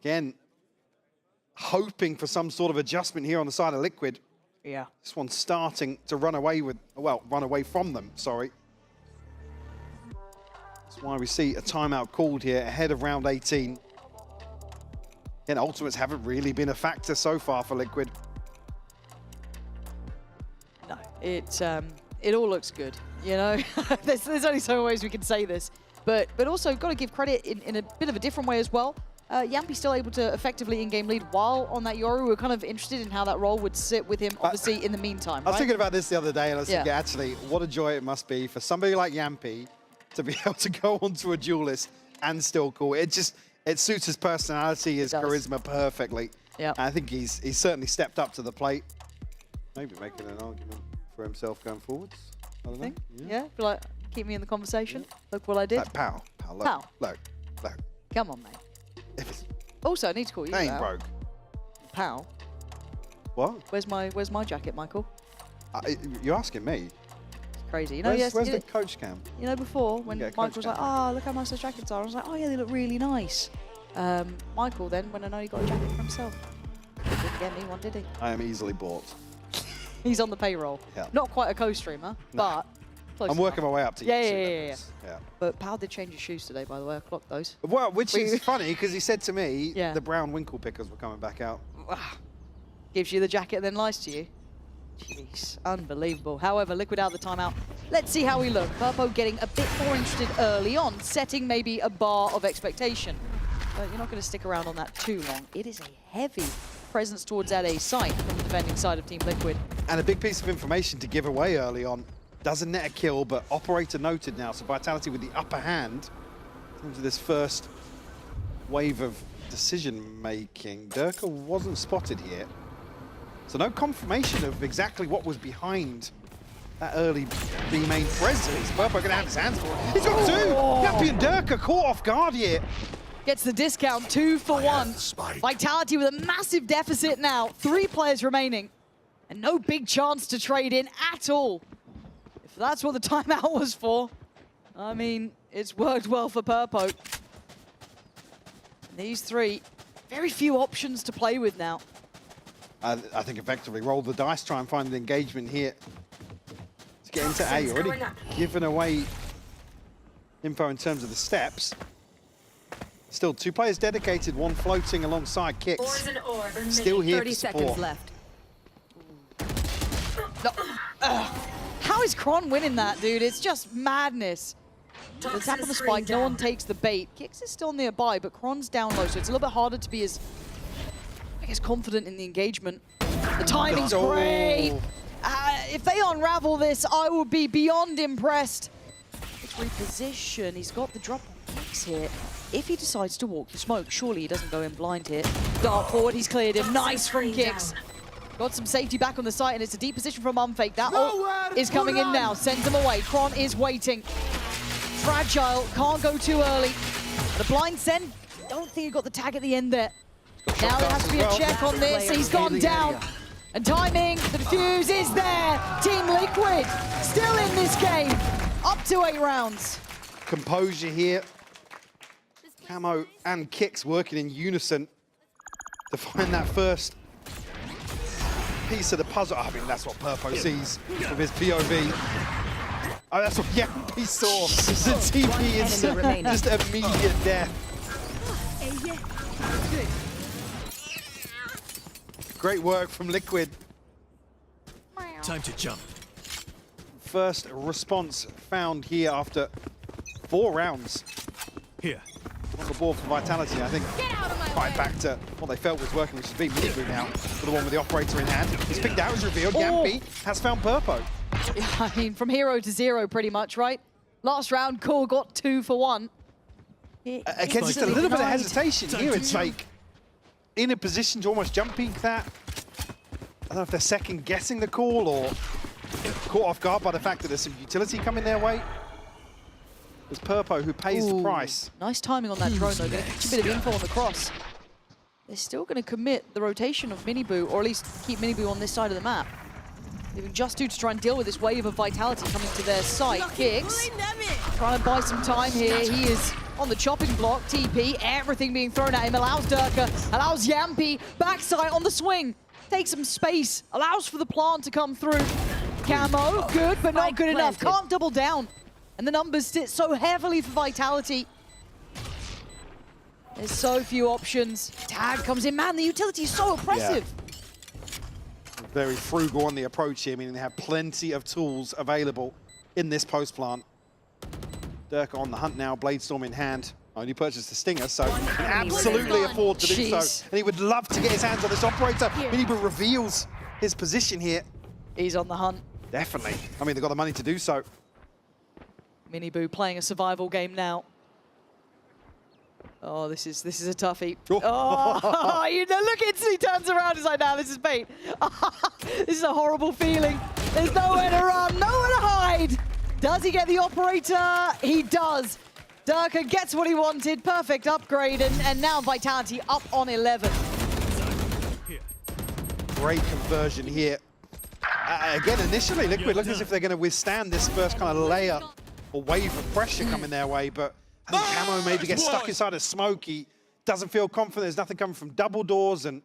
Again, hoping for some sort of adjustment here on the side of Liquid. Yeah. This one's starting to run away with, well, run away from them, sorry. That's why we see a timeout called here ahead of round 18. Again, ultimates haven't really been a factor so far for Liquid. No, it all looks good, you know? there's only so many ways we can say this, but also got to give credit in a bit of a different way as well. Yampy's still able to effectively in-game lead while on that Yoru. We're kind of interested in how that role would sit with him, obviously, in the meantime, I was thinking about this the other day, and I was thinking, Yeah. actually, what a joy it must be for somebody like Yampy to be able to go onto a duelist and still cool. It suits his personality, his charisma perfectly. Yeah. I think he's certainly stepped up to the plate. Maybe making an argument for himself going forwards. I don't know. Yeah, be like, keep me in the conversation. Look what I did. Like, pow, low, Pow. low, low. Come on, mate. Also, I need to call you Ain't out. broke. Pow. What? Where's my jacket, Michael? You're asking me. It's crazy. You know, Where's you the coach cam? You know, before when get a Michael coach was like, "Oh, look how nice those jackets are," I was like, "Oh yeah, they look really nice." Michael then went and only got a jacket for himself. Didn't get me one, did he? I am easily bought. He's on the payroll. Yeah. Not quite a co-streamer, but close I'm working enough. my way up to Yeah, you. yeah. But Pal did change his shoes today, by the way. I clocked those. Well, which is funny because he said to me Yeah. the brown winkle pickers were coming back out. Gives you the jacket, then lies to you. Jeez, unbelievable. However, Liquid out of the timeout. Let's see how we look. Purpo getting a bit more interested early on, setting maybe a bar of expectation. But you're not going to stick around on that too long. It is a heavy presence towards that A site from the defending side of Team Liquid. And a big piece of information to give away early on. Doesn't net a kill, but operator noted now. So Vitality with the upper hand in terms of this first wave of decision making. Durka wasn't spotted here. So no confirmation of exactly what was behind that early B main presence. Purpo going to have his hands for it. He's got two! Yappy and Durka caught off guard here. Gets the discount, 2 for 1. Vitality with a massive deficit now. 3 players remaining. And no big chance to trade in at all. If that's what the timeout was for, I mean, it's worked well for Purpo. These 3, very few options to play with now. I think effectively roll the dice, try and find the engagement here. To get into A, already given away info in terms of the steps. Still 2 players dedicated, 1 floating alongside Kicks. Still here 30 for support. seconds left. No. How is Kron winning that, dude? It's just madness. The tap on the spike, no one takes the bait. Kicks is still nearby, but Kron's down low, so it's a little bit harder to be as, I guess, confident in the engagement. The timing's great. If they unravel this, I will be beyond impressed. It's reposition. He's got the drop on Kicks here. If he decides to walk the smoke, surely he doesn't go in blind here. Dart forward, he's cleared him. Nice from Kicks. Got some safety back on the site, and it's a deep position from Unfake. That ult is coming in now. Sends him away. Kron is waiting. Fragile, can't go too early. And a blind send, don't think he got the tag at the end there. Now there has to be a check on this. He's gone down. And timing, the defuse is there. Team Liquid still in this game. Up to 8 rounds. Composure here. Camo and Kicks working in unison to find that first piece of the puzzle. I mean, that's what Purpo sees from his POV. Oh, that's what he saw. The TP is just immediate death. Great work from Liquid. Time to jump. First response found here after 4 rounds. Here. On the board for Vitality, I think. Right back to what they felt was working, which is being Minibu now for the one with the operator in hand. He's picked out, as revealed. Yampy has found Purpo. Yeah, I mean, from 0 to 0 pretty much, right? Last round, Core got 2 for 1. Again, just a little bit of hesitation here. It's like in a position to almost jump peek that. I don't know if they're second guessing the call or caught off guard by the fact that there's some utility coming their way. It's Purpo who pays the price. Nice timing on that drone, though. Gonna catch a bit of info on the cross. They're still going to commit the rotation of Minibu, or at least keep Minibu on this side of the map. Leaving Just Do to try and deal with this wave of Vitality coming to their side. Kicks, trying to buy some time here. He is on the chopping block. TP, everything being thrown at him. Allows Durka, allows Yampy. Backside on the swing. Takes some space. Allows for the plant to come through. Camo, good, but not good enough. Can't double down. And the numbers sit so heavily for Vitality. There's so few options. Tag comes in. Man, the utility is so oppressive. Yeah. Very frugal on the approach here, meaning they have plenty of tools available in this post plant. Durka on the hunt now, Bladestorm in hand. Only purchased the Stinger, so he can absolutely afford to do so. And he would love to get his hands on this operator. Minibu reveals his position here. He's on the hunt. Definitely. I mean, they've got the money to do so. Minibu playing a survival game now. Oh, this is a toughie. Oh, you know, look, instantly turns around. He's like, nah, this is bait. This is a horrible feeling. There's nowhere to run, nowhere to hide. Does he get the operator? He does. Durka gets what he wanted. Perfect upgrade, and now Vitality up on 11. Great conversion here. Again, initially, Liquid look as if they're going to withstand this first kind of layer or wave of pressure coming their way, but I think Camo maybe gets stuck inside a smoke. He doesn't feel confident. There's nothing coming from double doors, and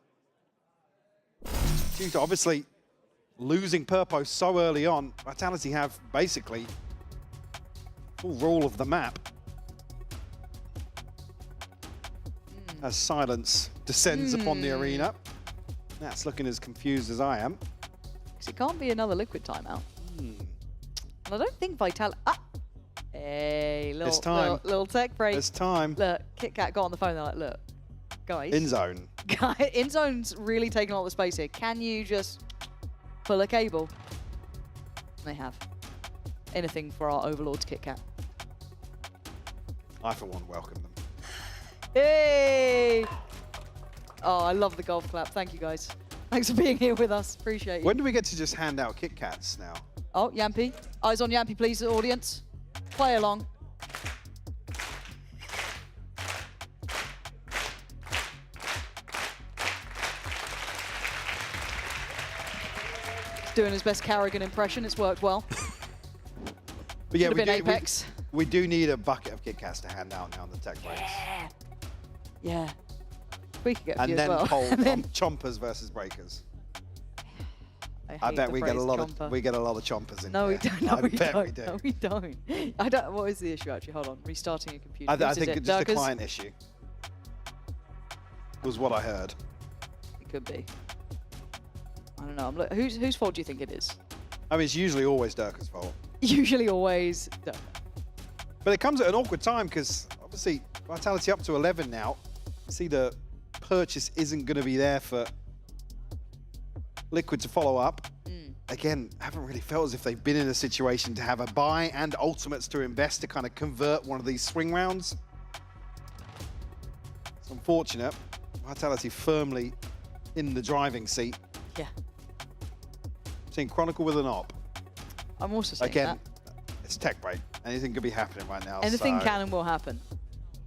due to obviously losing Purpo so early on, Vitality have basically full rule of the map. As silence descends upon the arena. That's looking as confused as I am. It can't be another Liquid timeout. And I don't think Vitality... Hey, little tech break. It's time. Look, KitKat got on the phone. They're like, look, guys. In zone. In zone's really taking all the space here. Can you just pull a cable? They have. Anything for our overlords, KitKat. I, for one, welcome them. Hey! Oh, I love the golf clap. Thank you, guys. Thanks for being here with us. Appreciate you. When do we get to just hand out Kit Kats now? Oh, Yampy. Eyes on Yampy, please, audience. Play along. He's doing his best Carrigan impression. It's worked well. But yeah, Could have been Apex. We do need a bucket of Kit Kats to hand out now in the tech breaks. Yeah. We could get a And few then as well. poll And then- chompers versus breakers. I hate bet the we get a phrase lot chomper. of chompers in No, here. we don't. No, I we bet don't. we do. No, we don't. I don't. What is the issue actually? Hold on. Restarting a computer. I Whose is think it? it's just a Durka's? client issue. Was what I heard. It could be. I don't know. Whose fault do you think it is? I mean, it's usually always Durka's fault. Usually, always. Durka. But it comes at an awkward time because obviously Vitality up to 11 now. See, the purchase isn't going to be there for Liquid to follow up. Again, haven't really felt as if they've been in a situation to have a buy and ultimates to invest to kind of convert one of these swing rounds. It's unfortunate. Vitality firmly in the driving seat. Yeah. Seeing Chronicle with an op. I'm also saying Again, that. it's tech break. Anything could be happening right now. Anything so can and will happen.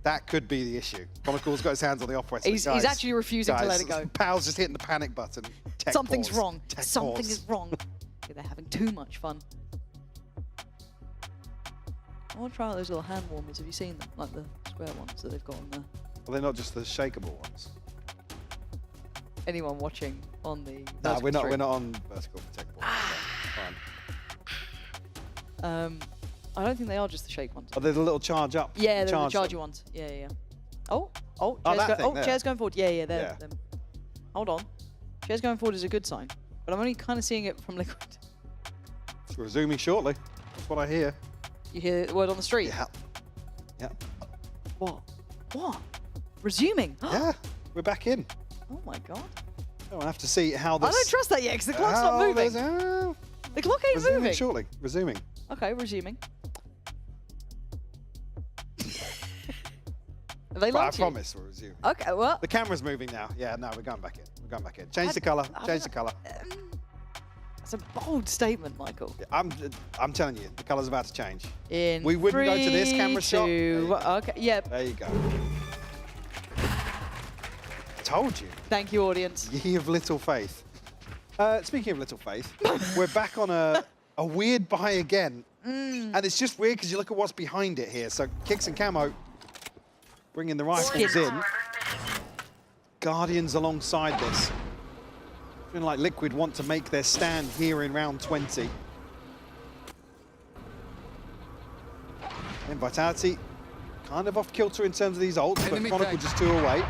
That could be the issue. Chronicle's got his hands on the operator. He's actually refusing to let it go. Pal's just hitting the panic button. Tech Something's pause. wrong. Tech Something pause. is wrong. They're having too much fun. I want to try out those little hand warmers. Have you seen them? Like the square ones that they've got on there. Well, they're not just the shakeable ones. Anyone watching on the No, we're not. stream? We're not on vertical for tech pause. Fine. I don't think they are just the shake ones. Oh, they're the little charge up. Yeah, they're the charge chargy ones. Yeah, yeah. Oh, Oh, chair's, that thing there. chair's going forward. Yeah, yeah, Yeah. them. Hold on. Chair's going forward is a good sign, but I'm only kind of seeing it from Liquid. It's resuming shortly. That's what I hear. You hear the word on the street? Yeah. Yeah. What? What? Resuming? Yeah, we're back in. Oh my god. I'll have to see how this. I don't trust that yet because the clock's not Oh, moving. there's- The clock ain't resuming moving. shortly. Resuming. Okay, resuming. Have they But I launched you? promise we're resuming. Okay, well. The camera's moving now. Yeah, no, we're going back in. We're going back in. Change the color. Change the color. That's a bold statement, Michael. Yeah, I'm telling you, the color's about to change. In We wouldn't go to this 3, camera shot. 2, okay, yep. There you go. Told you. Thank you, audience. Ye of little faith. Speaking of little faith, we're back on a weird buy again. And it's just weird because you look at what's behind it here. So Kicks and Camo bringing the rifles in. Guardians alongside this. Feeling like Liquid want to make their stand here in round 20. And Vitality kind of off kilter in terms of these ults, but Enemy Chronicle tag. just 2 away.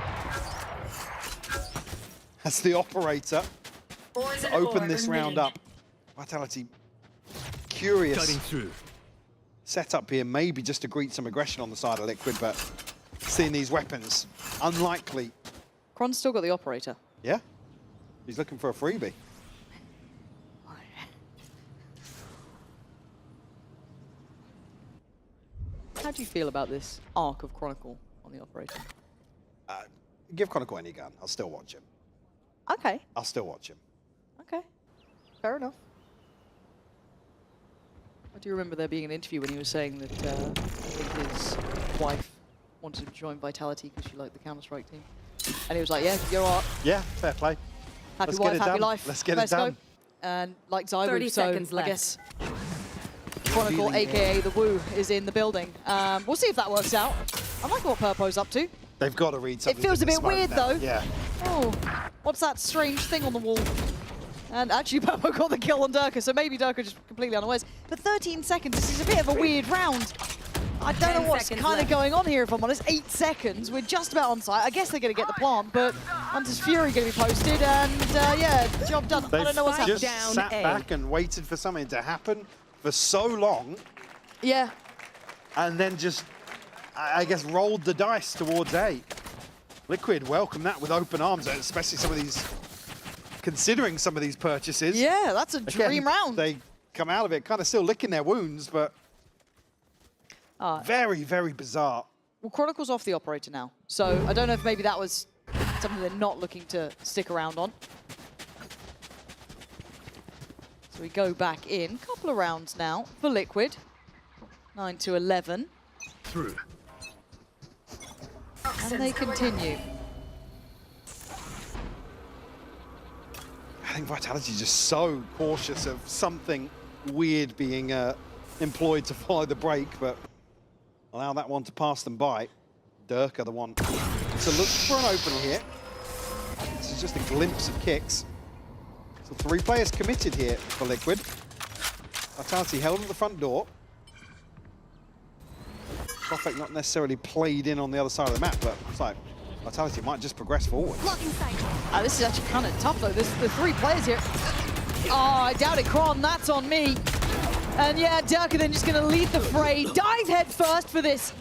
That's the operator to open this round up. Vitality curious Cutting through. setup here, maybe just to greet some aggression on the side of Liquid, but seeing these weapons, unlikely. Kron's still got the operator. Yeah, he's looking for a freebie. How do you feel about this arc of Chronicle on the operator? Give Chronicle any gun, I'll still watch him. Okay, I'll still watch him. okay. Fair enough. I do remember there being an interview when he was saying that his wife wanted him to join Vitality because she liked the Counter-Strike team. And he was like, yeah, you're all Yeah, fair play. happy Let's wife, get it happy done. life. Let's get Let's it done. go. And like Zy 30 would, so seconds I left. guess Chronicle, aka the Woo, is in the building. We'll see if that works out. I like what Purpo's up to. They've got to read something. It feels a in the bit smoke weird now. though. Yeah. Oh, what's that strange thing on the wall? And actually Purpo got the kill on Durka, so maybe Durka just completely unawares. But 13 seconds, this is a bit of a weird round. I don't know what's kind of going on here, if I'm honest. 8 seconds, we're just about on site. I guess they're going to get the plant, but Hunter's Fury going to be posted, and yeah, job done. I don't know what's happening. Just sat back and waited for something to happen for so long. Yeah. And then just, I guess, rolled the dice towards A. Liquid welcome that with open arms, especially some of these, considering some of these purchases. Yeah, that's a dream Again, round. They come out of it kind of still licking their wounds, but very, very bizarre. Well, Chronicle's off the operator now, so I don't know if maybe that was something they're not looking to stick around on. So we go back in. Couple of rounds now for Liquid. 9-11. Through. And they continue. I think Vitality is just so cautious of something weird being employed to follow the break, but allow that one to pass them by. Dirk are the one to look for an opening here. This is just a glimpse of kicks. So 3 players committed here for Liquid. Vitality held at the front door. Prophet not necessarily played in on the other side of the map, but it's like Vitality might just progress forward. This is actually kind of tough though. There's the 3 players here. Oh, I doubt it, Kron, that's on me. And yeah, Dirk are then just going to lead the fray, dive head first for this.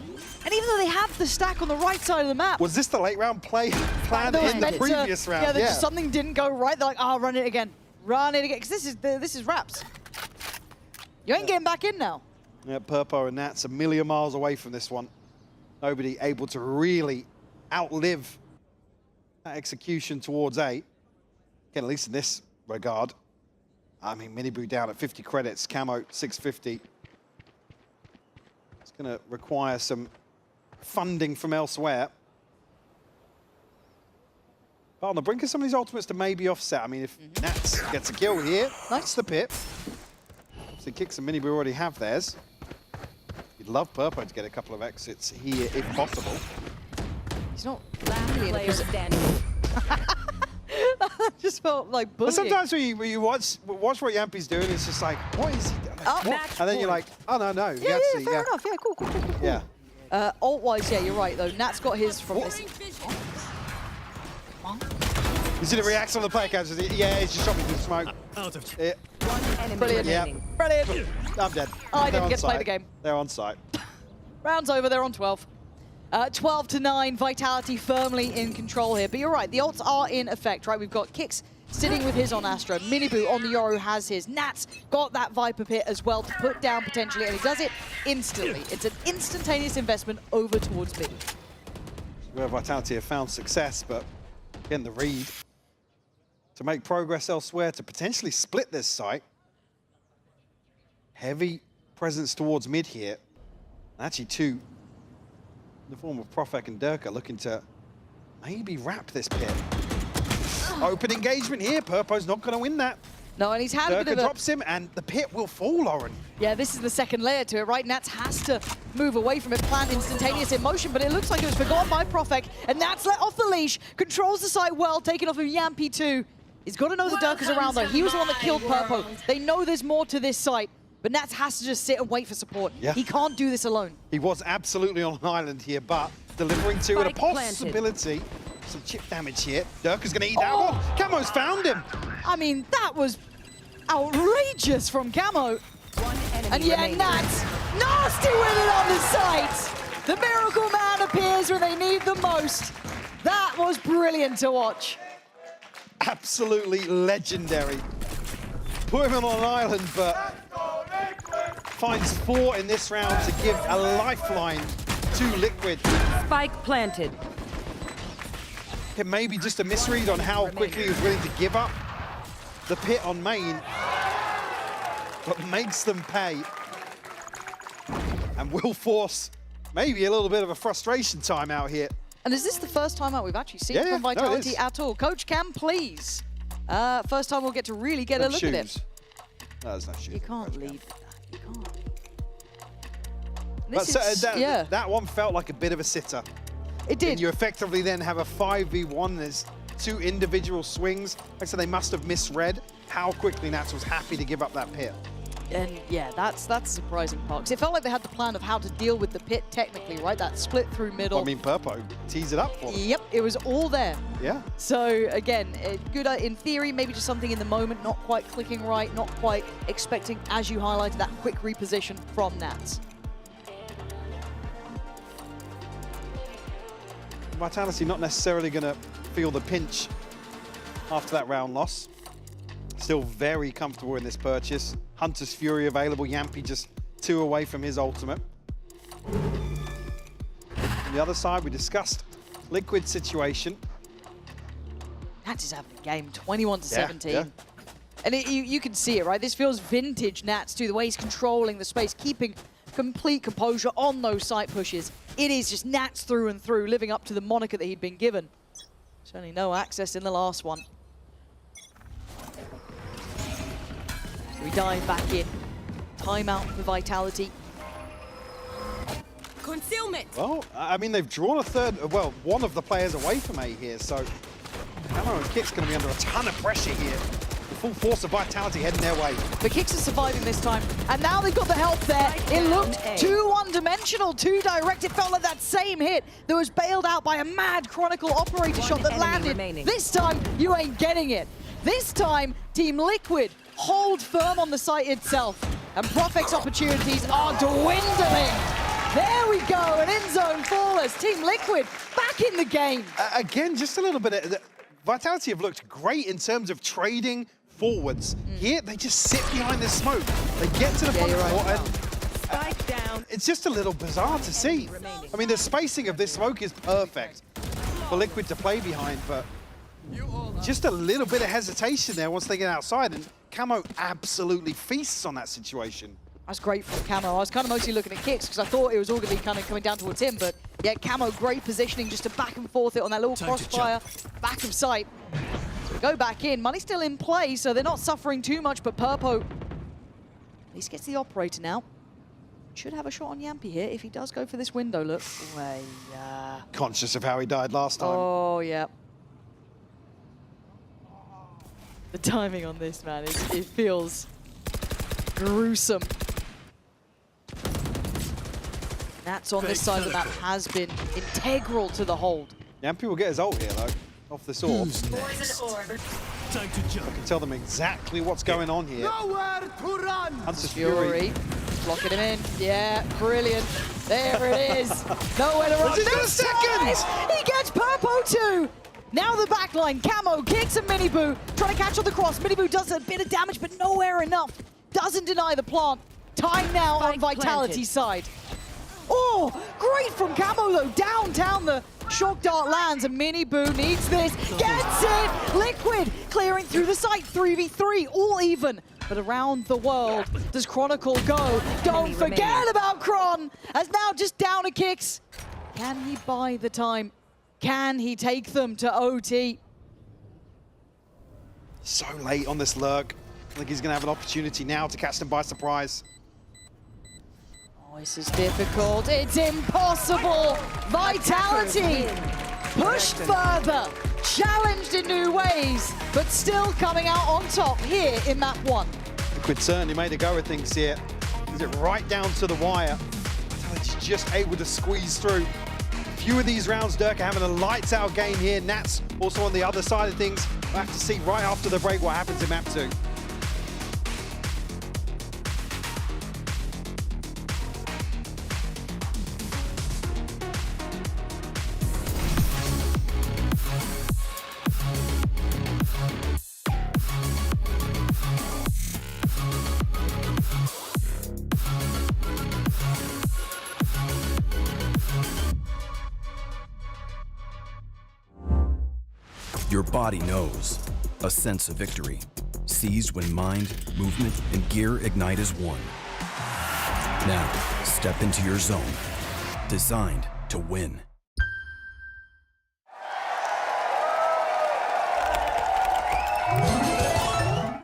And even though they have the stack on the right side of the map. Was this the late round play planned in the previous round? Yeah, just something didn't go right. They're like, oh, run it again. Run it again. Because this is Raps. You ain't getting back in now. Yeah, Purpo and Nats a million miles away from this one. Nobody able to really outlive that execution towards A. Again, at least in this regard. I mean, Miniboo down at 50 credits, Camo 650. It's going to require some funding from elsewhere. But on the brink of some of these ultimates to maybe offset. I mean, if Nats gets a kill here, that's the pit. Obviously, Kicks and Miniboo already have theirs. You'd love Purpo to get a couple of exits here if possible. He's not really in a position. Just felt like bullying. But sometimes when you watch what Yampi's doing, it's just like, what is he doing? What? And then you're like, oh, no. Yeah, fair enough. Yeah, cool. Yeah. Ult-wise, yeah, you're right, though. Nat's got his from this. You see the reaction on the player counts? Yeah, he's just shot me through the smoke. Out of yeah. Brilliant. Yeah. Brilliant. I'm dead. I didn't They're get to play on the game. They're on site. Round's over, they're on 12. 12-9, Vitality firmly in control here. But you're right, the ults are in effect, right? We've got Kicks sitting with his on Astra. Miniboo on the Yoru has his. Nats got that Viper pit as well to put down potentially, and he does it instantly. It's an instantaneous investment over towards mid. Where Vitality have found success, but again, the read to make progress elsewhere, to potentially split this site. Heavy presence towards mid here. Actually, 2 in the form of Profek and Durka looking to maybe wrap this pit. Open engagement here. Purpo's not going to win that. No, and he's had a bit of a... drops him, and the pit will fall, Lauren. Yeah, this is the second layer to it, right? Nats has to move away from it, plan instantaneous in motion, but it looks like it was forgotten by Profek, and Nats let off the leash, controls the site well, taken off of Yampi too. He's got to know the Durka's around, though. He was the one that killed Purpo. They know there's more to this site, but Nats has to just sit and wait for support. Yeah. He can't do this alone. He was absolutely on an island here, but delivering 2 and a possibility. Some chip damage here. Durka's going to eat that one. Camo's found him. I mean, that was outrageous from Camo. And yeah, Nats, nasty with it on the site. The Miracle Man appears when they need the most. That was brilliant to watch. Absolutely legendary. Put him on an island, but finds 4 in this round to give a lifeline to Liquid. Spike planted. It may be just a misread on how quickly he was willing to give up the pit on main, but makes them pay and will force maybe a little bit of a frustration time out here. And is this the first time out we've actually seen from Vitality at all? Coach Cam, please. First time we'll get to really get a look at it. No, there's no shoes. You can't leave that. You can't. But that one felt like a bit of a sitter. It did. And you effectively then have a 5v1. There's 2 individual swings. Like I said, they must have misread how quickly Nats was happy to give up that pit. And yeah, that's the surprising part. Because it felt like they had the plan of how to deal with the pit technically, right? That split through middle. I mean, Purpo teased it up for them. Yep, it was all there. Yeah. So again, good in theory, maybe just something in the moment, not quite clicking right, not quite expecting, as you highlighted, that quick reposition from Nats. Vitality not necessarily going to feel the pinch after that round loss. Still very comfortable in this purchase. Hunter's Fury available. Yampi just 2 away from his ultimate. On the other side, we discussed Liquid situation. Nats is having a game, 21-17. Yeah. And you can see it, right? This feels vintage Nats too, the way he's controlling the space, keeping complete composure on those site pushes. It is just Nats through and through, living up to the moniker that he'd been given. Certainly no access in the last one. We dive back in. Timeout for Vitality. Concealment. Well, I mean, they've drawn one of the players away from A here, so Camo and Kick's going to be under a ton of pressure here. The full force of Vitality heading their way. The Kicks are surviving this time, and now they've got the help there. It looked too one-dimensional, too direct. It felt like that same hit that was bailed out by a mad Chronicle operator shot that landed. This time, you ain't getting it. This time, Team Liquid hold firm on the site itself, and Profec's opportunities are dwindling. There we go, an in-zone fall as Team Liquid back in the game. Again, just a little bit. Vitality have looked great in terms of trading forwards. Here, they just sit behind the smoke. They get to the front court and it's just a little bizarre to see. I mean, the spacing of this smoke is perfect for Liquid to play behind, but just a little bit of hesitation there once they get outside, and Camo absolutely feasts on that situation. That's great from Camo. I was kind of mostly looking at Kicks because I thought it was all going to be kind of coming down towards him, but yeah, Camo, great positioning just to back and forth it on that little crossfire, back of sight. So we go back in. Money's still in play, so they're not suffering too much, but Purpo at least gets the operator now. Should have a shot on Yampy here if he does go for this window look. Conscious of how he died last time. Oh, yeah. The timing on this, man, it feels gruesome. Nats on this side of the map has been integral to the hold. Yampy will get his ult here, though, off the sword. Time to jump. I can tell them exactly what's going on here. Nowhere to run. Hunter's Fury. Blocking him in. Yeah, brilliant. There it is. Nowhere to run. This time, he gets Purpo too. Now the backline. Camo, Kicks, and Miniboo trying to catch on the cross. Miniboo does a bit of damage, but nowhere enough. Doesn't deny the plant. Time now on Vitality's side. Oh, great from Camo though. Downtown the shock dart lands, and Miniboo needs this. Gets it! Liquid clearing through the site. 3v3, all even. But around the world, does Chronicle go? Don't forget about Chron, as now just down to Kicks. Can he buy the time? Can he take them to OT? So late on this lurk. I think he's going to have an opportunity now to catch them by surprise. Oh, this is difficult. It's impossible. Vitality pushed further, challenged in new ways, but still coming out on top here in map 1. Liquid certainly made a go of things here. Is it right down to the wire? Vitality's just able to squeeze through. A few of these rounds, Dirk are having a lights-out game here. Nats also on the other side of things. We'll have to see right after the break what happens in map 2. Your body knows. A sense of victory. Seized when mind, movement, and gear ignite as one. Now, step into your zone. Designed to win.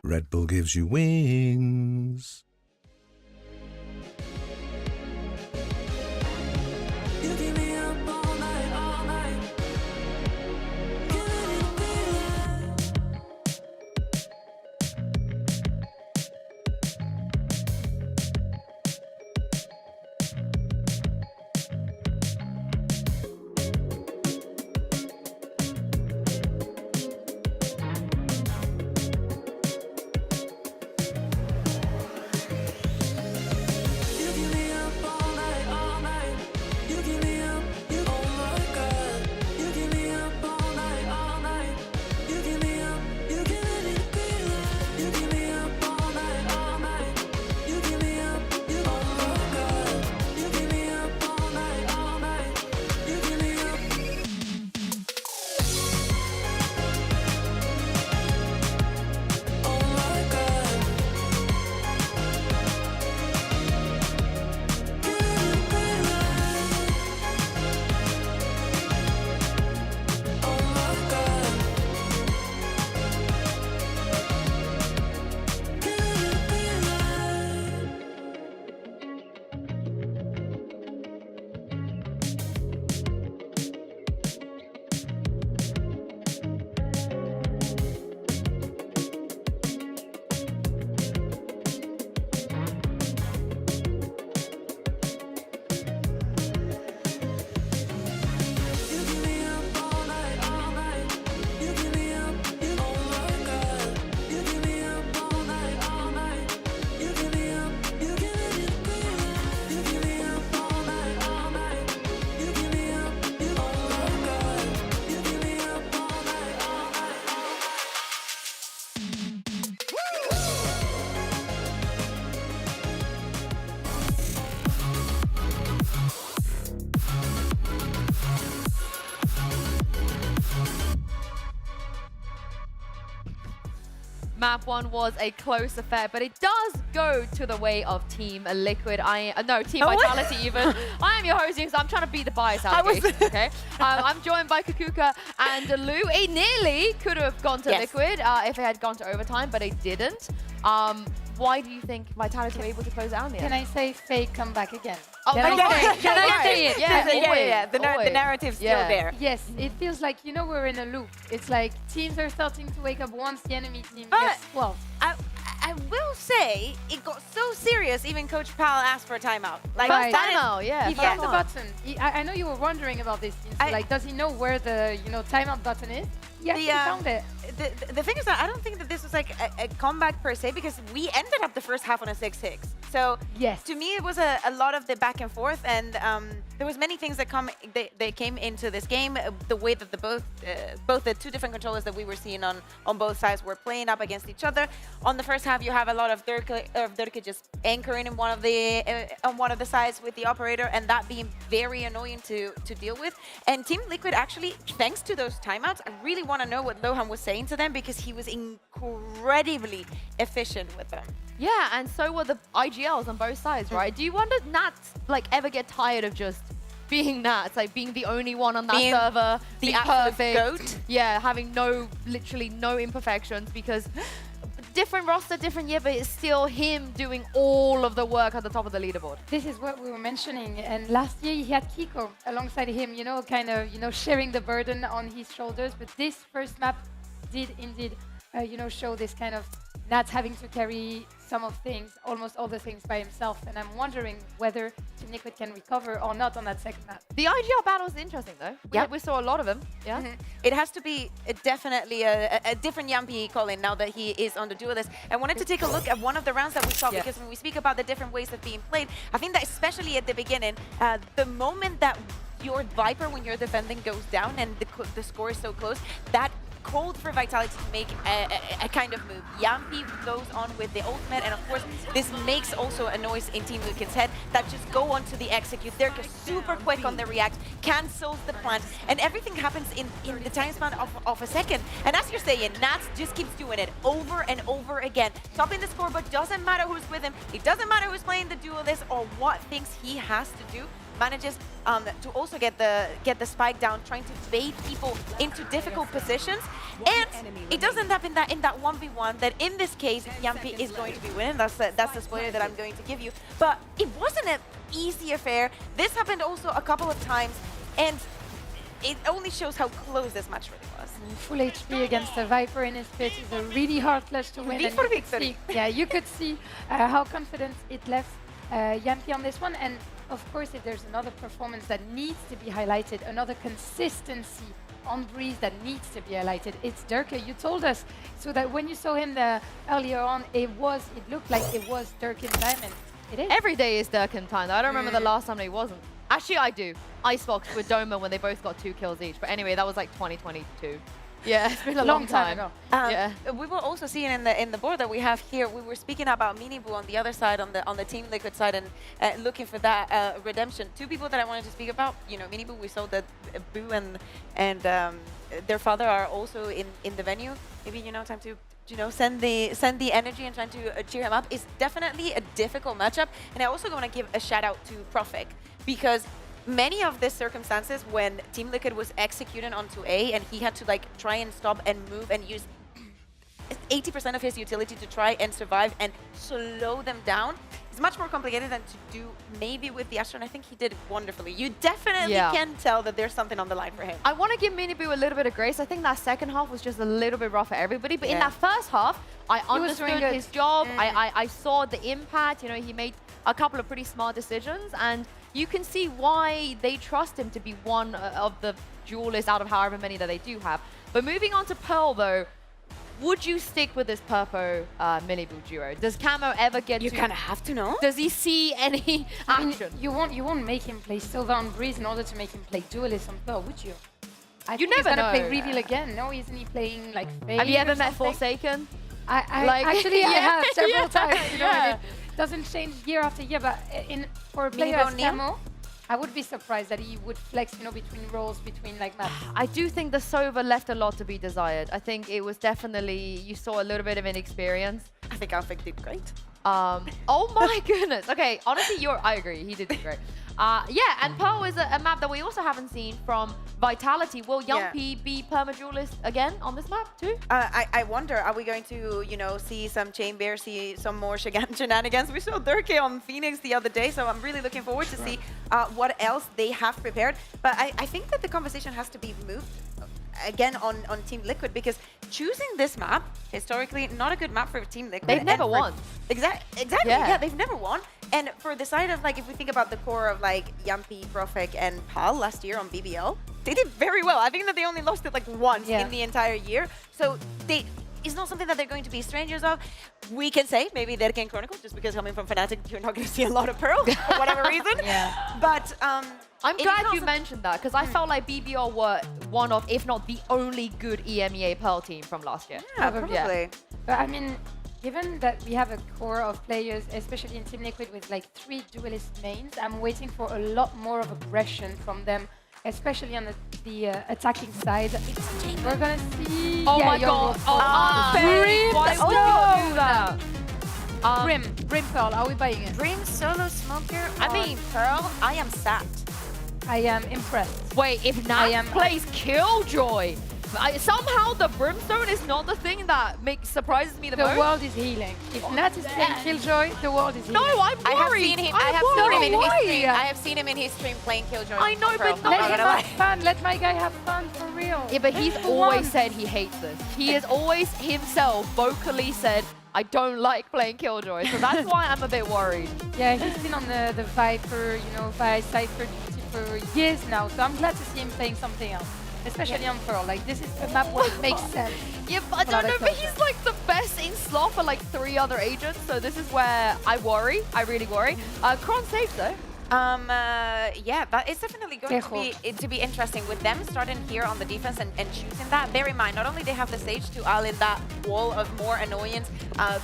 Red Bull gives you wings. Map 1 was a close affair, but it does go to the way of Team Liquid. No, Team Vitality even. I am your host, so I'm trying to beat the bias out of you, okay? I'm joined by Kakuka and Lou. It nearly could have gone to Liquid if it had gone to overtime, but it didn't. Why do you think Vitality were able to close out in the end? Can I say fake comeback again? Oh, can I say it? Yeah. The narrative's still there. Yes, it feels like, you know, we're in a loop. It's like teams are starting to wake up once the enemy team gets 12. I will say, it got so serious, even Coach Powell asked for a timeout. Like, timeout, yeah. He found the button. I know you were wondering about this. Like, does he know where the timeout button is? Yeah, he found it. The thing is that I don't think that this was like a comeback per se, because we ended up the first half on a 6-6. So to me, it was a lot of the back and forth, and there was many things that came into this game. The way that both the two different controllers that we were seeing on both sides were playing up against each other. On the first half, you have a lot of Dirk just anchoring in one of the sides with the operator, and that being very annoying to deal with. And Team Liquid actually, thanks to those timeouts, I really want to know what Lohan was saying to them, because he was incredibly efficient with them. Yeah, and so were the IGLs on both sides, right? Do you wonder Nats ever get tired of just being Nats, like being the only one on that server, the perfect goat? Yeah, having literally no imperfections, because different roster, different year, but it's still him doing all of the work at the top of the leaderboard. This is what we were mentioning, and last year he had Kiko alongside him, kind of, sharing the burden on his shoulders, but this first map did indeed, show this kind of Nats having to carry some of things, almost all the things by himself, and I'm wondering whether Team Liquid can recover or not on that second map. The IGL battle is interesting though. Yeah, we saw a lot of them. Yeah, It has to be definitely a different Yampi calling now that he is on the duelist. I wanted to take a look at one of the rounds that we saw, because when we speak about the different ways of being played, I think that especially at the beginning, the moment that your Viper, when you're defending, goes down and the score is so close, that called for Vitality to make a kind of move. Yampi goes on with the ultimate, and of course this makes also a noise in Team Liquid's head that just go on to the execute. They're super quick on the react, cancels the plant, and everything happens in the time span of a second. And as you're saying, Nats just keeps doing it over and over again, topping the score, but doesn't matter who's with him, it doesn't matter who's playing the duelist or what things he has to do. Manages to also get the spike down, trying to bait people into difficult positions, and it does end up in that 1v1 that in this case Yampi is going to be winning. That's the spoiler that I'm going to give you. But it wasn't an easy affair. This happened also a couple of times, and it only shows how close this match really was. Full HP against the Viper in his pit is a really hard clutch to win. And you could see how confident it left Yampi on this one. And of course, if there's another performance that needs to be highlighted, another consistency on Breeze that needs to be highlighted, it's Durka. You told us so that when you saw him earlier on, it looked like it was Durkin Diamond. It is. Every day is Durkin time, though. I don't remember the last time he wasn't. Actually, I do. Icebox with Doma when they both got 2 kills each. But anyway, that was like 2022. Yeah, it's been a long time ago. We were also seeing in the board that we have here, we were speaking about Minibu on the other side, on the Team Liquid side, and looking for that redemption. Two people that I wanted to speak about, Minibu, we saw that Boo and their father are also in the venue. Maybe, time to send the energy and trying to cheer him up. Is definitely a difficult matchup. And I also want to give a shout out to Profek, because many of these circumstances when Team Liquid was executing onto A and he had to try and stop and move and use 80% of his utility to try and survive and slow them down, it's much more complicated than to do maybe with the Astra, and I think he did wonderfully. You definitely can tell that there's something on the line for him. I want to give Minibu a little bit of grace. I think that second half was just a little bit rough for everybody, but in that first half, I understood his job. I saw the impact. He made a couple of pretty smart decisions, and you can see why they trust him to be one of the duelists out of however many that they do have. But moving on to Pearl, though, would you stick with this Purpo Minibu duo? Does Camo ever get You kind of have to know. Does he see any action? You won't make him play Silva on Breeze in order to make him play duelist on Pearl, would you? You never he's know. gonna play Reveal again. No, isn't he playing Fade? Have you ever met Forsaken? Actually, I have several times. It doesn't change year after year, but for a player as Camo, I would be surprised that he would flex, you know, between roles, between like maps. I do think the Sova left a lot to be desired. I think it was definitely, you saw a little bit of inexperience. I think Alfik did great. Oh my goodness. Okay, honestly, I agree. He did great. Yeah, and Pearl is a map that we also haven't seen from Vitality. Will Yumpy be perma-duelist again on this map too? I wonder, are we going to, you know, see some Chamber, see some more shenanigans? We saw Durkee on Phoenix the other day, so I'm really looking forward to see what else they have prepared. But I think that the conversation has to be moved again on Team Liquid, because choosing this map, historically, not a good map for Team Liquid. They've never won. Exactly, yeah, they've never won. And for the side of, like, if we think about the core of, like, Yumpy, Profek, and Pal last year on BBL, they did very well. I think that they only lost it, like, once in the entire year. So it's not something that they're going to be strangers of. We can say maybe they can Chronicle, just because coming from Fnatic, you're not going to see a lot of Pearl for whatever reason. But I'm glad you mentioned that, because I felt like BBL were one of, if not the only good EMEA Pearl team from last year. Yeah, probably. But I mean, given that we have a core of players, especially in Team Liquid, with like 3 duelist mains, I'm waiting for a lot more of aggression from them, especially on the attacking side. We're gonna see. Oh my god! Brim! Why would you do that? Brim Pearl, are we buying it? Brim solo smoker. I mean, Pearl, I am sad. I am impressed. Wait, if Nat plays Killjoy, somehow the Brimstone is not the thing that surprises me the most. The world is healing. If Nat is playing Killjoy, the world is healing. No, I'm worried. I have seen him in his stream playing Killjoy. I know, but let him have fun. Let my guy have fun for real. Yeah, but he's always said he hates this. He has always himself vocally said, I don't like playing Killjoy, so that's why I'm a bit worried. Yeah, he's been on the Viper, you know, Cypher duty for years now, so I'm glad to see him playing something else. Especially on Pearl, like this is a map where it makes sense. Yeah, but I don't know, but he's like the best in slot for like 3 other agents, so this is where I worry. I really worry. Kron safe though. Yeah, but it's definitely going to be interesting with them starting here on the defense and choosing that. Bear in mind, not only they have the Sage to all in that wall of more annoyance,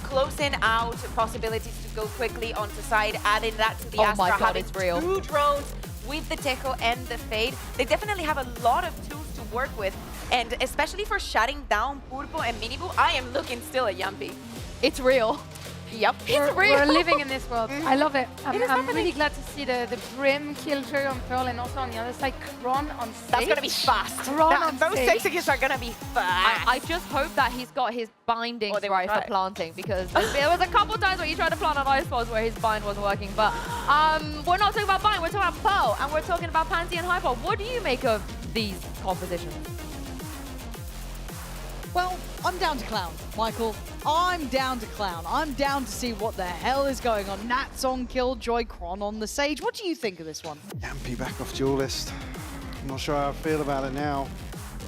closing out possibilities to go quickly onto side, adding that to the Astra. Oh my god, it's real. 2 drones with the Techo and the Fade. They definitely have a lot of tools to work with, and especially for shutting down Purpo and Minibu, I am looking still at Yumpy. It's real. Yep, it's real. We're living in this world. I love it. I'm really glad to see the Brim Killjoy on Pearl, and also on the other side, Kron on Sage. That's gonna be fast. Kron on those Sage. 6 hits are gonna be fast. I just hope that he's got his bindings right for planting, because there was a couple times where he tried to plant on ice balls where his bind wasn't working. But we're not talking about bind, we're talking about Pearl, and we're talking about Pansy and Hyper. What do you make of these compositions? Well, I'm down to clown, Michael. I'm down to clown. I'm down to see what the hell is going on. Nats on Killjoy, Kron on the Sage. What do you think of this one? Yumpy back off duelist. I'm not sure how I feel about it now.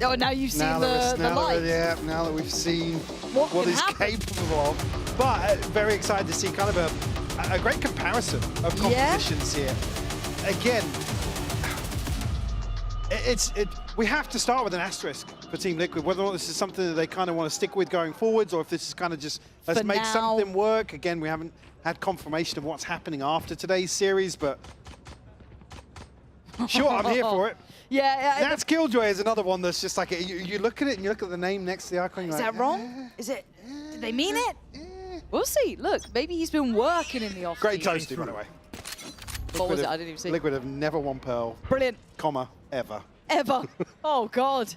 Oh, now you've seen the light. Yeah, now that we've seen what he's capable of. But very excited to see kind of a great comparison of compositions here. Again, we have to start with an asterisk for Team Liquid, whether or not this is something that they kind of want to stick with going forwards, or if this is kind of just, let's make something work. Again, we haven't had confirmation of what's happening after today's series, but sure, I'm here for it. Yeah. That's Killjoy is another one that's just like, you look at it and you look at the name next to the icon. Is that wrong? Is it? Did they mean it? We'll see. Look, maybe he's been working in the off. Great toasty, by the way. What was it? I didn't even see. Liquid have never won Pearl. Brilliant. Ever. Ever. Oh, God.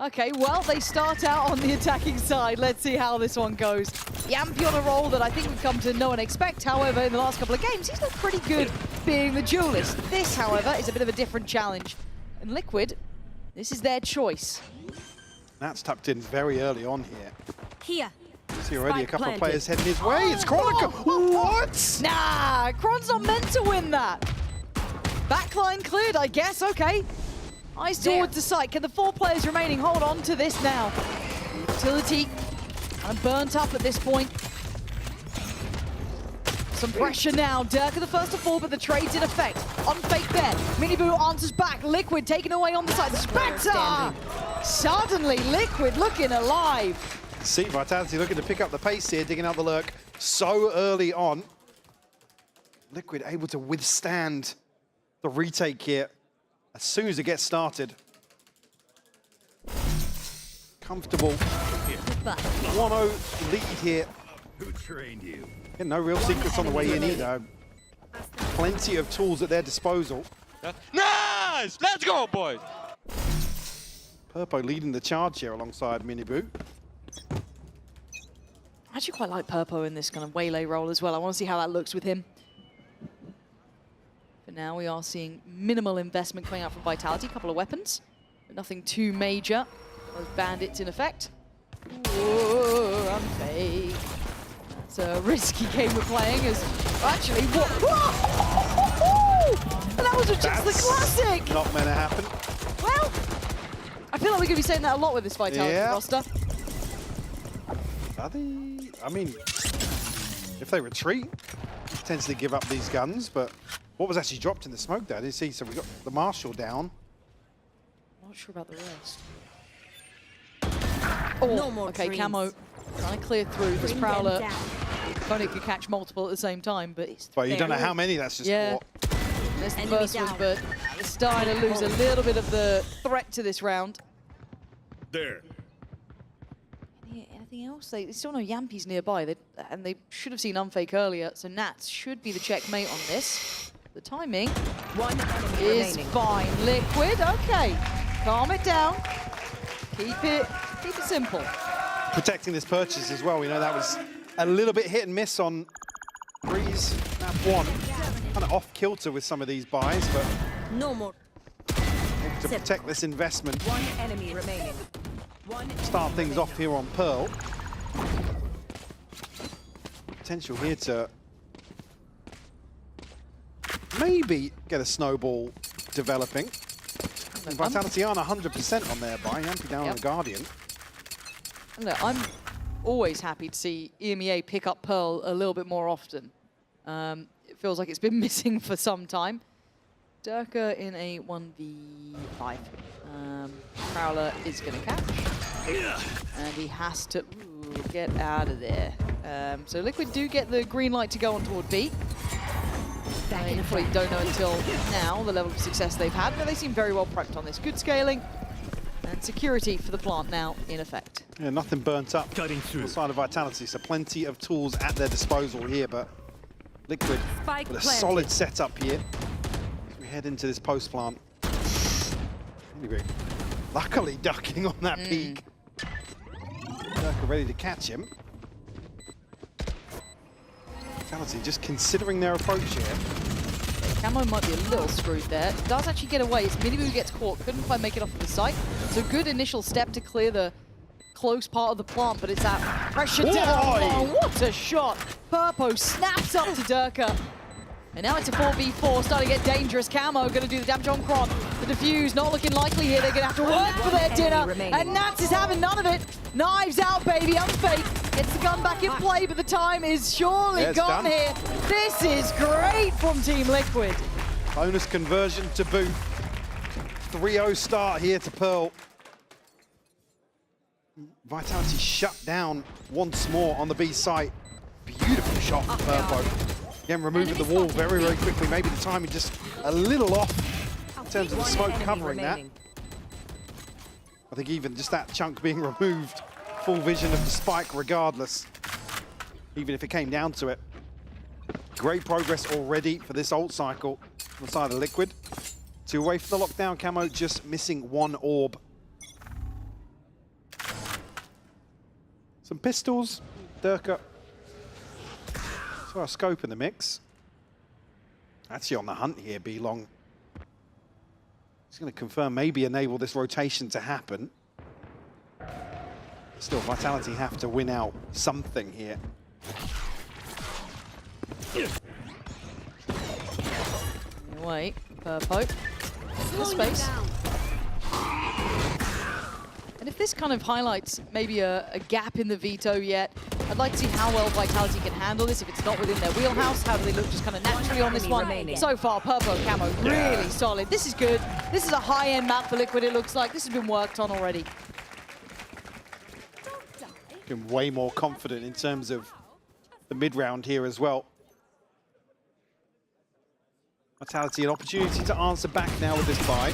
Okay, well, they start out on the attacking side. Let's see how this one goes. Yumpy on a roll that I think we've come to know and expect. However, in the last couple of games, he's looked pretty good being the duelist. This, however, is a bit of a different challenge. And Liquid, this is their choice. That's tucked in very early on here. Here. See already a couple of players heading his way. It's Chronicle. What? Nah, Kron's not meant to win that. Backline cleared, I guess. Okay. Eyes towards the site. Can the 4 players remaining hold on to this now? Utility kind of burnt up at this point. Some pressure now. Durka the first to fall, but the trade's in effect. On Fake Bear. Minibu answers back. Liquid taken away on the side. Spectre! Suddenly, Liquid looking alive. See Vitality looking to pick up the pace here, digging out the lurk so early on. Liquid able to withstand the retake here as soon as it gets started. Comfortable 1-0 lead here. Who trained you? Yeah, no real secrets on the way in either. Plenty of tools at their disposal. Nice! Let's go, boys! Purpo leading the charge here alongside Minibu. I actually quite like Purpo in this kind of waylay role as well. I want to see how that looks with him. For now, we are seeing minimal investment coming out from Vitality. A couple of weapons, but nothing too major. Those bandits in effect. Ooh, unfake. It's a risky game we're playing as actually what? And that was just the classic! Not meant to happen. Well, I feel like we're going to be saying that a lot with this Vitality roster. Are they? I mean, if they retreat, potentially give up these guns, but what was actually dropped in the smoke there? I didn't see, so we got the Marshal down. Not sure about the rest. Oh, no more okay, dreams. Camo trying to clear through. This Prowler, if only could catch multiple at the same time, but it's you don't know how many that's just caught. There's the first one, but they're starting to lose a little bit of the threat to this round. There. Anything else? They still know Yampi's nearby, and they should have seen Unfake earlier, so Nats should be the checkmate on this. The timing is fine. Liquid, okay. Calm it down. Keep it simple. Protecting this purchase as well. We know that was a little bit hit and miss on Breeze. Map 1. Kind of off kilter with some of these buys, but no more. To protect this investment. One enemy remaining. Start things off here on Pearl. Potential here to maybe get a snowball developing. And Vitality aren't 100% on their buy. Yampi down on the Guardian. Look, I'm always happy to see EMEA pick up Pearl a little bit more often. It feels like it's been missing for some time. Durka in a 1v5. Prowler is going to catch. And he has to get out of there. So Liquid do get the green light to go on toward B. They probably don't know until now the level of success they've had, but they seem very well prepped on this. Good scaling and security for the plant now in effect. Yeah, nothing burnt up on the side of Vitality, so plenty of tools at their disposal here, but Liquid with a solid setup here as we head into this post plant. Anyway, luckily ducking on that peak. Durka ready to catch him. Vitality just considering their approach here. Camo might be a little screwed there. Does actually get away. It's Minibu who gets caught. Couldn't quite make it off of the site. It's a good initial step to clear the close part of the plant, but it's that pressure down. Oh, what a shot! Purpo snaps up to Durka. And now it's a 4v4, starting to get dangerous. Camo going to do the damage on Kron. The defuse not looking likely here. They're going to have to work for their dinner. And Nats is having none of it. Knives out, baby. Unfake. Gets the gun back in play, but the time is surely gone here. This is great from Team Liquid. Bonus conversion to boot. 3-0 start here to Pearl. Vitality shut down once more on the B site. Beautiful shot from Purpo. Again, removing the wall very, very quickly. Maybe the timing just a little off in terms of the smoke covering that. I think even just that chunk being removed, full vision of the spike regardless, even if it came down to it. Great progress already for this ult cycle on the side of Liquid. 2 away from the lockdown. Camo just missing 1 orb. Some pistols. Durka. So our scope in the mix. Actually on the hunt here, B-Long. He's going to confirm, maybe enable this rotation to happen. Still, Vitality have to win out something here. Wait, Purpo. The space. And if this kind of highlights maybe a gap in the veto yet, I'd like to see how well Vitality can handle this. If it's not within their wheelhouse, how do they look just kind of naturally on this one? So far, Purpo Camo really solid. This is good. This is a high-end map for Liquid, it looks like. This has been worked on already. Looking way more confident in terms of the mid-round here as well. Vitality, an opportunity to answer back now with this buy.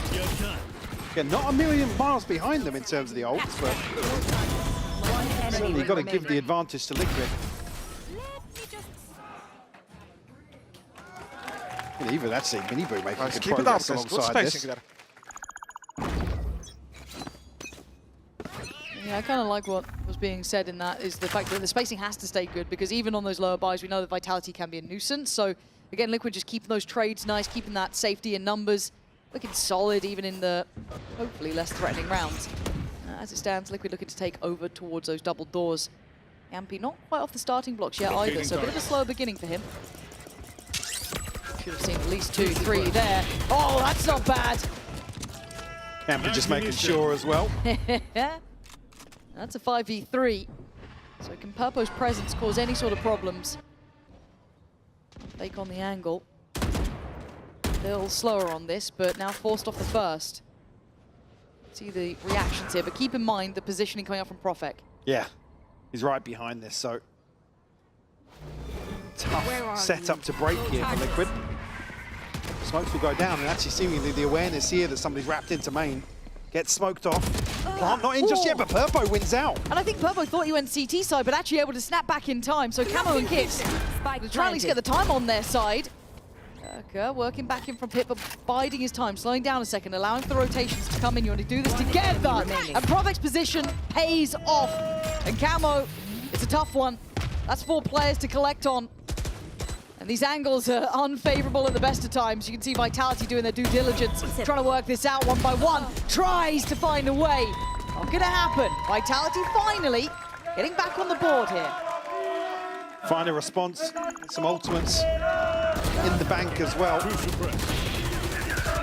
Again, not a million miles behind them in terms of the ults, but certainly got to give the advantage to Liquid. And even that's a mini boot making good progress alongside this. Yeah, I kind of like what was being said in that, is the fact that the spacing has to stay good, because even on those lower buys, we know that Vitality can be a nuisance. So again, Liquid just keeping those trades nice, keeping that safety in numbers, looking solid even in the hopefully less threatening rounds. As it stands, Liquid looking to take over towards those double doors. Yampy not quite off the starting blocks yet either, so a bit of a slower beginning for him. Should have seen at least 2, 3 there. Oh, that's not bad. Yampy just making sure as well. That's a 5v3. So can Purpo's presence cause any sort of problems? Fake on the angle. A little slower on this, but now forced off the first. See the reactions here, but keep in mind the positioning coming up from Profek. Yeah, he's right behind this, so tough setup to break here for Liquid. Smokes will go down, and actually seemingly the awareness here that somebody's wrapped into main gets smoked off. Plant not in just yet, but Purpo wins out. And I think Purpo thought he went CT side, but actually able to snap back in time. So Camo and Kicks trying to at least get the time on their side. Durka working back in from Pit, but biding his time, slowing down a second, allowing for the rotations to come in. You want to do this together. And Profek's position pays off. And Camo, it's a tough one. That's 4 players to collect on. And these angles are unfavorable at the best of times. You can see Vitality doing their due diligence, trying to work this out one by one. Tries to find a way. Not gonna happen. Vitality finally getting back on the board here. Find a response, some ultimates in the bank as well.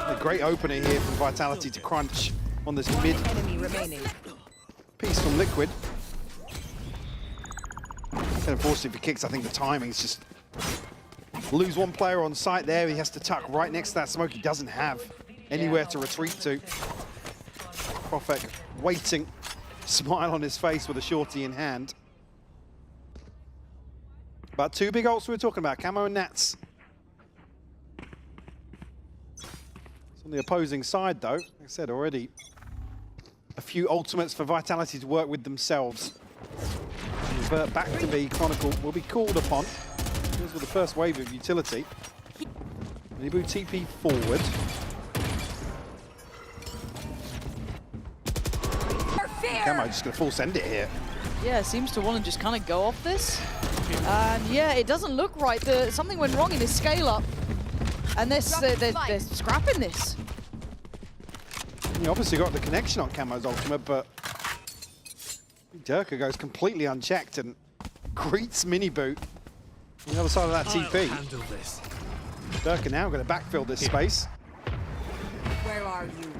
A great opener here from Vitality to crunch on this mid piece from Liquid. And unfortunately for Kicks, I think the timing's just lose one player on site there. He has to tuck right next to that smoke. He doesn't have anywhere to retreat to. Profek waiting, smile on his face with a shorty in hand. But 2 big ults we were talking about, Camo and Nats. It's on the opposing side though, like I said already, a few ultimates for Vitality to work with themselves. Revert back to B, Chronicle will be called upon. Here's with the first wave of utility. Nibu TP forward. Camo just gonna full send it here. Yeah, seems to want to just kind of go off this. And yeah, it doesn't look right. Something went wrong in his scale up. And they're scrapping this. You obviously got the connection on Camo's ultimate, but Durka goes completely unchecked and greets Mini Boot on the other side of that TP. Durka now going to backfill this space. Where are you?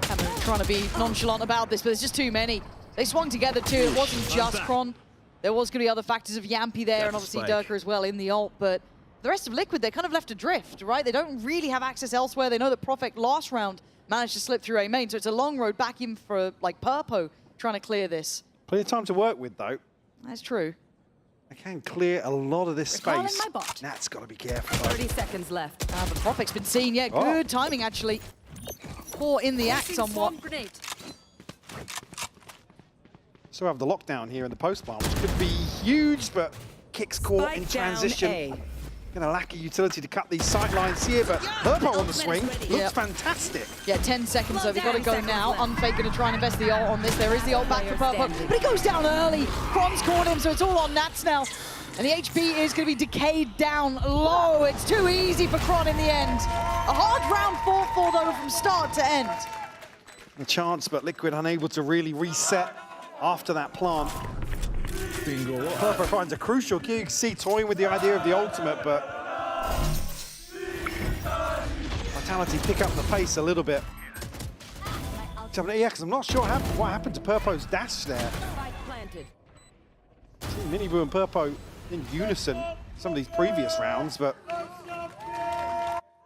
Camo trying to be nonchalant about this, but there's just too many. They swung together too. It wasn't just Kron. There was going to be other factors of Yampy there, and obviously Durka as well in the ult, but the rest of Liquid, they're kind of left adrift, right? They don't really have access elsewhere. They know that Profek last round managed to slip through A main, so it's a long road back in for like Purpo trying to clear this. Plenty of time to work with though. That's true. They can clear a lot of this space. Nat's got to be careful though. 30 seconds left. But Profek's been seen, yeah, good timing actually. Poor in the act somewhat. So we have the lockdown here in the post plant, which could be huge, but Kicks caught in transition. Gonna lack a utility to cut these sight lines here, but Purpo on the swing looks fantastic. Yeah, 10 seconds though, they've got to go now. Unfake gonna try and invest the ult on this. There is the ult back for Purpo, but it goes down early. Kron's caught him, so it's all on Nats now. And the HP is gonna be decayed down low. It's too easy for Kron in the end. A hard round 4-4 though from start to end. A chance, but Liquid unable to really reset after that plant. Purpo finds a crucial key. You can see toying with the idea of the ultimate, but Vitality pick up the pace a little bit. Yeah, because I'm not sure what happened to Purpo's dash there. Miniboo and Purpo in unison some of these previous rounds, but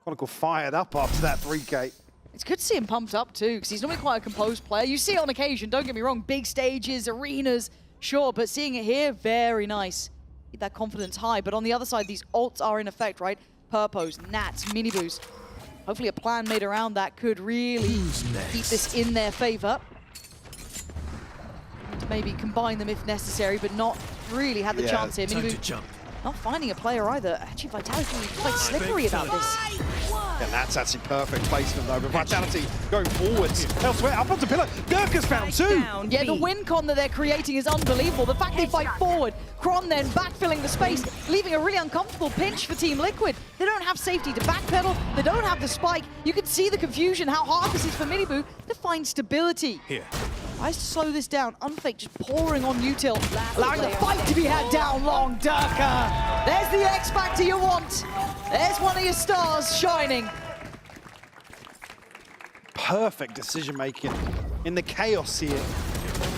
Chronicle fired up after that 3K. It's good to see him pumped up too, because he's normally quite a composed player. You see it on occasion, don't get me wrong, big stages, arenas, sure, but seeing it here, very nice. Keep that confidence high, but on the other side, these ults are in effect, right? Purpos, Nats, Miniboost. Hopefully a plan made around that could really keep this in their favor. Maybe combine them if necessary, but not really had the chance here. Miniboost not finding a player either. Actually, Vitality is quite slippery about this. And that's actually perfect placement though, but Vitality going forwards. Elsewhere, up onto pillar. Gurkha's found two. Yeah, the win con that they're creating is unbelievable. The fact they fight forward, Kron then backfilling the space, leaving a really uncomfortable pinch for Team Liquid. They don't have safety to backpedal, they don't have the spike. You can see the confusion, how hard this is for Miniboo to find stability. Here. Tries to slow this down. Unfake just pouring on Util, allowing the fight to be had down long. Durka, there's the X factor you want. There's one of your stars shining. Perfect decision making in the chaos here.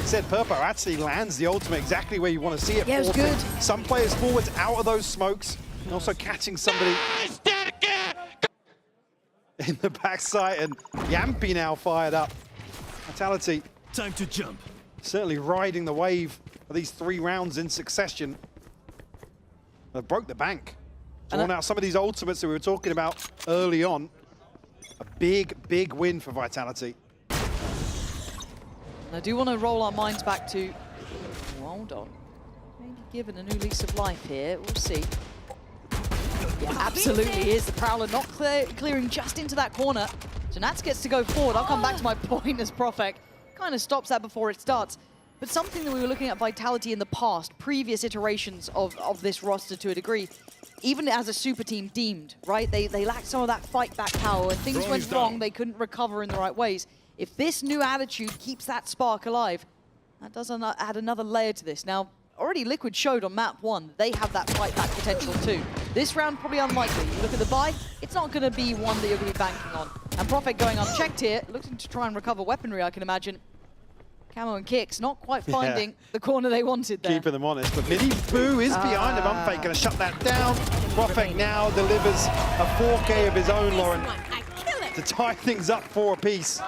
Said Purpo actually lands the ultimate exactly where you want to see it. Yeah, it was good. Some players forwards out of those smokes, and also catching somebody in the backside, and Yampy now fired up. Vitality. Time to jump. Certainly riding the wave of these 3 rounds in succession. They broke the bank. Drawn out some of these ultimates that we were talking about early on. A big, big win for Vitality. I do want to roll our minds back to, hold on, maybe given a new lease of life here, we'll see. Yeah, absolutely is. The Prowler not clearing just into that corner. So Nats gets to go forward. I'll come back to my point as Profek kind of stops that before it starts. But something that we were looking at Vitality in the past, previous iterations of this roster to a degree, even as a super team deemed, right? They lacked some of that fight back power. When things went wrong, they couldn't recover in the right ways. If this new attitude keeps that spark alive, that does add another layer to this. Now, already Liquid showed on map 1 they have that fight back potential too. This round, probably unlikely. You look at the buy, it's not going to be one that you're going to be banking on. And Profek going unchecked here, looking to try and recover weaponry, I can imagine. Camo and Kicks not quite finding the corner they wanted there. Keeping them honest, but Miniboo is behind him. Unfake going to shut that down. Profek now delivers a 4K of his own, Lauren, to tie things up 4 apiece.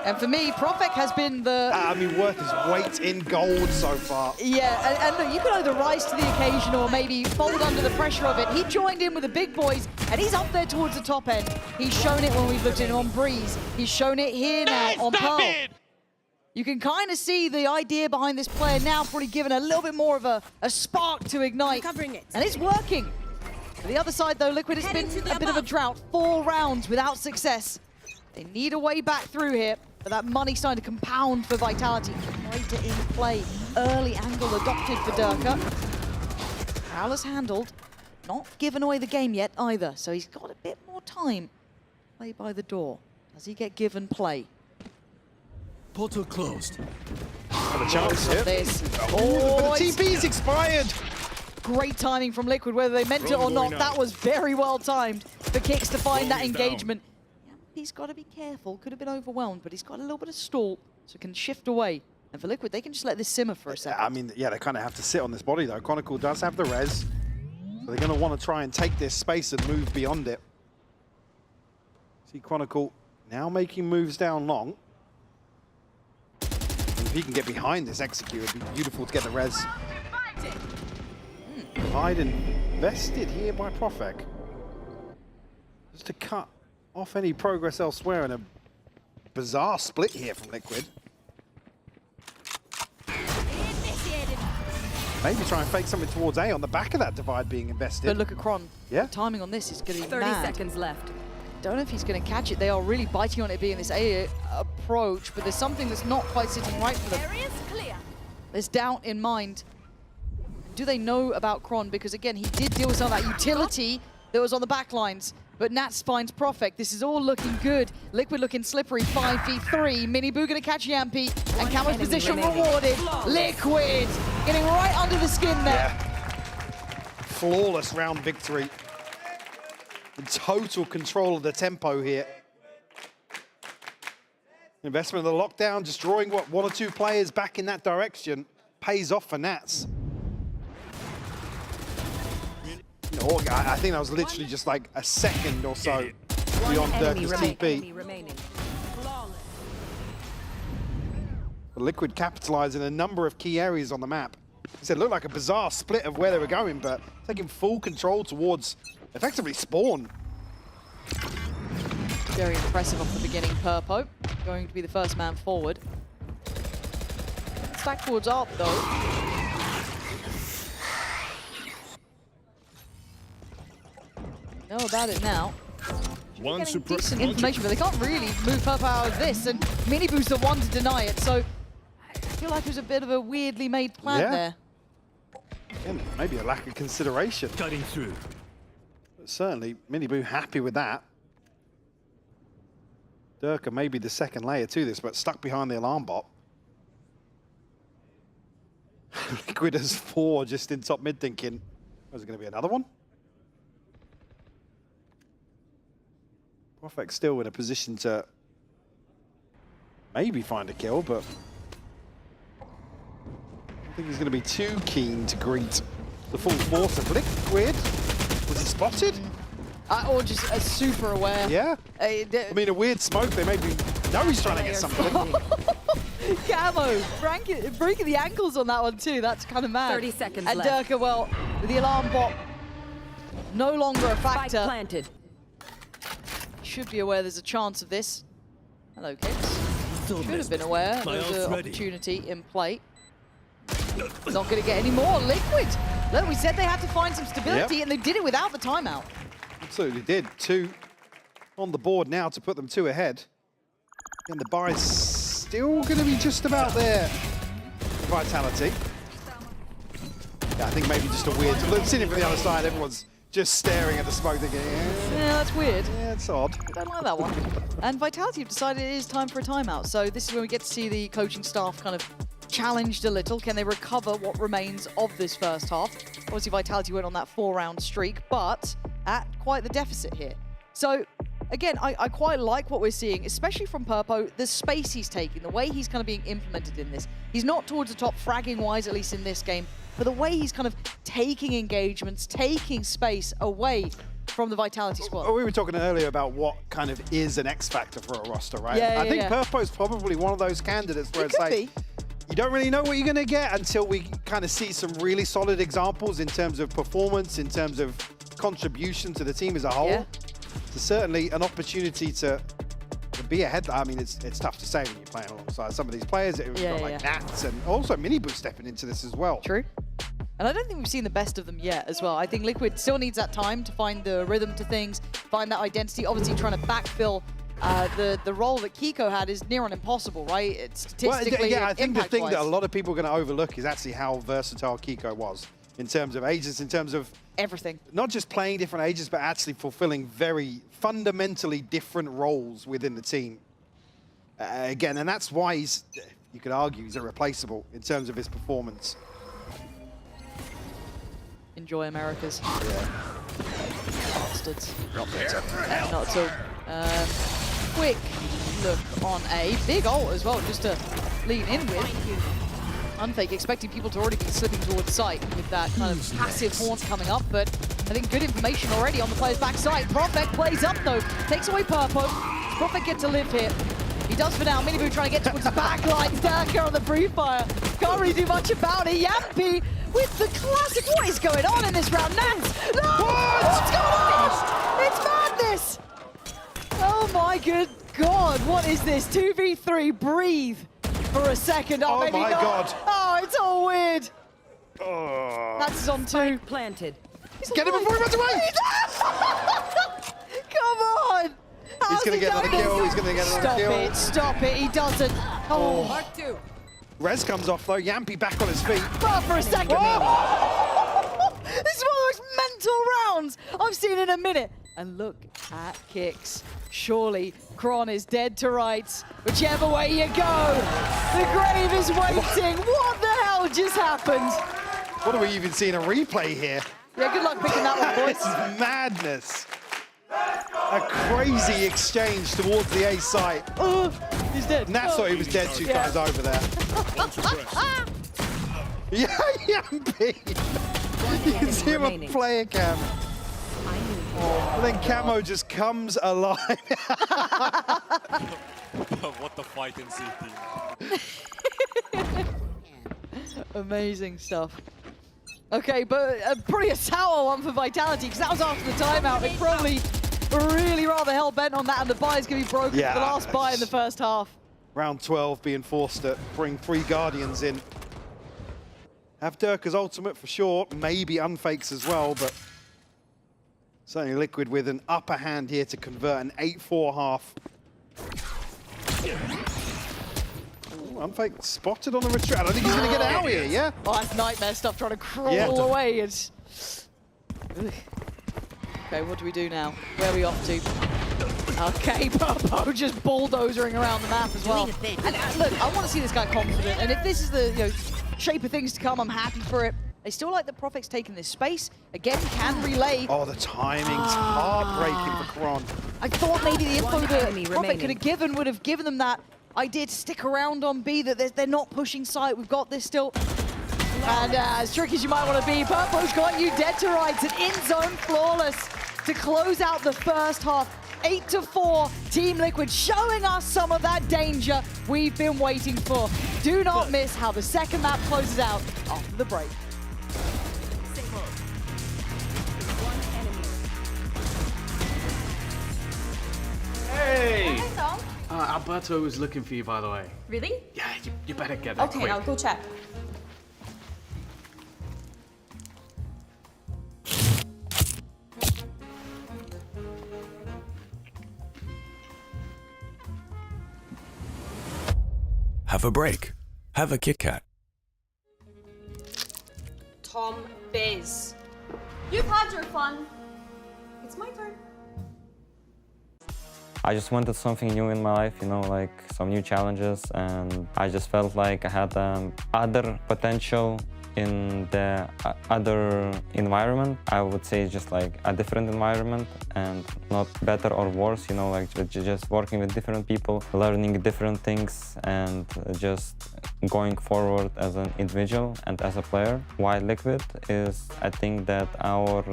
And for me, Profek has been the... I mean, worth his weight in gold so far. Yeah, and look, you can either rise to the occasion or maybe fold under the pressure of it. He joined in with the big boys, and he's up there towards the top end. He's shown it when we've looked at him on Breeze. He's shown it here now on Pearl. You can kind of see the idea behind this player now probably given a little bit more of a spark to ignite. And it's working. For the other side, though, Liquid has been a bit of a drought. 4 rounds without success. They need a way back through here, but that money starting to compound for Vitality. Greater in play. Early angle adopted for Durka. Prowler's handled. Not given away the game yet either, so he's got a bit more time. Play by the door. Does he get given play? Portal closed. Have a chance here. This. Oh, but the TP's expired. Great timing from Liquid, whether they meant it or not. That was very well timed for Kicks to find that engagement. He's got to be careful. Could have been overwhelmed, but he's got a little bit of stall, so can shift away. And for Liquid, they can just let this simmer for a second. I mean, yeah, they kind of have to sit on this body, though. Chronicle does have the res, so they're going to want to try and take this space and move beyond it. See Chronicle now making moves down long. And if he can get behind this execute, it'd be beautiful to get the res. Hide invested here by Profek. Just to cut off any progress elsewhere, and a bizarre split here from Liquid. Maybe try and fake something towards A on the back of that divide being invested. But look at Kron. Yeah. The timing on this is going to be 30 mad. seconds left. Don't know if he's going to catch it. They are really biting on it being this A approach, but there's something that's not quite sitting right for them. Area's clear. There's doubt in mind. Do they know about Kron? Because again, he did deal with some of that utility that was on the back lines. But Nats finds Profek. This is all looking good. Liquid looking slippery. 5v3. Miniboo going to catch Yampy. And Camo's position rewarded. Liquid getting right under the skin there. Yeah. Flawless round victory. In total control of the tempo here. Investment in the lockdown, just drawing what, 1 or 2 players back in that direction, pays off for Nats. No, I think that was literally just like a second or so beyond Durka's TP. The Liquid capitalizing a number of key areas on the map. It looked like a bizarre split of where they were going, but taking full control towards effectively spawn. Very impressive off the beginning, Purpo. Going to be the first man forward. Stack towards up, though. Know about it now. One Decent information, but they can't really move Purpo out of this, and Miniboo's the one to deny it, so I feel like there's a bit of a weirdly made plan there. Again, maybe a lack of consideration. Cutting through. But certainly, Miniboo happy with that. Durka may be the second layer to this, but stuck behind the alarm bot. Liquid has 4 just in top mid thinking, is it going to be another one? Profek still in a position to maybe find a kill, but I don't think he's going to be too keen to greet the full force of Liquid. Was he spotted? Or just super aware. Yeah. I mean, a weird smoke. They maybe know he's trying to get something. Camo, breaking the ankles on that one too. That's kind of mad. 30 seconds and left. Durka, well, with the alarm bot no longer a Spike factor. planted. Should be aware there's a chance of this. Hello, kids. Should have been aware there's an opportunity in play. Not going to get any more. Liquid. Look, we said they had to find some stability, and they did it without the timeout. Absolutely did. 2 on the board now to put them 2 ahead. And the bar is still going to be just about there. Vitality. Yeah, I think maybe just a weird... Look, seeing it from the other side, everyone's just staring at the smoke thinking, Yeah, that's weird. Yeah, it's odd. I don't like that one. And Vitality have decided it is time for a timeout. So this is when we get to see the coaching staff kind of challenged a little. Can they recover what remains of this first half? Obviously, Vitality went on that 4-round streak, but at quite the deficit here. So again, I quite like what we're seeing, especially from Purpo, the space he's taking, the way he's kind of being implemented in this. He's not towards the top fragging-wise, at least in this game, but the way he's kind of taking engagements, taking space away from the Vitality squad. We were talking earlier about what kind of is an X factor for a roster, right? Yeah, I think Purpo is probably one of those candidates where it's like, you don't really know what you're going to get until we kind of see some really solid examples in terms of performance, in terms of contribution to the team as a whole. Yeah. So certainly an opportunity to be ahead. I mean, it's tough to say when you're playing alongside some of these players. We've got like Nats and also Miniboo stepping into this as well. True. And I don't think we've seen the best of them yet as well. I think Liquid still needs that time to find the rhythm to things, find that identity. Obviously trying to backfill the role that Kiko had is near on impossible, right? It's statistically, I think the thing that a lot of people are going to overlook is actually how versatile Kiko was in terms of agents, in terms of everything. Not just playing different agents, but actually fulfilling very fundamentally different roles within the team. Again, and that's why you could argue he's irreplaceable in terms of his performance. Enjoy Americas. Yeah. Bastards. Not better. Not at all. Quick look on A. Big ult as well, just to lean in with. Unfake, expecting people to already be slipping towards site with that kind of passive haunt coming up, but I think good information already on the player's backside. Profek plays up though, takes away Purpo. Profek gets to live here. He does for now. Miniboo trying to get towards the back line. Durka on the Brewfire. Can't really do much about it. Yampy with the classic. What is going on in this round? Nance! No! What's going on? It's madness! Oh my good God, what is this? 2v3, breathe for a second. Oh, maybe my not. God. Oh, it's all weird. Oh. That's on 2. Planted. Get him before he runs away! Come on! He's going to get another kill. He's going to get another kill. Stop it. He doesn't. Oh. Mark 2. Res comes off though. Yampy back on his feet. But for a second. Oh. This is one of the most mental rounds I've seen in a minute. And look at kicks. Surely Kron is dead to rights. Whichever way you go, the grave is waiting. What the hell just happened? What are we even seeing a replay here? Yeah, good luck picking that one, boys. This is madness. A crazy exchange towards the A site. He's dead. Nats thought he was dead 2 times over there. Yeah, Yampy. You can see him on player cam. And then Camo just comes alive. What the fight in CT. Amazing stuff. Okay, but probably a sour one for Vitality, because that was after the timeout. They probably were really rather hell-bent on that, and the buy is going to be broken for the last buy in the first half. Round 12 being forced to bring 3 Guardians in. Have Durka's ultimate for sure, maybe Unfakes as well, but certainly Liquid with an upper hand here to convert an 8-4 half. Unfake spotted on the retreat. I don't think he's going to get out here, yeah? Oh, that's nightmare stuff, trying to crawl away. It's... Okay, what do we do now? Where are we off to? Okay, Purpo just bulldozering around the map as well. And look, I want to see this guy confident, and if this is the shape of things to come, I'm happy for it. They still like the Prophet's taking this space. Again, can relay. Oh, the timing's heartbreaking for Kron. I thought maybe the info that Prophet could have given would have given them that idea to stick around on B, that they're not pushing site. We've got this still. And as tricky as you might want to be, Purpo's got you dead to rights. An in-zone flawless to close out the first half. 8-4, Team Liquid showing us some of that danger we've been waiting for. Do not miss how the second map closes out after the break. Hey! Alberto was looking for you, by the way. Really? Yeah, you better get there quick. Okay, I'll go check. Have a break. Have a Kit Kat. Tom Biz. You've had your fun. It's my turn. I just wanted something new in my life, you know, like some new challenges, and I just felt like I had other potential in the other environment. I would say just like a different environment and not better or worse, you know, like just working with different people, learning different things and just going forward as an individual and as a player. Why Liquid is, I think that our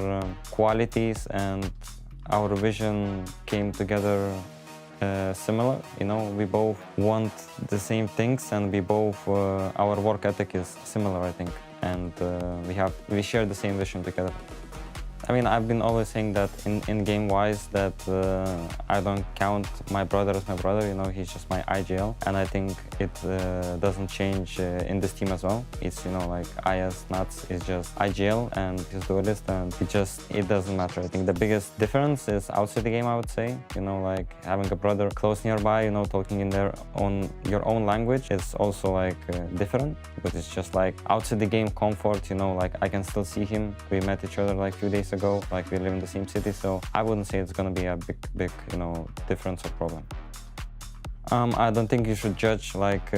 qualities and our vision came together similar, you know, we both want the same things and we both, our work ethic is similar, I think, and we share the same vision together. I mean, I've been always saying that in game-wise that I don't count my brother as my brother, you know, he's just my IGL. And I think it doesn't change in this team as well. It's, you know, like IS Nuts is just IGL and he's duelist, and it doesn't matter. I think the biggest difference is outside the game, I would say. You know, like having a brother close nearby, you know, talking in your own language is also like different, but it's just like outside the game comfort, you know, like I can still see him. We met each other like a few days ago, like we live in the same city, so I wouldn't say it's gonna be a big, you know, difference or problem. I don't think you should judge like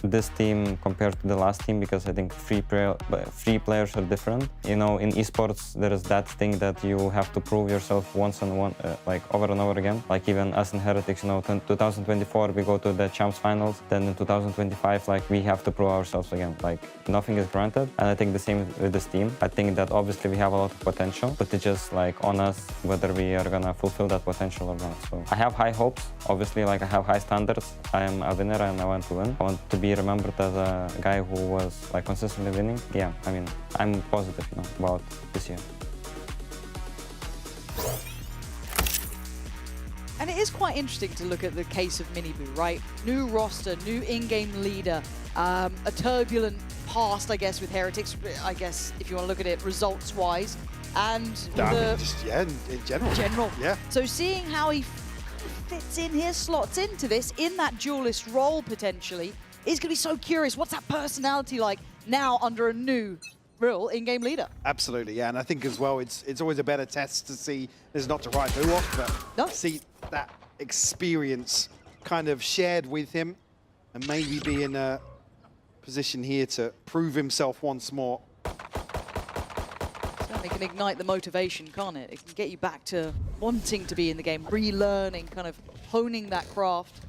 this team compared to the last team, because I think free players are different. You know, in esports there is that thing that you have to prove yourself once and like over and over again. Like even us in Heretics, you know, 2024 we go to the champs finals, then in 2025 like we have to prove ourselves again. Like nothing is granted, and I think the same with this team. I think that obviously we have a lot of potential, but it's just like on us whether we are gonna fulfill that potential or not. So I have high hopes, obviously, like I have high standards. I am a winner and I want to win. I want to be remembered as a guy who was like consistently winning. Yeah, I mean, I'm positive, you know, about this year. And it is quite interesting to look at the case of Miniboo, right? New roster, new in-game leader, a turbulent past, I guess, with Heretics, I guess, if you want to look at it results-wise, and in general. Yeah. So seeing how he fits in here, slots into this, in that duelist role potentially, is going to be so curious. What's that personality like now under a new real in-game leader? Absolutely, yeah, and I think as well, it's always a better test to see, this is not to write who off, but see that experience kind of shared with him and maybe be in a position here to prove himself once more. It can ignite the motivation, can't it? It can get you back to wanting to be in the game, relearning, kind of honing that craft.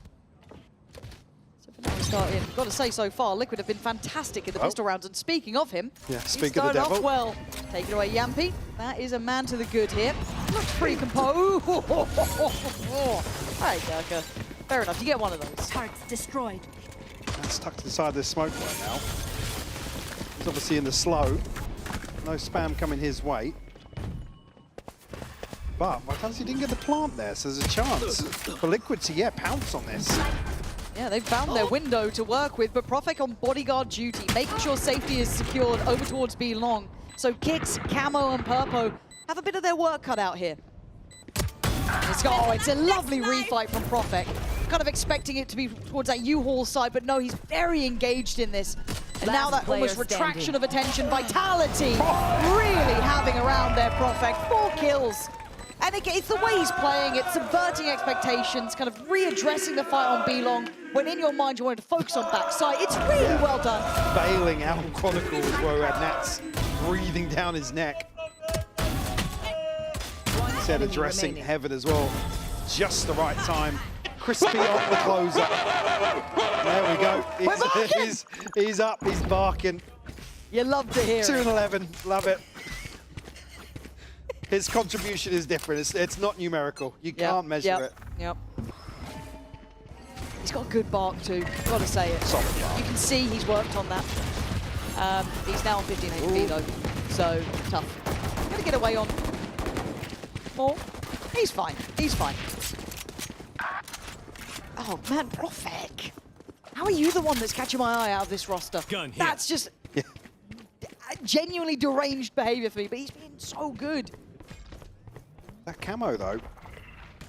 So for now we start in. Got to say, so far, Liquid have been fantastic in the pistol rounds. And speaking of him, speak of the devil. Off well. Take it away, Yampy. That is a man to the good here. Looks pretty composed. All right, Durka. Fair enough, you get one of those. Targets destroyed. That's stuck to the side of the smoke right now. He's obviously in the slow. No spam coming his way. But Vitality didn't get the plant there, so there's a chance for Liquid to, yeah, pounce on this. Yeah, they've found their window to work with, but Profek on bodyguard duty, making sure safety is secured over towards B long. So Kicks, Camo, and Purpo have a bit of their work cut out here. It's a lovely refight from Profek. Kind of expecting it to be towards that U-Haul side, but no, he's very engaged in this. And now that almost retraction of attention, Vitality really having around their Profek. 4 kills. And again, it's the way he's playing it, subverting expectations, kind of readdressing the fight on B-Long, when in your mind you wanted to focus on backside. It's really well done. Bailing out Chronicle as well, we had Nats breathing down his neck. Said addressing Heaven as well. Just the right time. Crispy on the closer. There we go. He's up, he's barking. You love to hear 2 it. and 11, love it. His contribution is different. It's not numerical. You can't measure it. Yep. He's got a good bark too. Gotta say it. Solid bark. You can see he's worked on that. He's now on 15 HP though, so tough. Gonna get away on more. He's fine. He's fine. Oh man, Profek. How are you the one that's catching my eye out of this roster? That's just genuinely deranged behavior for me, but he's been so good. That Camo, though,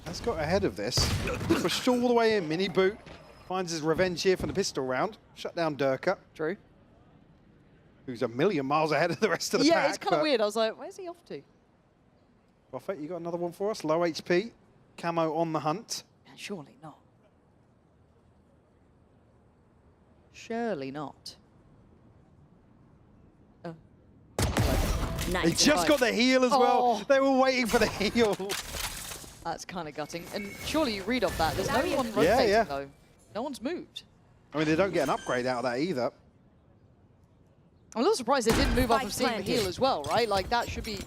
has got ahead of this. Pushed all the way in, mini boot. Finds his revenge here from the pistol round. Shut down Durka. True. Who's a million miles ahead of the rest of the pack. Yeah, it's kind of weird. I was like, where's he off to? Prophet, you got another one for us? Low HP. Camo on the hunt. Surely not. Surely not. He just got the heal as well. They were waiting for the heal. That's kind of gutting. And surely you read off that. There's no one rotating though. No one's moved. I mean, they don't get an upgrade out of that either. I'm a little surprised they didn't move off of seeing the heal as well, right? Like that should be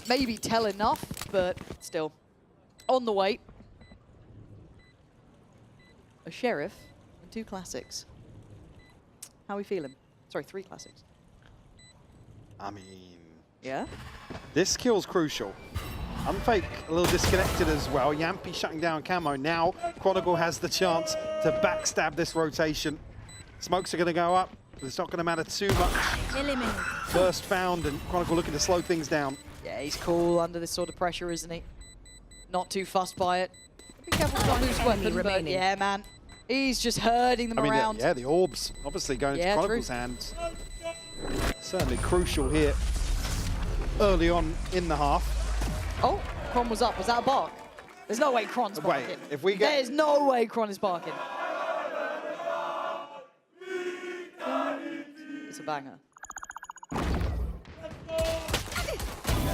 maybe tell enough, but still. On the way. A Sheriff and 2 classics. How are we feeling? Sorry, 3 classics. I mean... Yeah? This kill's crucial. Unfake a little disconnected as well. Yampy shutting down Camo. Now Chronicle has the chance to backstab this rotation. Smokes are going to go up. It's not going to matter too much. First found, and Chronicle looking to slow things down. Yeah, he's cool under this sort of pressure, isn't he? Not too fussed by it. Be careful to not lose weapon, but yeah, man. He's just herding them around. Yeah, the orbs obviously going into Chronicle's hands. Certainly crucial here early on in the half. Oh, Kron was up. Was that a bark? There's no way Kron's barking. Wait, if we get... There's no way Kron is barking. It's a banger. Yeah,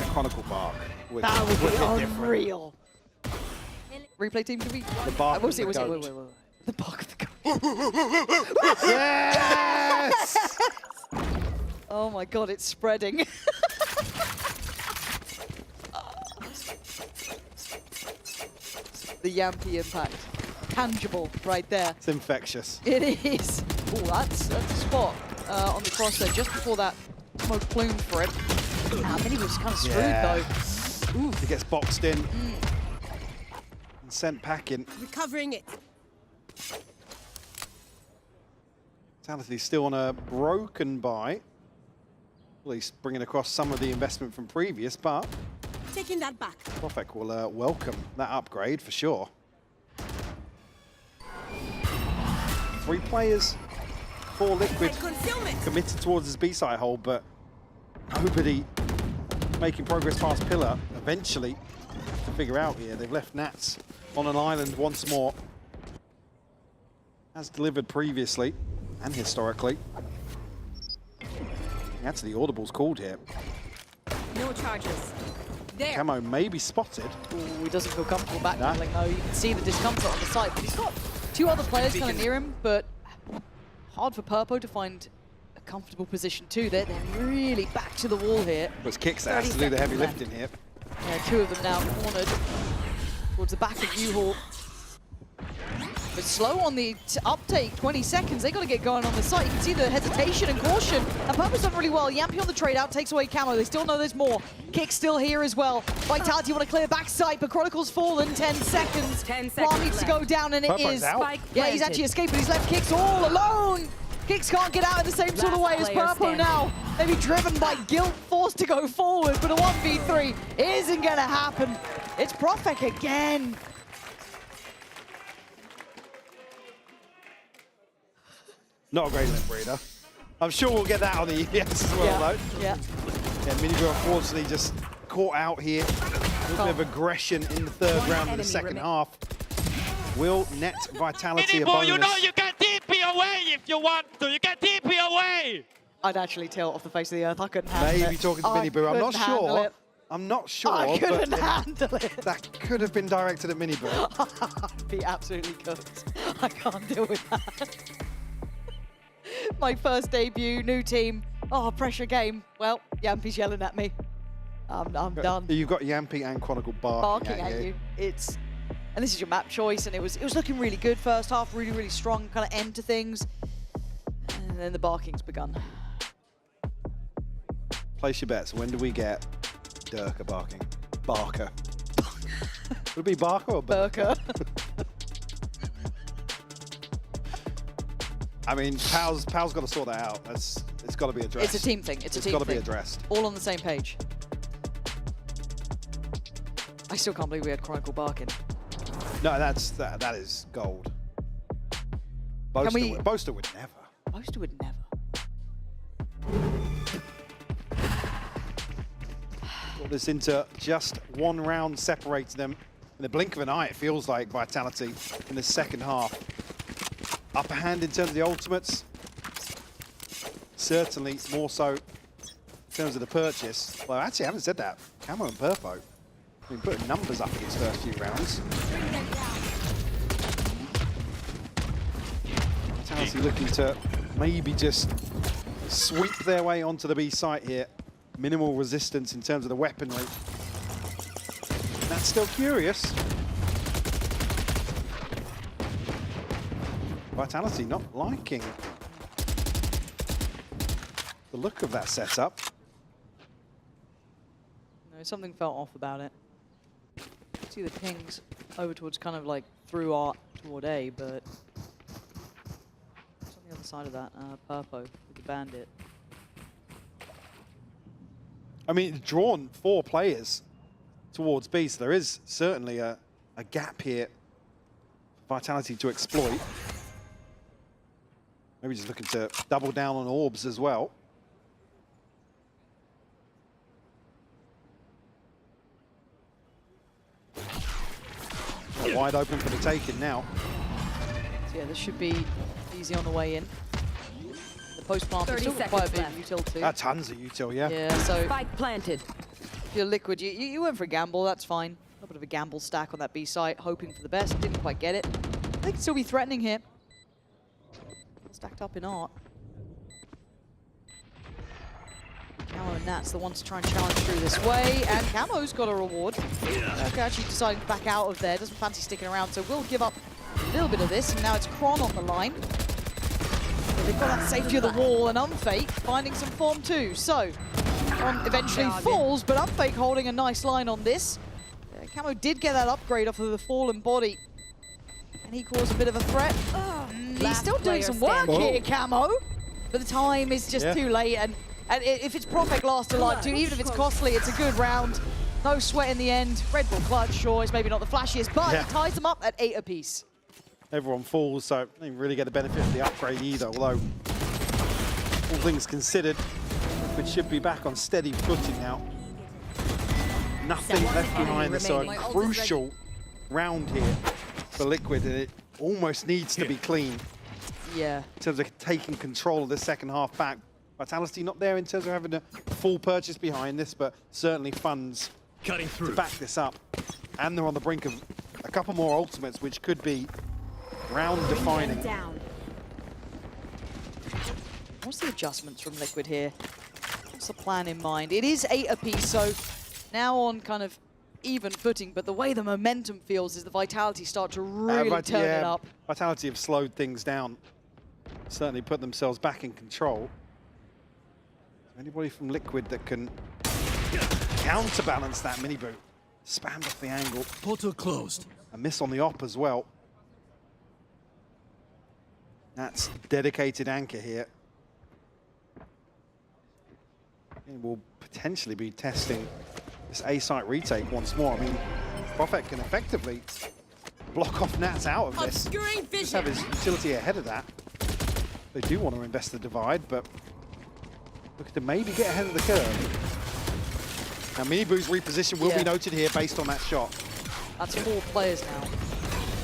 Chronicle bark. That would be unreal. Replay team, can we... The bark we'll see, of the wait. goat. The bark of the goat. Yes! Oh my god, it's spreading. The Yampy impact. Tangible right there. It's infectious. It is. Oh, that's a spot on the cross there just before that smoke plume for him. Mini was kind of screwed though. Ooh. He gets boxed in and sent packing. Recovering it. Vitality still on a broken buy. At least bringing across some of the investment from previous, but Taking that back. Profek will welcome that upgrade for sure. 3 players for Liquid committed towards his B-side hold, but nobody making progress past Pillar. Eventually, have to figure out here. They've left Nats on an island once more. As delivered previously and historically. That's the audibles called here. No charges. There. Camo may be spotted. Ooh, he doesn't feel comfortable backpedaling though. You can see the discomfort on the side, but he's got 2 other players kind of near him, but hard for Purpo to find a comfortable position too. They're really back to the wall here. But Kicks has to do the heavy lifting here. Yeah, 2 of them now cornered towards the back of U-Haul. But slow on the uptake, 20 seconds. They got to get going on the site. You can see the hesitation and caution. And Purple's done really well. Yampy on the trade out takes away Camo. They still know there's more. Kick still here as well. Vitality want to clear backside, but Chronicle's fallen. 10 seconds. 10 seconds Ball needs to go down, and it is. Spike Yeah, he's actually escaped, but he's left Kicks all alone. Kicks can't get out in the same sort of way as Purple now. Maybe driven by guilt, forced to go forward, but a 1v3 isn't going to happen. It's Profek again. Not a great lip reader. I'm sure we'll get that on the ES as well, though. Yeah. Yeah, Miniboo unfortunately just caught out here. A little bit of aggression in the third round of the second half. Will net Vitality a bonus. You know you can TP away if you want to. You can TP away. I'd actually tilt off the face of the earth. I couldn't handle it. Maybe talking to Miniboo. I'm not sure. I'm not sure. I couldn't handle it. That could have been directed at Miniboo. I'd be absolutely cooked. I can't deal with that. My first debut, new team. Oh, pressure game. Well, Yampy's yelling at me. I'm done. You've got Yampy and Chronicle barking at you. And this is your map choice, and it was looking really good first half, really, really strong kind of end to things. And then the barking's begun. Place your bets. When do we get Durka barking? Barker. Would it be Barker or Burker? I mean, Pal's got to sort that out. It's got to be addressed. It's a team thing. It's a team thing. It's got to be addressed. All on the same page. I still can't believe we had Chronicle barking. No, that is gold. Boaster would never. Boaster would never. Got this into just one round separates them. In the blink of an eye, it feels like Vitality in the second half. Upper hand in terms of the ultimates. Certainly more so in terms of the purchase. Well, actually, I haven't said that. Camo and Purpo. I've been putting numbers up in these first few rounds. Vitality looking to maybe just sweep their way onto the B site here. Minimal resistance in terms of the weaponry. That's still curious. Vitality not liking the look of that setup. No, something felt off about it. See the pings over towards kind of like through art toward A, but it's on the other side of that, Purpo with the bandit. I mean, it's drawn 4 players towards B, so there is certainly a gap here for Vitality to exploit. Maybe just looking to double down on orbs as well. Wide open for the taking now. So yeah, this should be easy on the way in. The post-plant is still quite a bit of utility. Tons of util, yeah. Yeah, so Spike planted. If you're Liquid, you went for a gamble, that's fine. A little bit of a gamble stack on that B site, hoping for the best. Didn't quite get it. They can still be threatening here. Stacked up in art. Camo and Nat's the ones to try and challenge through this way, and Camo's got a reward. Okay, actually deciding to back out of there, doesn't fancy sticking around, so we'll give up a little bit of this, and now it's Kron on the line. But they've got that safety of the wall, and Unfake finding some form too. So, Kron eventually falls, but Unfake holding a nice line on this. Camo did get that upgrade off of the fallen body, and he caused a bit of a threat. He's still doing some work here, Camo, but the time is just too late, and if it's Profek last alive too, even if it's costly, it's a good round. No sweat in the end. Red Bull clutch, sure, it's maybe not the flashiest, but it ties them up at 8 apiece. Everyone falls, so they didn't really get the benefit of the upgrade either, although all things considered, it should be back on steady footing now. Nothing left behind, so a crucial round here for Liquid, and it almost needs to be clean. Yeah. In terms of taking control of the second half back. Vitality not there in terms of having a full purchase behind this, but certainly funds to back this up. And they're on the brink of a couple more ultimates, which could be round defining. What's the adjustments from Liquid here? What's the plan in mind? It is 8 apiece, so now on kind of even footing, but the way the momentum feels is the Vitality start to really turn it up. Vitality have slowed things down. Certainly put themselves back in control. Anybody from Liquid that can counterbalance that mini boot? Spammed off the angle. Portal closed. A miss on the op as well. That's dedicated anchor here. And we'll potentially be testing this A-site retake once more. I mean, Prophet can effectively block off Nats out of this. Just have his utility ahead of that. They do want to invest the divide, but looking to maybe get ahead of the curve. Now, Miniboo's reposition will be noted here based on that shot. That's 4 players now.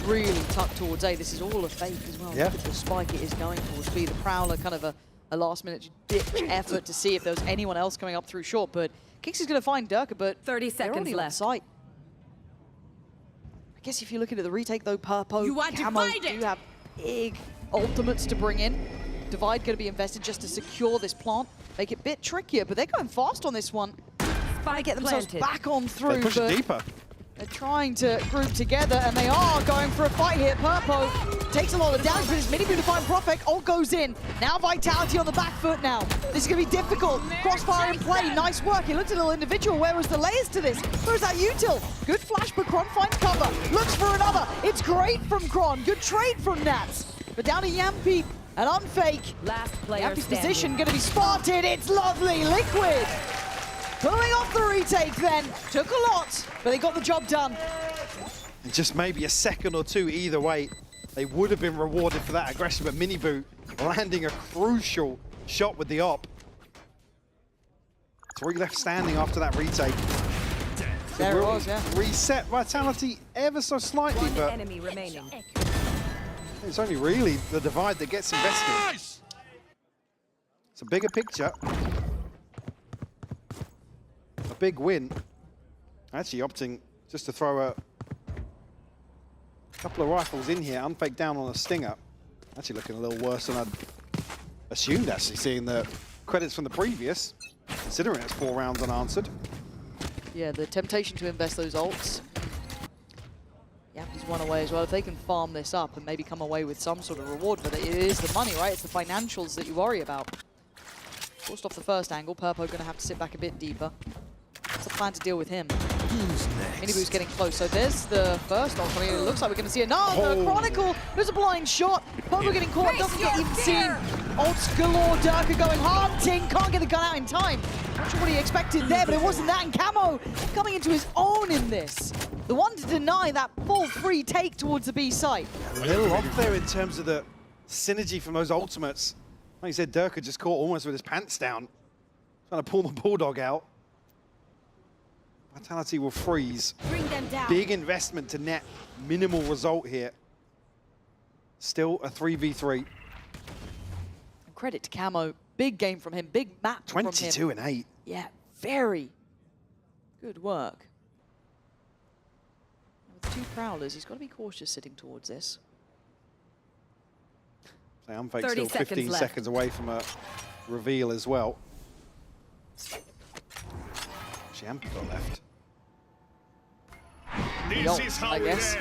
Really tucked towards A. This is all a fake as well. Yeah. Look at the spike it is going towards B. The Prowler, kind of a last-minute ditch effort to see if there was anyone else coming up through short, but Kix is going to find Durka, but 30 seconds left. On site. I guess if you're looking at the retake, though, Purpo, Camo do have big ultimates to bring in. Divide going to be invested just to secure this plant, make it a bit trickier, but they're going fast on this one. Trying to get themselves back on through. They push it deeper. They're trying to group together, and they are going for a fight here. Purpo takes a lot of damage, but his mini boot to find Prophet. Ult goes in. Now Vitality on the back foot now. This is going to be difficult. Crossfire in play. Nice work. He looked at a little individual. Where was the layers to this? Where's that util? Good flash, but Kron finds cover. Looks for another. It's great from Kron. Good trade from Nats. But down to Yampi and Unfake. Last player Yampi's standing. position going to be spotted. It's lovely. Liquid pulling off the retake then. Took a lot, but they got the job done. And just maybe a second or two either way, they would have been rewarded for that aggression, but Miniboot landing a crucial shot with the op. 3 left standing after that retake. There it was, yeah. Reset Vitality ever so slightly, but enemy remaining. it's only really the divide that gets invested. It's a bigger picture. A big win. Actually opting just to throw a couple of rifles in here, Unfake down on a Stinger. Actually looking a little worse than I'd assumed, actually, seeing the credits from the previous, considering it's 4 rounds unanswered. Yeah, the temptation to invest those ults. Yampi's one away as well. If they can farm this up and maybe come away with some sort of reward, but it is the money, right? It's the financials that you worry about. Forced off the first angle, Purpo going to have to sit back a bit deeper. What's the plan to deal with him? Who's next? Miniboo's getting close. So there's the first ult. I mean, it looks like we're going to see another Chronicle. There's a blind shot. Purpo getting caught, doesn't get even seen. Ults galore, Durka going hunting. Can't get the gun out in time. Not sure what he expected there, but it wasn't that. And Camo coming into his own in this. The one to deny that full free take towards the B site. A little off there in terms of the synergy from those ultimates. Like you said, Durka just caught almost with his pants down, trying to pull the Bulldog out. Vitality will freeze. Bring them down. Big investment to net minimal result here. Still a 3v3. Credit to Camo. Big game from him. Big map from him. 22 and 8. Yeah, very good work. With 2 Prowlers, he's got to be cautious sitting towards this. So Unfake still 15 seconds away from a reveal as well. Champion got left. This is how I guess.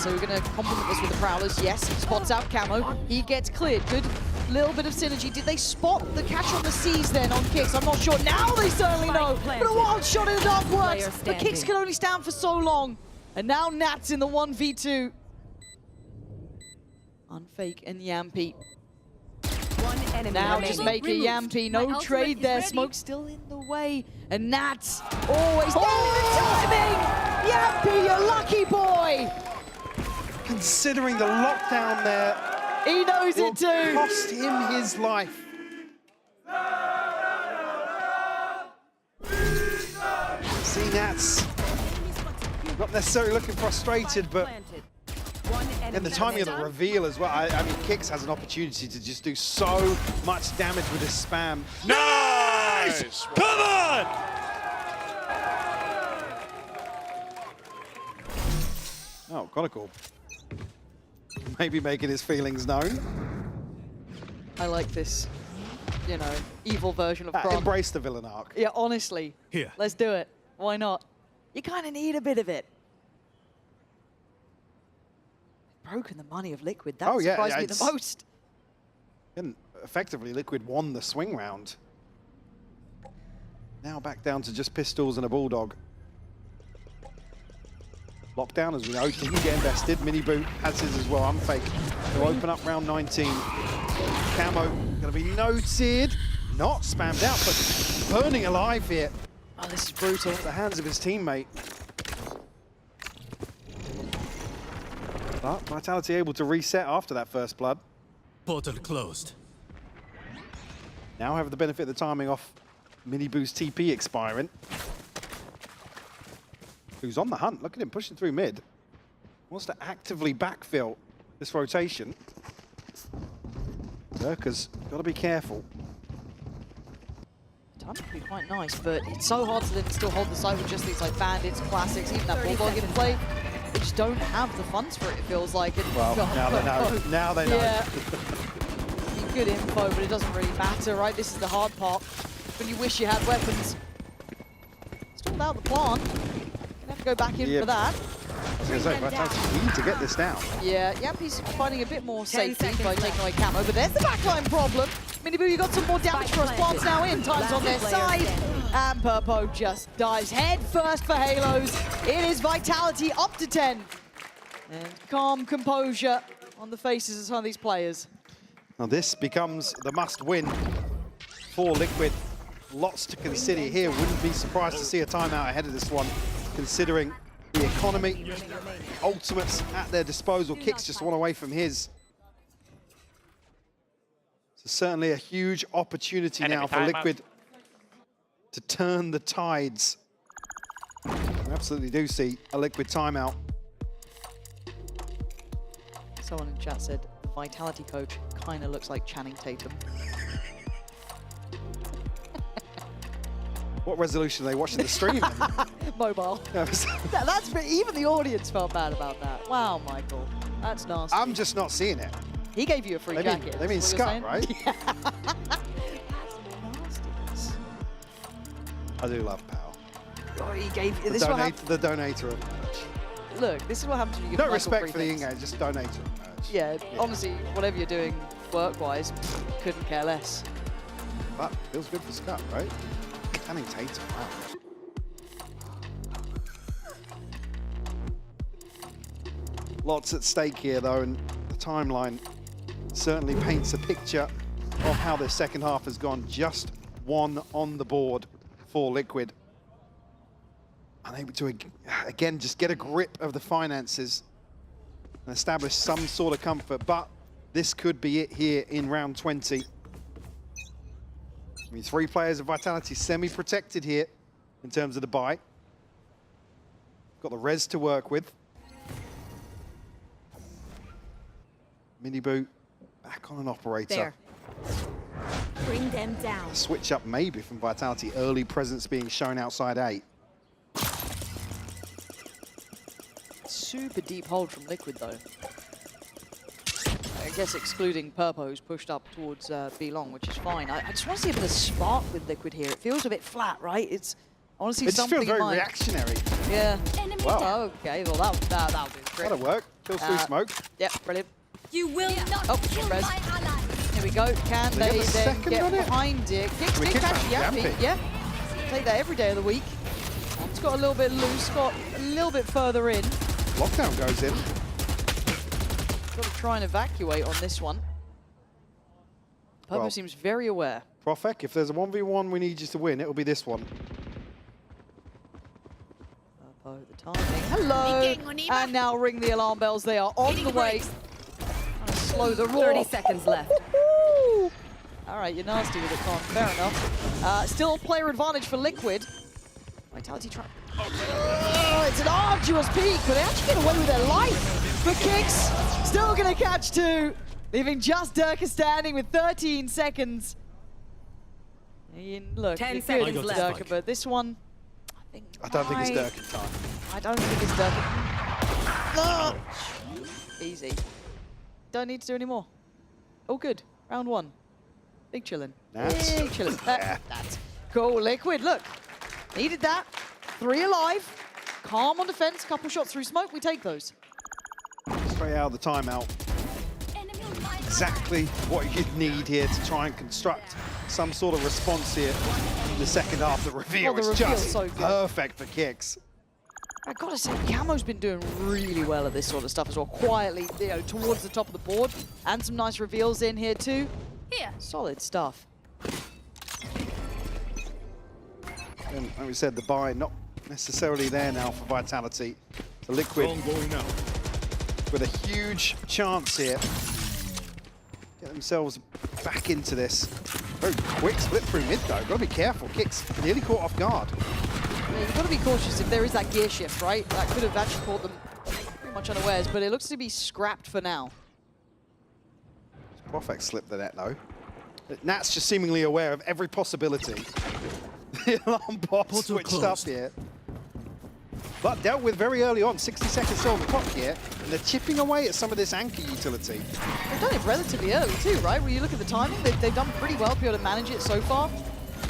So we're going to complement this with the Prowlers. Yes, he spots out Camo. He gets cleared. Good little bit of synergy. Did they spot the catch on the C's then on Kix? I'm not sure. Now they certainly know. But a wild shot in the dark works. But Kix can only stand for so long. And now Nats in the 1v2. Unfake and Yampi. One enemy now remaining. just make a Yampi. No trade there. Smoke still in the way. And Nats always there with the timing. Yampi, you lucky boy. Considering the lockdown there, he knows it too. Cost him his life. See Nats, not necessarily looking frustrated, but and the timing of the reveal as well. I mean, Kix has an opportunity to just do so much damage with his spam. Nice! Come on! Oh, Chronicle. Maybe making his feelings known. I like this, you know, evil version of Kron. Embrace the villain arc. Yeah, honestly. Here. Let's do it. Why not? You kind of need a bit of it. Broken the money of Liquid. That surprised me the most. And effectively, Liquid won the swing round. Now back down to just pistols and a Bulldog. Lockdown, as we know, didn't get invested. Miniboo has his as well, unfake. They'll open up round 19. Camo gonna be noted. Not spammed out, but burning alive here. Oh, this is brutal. At the hands of his teammate. But Vitality able to reset after that first blood. Portal closed. Now have the benefit of the timing off Miniboo's TP expiring. Who's on the hunt? Look at him pushing through mid. Wants to actively backfill this rotation. Durka's got to be careful. Time could be quite nice, but it's so hard to then still hold the side with just these like bandits, classics, even that Bulldog in play. They just don't have the funds for it, it feels like. And well, now they know. Now they know. Yeah. I mean, good info, but it doesn't really matter, right? This is the hard part. When you wish you had weapons. Still without the plant. Gonna have to go back in for that. I was going to say, Vitality need to get this down. Yeah, he's finding a bit more safety by taking away Camo, but there's the backline problem. Miniboo, you got some more damage for us. Plant's now in, time's on their side. And Purpo just dives head first for Halos. It is Vitality up to 10. And calm composure on the faces of some of these players. Now this becomes the must-win for Liquid. Lots to consider here. Wouldn't be surprised to see a timeout ahead of this one, considering the economy. Ultimates at their disposal. Kicks just one away from his. So certainly a huge opportunity now for Liquid to turn the tides. We absolutely do see a Liquid timeout. Someone in chat said, the Vitality coach kind of looks like Channing Tatum. What resolution are they watching the stream? Mobile. That's even the audience felt bad about that. Wow, Michael, that's nasty. I'm just not seeing it. He gave you a free jacket. They mean Scott, right? Yeah. That's nasty. I do love Pal. Oh, he gave the donator of merch. Look, this is what happens when you give No Michael respect free for the things. in-game, just donator of merch. Yeah, honestly, whatever you're doing work-wise, couldn't care less. But feels good for Scott, right? Channing Tatum, wow. Lots at stake here, though, and the timeline certainly paints a picture of how the second half has gone. Just one on the board for Liquid. Unable to, again, just get a grip of the finances and establish some sort of comfort, but this could be it here in round 20. I mean, 3 players of Vitality semi-protected here in terms of the buy. Got the res to work with. Miniboo back on an operator. There. Bring them down. A switch up maybe from Vitality. Early presence being shown outside A. Super deep hold from Liquid, though. I guess excluding Purpo, who's pushed up towards B long, which is fine. I just want to see a bit of spark with Liquid here. It feels a bit flat, right? I want to see something. It just feels very reactionary. Yeah. Wow. Okay, well that'll do. Great. That'll work. Kills through smoke. Yep, brilliant. You will not kill res. my ally. Here we go. Can they then get behind it? Kick catch, yeah. Take that every day of the week. It's got a little bit loose, got a little bit further in. Lockdown goes in. Got to try and evacuate on this one. Purpo Well, seems very aware. Profek, if there's a 1v1 we need you to win, it'll be this one. Purpo, the timing. Hello! And now ring the alarm bells. They are on the way. Trying to slow the roar. 30 seconds left. All right, you're nasty with it, Con. Fair enough. Still player advantage for Liquid. Vitality try. Oh, it's an arduous peak, but they actually get away with their life. But Kicks still going to catch 2, leaving just Durka standing with 13 seconds. Look, 10 good seconds for left. Durka, but this one, I don't think it's Durka time. I don't think it's Durka. No! Easy. Don't need to do any more. All good. Round 1. Big chillin'. Big chillin'. That's cool. Liquid, look. Needed that. 3 alive. calm on defense, couple shots through smoke, we take those. Straight out of the timeout. Exactly what you'd need here to try and construct some sort of response here in the second half. The reveal is just so good. perfect for kicks. I gotta say, Camo's been doing really well at this sort of stuff as well, quietly, you know, towards the top of the board, and some nice reveals in here too. Here. Solid stuff. And like we said, the buy not necessarily there now for Vitality. The Liquid with a huge chance here. Get themselves back into this. Very quick split through mid though. Gotta be careful. Kicks nearly caught off guard. Yeah, you've got to be cautious if there is that gear shift, right? That could have actually caught them pretty much unawares, but it looks to be scrapped for now. Profek slipped the net though. Nat's just seemingly aware of every possibility. The alarm bot switched up here. But dealt with very early on, 60 seconds still on the clock here, and they're chipping away at some of this anchor utility. They've done it relatively early too, right? When you look at the timing, they've done pretty well to be able to manage it so far.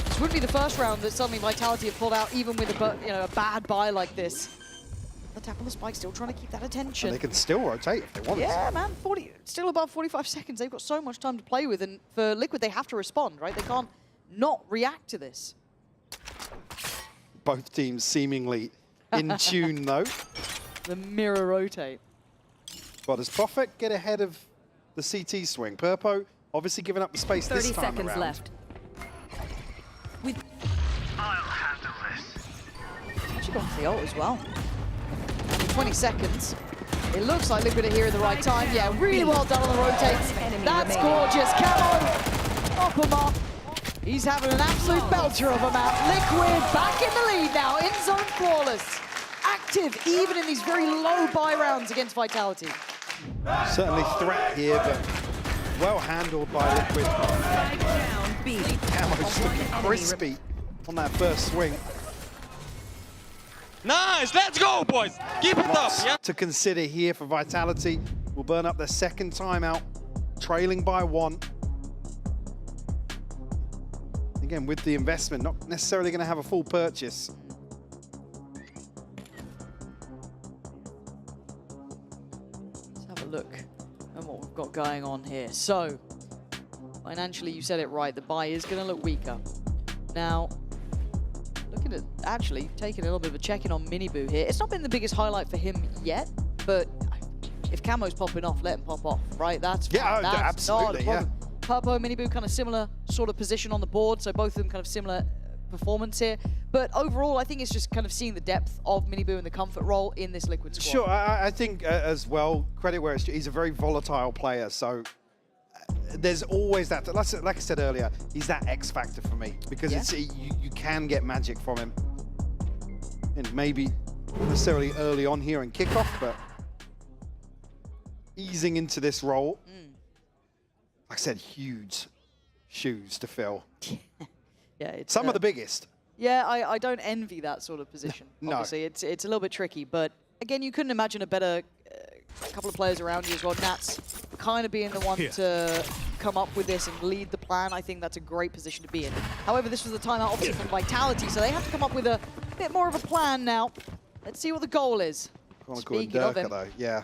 This wouldn't be the first round that suddenly Vitality have pulled out, even with a bad buy like this. The tap on the spike, still trying to keep that attention. And they can still rotate if they want. Yeah, man, still above 45 seconds. They've got so much time to play with, and for Liquid, they have to respond, right? They can't not react to this. Both teams seemingly in tune though. The mirror rotate. But does Profek get ahead of the CT swing? Purpo obviously giving up the space this time 30 seconds around. left. I'll handle this. Actually gone for the ult as well. After 20 seconds. It looks like Liquid are here at the right time. Yeah, really well done on the rotates. That's gorgeous. Camo, up him up. He's having an absolute belter of a map. Liquid back in the lead now, in zone flawless. Active even in these very low buy rounds against Vitality. Certainly threat here, but well handled by Liquid. Camo's looking crispy on that first swing. Nice, let's go, boys. Keep it up. Yeah. To consider here for Vitality. Will burn up their second timeout, trailing by 1. Again, with the investment, not necessarily going to have a full purchase. Let's have a look at what we've got going on here. So, financially, you said it right. The buy is going to look weaker. Now, looking at actually taking a little bit of a check-in on Miniboo here. It's not been the biggest highlight for him yet, but if Camo's popping off, let him pop off, right? That's fine. That's absolutely, not a problem. Purpo and Miniboo kind of similar sort of position on the board, so both of them kind of similar performance here. But overall, I think it's just kind of seeing the depth of Miniboo and the comfort role in this Liquid squad. Sure, I think as well, credit where it's due, he's a very volatile player, so there's always that, like I said earlier, he's that X factor for me, because it's, you can get magic from him. And maybe not necessarily early on here in kickoff, but easing into this role. Like I said, huge shoes to fill. Yeah, it's, some of the biggest. Yeah, I don't envy that sort of position. No. Obviously, it's a little bit tricky, but again, you couldn't imagine a better couple of players around you as well. Nat's kind of being the one to come up with this and lead the plan. I think that's a great position to be in. However, this was the timeout obviously from Vitality, so they have to come up with a bit more of a plan now. Let's see what the goal is. Speaking of him, though, yeah.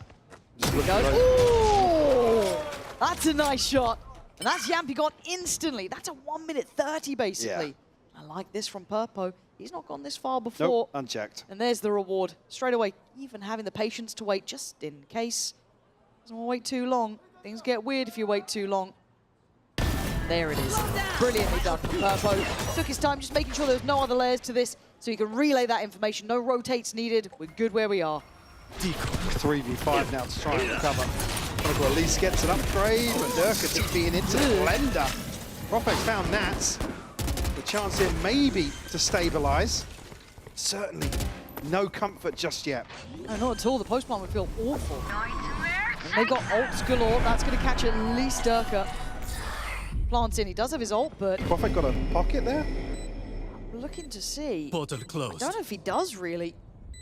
Ooh, that's a nice shot. And that's Yampy gone instantly. That's a 1:30 basically. Yeah. I like this from Purpo. He's not gone this far before. Nope, unchecked. And there's the reward. Straight away, even having the patience to wait just in case. Doesn't want to wait too long. Things get weird if you wait too long. There it is. Brilliantly done from Purpo. Took his time just making sure there's no other layers to this so he can relay that information. No rotates needed. We're good where we are. 3v5 now to try and recover. Well, at least gets an upgrade, but Durka TPing into the blender. Profek found Nats. The chance here maybe to stabilize. Certainly no comfort just yet. No, not at all. The postman would feel awful. And they got ults galore. That's going to catch at least Durka. Plants in. He does have his ult, but... Profek got a pocket there? We're looking to see. Portal closed. I don't know if he does really.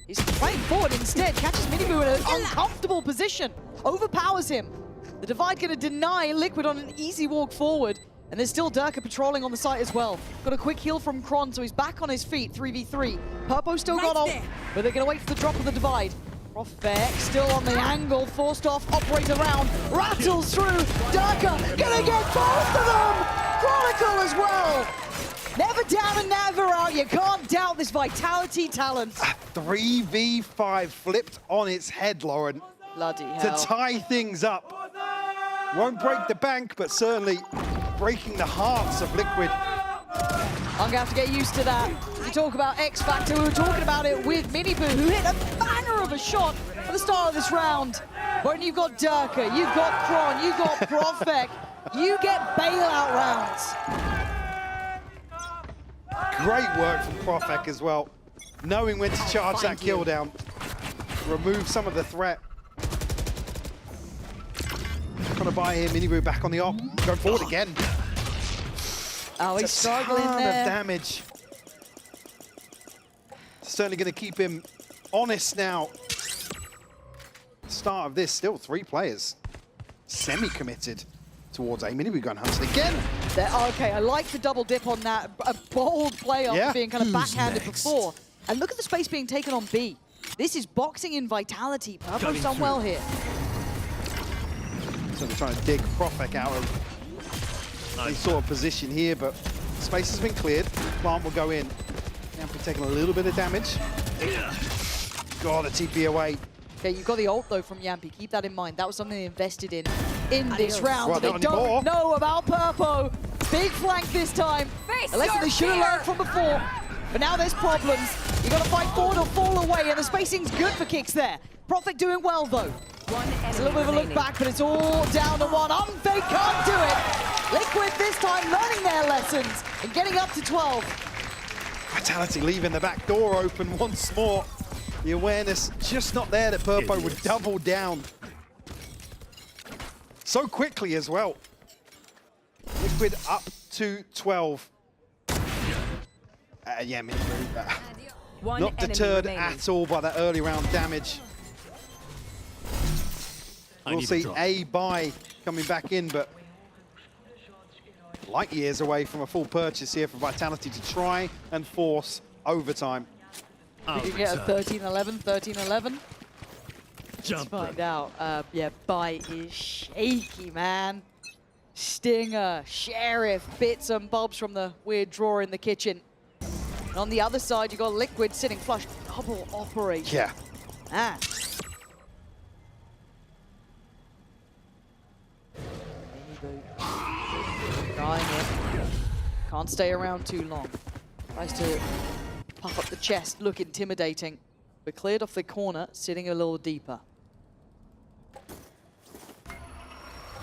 He's playing forward instead. Catches Miniboo in an uncomfortable position. Overpowers him. The Divide going to deny Liquid on an easy walk forward. And there's still Durka patrolling on the site as well. Got a quick heal from Kron, so he's back on his feet, 3v3. Purpo still got ult, but they're going to wait for the drop of the divide. Profek still on the angle, forced off, operator round, rattles through. Durka gonna get both of them! Chronicle as well! Never down and never out. You can't doubt this Vitality talent. 3v5 flipped on its head, Lauren. Bloody hell. To tie things up. Won't break the bank, but certainly breaking the hearts of Liquid. I'm gonna have to get used to that. You talk about X Factor, we were talking about it with Miniboo, who hit a banger of a shot at the start of this round. When you've got Durka, you've got Kron, you've got Profek, you get bailout rounds. Great work from Profek as well. Knowing when to charge that kill down. Remove some of the threat. Gonna buy here, Miniboo back on the op. Go forward again. Oh, he's struggling ton there. of damage. Certainly going to keep him honest now. Start of this, still 3 players semi-committed towards A. Miniboo going hunted again. Okay, I like the double dip on that. A bold play after being kind of backhanded before. And look at the space being taken on B. This is boxing in Vitality. Purpo's done well here. So they're trying to dig Profek out of any sort of position here, but space has been cleared. Plant will go in. Yampi taking a little bit of damage. God, a TP away. Okay, you've got the ult though from Yampi. Keep that in mind. That was something they invested in this round. Well, They don't know about Purpo. Big flank this time. A lesson they should have learned from before. But now there's problems. You got to fight forward or fall away, and the spacing's good for kicks there. Profek doing well though. It's a little bit of a look back, but it's all down to one. They can't do it. Liquid this time learning their lessons and getting up to 12. Vitality leaving the back door open once more. The awareness just not there that Purpo would double down. So quickly as well. Liquid up to 12. Yeah, Miniboo, not deterred at all by that early round damage. We'll see a buy coming back in, but light years away from a full purchase here for Vitality to try and force overtime. You get a 13-11, 13-11. Let's find out. Yeah, buy is shaky, man. Stinger, Sheriff, bits and bobs from the weird drawer in the kitchen. And on the other side, you got Liquid sitting flush, double operator. Yeah. Ah. Trying it. Can't stay around too long. Tries to puff up the chest, look intimidating. But cleared off the corner, sitting a little deeper.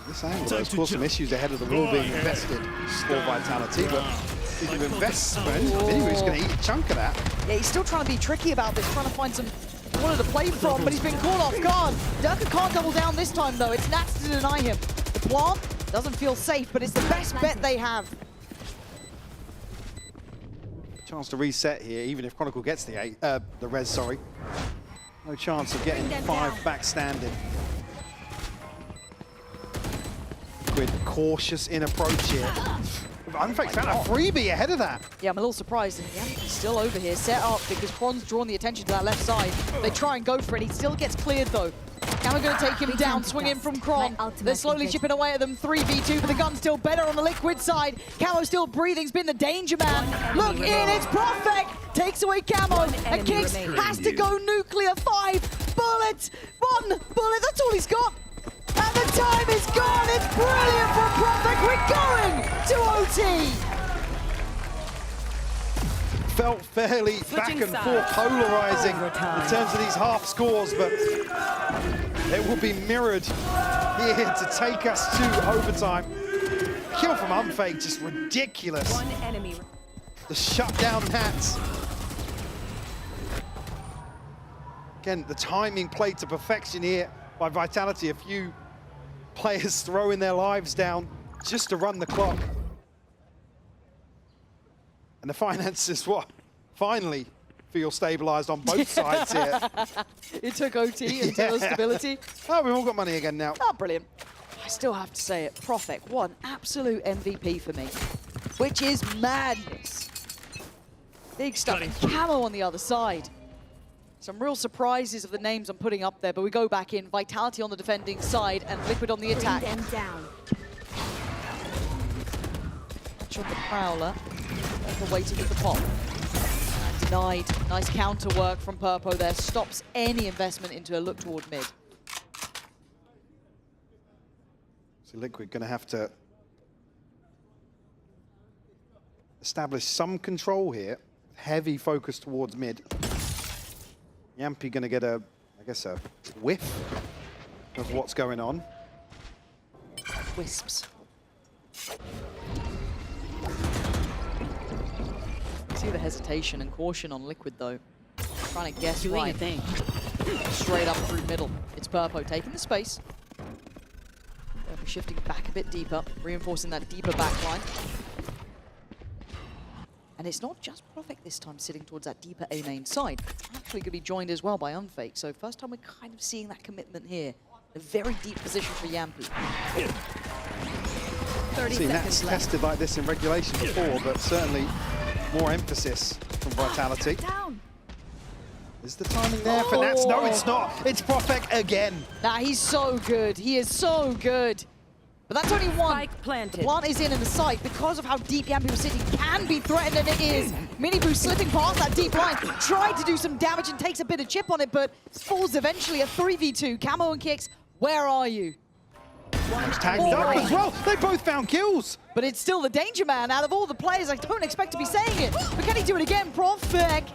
This angle has caused some issues ahead of the wall being invested for Vitality, but if you invest, Miniboo's going to eat a chunk of that. Yeah, he's still trying to be tricky about this, trying to find some corner to play from, but he's been caught off guard. Durka can't double down this time, though. It's Nats to deny him. The plant doesn't feel safe, but it's the best bet they have. Chance to reset here, even if Chronicle gets the res, sorry. No chance of getting 5 back standing. Liquid cautious in approach here. In fact, found a freebie ahead of that. Yeah, I'm a little surprised. And Yankee's still over here, set up because Kron's drawn the attention to that left side. They try and go for it. He still gets cleared though. Camo going to take him down, swing in from Kron. They're slowly chipping away at them. 3v2, but the gun's still better on the Liquid side. Camo still breathing, he's been the danger man. Look in, it's Profek. Takes away Camo, and Kicks has to go nuclear. 5 bullets, 1 bullet, that's all he's got. And the time is gone. It's brilliant from Profek. We're going to OT. Felt fairly back and forth, polarizing in terms of these half scores, but it will be mirrored here to take us to overtime. Kill from Unfake, just ridiculous. One enemy. The shutdown Nats. Again, the timing played to perfection here by Vitality. A few players throwing their lives down just to run the clock. And the finances, finally feel stabilized on both sides here. It took OT until stability. Oh, we've all got money again now. Oh, brilliant. still have to say it, Profek, what an absolute MVP for me, which is madness. Big stuff. Camo on the other side. Some real surprises of the names I'm putting up there, but we go back in. Vitality on the defending side and Liquid on the attack. Bring them down. Match on the Prowler. Purple waiting at the pop. And denied. Nice counter work from Purpo there. Stops any investment into a look toward mid. So Liquid going to have to establish some control here. Heavy focus towards mid. Yampi going to get I guess a whiff of what's going on. Wisps. See the hesitation and caution on Liquid though. Trying to guess Doing why. a thing. Straight up through middle. It's Purpo taking the space. Purpo shifting back a bit deeper, reinforcing that deeper backline. And it's not just Profek this time sitting towards that deeper A main side. It's actually going to be joined as well by Unfake. So first time we're kind of seeing that commitment here. A very deep position for Yampi. 30 Seen that seconds left. tested like this in regulation before, but certainly more emphasis from Vitality. Is the timing there for Nats? No, it's not. It's Profek again. Nah, he's so good. He is so good. But that's only one. Spike planted. The plant is in the site because of how deep Yampi was sitting. Can be threatened, and it is. Miniboo slipping past that deep line. Tried to do some damage and takes a bit of chip on it, but falls eventually a 3v2. Camo and Kicks, where are you? Tagged up as well. They both found kills. But it's still the danger man out of all the players. I don't expect to be saying it. But can he do it again? Profek.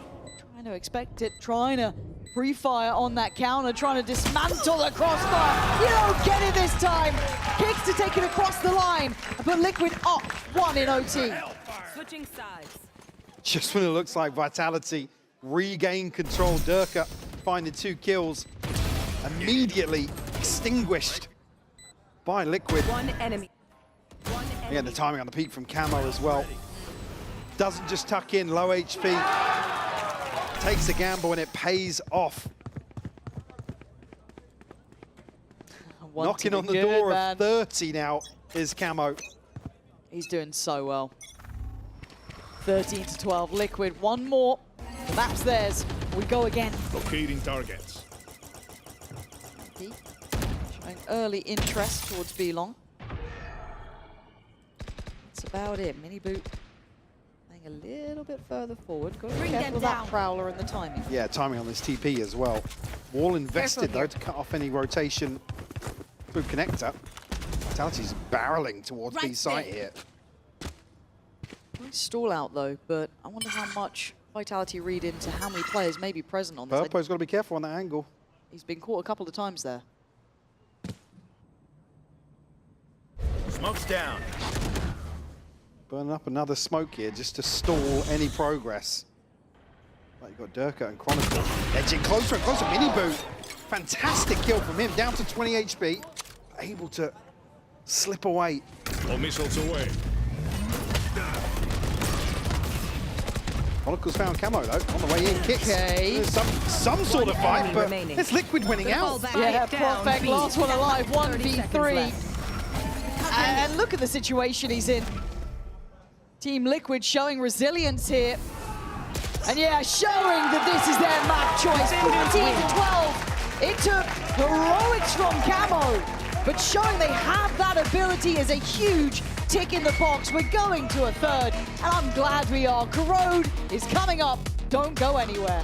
Trying to expect it. Trying to pre-fire on that counter. Trying to dismantle the crossbar. You don't get it this time. Kicks to take it across the line. But Liquid up 1 in OT. Switching sides. Just when it looks like Vitality regained control, Durka finding 2 kills. Immediately extinguished by Liquid. One enemy. Again, the timing on the peak from Camo as well. Doesn't just tuck in, low HP. Takes a gamble and it pays off. Knocking on the door of 30 now is Camo. He's doing so well. 13 to 12, Liquid. One more. The map's theirs. We go again. Locating targets. Showing early interest towards B-Long. That's about it. Mini-boot playing a little bit further forward. Got to be careful with that Prowler and the timing. Yeah, timing on this TP as well. Wall invested though to cut off any rotation through connector. Vitality's barreling towards B site here. Nice stall out though, but I wonder how much Vitality read into how many players may be present on this. Purpo's got to be careful on that angle. He's been caught a couple of times there. Smoke's down. Burning up another smoke here just to stall any progress. But you've got Durka and Chronicle edging closer and closer. Mini-boot. Fantastic kill from him, down to 20 HP. Able to slip away. All missiles away. Chronicle's found Camo though, on the way in, Kicks. Okay. There's some sort of fight, but it's Liquid winning out. Yeah, Profek, last one alive, 1v3. And look at the situation he's in. Team Liquid showing resilience here. And yeah, showing that this is their map choice. 14 to 12. It took heroics from Camo, but showing they have that ability is a huge tick in the box. We're going to a third, and I'm glad we are. Corrode is coming up. Don't go anywhere.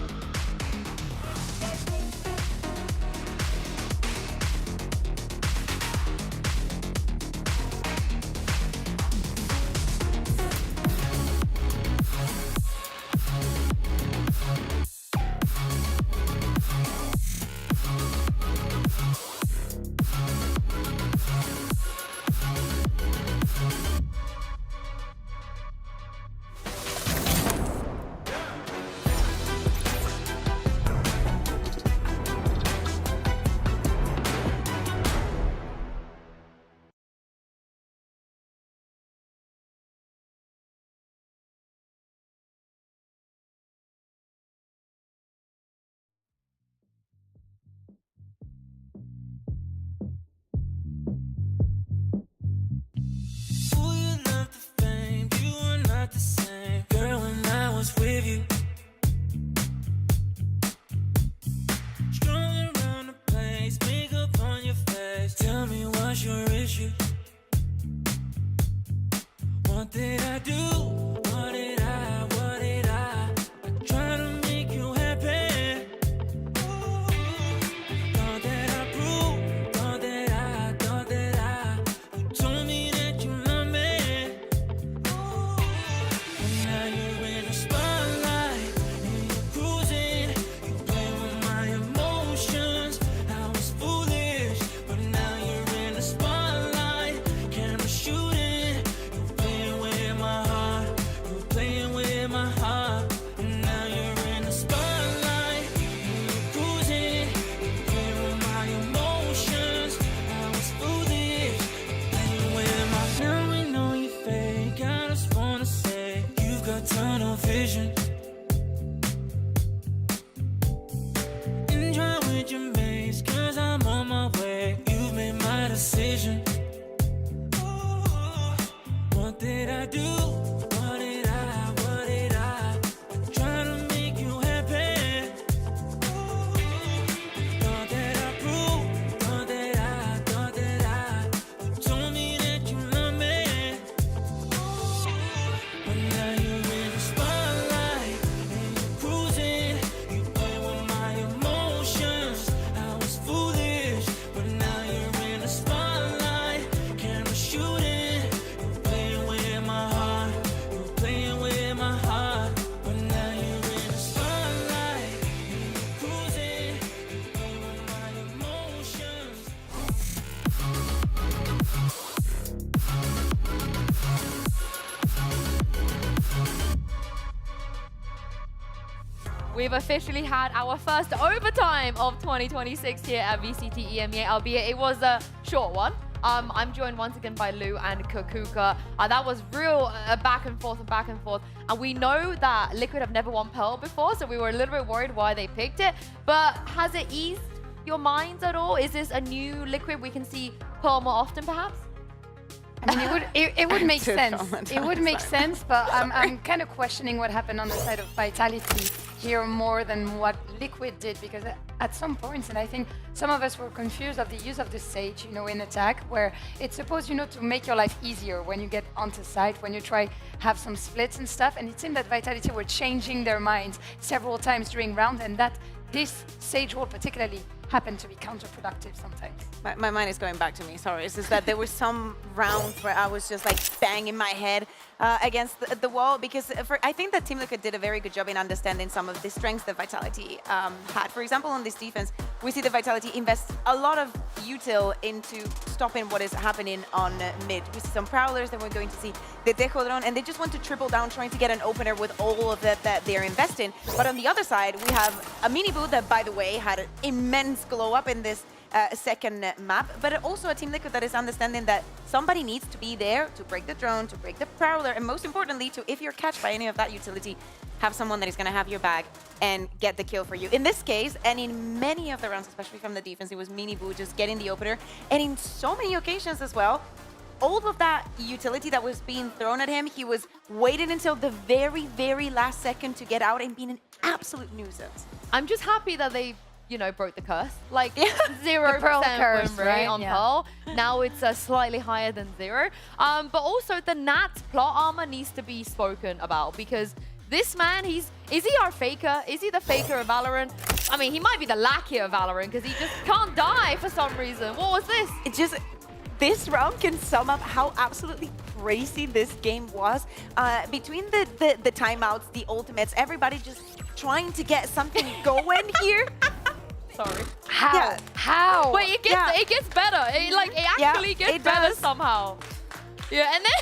tunnel vision. Enjoy with your mates, cause I'm on my way. You've made my decision. What did I do? What did I try to make you happy? Thought that I proved, thought that I told me that you love me. But now you're in the spotlight and you're cruising. You play with my emotions. I was foolish, but now you're in the spotlight. Camera shooting. You're playing with my heart. You're playing with my heart. But now you're in the spotlight and you're cruising. You play with my emotions. We've officially had our first overtime of 2026 here at VCT EMEA, albeit it was a short one. I'm joined once again by Lou and Kakuka. That was real back and forth and back and forth. And we know that Liquid have never won Pearl before, so we were a little bit worried why they picked it. But has it eased your minds at all? Is this a new Liquid we can see Pearl more often, perhaps? I mean, it would make sense. It would make sense, but I'm kind of questioning what happened on the side of Vitality here more than what Liquid did, because at some points, and I think some of us were confused of the use of the Sage, you know, in attack, where it's supposed, you know, to make your life easier when you get onto site, when you try have some splits and stuff, and it seemed that Vitality were changing their minds several times during round, and that this Sage role particularly happened to be counterproductive sometimes. My mind is going back to me, sorry. It's just that there were some rounds where I was just like banging my head against the wall, because I think that Team Liquid did a very good job in understanding some of the strengths that Vitality had. For example, on this defense, we see that Vitality invests a lot of util into stopping what is happening on mid. We see some Prowlers, then we're going to see the Dejo drone, and they just want to triple down trying to get an opener with all of that they're investing. But on the other side, we have a Mini-Boo that, by the way, had an immense glow up in this second map, but also a Team Liquid that is understanding that somebody needs to be there to break the drone, to break the Prowler, and most importantly, to, if you're catched by any of that utility, have someone that is going to have your back and get the kill for you. In this case, and in many of the rounds, especially from the defense, it was Mini-Boo just getting the opener, and in so many occasions as well, all of that utility that was being thrown at him, he was waiting until the very, very last second to get out and being an absolute nuisance. I'm just happy that they, you know, broke the curse. Like 0% win rate on Pearl. Now it's slightly higher than 0. But also the Nat plot armor needs to be spoken about, because this man, is he our faker? Is he the faker of Valorant? I mean, he might be the lackey of Valorant, because he just can't die for some reason. What was this? It just, this round can sum up how absolutely crazy this game was. Between the timeouts, the ultimates, everybody just trying to get something going here. Sorry. How? Yeah. How? Wait, it gets better. It actually gets better somehow. Yeah, and then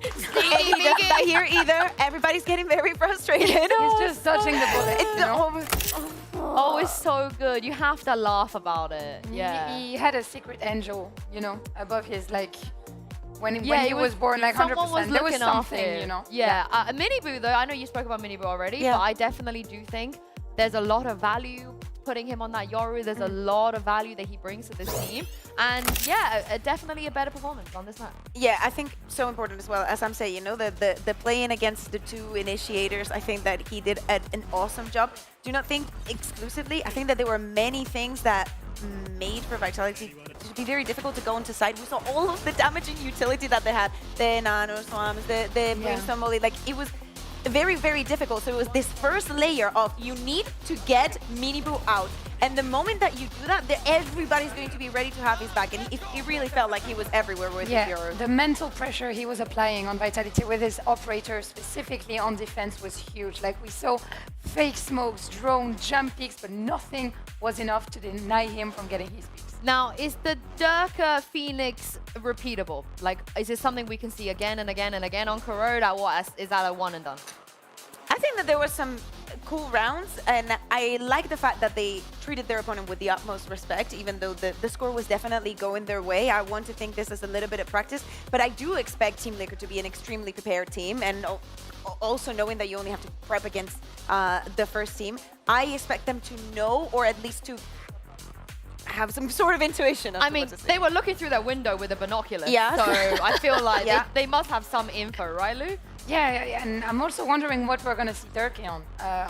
he doesn't die here either. Everybody's getting very frustrated. He's just dodging the bullet. Oh, it's so good. You have to laugh about it. Yeah. He had a secret angel, you know, above his, like, when he was born, like 100%. There was something, you know. Yeah. Mini-Boo, though, I know you spoke about Mini-Boo already, but I definitely do think there's a lot of value putting him on that Yoru. There's a lot of value that he brings to this team. And yeah, definitely a better performance on this map. Yeah, I think so important as well. As I'm saying, you know, the playing against the two initiators, I think that he did an awesome job. Do not think exclusively. I think that there were many things that made for Vitality to be very difficult to go into side. We saw all of the damaging utility that they had. The Nano Swams, the Brimstone Molly. Like, it was very, very difficult. So it was this first layer of you need to get Mini-Boo out. And the moment that you do that, everybody's going to be ready to have his back. And it really felt like he was everywhere with his Yoru. The mental pressure he was applying on Vitality with his operator, specifically on defense, was huge. Like, we saw fake smokes, drone, jump peaks, but nothing was enough to deny him from getting his peaks. Now, is the Durka Phoenix repeatable? Like, is it something we can see again and again and again on Corrode? Is that a one and done? I I think that there was some cool rounds, and I like the fact that they treated their opponent with the utmost respect, even though the score was definitely going their way. I want to think this is a little bit of practice, but I do expect Team Liquid to be an extremely prepared team, and also knowing that you only have to prep against the first team, I expect them to know, or at least to have some sort of intuition. I mean, they were looking through their window with a binocular, Yeah. so I feel like Yeah. they must have some info, right, Lou? Yeah, and I'm also wondering what we're going to see Dirk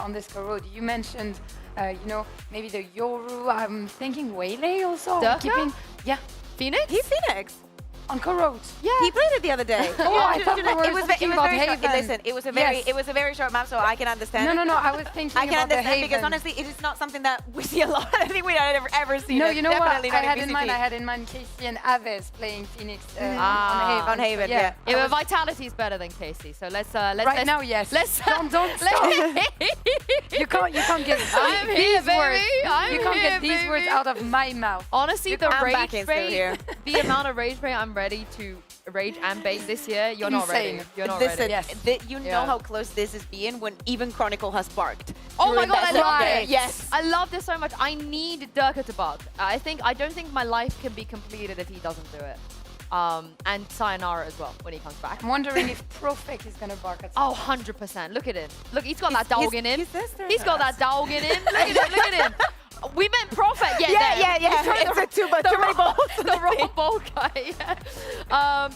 on this road. You mentioned, you know, maybe the Yoru. I'm thinking Waylay also. Dirk? Yeah. Phoenix? He's Phoenix. On Corrodes. Yeah. He played it the other day. Oh, I thought we were it was speaking about very short. Haven. Listen, it was a very short map, so I can understand. No, I was thinking I can about the understand because Haven. honestly, it is not something that we see a lot. I think we have ever seen. No, it. you know what? Definitely I not had in in VCT. mind. I had in mind Casey and Aves playing Phoenix on Haven. Yeah. Yeah, but Vitality is better than Casey, so let's right now, yes. Let's don't stop. You can't get I'm these here, words. baby. You can't get these words out of my mouth. Honestly, the I'm back rage in still here. rate, the amount of rage rate I'm ready to rage and bait this year, you're not ready. You're not Listen, ready. you know how close this is being when even Chronicle has barked. Oh my during god, I that love game. it! Yes. I love this so much. I need Durka to bark. I don't think my life can be completed if he doesn't do it. And Sayonara as well when he comes back. I'm wondering if Profek is going to bark at some Oh, 100%. Look at him. Look, he's got that dog in him. He's got that dog in him. Look at him, look at him. We meant Prophet. Yeah. It's too many balls. The wrong ball guy.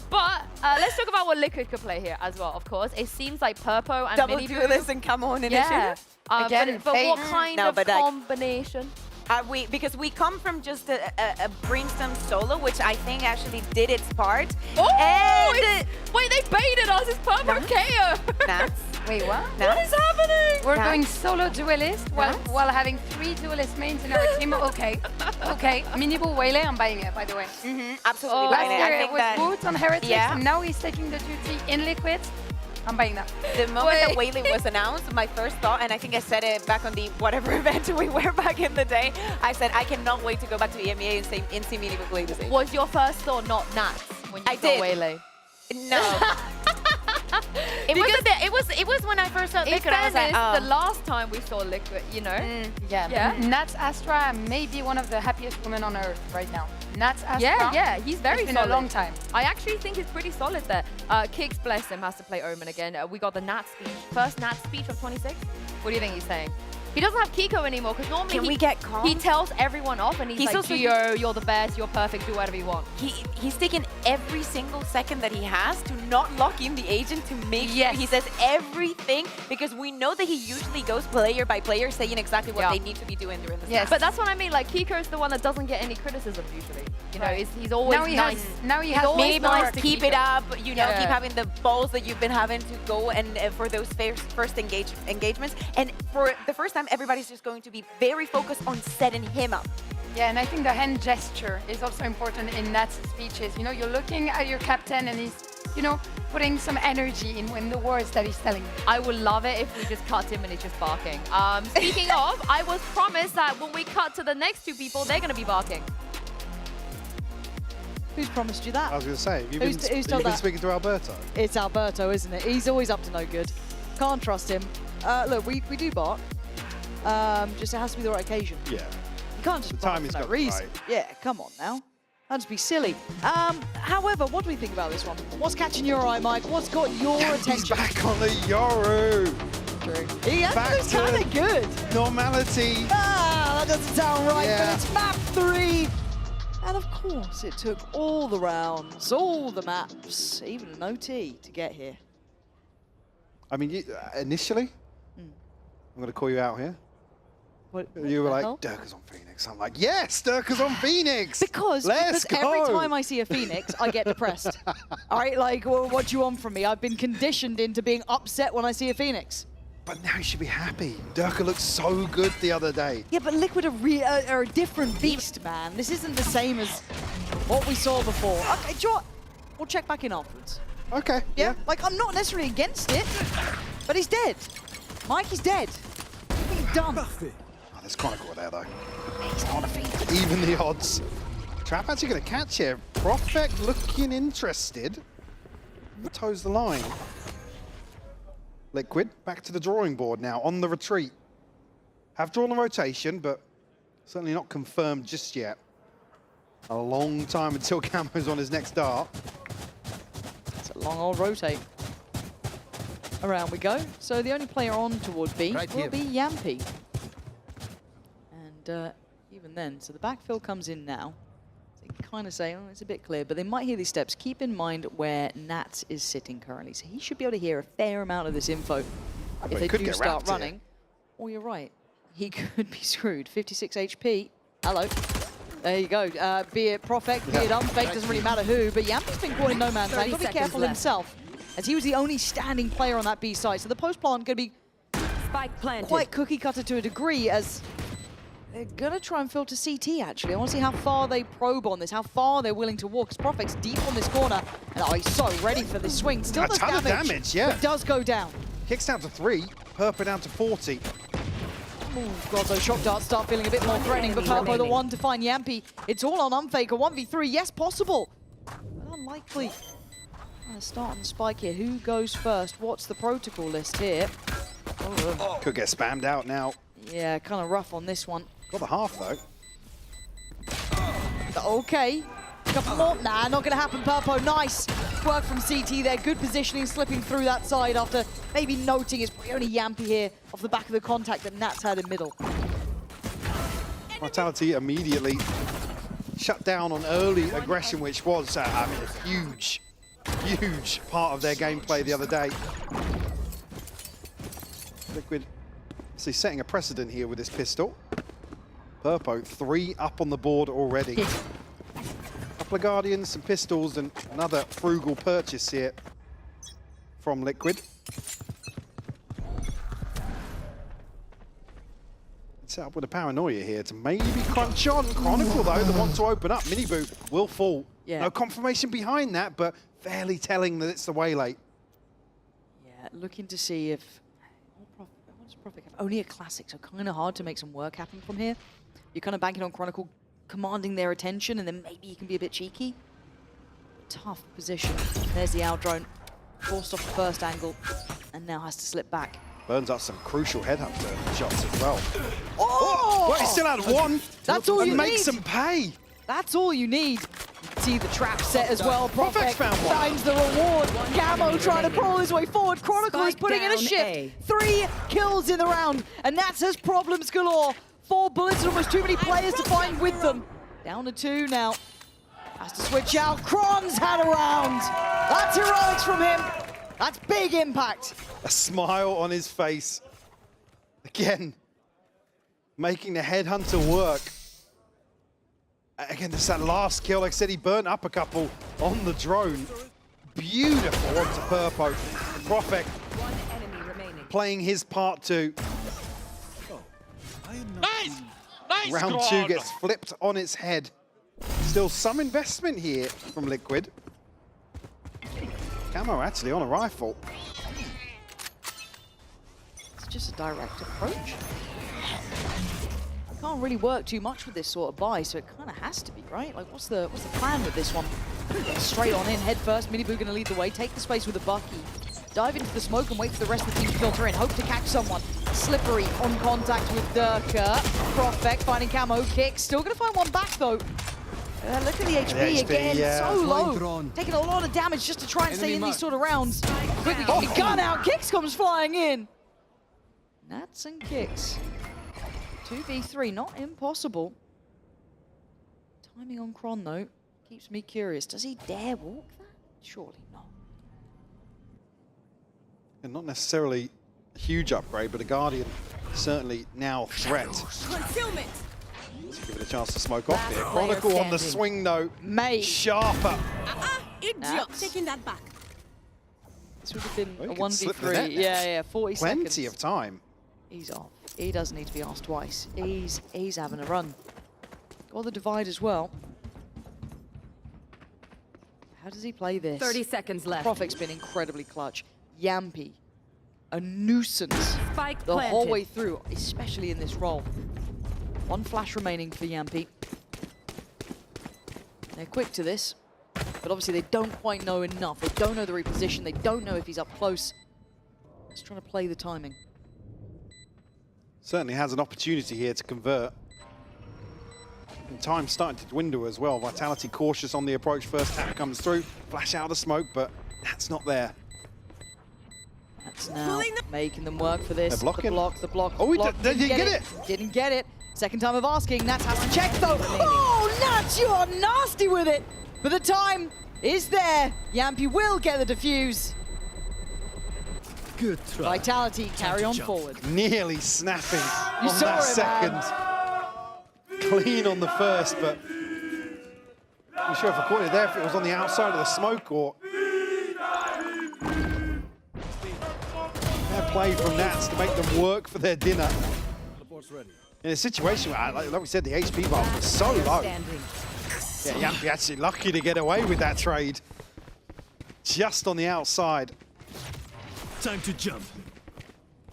But let's talk about what Liquid could play here as well, of course. It seems like Purpo and Double Mini duelist and come on initiative. Yeah. Again, but what Fate. kind No, of but like- combination? Because we come from just a Brimstone solo, which I think actually did its part. Oh! And Wait, they baited us. It's Purpo KO. Nats. Wait, what? What is happening? We're going solo duelist while having 3 duelist mains in our team. Okay. Minibull Waylay, I'm buying it, by the way. Absolutely. Last buying it. year I it think was that Boots on Heretics, Yeah. and now he's taking the duty in Liquid. I'm buying that. the moment that Waylay was announced, my first thought, and I think I said it back on the whatever event we were back in the day, I said I cannot wait to go back to EMEA and see Mini play the same. Was your first thought not Nats when you I saw did. Waylay? No. It was when I first saw In Liquid, I was like, fairness, oh. the last time we saw Liquid, you know. Yeah. Nats Astra may be one of the happiest women on earth right now. Nats Astra. Yeah, he's very it's been solid. a long time. I actually think he's pretty solid there. Kicks, bless him, has to play Omen again. We got the Nat speech. First Nat speech of 26. What do you think he's saying? He doesn't have Kiko anymore because normally Can we get calm? he tells everyone off and he's like, also- Gio, you're the best, you're perfect, do whatever you want. He's taken every single second that he has to not lock in the agent to make sure he says everything, because we know that he usually goes player by player saying exactly what they need to be doing during the Yes, but that's what I mean. Like Kiko's the one that doesn't get any criticism usually. You know, he's always Now he nice. has- now he He's has always Maybe nice to keep Kiko. it up, you know, Yeah. keep having the balls that you've been having to go and for those first engagements. And for the first time, everybody's just going to be very focused on setting him up. Yeah, and I think the hand gesture is also important in Nat's speeches. You know, you're looking at your captain and he's, you know, putting some energy in the words that he's telling you. I would love it if we just cut him and he's just barking. Speaking of, I was promised that when we cut to the next 2 people, they're going to be barking. Who's promised you that? I was going to say, have you Who's told been that? speaking to Alberto? It's Alberto, isn't it? He's always up to no good. Can't trust him. Look, we do bark. Just it has to be the right occasion. Yeah. You can't just The bark timing's for no got to be reason. right. Yeah, come on now. That'd just be silly. However, what do we think about this one? What's catching your eye, Mike? What's got your attention? He's back on the Yoru. True. He Back was kind of good. Normality. That doesn't sound right, Yeah. but it's map 3. And of course, it took all the rounds, all the maps, even an OT to get here. I mean, initially, I'm going to call you out here. What You were the like, hell? Durka's on Phoenix. I'm like, yes, Durka's on Phoenix. Because Let's every go. time I see a Phoenix, I get depressed. All right, like, well, what do you want from me? I've been conditioned into being upset when I see a Phoenix. But now you should be happy. Durka looked so good the other day. Yeah, but Liquid are a different beast, man. This isn't the same as what we saw before. Okay, do you know what? We'll check back in afterwards. Okay. Yeah? Like, I'm not necessarily against it, but he's dead. Mike is dead. What have you done? Oh, there's Chronicle there, though. He's not a Phoenix. Even the odds. Trap actually going to catch here. Prophet looking interested. Toes the line. Liquid back to the drawing board now, on the retreat. Have drawn a rotation, but certainly not confirmed just yet. A long time until Camo's on his next dart. It's a long old rotate. Around we go. So the only player on toward B will be Yampy. And even then, so the backfill comes in now. So you can kind of say, oh, it's a bit clear, but they might hear these steps. Keep in mind where Nats is sitting currently. So he should be able to hear a fair amount of this info if they do start running. Oh, you're right. He could be screwed. 56 HP. Hello. There you go. Be it Profek, be it Unfake, doesn't really matter who, but Yampy's been caught in no man's land. Got to be careful himself, as he was the only standing player on that B side. So the post plant going to be quite cookie cutter to a degree, as they're going to try and filter CT, actually. I want to see how far they probe on this, how far they're willing to walk, because Profek's deep on this corner, and oh, he's so ready for this swing. Still does damage. A ton of damage, yeah. But does go down. Kicks down to 3, Purpo down to 40. Oh, God, those shock darts start feeling a bit more threatening, but Purpo the one to find Yampy. It's all on Unfake, a 1v3, yes, possible, but unlikely. Trying to start on the spike here. Who goes first? What's the protocol list here? Oh, could get spammed out now. Yeah, kind of rough on this one. Got the half, though. Okay. Couple more. Nah, not going to happen, Purpo. Nice work from CT there. Good positioning, slipping through that side after maybe noting it's probably only Yampy here off the back of the contact that Nats had in middle. Vitality immediately shut down on early aggression, which was I mean, a huge part of their gameplay the other day. Liquid, see, setting a precedent here with this pistol. Purpo, 3 up on the board already. Couple of Guardians, some pistols, and another frugal purchase here from Liquid. Set up with a paranoia here to maybe crunch on. Chronicle, though, that want to open up. Miniboo will fall. Yeah. No confirmation behind that, but fairly telling that it's the Waylay. Yeah, looking to see if... what does Profek have? Only a classic, so kind of hard to make some work happen from here. You're kind of banking on Chronicle commanding their attention, and then maybe you can be a bit cheeky. Tough position. There's the out drone. Forced off the first angle, and now has to slip back. Burns up some crucial headhunter shots as well. Oh! Well, he still had one. That's all you need. Makes them pay. That's all you need. See the trap set as well. Profek found one. finds the reward. Camo trying to pull his way forward. Chronicle is putting in a shift. 3 kills in the round, and Nats has problems galore. 4 bullets and almost too many players to find with them. Down to 2 now. Has to switch out. Kron's had a round. That's heroics from him. That's big impact. A smile on his face. Again, making the headhunter work. Again, this is that last kill. Like I said, he burnt up a couple on the drone. Beautiful onto Purpo. Profek playing his part too. Nice! Nice Round squad. 2 gets flipped on its head. Still some investment here from Liquid. Camo actually on a rifle. It's just a direct approach. Can't really work too much with this sort of buy, so it kind of has to be, right? Like, what's the plan with this one? Straight on in, head first. Miniboo going to lead the way. Take the space with a Bucky. Dive into the smoke and wait for the rest of the team to filter in. Hope to catch someone. Slippery on contact with Durka. Profek finding Camo kick. Still going to find one back, though. Look at the HP again, so low. Taking a lot of damage just to try and stay in these sort of rounds. Quickly getting the gun out. Kicks comes flying in. Nats and Kicks. 2v3, not impossible. Timing on Kron, though, keeps me curious. Does he dare walk that? Surely not. And not necessarily a huge upgrade, but a Guardian certainly now threat. Concealment. Let's give it a chance to smoke off here. Chronicle on the swing, though. Mate. Sharper. Idiot. Taking that back. This would have been Well, a you can slip the 1v3. net now. Yeah, 40 seconds. Plenty of time. He's off. He doesn't need to be asked twice. He's having a run. Got the divide as well. How does he play this? 30 seconds left. Profek's been incredibly clutch. Yampy, a nuisance Spike the whole planted. way through, especially in this role. 1 flash remaining for Yampy. They're quick to this, but obviously they don't quite know enough. They don't know the reposition. They don't know if he's up close. Just trying to play the timing. Certainly has an opportunity here to convert. And time's starting to dwindle as well. Vitality cautious on the approach. First tap comes through. Flash out of the smoke, but that's not there. That's now making them work for this. They're blocking. The block. Oh, didn't get it. Didn't get it. Second time of asking. Nats has to check though. Oh, Nats, you are nasty with it. But the time is there. Yampy will get the defuse. Good try. Vitality carry on forward. Nearly snapping You on saw that it, second. man. Clean on the first, but I'm sure if I caught it there, if it was on the outside of the smoke or... Fair play from Nats to make them work for their dinner. In a situation where, like we said, the HP bar was so low. Yeah, Yampy actually lucky to get away with that trade. Just on the outside. Time to jump.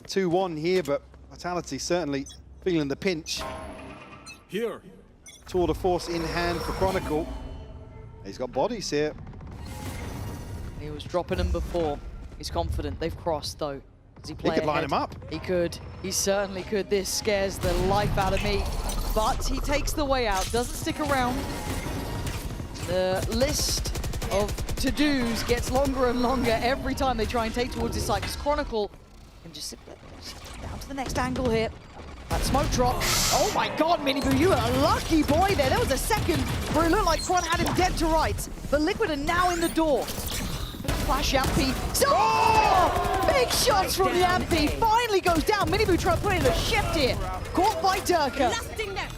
2-1 here, but Vitality certainly feeling the pinch. Here. Tour de force in hand for Chronicle. He's got bodies here. He was dropping them before. He's confident. They've crossed though. Does he play He could line ahead? him up. He could. He certainly could. This scares the life out of me. But he takes the way out. Doesn't stick around. The list of to-dos gets longer and longer every time they try and take towards his side, because Chronicle can just sit down to the next angle here. That smoke drop. Oh my god, Miniboo, you are a lucky boy there. There was a second where it looked like Quan had him dead to rights. But Liquid are now in the door. Flash Yampy. Oh! Big shots from Yampy. Finally goes down. Miniboo trying to put in a shift here. Caught by Durka.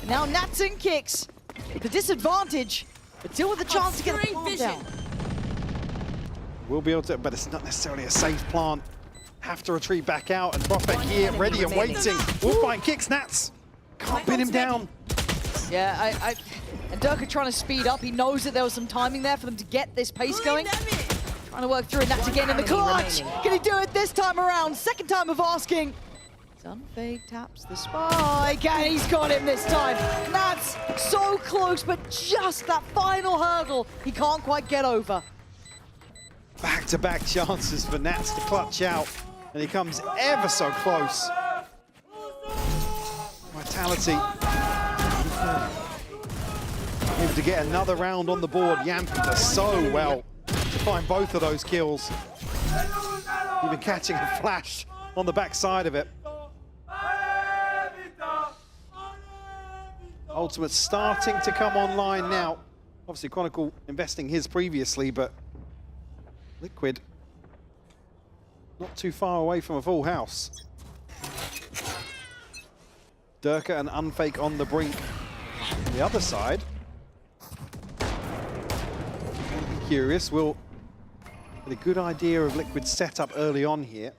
Now Natson kicks. With the disadvantage, but still with a chance to get a plant down. Will be able to, but it's not necessarily a safe plant. Have to retreat back out, and Prophet here, ready and waiting. Wolfbite kicks Nats. Can't pin him down. Yeah, and Durka trying to speed up. He knows that there was some timing there for them to get this pace going. Trying to work through, and Nats again in the clutch. Can he do it this time around? Second time of asking. Sunfade taps the spike, and he's got him this time. Nats so close, but just that final hurdle he can't quite get over. Back-to-back chances for Nats to clutch out, and he comes ever so close. Vitality able to get another round on the board. Yampy does so well to find both of those kills. Even catching a flash on the backside of it. Ultimate starting to come online now. Obviously Chronicle investing his previously, but Liquid not too far away from a full house. Durka and Unfake on the brink. On the other side, curious, we'll get a good idea of Liquid's setup early on here.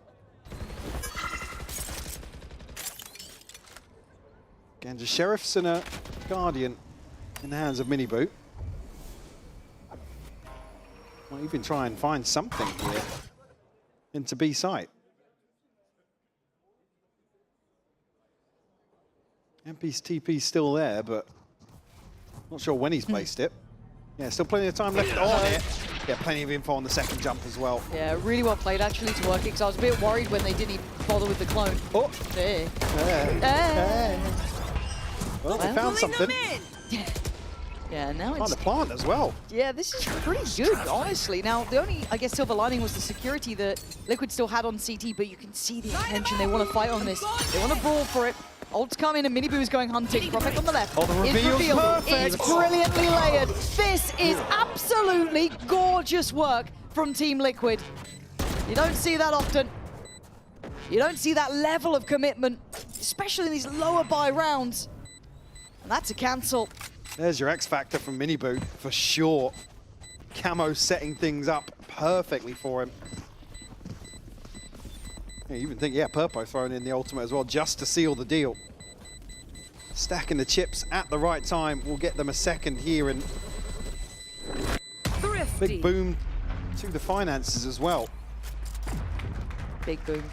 Again, just Sheriffs and a Guardian in the hands of Miniboo. Might even try and find something here into B site. MP's TP's still there, but not sure when he's placed it. Yeah, still plenty of time left on it. Yeah, plenty of info on the second jump as well. Yeah, really well played actually to work it, because I was a bit worried when they didn't even bother with the clone. Oh! There. Well, they found something. Yeah, now Found it's... a plant as well. Yeah, this is pretty good, honestly. Now, the only, I guess, silver lining was the security that Liquid still had on CT, but you can see the intention. They want to fight on this. They want to brawl for it. Ult's coming, and Miniboo is going hunting. Prophet on the left. Oh, the reveal's perfect. It's brilliantly layered. This is absolutely gorgeous work from Team Liquid. You don't see that often. You don't see that level of commitment, especially in these lower buy rounds. And that's a cancel. There's your X Factor from Miniboo, for sure. Camo setting things up perfectly for him. Yeah, you even think, yeah, Purpo throwing in the ultimate as well, just to seal the deal. Stacking the chips at the right time will get them a second here, and big boom to the finances as well. Big boom.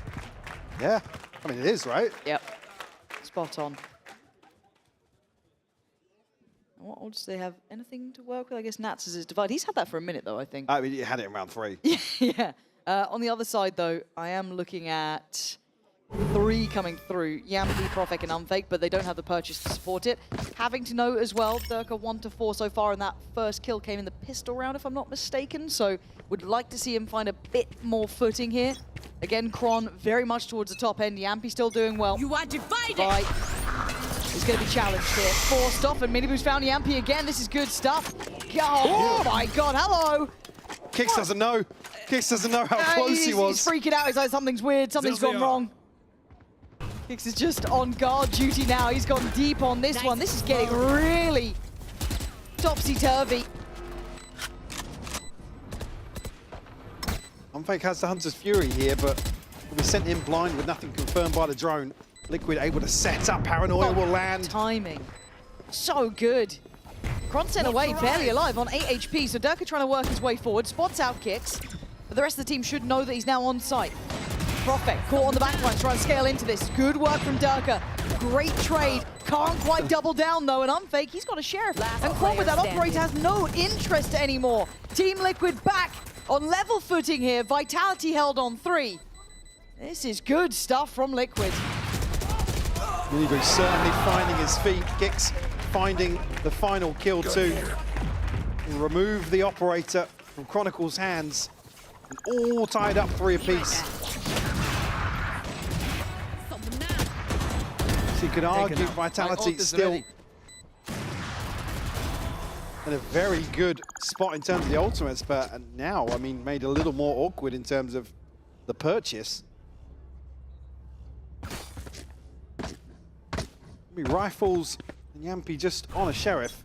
Yeah, I mean, it is, right? Yep, spot on. What odds do they have? Anything to work with? I guess Nats is his divide. He's had that for a minute, though, I think. I mean, you had it in round 3. Yeah. On the other side, though, I am looking at 3 coming through. Yampi, Profek, and Unfake, but they don't have the purchase to support it. Having to note as well, Durka 1-4 so far, and that first kill came in the pistol round, if I'm not mistaken, so would like to see him find a bit more footing here. Again, Kron very much towards the top end. Yampi still doing well. You are divided! Right. He's going to be challenged here. Forced off, and Miniboo's found Yampi again. This is good stuff. Oh my god, hello! Kicks doesn't know. Kicks doesn't know how close he was. He's freaking out. He's like, something's weird, something's gone wrong. Kicks is just on guard duty now. He's gone deep on this one. This is getting really topsy-turvy. Unfake has the Hunter's Fury here, but we sent in blind with nothing confirmed by the drone. Liquid able to set up. Paranoia will land. Timing. So good. Kron sent away, barely alive on 8 HP, so Durka trying to work his way forward. Spots out Kicks, but the rest of the team should know that he's now on site. Profek caught on the back line, trying to scale into this. Good work from Durka. Great trade. Can't quite double down though, and Unfake, he's got a sheriff. And Kron with that operator has no interest anymore. Team Liquid back on level footing here. Vitality held on 3. This is good stuff from Liquid. Miniboo certainly finding his feet. Kicks finding the final kill too. Remove the operator from Chronicle's hands. And all tied up 3 apiece. So you could argue Vitality still in a very good spot in terms of the ultimates, but now, I mean, made a little more awkward in terms of the purchase. Rifles and Yampi just on a sheriff.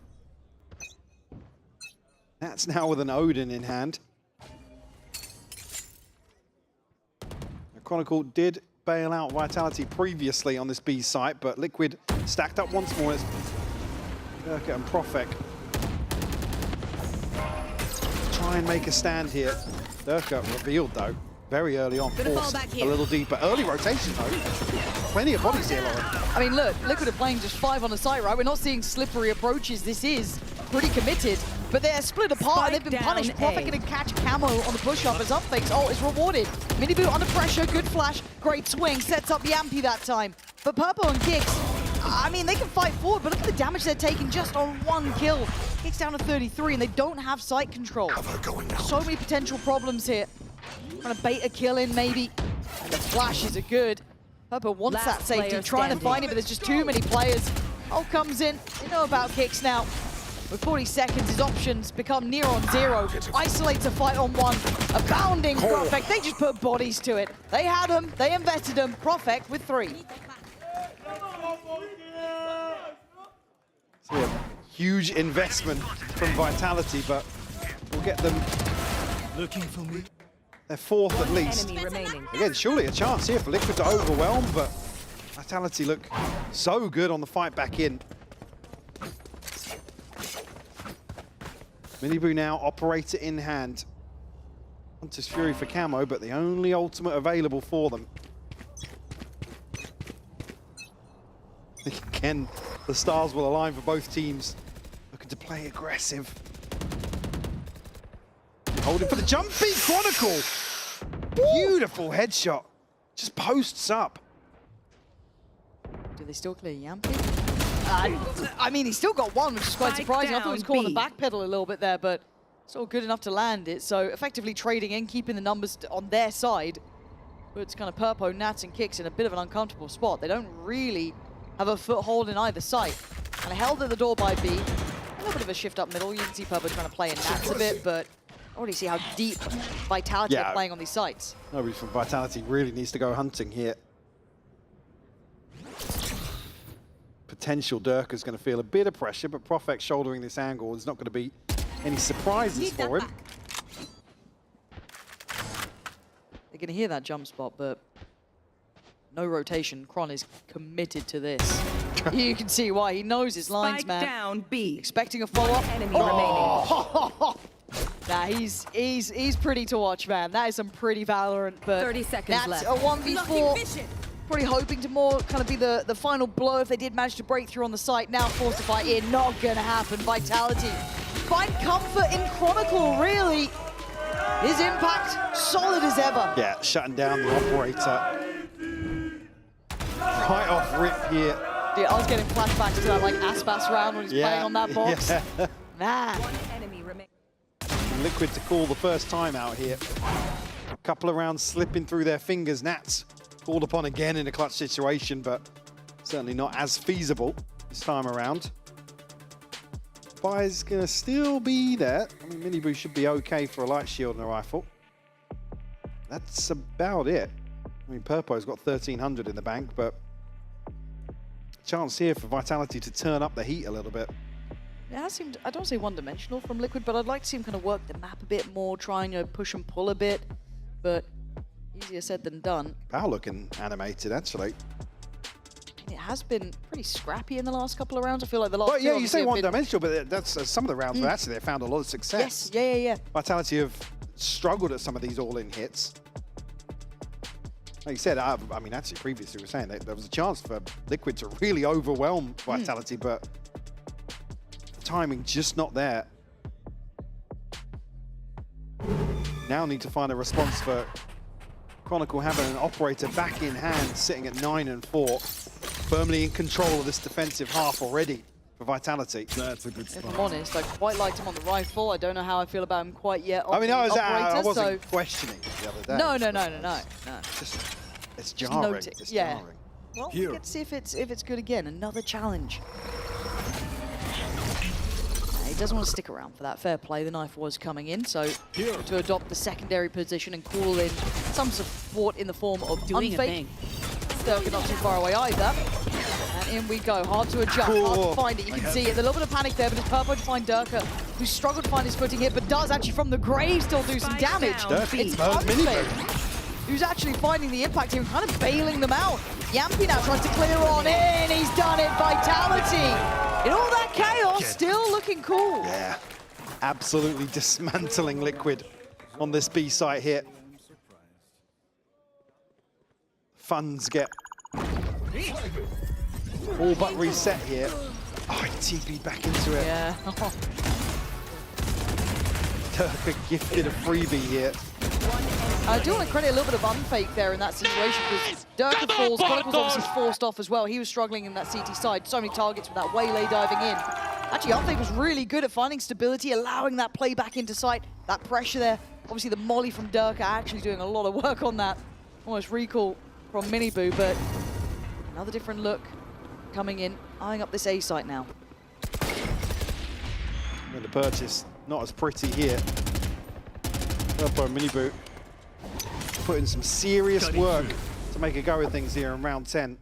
That's now with an Odin in hand. Chronicle did bail out Vitality previously on this B site, but Liquid stacked up once more. It's Durka and Profek try and make a stand here. Durka revealed though, very early on, forced a little deeper. Early rotation though. Plenty of bodies here, Lauren. I mean, look, Liquid are playing just 5 on the site, right? We're not seeing slippery approaches. This is pretty committed, but they're split apart and they've been punished. Profek gonna catch Camo on the push-up as Unfake's ult is rewarded. Miniboo under pressure, good flash, great swing, sets up Yampi that time. But Purple and Kicks, I mean, they can fight forward, but look at the damage they're taking just on 1 kill. Kicks down to 33, and they don't have site control. So many potential problems here. Trying to bait a kill in, maybe. And the flashes are good. Purple wants that safety, trying to find it, but there's just too many players. Ult comes in. They know about Kicks now. With 40 seconds, his options become near on 0. Isolates a fight on 1. Abounding Profek. They just put bodies to it. They had him. They invested him. Profek with 3. So a huge investment from Vitality, but we'll get them looking for me. Their 4th at least. Again, surely a chance here for Liquid to overwhelm, but Vitality look so good on the fight back in. Miniboo now, operator in hand. Hunter's Fury for Camo, but the only ultimate available for them. Again, the stars will align for both teams. Looking to play aggressive. Holding for the jumpy Chronicle. Beautiful headshot. Just posts up. Do they still clear Yampi? I mean, he's still got 1, which is quite surprising. I thought he was caught on the back pedal a little bit there, but still good enough to land it. So effectively trading in, keeping the numbers on their side. Puts kind of Purpo, Nats, and Kicks in a bit of an uncomfortable spot. They don't really have a foothold in either site. Kind of held at the door by B. A little bit of a shift up middle. You can see Purpo trying to play in Nats a bit, but I already see how deep Vitality are playing on these sites. Nobody from Vitality really needs to go hunting here. Potential Durka's going to feel a bit of pressure, but Profek shouldering this angle. There's not going to be any surprises for him. They're going to hear that jump spot, but no rotation. Kron is committed to this. You can see why. He knows his lines, man. Down B. Expecting a follow-up. Enemy remaining. Nah, he's pretty to watch, man. That is some pretty Valorant, but 30 seconds that's left. a 1v4. Probably hoping to more kind of be the final blow if they did manage to break through on the site. Now forced to fight in, not gonna happen. Vitality find comfort in Chronicle, really. His impact, solid as ever. Yeah, shutting down the operator. Right off rip here. Dude, I was getting flashbacks to that like Aspas round when he's playing on that box. Yeah. Man. Liquid to call the first time out here. A couple of rounds slipping through their fingers. Nats called upon again in a clutch situation, but certainly not as feasible this time around. Buy's gonna still be there. I mean, Miniboo should be okay for a light shield and a rifle. That's about it. I mean, Purpo's got 1,300 in the bank, but chance here for Vitality to turn up the heat a little bit. It has seemed, I don't say one-dimensional from Liquid, but I'd like to see him kind of work the map a bit more, trying to push and pull a bit, but easier said than done. Pow looking animated, actually. It has been pretty scrappy in the last couple of rounds. I feel like the last Well, yeah, you say been... one-dimensional, but that's some of the rounds where actually they found a lot of success. Yes, yeah. Vitality have struggled at some of these all-in hits. Like you said, I mean, actually previously we were saying that there was a chance for Liquid to really overwhelm Vitality, but timing just not there. Now need to find a response for Chronicle, having an operator back in hand, sitting at 9 and 4, firmly in control of this defensive half already for Vitality. That's a good spot. If I'm honest, I quite liked him on the rifle. I don't know how I feel about him quite yet on I mean, the I operator, wasn't questioning the other day. No. Just, it's jarring. It's jarring. Well, let's see if it's good again. Another challenge. He doesn't want to stick around for that. Fair play. The knife was coming in, so to adopt the secondary position and call in some support in the form of Doing a unfake. thing. Sturk not too far away either. And in we go. Hard to adjust, hard to find it. You can see it. A little bit of panic there, but it's Purpo to find Durka, who struggled to find his footing here, but does actually from the grave still do some damage. It's unfake, who's actually finding the impact here and kind of bailing them out. Yampy now tries to clear on in. He's done it. Vitality. In all that chaos, still looking cool. Yeah, absolutely dismantling Liquid on this B site here. Funds get all but reset here. Oh, he TP'd back into it. Yeah. Durka gifted a freebie here. I do want to credit a little bit of unfake there in that situation because Durka falls, Chronicle's obviously forced off as well. He was struggling in that CT side. So many targets with that waylay diving in. Actually, unfake was really good at finding stability, allowing that play back into sight. That pressure there. Obviously, the molly from Durka actually doing a lot of work on that. Almost recall from Miniboo, but another different look coming in, eyeing up this A site now. And the purchase not as pretty here. Purpo and Miniboo putting some serious work to make a go of things here in round 10.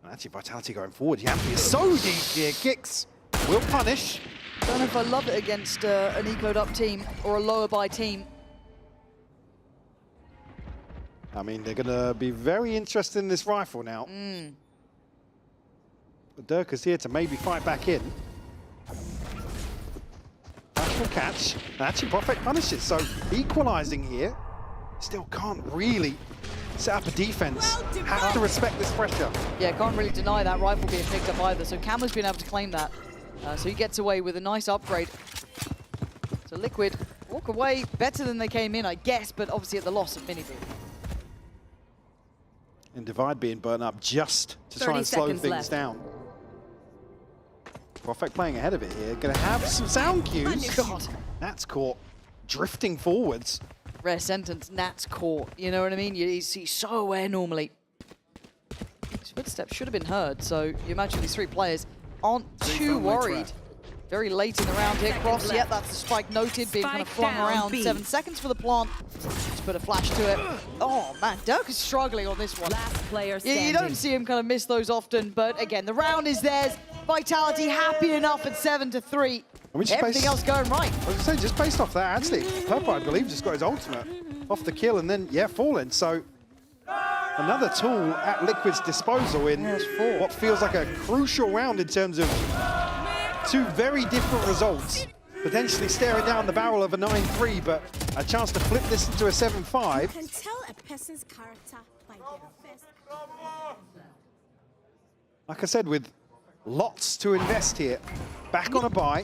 Actually, Vitality going forward. Yampy is so deep here. Kicks will punish. Don't know if I love it against an ecoed up team or a lower by team. I mean, they're going to be very interested in this rifle now. But Durka's here to maybe fight back in. Will catch. And actually, Prophet punishes, so equalizing here. Still can't really set up a defense. Have to respect this pressure. Yeah, can't really deny that rifle being picked up either. So Cam's been able to claim that. So he gets away with a nice upgrade. So Liquid walk away better than they came in, I guess, but obviously at the loss of Miniboo. And Divide being burnt up just to try and slow things down. Prophet playing ahead of it here. Going to have some sound cues. God. Nat's caught drifting forwards. Rare sentence, Nat's caught. You know what I mean? He's so aware normally. His footsteps should have been heard, so you imagine these three players aren't too worried. Very late in the round here. Cross, yeah, that's the spike noted, being kind of flung around. 7 seconds for the plant. Just put a flash to it. Oh man, Dirk is struggling on this one. Last player standing. You don't see him kind of miss those often, but again, the round is theirs. Vitality happy enough at 7-3. Everything else going right. I was going to say, just based off that, actually, Purpo, I believe, just got his ultimate off the kill and then, yeah, falling. So another tool at Liquid's disposal in what feels like a crucial round in terms of two very different results. Potentially staring down the barrel of a 9-3, but a chance to flip this into a 7-5. You can tell a person's character by their first. Like I said, with lots to invest here. Back on a buy.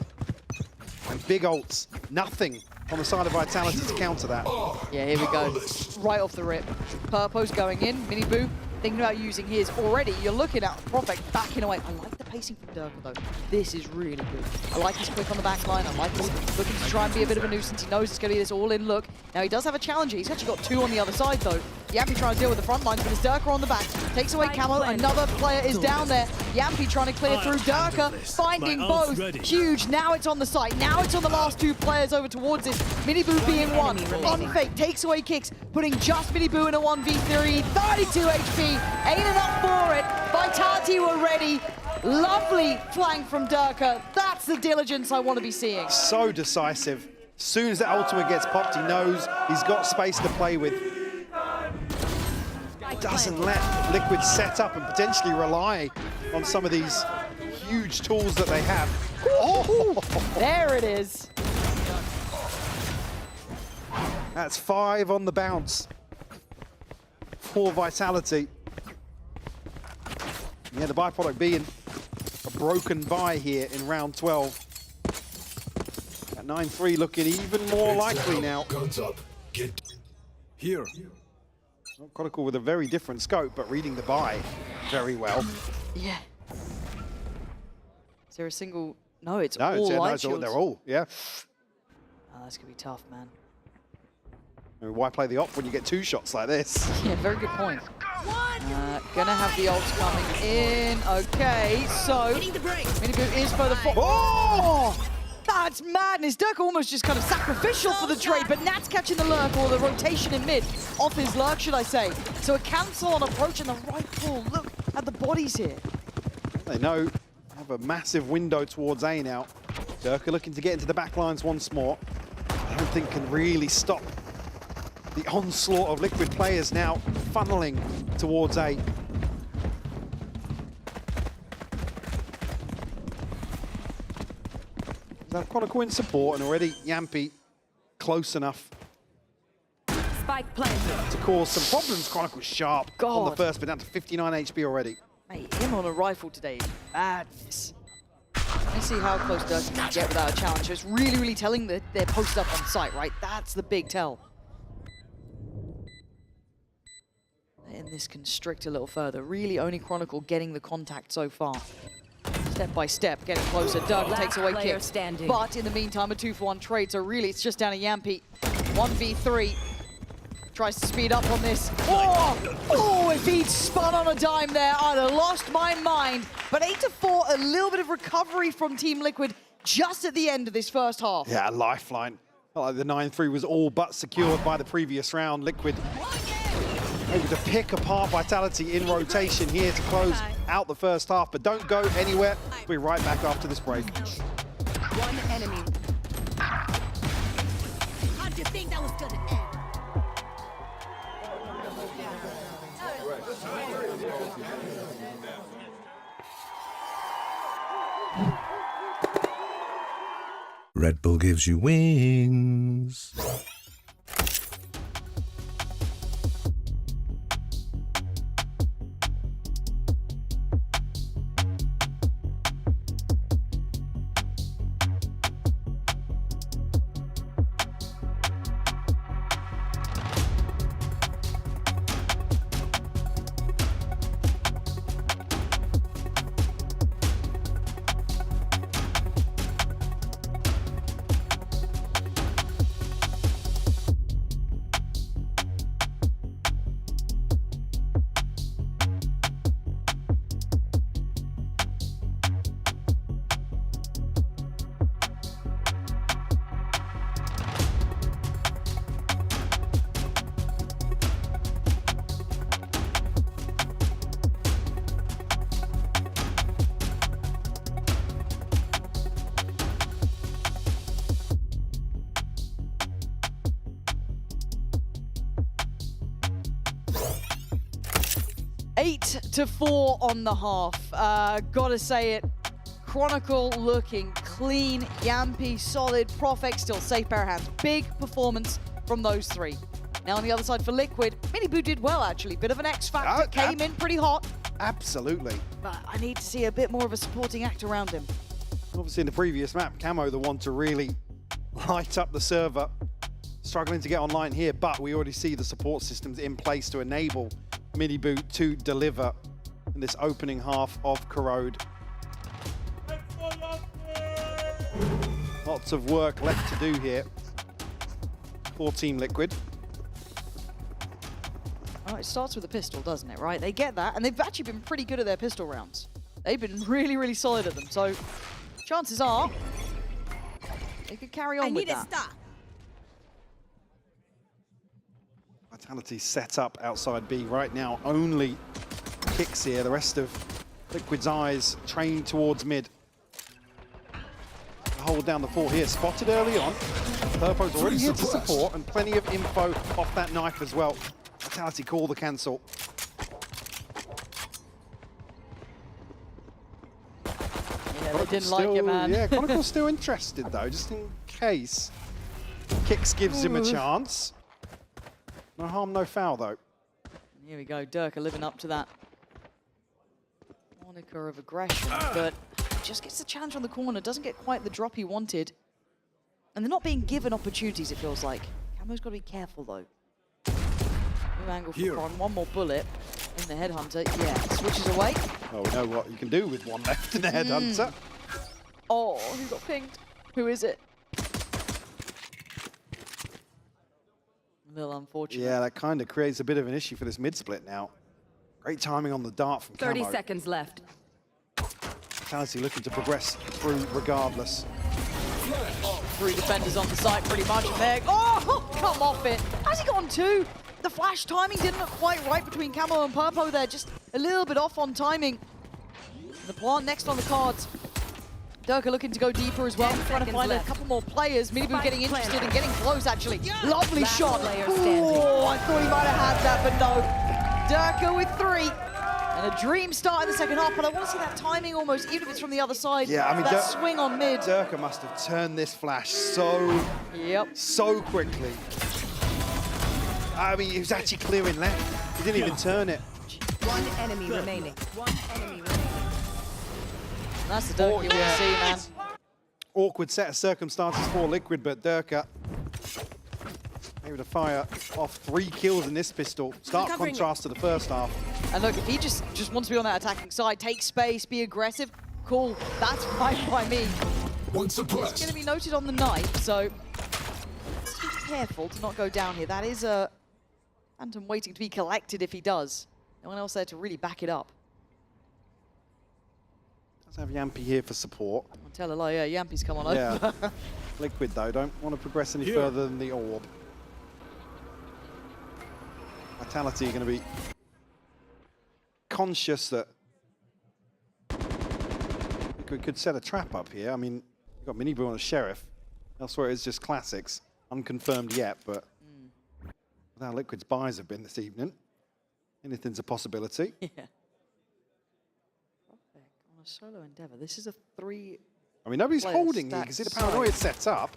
and big ults. Nothing on the side of Vitality to counter that. Yeah, here we go. Right off the rip. Purpo's going in. Miniboo thinking about using his already. You're looking at Prophet backing away. I like the pacing from Durka, though. This is really good. I like his quick on the back line. I like his looking to try and be a bit of a nuisance. He knows it's going to be this all-in look. Now, he does have a challenger. He's actually got two on the other side, though. Yampy trying to deal with the front lines, but it's Durka on the back. Takes away Camo. Another player is down there. Yampy trying to clear through. Durka finding both. Huge. Now it's on the site. Now it's on the last two players over towards it. Miniboo being one. On fake. Takes away kicks. Putting just Miniboo in a 1v3. 32 HP. Ain't enough for it. Vitality were ready. Lovely flank from Durka. That's the diligence I want to be seeing. So decisive. As soon as the ultimate gets popped, he knows he's got space to play with. Doesn't let Liquid set up and potentially rely on some of these huge tools that they have. Oh, there it is. That's 5 on the bounce for Vitality. Yeah, the byproduct being a broken bye here in round 12. At 9-3 looking even more likely now. Guns up. Get here. Chronicle with a very different scope, but reading the bye very well. Yeah. Is there a single... No, it's all light shields. They're all, yeah. Oh, that's going to be tough, man. I mean, why play the op when you get 2 shots like this? Yeah, very good point. Gonna have the ults coming in. Okay, so Miniboo is for the Oh! That's madness. Dirk almost just kind of sacrificial for the trade, but Nat's catching the lurk, or the rotation in mid, off his lurk, should I say. So a cancel on approach and the right pull. Look at the bodies here. They know they have a massive window towards A now. Dirk looking to get into the back lines once more. I don't think can really stop the onslaught of Liquid players now funneling towards A. Chronicle in support, and already Yampy close enough Spike planted to cause some problems. Chronicle sharp on the first, but down to 59 HP already. Mate, him on a rifle today is madness. Let me see how close Dirk can get without a challenge. So it's really, really telling that they're posted up on site, right? That's the big tell. And this constrict a little further. Really only Chronicle getting the contact so far. Step by step, getting closer. Dirk takes away kick. But in the meantime, a 2-for-1 trade, so really it's just down to Yampy. 1v3. Tries to speed up on this. Oh, if he'd spun on a dime there, I'd have lost my mind. But 8-4, a little bit of recovery from Team Liquid just at the end of this first half. Yeah, lifeline. Felt like the 9-3 was all but secured by the previous round. Liquid able to pick apart Vitality in rotation here to close out the first half, but don't go anywhere. We'll be right back after this break. one enemy. How do you think that was gonna end? Red Bull gives you wings. Eight to 4 on the half. Gotta say it. Chronicle looking clean. Yampy solid. Profek still safe pair of hands. Big performance from those three. Now on the other side for Liquid, Miniboo did well actually. Bit of an X factor. Came in pretty hot. Absolutely. But I need to see a bit more of a supporting act around him. Obviously in the previous map, Camo the one to really light up the server. Struggling to get online here, but we already see the support systems in place to enable Minibu to deliver in this opening half of Corrode. Lots of work left to do here for Team Liquid. Oh, it starts with a pistol, doesn't it, right? They get that, and they've actually been pretty good at their pistol rounds. They've been really, really solid at them, so chances are they could carry on with that. Vitality set up outside B right now. Only Kicks here. The rest of Liquid's eyes trained towards mid. Hold down the fort here. Spotted early on. Purpo's already here to support, and plenty of info off that knife as well. Vitality call the cancel. Yeah, they didn't like it, man. Yeah, Chronicle's still interested though, just in case Kicks gives him a chance. No harm, no foul though. Here we go, Durka living up to that moniker of aggression, but just gets the challenge on the corner, doesn't get quite the drop he wanted. And they're not being given opportunities, it feels like. Camo's got to be careful though. New angle for Kron, one more bullet in the Headhunter. Yeah, switches away. Well, we know what you can do with one left in the Headhunter. Oh, who got pinged? Who is it? A little unfortunate. Yeah, that kind of creates a bit of an issue for this mid-split now. Great timing on the dart from Camo. 30 seconds left. Vitality looking to progress through regardless. Three defenders on the side pretty much, and there. Oh, come off it. How's he gone two? The flash timing didn't look quite right between Camo and Purpo there, just a little bit off on timing. The plant next on the cards. Durka looking to go deeper as well, trying to find a couple more players. Minibu getting interested and getting close, actually. Lovely shot. Oh, I thought he might have had that, but no. Durka with three. And a dream start in the second half, but I want to see that timing almost, even if it's from the other side. Yeah, I mean, that swing on mid. Durka must have turned this flash so quickly. I mean, he was actually clearing left. He didn't even turn it. One enemy remaining. One enemy remaining. That's the Durka you want to see, man. Awkward set of circumstances for Liquid, but Durka able to fire off 3 kills in this pistol. Stark contrast to the first half. And look, if he just wants to be on that attacking side, take space, be aggressive, cool. That's fine by me. It's going to be noted on the knife, so let's be careful to not go down here. That is a Phantom waiting to be collected if he does. No one else there to really back it up. Let's have Yampy here for support. I'll tell a lie, yeah, Yampy's come on over. Yeah. Liquid, though, don't want to progress any further than the orb. Vitality are going to be conscious that we could set a trap up here. I mean, you've got Minibu on a Sheriff. Elsewhere it's just classics. Unconfirmed yet, but with how Liquid's buys have been this evening, anything's a possibility. Yeah. On a solo endeavor, this is a 3. I mean, nobody's holding here. You can see the paranoia set up.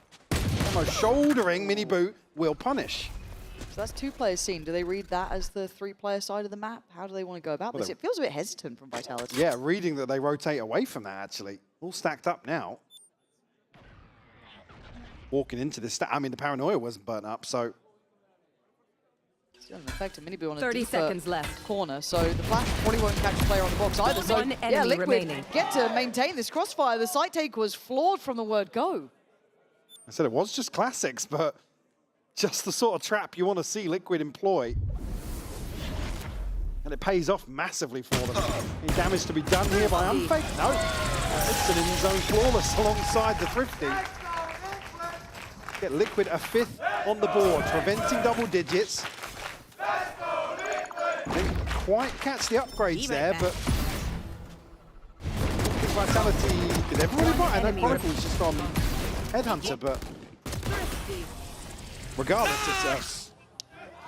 Almost shouldering Minibu will punish. So that's 2 players seen. Do they read that as the 3-player side of the map? How do they want to go about this? It feels a bit hesitant from Vitality. Yeah, reading that they rotate away from that, actually. All stacked up now. Walking into this, I mean, the paranoia wasn't burnt up, so. Still an effective Minibu on a 30 seconds left. Corner, so the flash probably won't catch a player on the box either. So, yeah, Liquid remaining. Get to maintain this crossfire. The site take was flawed from the word go. I said it was just classics, but just the sort of trap you want to see Liquid employ. And it pays off massively for them. Any damage to be done here by Unfake? No. It's an in-zone flawless alongside the Thrifty. Get Liquid a 5th on the board, preventing double digits. Didn't quite catch the upgrades there, but Vitality, did everybody buy? I know Chronicle was just on Headhunter, but regardless, it's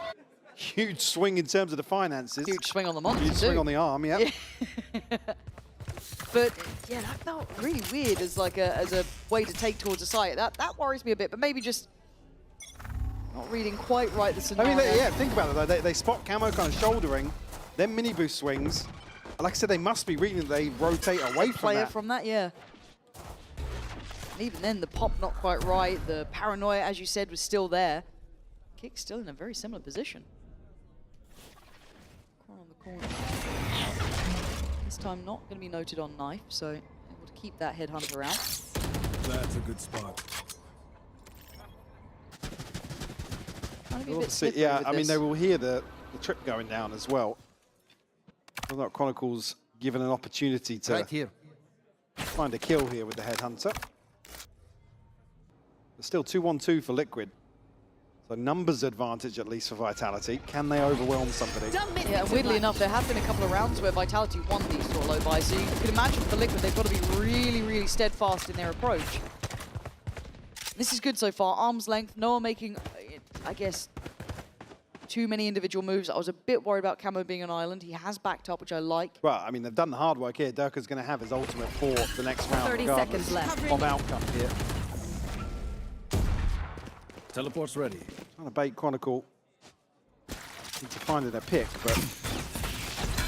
a huge swing in terms of the finances. Huge swing on the monster, Huge swing on the arm, yeah. But yeah, that felt really weird as like as a way to take towards a site. That worries me a bit, but maybe just not reading quite right the scenario. I mean, yeah, think about it though. They spot Camo kind of shouldering, then Minibu swings. Like I said, they must be reading that they rotate away from player that. From that, yeah. And even then, the pop not quite right. The paranoia, as you said, was still there. Kick's still in a very similar position. Corner on the corner. This time not going to be noted on knife, so able to keep that headhunter out. That's a good spot. Trying to be a We'll bit see. slippery Yeah, with I mean, this. they will hear the trip going down as well. Whether or not Chronicles given an opportunity to Right here. find a kill here with the headhunter. There's still 2-1-2 for Liquid. So numbers advantage, at least for Vitality. Can they overwhelm somebody? Yeah, weirdly enough, there have been a couple of rounds where Vitality won these sort of low buys, so you can imagine for Liquid, they've got to be really, really steadfast in their approach. This is good so far. Arm's length, no one making, I guess, too many individual moves. I was a bit worried about Camo being on island. He has backed up, which I like. Well, I mean, they've done the hard work here. Durka's going to have his ultimate for the next round. 30 seconds left. Of outcome here. Teleport's ready. Trying to bait Chronicle into finding a pick, but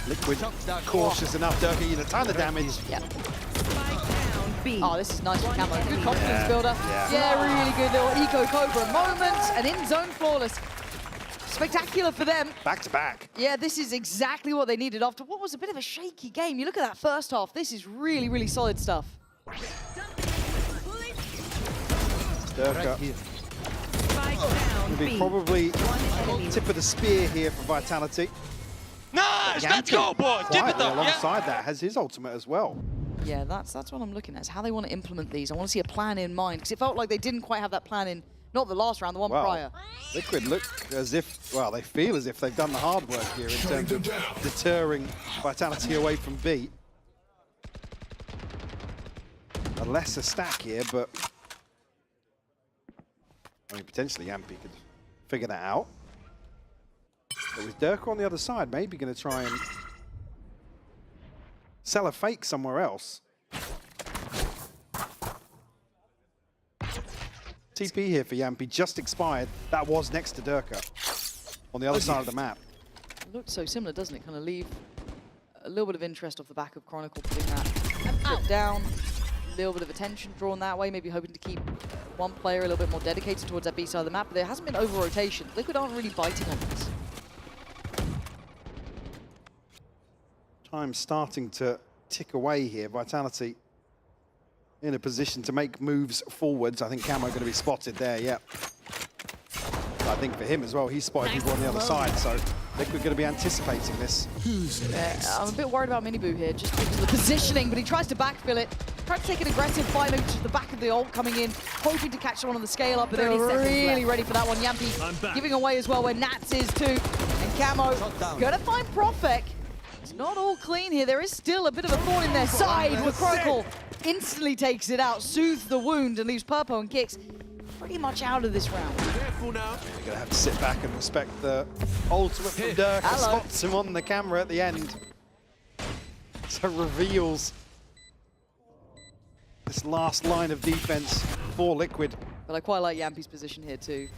Liquid cautious enough. Durka getting a ton of damage. Yep. Oh, this is nice from Camo. Good confidence builder. Yeah, really good little Eco Cobra moment. And in zone flawless. Spectacular for them. Back to back. Yeah, this is exactly what they needed after what was a bit of a shaky game. You look at that first half. This is really, really solid stuff. Durka. Will be probably tip of the spear here for Vitality. Nice, let's go, boys. Give it Quietly up. alongside that has his ultimate as well. Yeah, that's what I'm looking at, is how they want to implement these. I want to see a plan in mind, because it felt like they didn't quite have that plan in, not the last round, the one prior. Liquid look as if, well, they feel as if they've done the hard work here in terms of deterring Vitality away from B. A lesser stack here, but I mean, potentially Yampy could figure that out. But with Durka on the other side, maybe going to try and sell a fake somewhere else. TP here for Yampy, just expired. That was next to Durka on the other side of the map. It looks so similar, doesn't it? Kind of leave a little bit of interest off the back of Chronicle putting that trip down. A little bit of attention drawn that way, maybe hoping to keep one player a little bit more dedicated towards that B side of the map, but there hasn't been over-rotation. Liquid aren't really biting on this. Time starting to tick away here. Vitality in a position to make moves forwards. I think Camo going to be spotted there, yeah. I think for him as well, he's spotted people on the other side, so I think we're going to be anticipating this. I'm a bit worried about Miniboo here, just because of the positioning, but he tries to backfill it. Tried to take an aggressive fight to the back of the ult coming in, hoping to catch someone on the scale up, but they were really ready for that one. Yampy giving away as well where Nats is too. And Camo gonna find Profek. It's not all clean here. There is still a bit of a thorn in their side where Chronicle instantly takes it out, soothes the wound, and leaves Purpo and Kicks pretty much out of this round. You're going to have to sit back and respect the ultimate from Durka. Spots him on the camera at the end. So reveals this last line of defense for Liquid. But I quite like Yampy's position here too.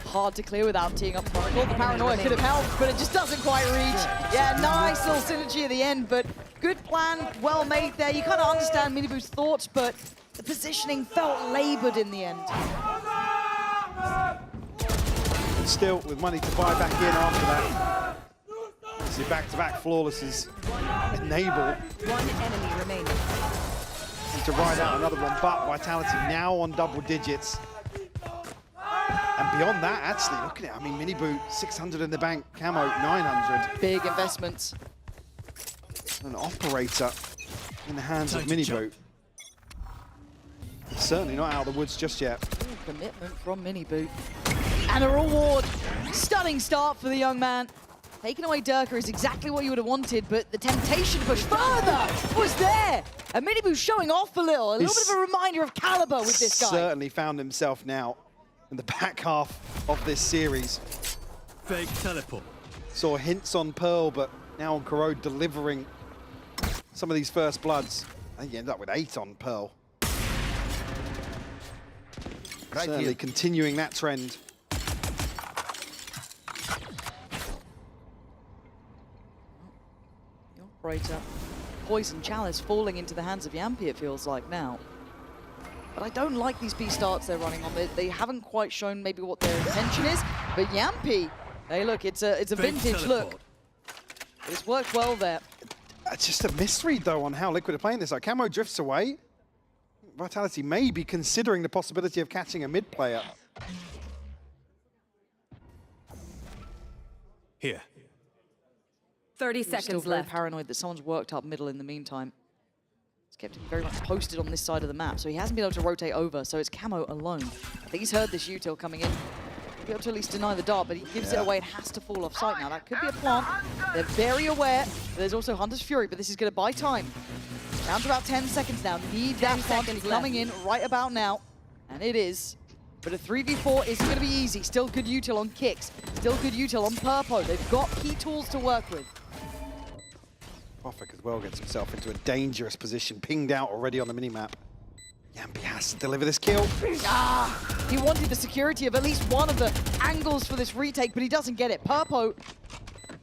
Hard to clear without teeing up Chronicle. The paranoia could have helped, but it just doesn't quite reach. Yeah, nice little synergy at the end, but good plan, well made there. You kind of understand Miniboo's thoughts, but the positioning felt labored in the end. And still, with money to buy back in after that. See, back-to-back flawless is enabled. One enemy remaining. And to ride out another one, but Vitality now on double digits. And beyond that, actually, look at it. I mean, Miniboo, 600 in the bank, Camo, 900. Big investments. An operator in the hands of Miniboo. Certainly not out of the woods just yet. Ooh, commitment from Miniboo. And a reward. Stunning start for the young man. Taking away Durka is exactly what you would have wanted, but the temptation to push further was there. And Miniboo showing off a little bit of a reminder of caliber with this guy. Certainly found himself now in the back half of this series. Fake teleport. Saw hints on Pearl, but now on Corrode delivering some of these first bloods. I think he ended up with 8 on Pearl. Certainly continuing that trend. The operator. Poison Chalice falling into the hands of Yampy, it feels like now. But I don't like these B starts they're running on. They haven't quite shown maybe what their intention is. But Yampy, hey look, it's a vintage look. It's worked well there. It's just a mystery though on how Liquid are playing this. Like Camo drifts away. Vitality may be considering the possibility of catching a mid player. Here. 30 Still seconds very left. paranoid that someone's worked up middle in the meantime. It's kept him very much posted on this side of the map, so he hasn't been able to rotate over, so it's Camo alone. I think he's heard this util coming in. He'll be able to at least deny the dart, but he gives it away and has to fall off site now. That could be a plant. They're very aware. There's also Hunter's Fury, but this is going to buy time. Down to about 10 seconds now. Need that plant to be coming in right about now, and it is. But a 3v4 isn't going to be easy. Still good util on Kicks. Still good util on Purpo. They've got key tools to work with. Profek as well gets himself into a dangerous position, pinged out already on the minimap. Yampy has to deliver this kill. He wanted the security of at least one of the angles for this retake, but he doesn't get it. Purpo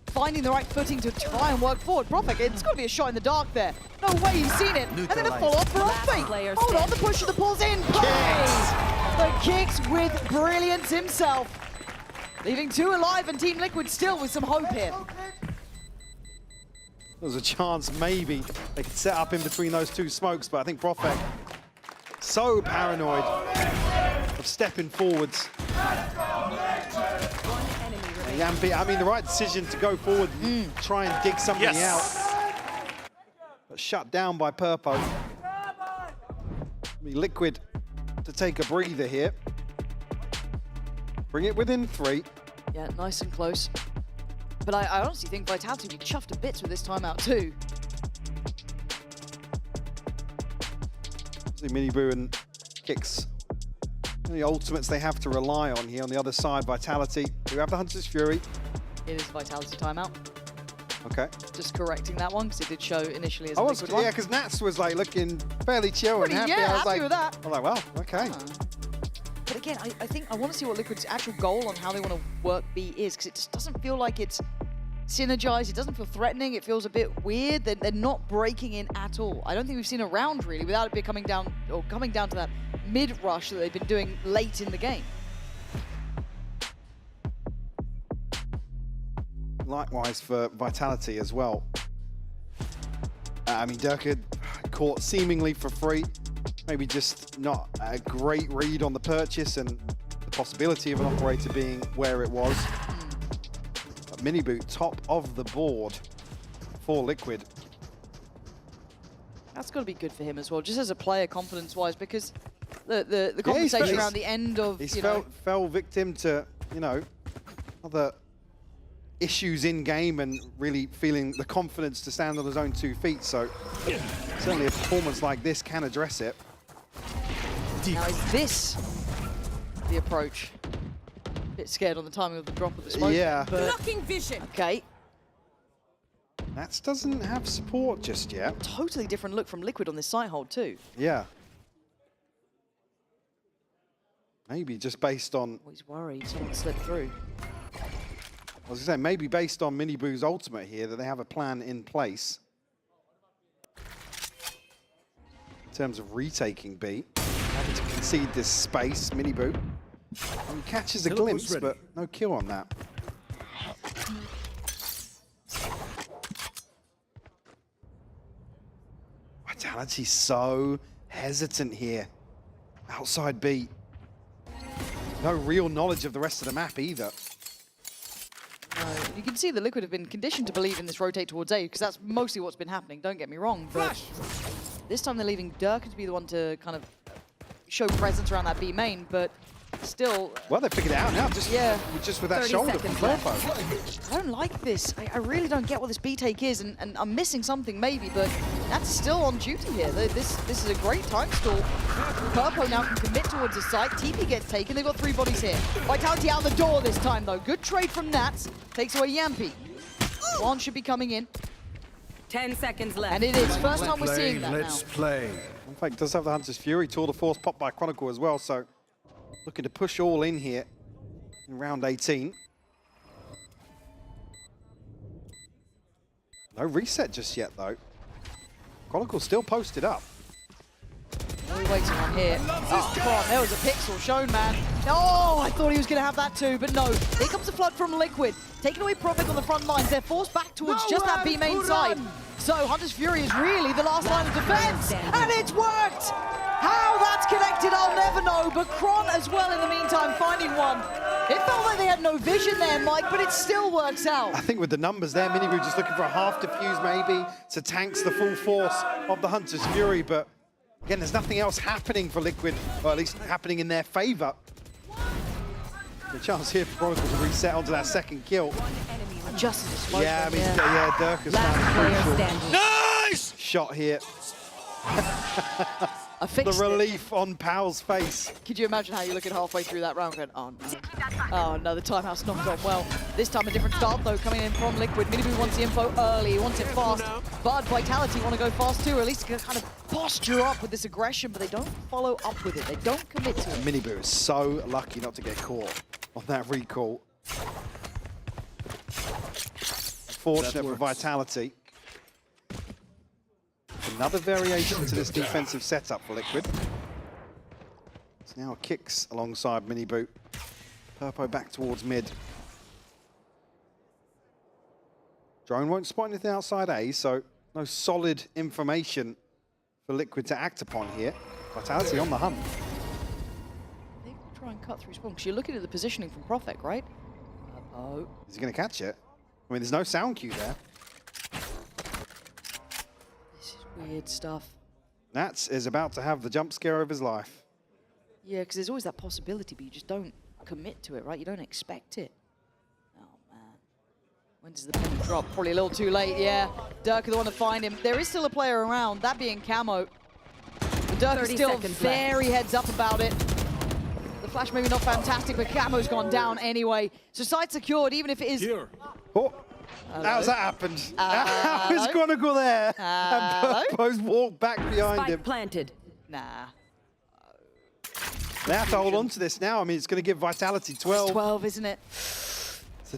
finding the right footing to try and work forward. Profek, it's got to be a shot in the dark there. No way he's seen it. And then a follow-up for Offbeat. Hold on, the push of the pulls in. The Kicks with brilliance himself. Leaving two alive and Team Liquid still with some hope here. There's a chance maybe they could set up in between those two smokes, but I think Profek so paranoid of stepping forwards. Yampy, I mean, the right decision to go forward and try and dig somebody out. But shut down by Purpo. I mean, Liquid to take a breather here. Bring it within 3. Yeah, nice and close. But I honestly think Vitality will be chuffed to bits with this timeout too. See Miniboo and Kicks. The ultimates they have to rely on here on the other side. Vitality, who have the Hunter's Fury. It is Vitality timeout. Okay. Just correcting that one, because it did show initially as a was, Liquid one. yeah, because Nats was like looking fairly chill Pretty, and happy. yeah, I was happy like, with that. I'm like, well, okay. But again, I think I want to see what Liquid's actual goal on how they want to work B is, because it just doesn't feel like it's synergized. It doesn't feel threatening. It feels a bit weird. They're not breaking in at all. I don't think we've seen a round really without it coming down to that mid rush that they've been doing late in the game. Likewise for Vitality as well. I mean, Durka caught seemingly for free. Maybe just not a great read on the purchase and the possibility of an operator being where it was. But Miniboot, top of the board for Liquid. That's got to be good for him as well, just as a player confidence-wise, because the conversation around the end of, He's fell victim to, other issues in game and really feeling the confidence to stand on his own 2 feet. So certainly a performance like this can address it. Now is this the approach? A bit scared on the timing of the drop of the smoke. Yeah. But Blocking vision. okay. Nats doesn't have support just yet. Totally different look from Liquid on this side hold too. Yeah. Maybe just based on... Oh, he's worried someone slipped through. I was going to say, maybe based on Miniboo's ultimate here, that they have a plan in place. In terms of retaking B. Having to concede this space, Miniboo. He catches a glimpse, but no kill on that. Vitality's so hesitant here. Outside B. No real knowledge of the rest of the map either. You can see the Liquid have been conditioned to believe in this rotate towards A, because that's mostly what's been happening, don't get me wrong. But this time they're leaving Durka to be the one to kind of show presence around that B main, but still... Well, they figured it out now, just with that shoulder from Purpo. I don't like this. I really don't get what this B take is, and I'm missing something maybe, but that's still on duty here. This is a great time stall. Purpo now can commit towards the site. TP gets taken. They've got 3 bodies here. Vitality out the door this time, though. Good trade from Nats. Takes away Yampy. One should be coming in. 10 seconds left. And it is. First time we're seeing that Let's now. play. In fact, does have the Hunter's Fury. Tour de Force popped by Chronicle as well, so looking to push all in here in round 18. No reset just yet, though. Chronicle still posted up. What are we waiting on here? Oh, come on, there was a pixel shown, man. Oh, I thought he was going to have that too, but no. Here comes the flood from Liquid. Taking away Prophet on the front lines. They're forced back towards just that B main side. So Hunter's Fury is really the last line of defense, and it's worked! How that's connected, I'll never know, but Kron as well in the meantime finding one. It felt like they had no vision there, Mike, but it still works out. I think with the numbers there, Miniboo just looking for a half defuse maybe to tanks the full force of the Hunter's Fury, but again, there's nothing else happening for Liquid, or at least happening in their favor. The chance here for Chronicle to reset onto that second kill. Just as a smoke. Yeah, I mean, yeah, Dirk has found a crucial Nice! shot here. I fixed the relief on Powell's face. Could you imagine how you're looking halfway through that round going, oh no. Oh no, the timeout's not gone well. This time a different start though, coming in from Liquid. Miniboo wants the info early, he wants it fast. But Vitality want to go fast too, or at least kind of posture up with this aggression, but they don't follow up with it. They don't commit to it. Miniboo is so lucky not to get caught on that recall. Fortunate for Vitality. Another variation to this defensive setup for Liquid. It's now kicks alongside Miniboo. Purpo back towards mid. Drone won't spot anything outside A, so no solid information for Liquid to act upon here. Vitality on the hunt. They can try and cut through spawn, because you're looking at the positioning from Prophet, right? Oh. Is he going to catch it? I mean, there's no sound cue there. Weird stuff. Nats is about to have the jump scare of his life. Yeah, because there's always that possibility, but you just don't commit to it, right? You don't expect it. Oh, man. When does the penny drop? Probably a little too late, yeah. Dirk is the one to find him. There is still a player around, that being Camo. But Dirk is still very heads up about it. The flash maybe not fantastic, but Camo's gone down anyway. So side secured, even if it is... Here. Oh. How's that happened? How is Chronicle there? And Purpo's walked back behind him. Planted. Nah. They have to hold on to this now. I mean, it's going to give Vitality 12. It's 12, isn't it? So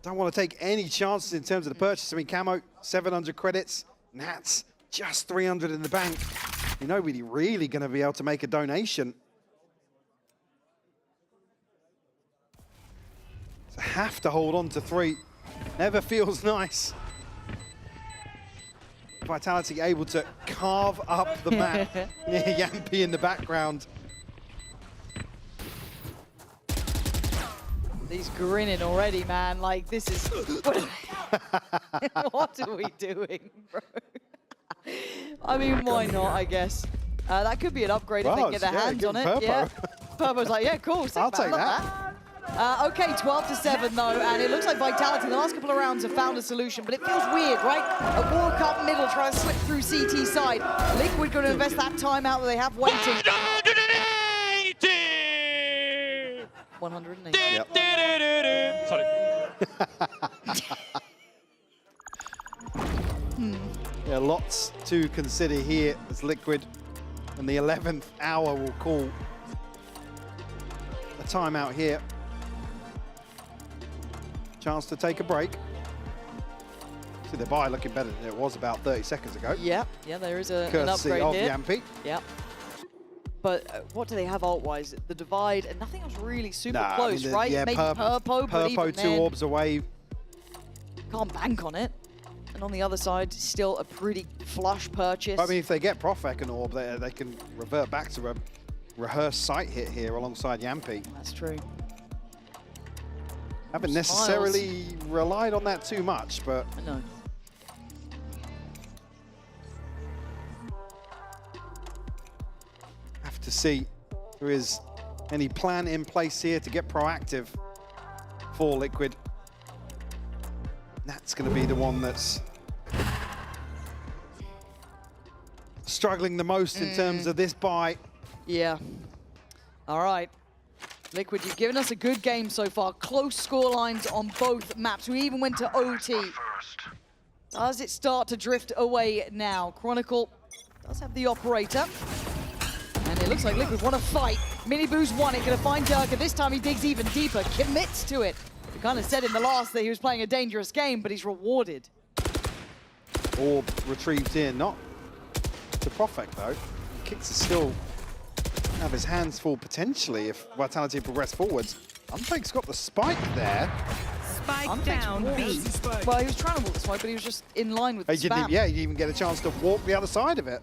don't want to take any chances in terms of the purchase. I mean, Camo, 700 credits. Nats, just 300 in the bank. You're nobody really going to be able to make a donation. So have to hold on to 3. Never feels nice. Vitality able to carve up the map near Yampy in the background. He's grinning already, man. Like, this is... What are we doing, bro? I mean, why not, I guess. That could be an upgrade if they can get their hands on it. Purpo. Yeah. Purpo's like, yeah, cool. I'll take that. Okay, 12-7 though, and it looks like Vitality, the last couple of rounds have found a solution, but it feels weird, right? A walk up middle, trying to slip through CT side. Liquid going to invest that timeout that they have waiting. 180. Yep. Sorry. Yeah, lots to consider here as Liquid, and the 11th hour will call a timeout here. Chance to take a break. See the buy looking better than it was about 30 seconds ago. Yeah, there is an Courtesy upgrade of here. Yampy. Yeah. But what do they have ult-wise? The divide, and nothing else really super close, I mean, right? yeah, Maybe Purpo, but even 2 then, orbs away. can't bank on it. And on the other side, still a pretty flush purchase. I mean, if they get Profek an orb, they can revert back to a rehearsed sight hit here alongside Yampy. That's true. Haven't necessarily relied on that too much, but... I know. Have to see if there is any plan in place here to get proactive for Liquid. That's going to be the one that's struggling the most in terms of this buy. Yeah. All right. Liquid, you've given us a good game so far. Close score lines on both maps. We even went to OT. Does it start to drift away now? Chronicle does have the operator. And it looks like Liquid want to fight. Miniboo's won it, gonna find Dirk, and this time he digs even deeper, commits to it. We kind of said in the last that he was playing a dangerous game, but he's rewarded. Orb retrieved in, not to Profek though. Kicks are still have his hands full potentially if Vitality progress forwards. Unfake's got the spike there. Spike down B. Well, he was trying to walk the spike, but he was just in line with the He didn't spam. even, yeah, he didn't even get a chance to walk the other side of it.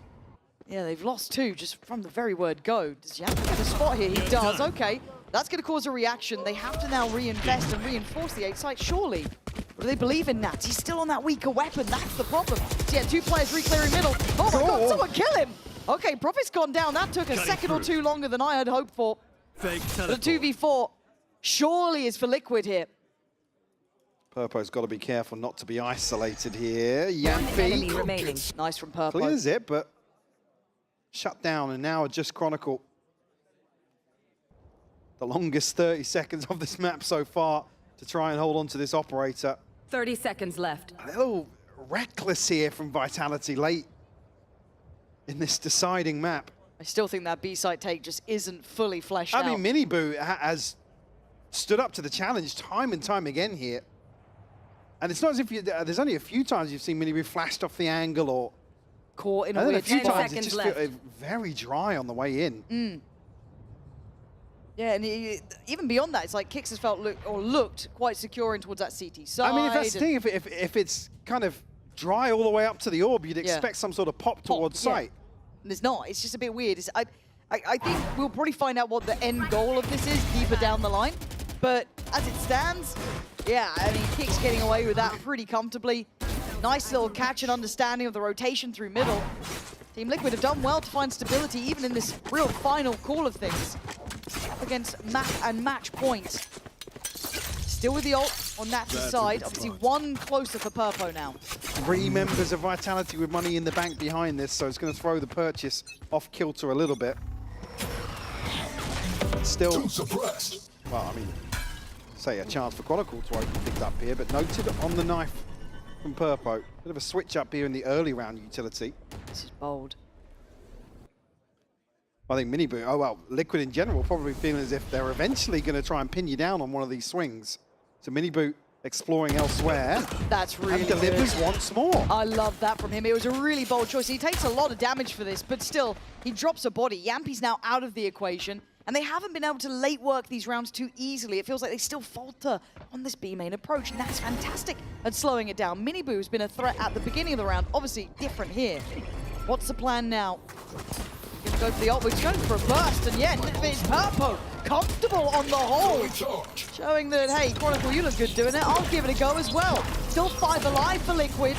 Yeah, they've lost two just from the very word go. Does Yampi get a spot here? He does. Okay, that's going to cause a reaction. They have to now reinvest and reinforce the 8 site, surely. But do they believe in Nats? He's still on that weaker weapon. That's the problem. So yeah, 2 players re-clearing middle. Oh my god, someone kill him! Okay, Prophet's gone down. That took a second or two longer than I had hoped for. Fake But teleport. a 2v4 surely is for Liquid here. Purpo's got to be careful not to be isolated here. Enemy Yampi remaining. Nice from Purpo. clears it, but shut down, and now just Chronicle. The longest 30 seconds of this map so far to try and hold on to this operator. 30 seconds left. A little reckless here from Vitality late in this deciding map. I still think that B-site take just isn't fully fleshed out. I mean, Miniboo has stood up to the challenge time and time again here. And it's not as if there's only a few times you've seen Miniboo flashed off the angle or caught in a weird a few spot. times it just feels very dry on the way in. Yeah, and even beyond that, it's like Kix has felt looked quite secure in towards that CT side. I mean, if that's the thing, if it's kind of dry all the way up to the orb, you'd expect some sort of pop towards sight. And it's not. It's just a bit weird. I think we'll probably find out what the end goal of this is deeper down the line. But as it stands, yeah, I mean, Kix getting away with that pretty comfortably. Nice little catch and understanding of the rotation through middle. Team Liquid have done well to find stability, even in this real final call of things. Against map and match point. Still with the ult on Nats' side. Obviously one closer for Purpo now. 3 members of Vitality with money in the bank behind this, so it's going to throw the purchase off kilter a little bit. Still, well, I mean, say a chance for Chronicle to open things up here, but noted on the knife from Purpo. Bit of a switch up here in the early round utility. This is bold. I think Miniboo, oh well, Liquid in general probably feeling as if they're eventually going to try and pin you down on one of these swings. So Miniboo exploring elsewhere. That's really and delivers good. once more. I love that from him. It was a really bold choice. He takes a lot of damage for this, but still, he drops a body. Yampi's now out of the equation, and they haven't been able to late work these rounds too easily. It feels like they still falter on this B main approach, and that's fantastic at slowing it down. Miniboo has been a threat at the beginning of the round, obviously different here. What's the plan now? Gonna go for the ult, but he's going for a burst, and yeah, it's Purpo comfortable on the hold, showing that, hey, Chronicle, you look good doing it, I'll give it a go as well. Still 5 alive for Liquid,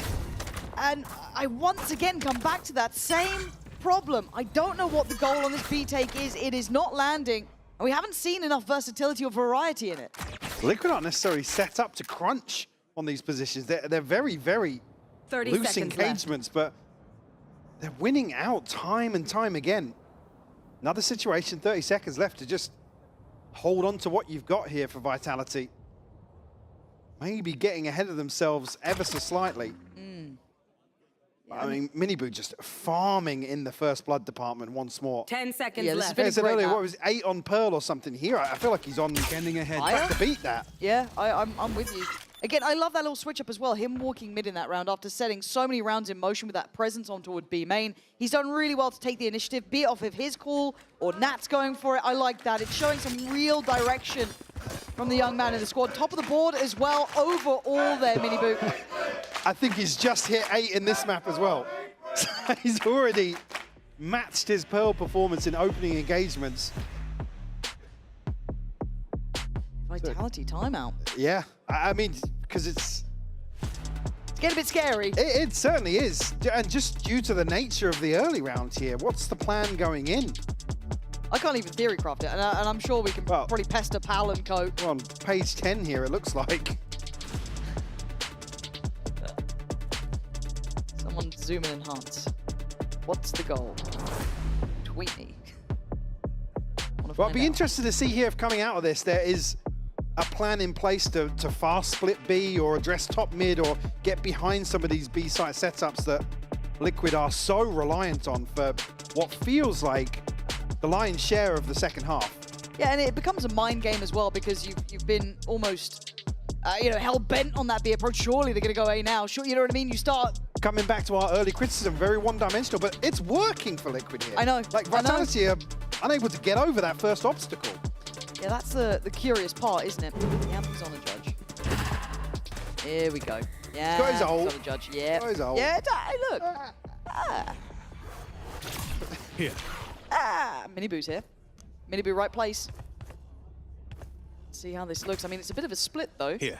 and I once again come back to that same problem. I don't know what the goal on this B take is. It is not landing, and we haven't seen enough versatility or variety in it. Liquid aren't necessarily set up to crunch on these positions. They're very, very 30 loose seconds engagements, but they're winning out time and time again. Another situation, 30 seconds left to just hold on to what you've got here for Vitality. Maybe getting ahead of themselves ever so slightly. I mean, Miniboo just farming in the first blood department once more. 10 seconds Yeah, left. I said earlier, what was 8 on Pearl or something here? I feel like he's on Getting ahead. track to beat that. Yeah, I'm with you. Again, I love that little switch up as well. Him walking mid in that round after setting so many rounds in motion with that presence on toward B main. He's done really well to take the initiative, be it off of his call or Nat's going for it. I like that. It's showing some real direction from the young man in the squad. Top of the board as well, overall there, Miniboo. I think he's just hit 8 in this map as well. He's already matched his Pearl performance in opening engagements. Vitality timeout. Yeah, I mean, because it's getting a bit scary. It certainly is, and just due to the nature of the early round here, what's the plan going in? I can't even theory craft it, and I'm sure we can probably pester Pal and Co. We're on page 10 here, it looks like. Someone zoom and enhance. What's the goal? Tweet me. Well, I'd be interested to see here if coming out of this there is a plan in place to fast split B or address top mid or get behind some of these B site setups that Liquid are so reliant on for what feels like the lion's share of the second half. Yeah, and it becomes a mind game as well because you've been almost hell-bent on that B approach. Surely they're going to go A now. Sure, you know what I mean? You start coming back to our early criticism, very one-dimensional, but it's working for Liquid here. I know. Like, Vitality are unable to get over that first obstacle. Yeah, that's the curious part, isn't it? Yampy's on the judge. Here we go. Yeah, Got his ult. on the judge. Yeah. Got his ult. Yeah, hey, look. Here. Miniboo's here. Miniboo right place. See how this looks. I mean, it's a bit of a split, though. Here.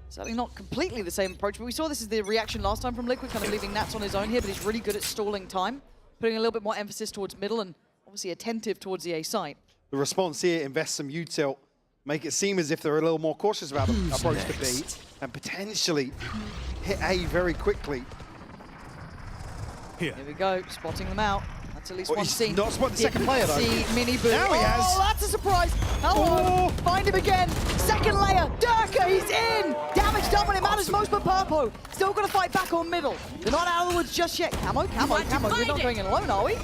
Certainly not completely the same approach, but we saw this is the reaction last time from Liquid, kind of leaving Nats on his own here, but he's really good at stalling time, putting a little bit more emphasis towards middle and obviously attentive towards the A site. The response here, invest some util, make it seem as if they're a little more cautious about the approach to B, and potentially hit A very quickly. Here we go, spotting them out. That's at least one he's scene. not spotted the second player, though. See Miniboo. Now he has. Oh, that's a surprise. Hello. Find him again. Second layer. Durka, he's in. Damage done when it matters most, but Purpo still going to fight back on middle. They're not out of the woods just yet. Camo. We're not going in alone, are we?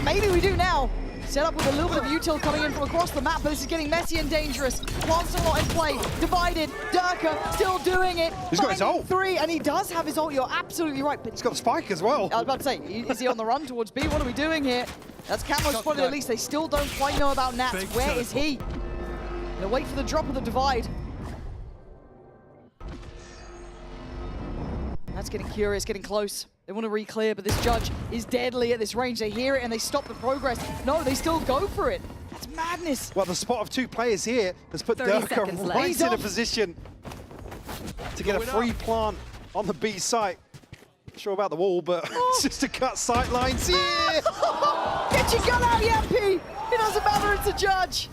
Maybe we do now. Set up with a little bit of util coming in from across the map, but this is getting messy and dangerous. Plants a lot in play. Divided. Durka still doing it. He's got his ult. 3, and he does have his ult. You're absolutely right. But he's got the spike as well. I was about to say, is he on the run towards B? What are we doing here? That's Camo spotted at least. They still don't quite know about Nats. Where is he? They'll wait for the drop of the divide. That's getting curious, getting close. They want to re-clear, but this judge is deadly at this range. They hear it and they stop the progress. No, they still go for it. That's madness. Well, the spot of 2 players here has put Durka right in a position to get a free plant on the B site. Not sure about the wall, but it's just to cut sight lines here. Get your gun out, Yampy! It doesn't matter, it's a judge.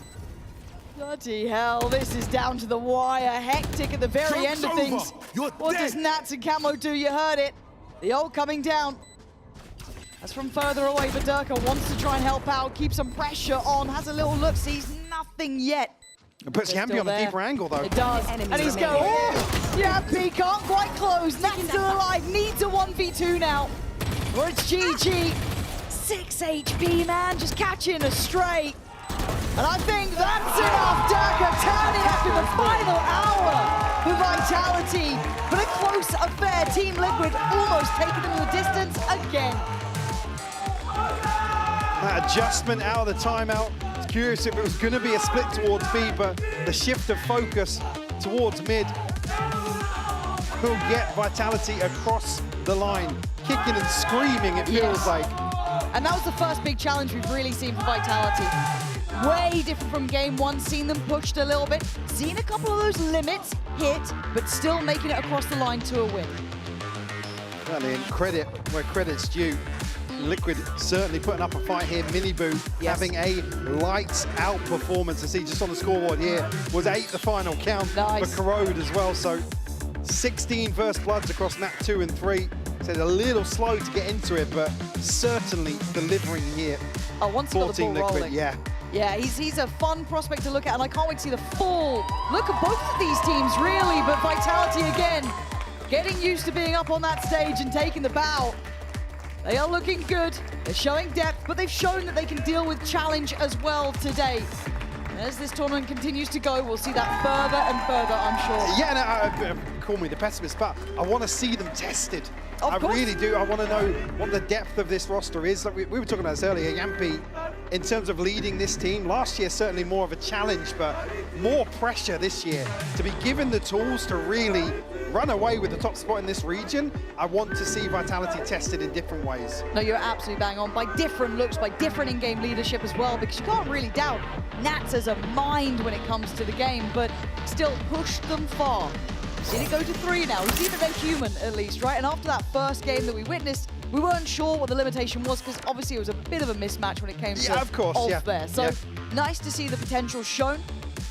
Bloody hell, this is down to the wire. Hectic at the very end of things. What does Nats and Camo do? You heard it. The ult coming down. That's from further away, but Durka wants to try and help out, keep some pressure on, has a little look, sees nothing yet. It puts Yampy on the deeper angle, though. It does, and he's going, Yampy can't quite close. Nats still alive, needs a 1v2 now. Or it's GG. 6 HP, man, just catching a stray. And I think that's enough. Durka turning after the final hour for Vitality. But a close affair. Team Liquid almost taking them the distance again. That adjustment out of the timeout. It's curious if it was going to be a split towards B, but the shift of focus towards mid will get Vitality across the line. Kicking and screaming, it feels like. And that was the first big challenge we've really seen for Vitality. Way different from game 1, seen them pushed a little bit, seen a couple of those limits hit, but still making it across the line to a win. Certainly, and credit where credit's due. Liquid certainly putting up a fight here. Miniboo having a lights out performance. To see just on the scoreboard here was 8 the final count for Corrode as well. So 16 first bloods across map 2 and 3. Said a little slow to get into it, but certainly delivering here. Oh, once he got the ball rolling. Yeah. Yeah, he's a fun prospect to look at, and I can't wait to see the full look at both of these teams, really. But Vitality again, getting used to being up on that stage and taking the bow. They are looking good. They're showing depth, but they've shown that they can deal with challenge as well today. And as this tournament continues to go, we'll see that further and further, I'm sure. Yeah, no, call me the pessimist, but I want to see them tested. I really do. I want to know what the depth of this roster is. Like we were talking about this earlier, Yampy, in terms of leading this team, last year certainly more of a challenge, but more pressure this year. To be given the tools to really run away with the top spot in this region, I want to see Vitality tested in different ways. No, you're absolutely bang on. By different looks, by different in-game leadership as well, because you can't really doubt Nats as a mind when it comes to the game, but still pushed them far. Seen it go to 3 now. We've seen that they're human, at least, right? And after that first game that we witnessed, we weren't sure what the limitation was, because obviously it was a bit of a mismatch when it came to of course, there. So nice to see the potential shown.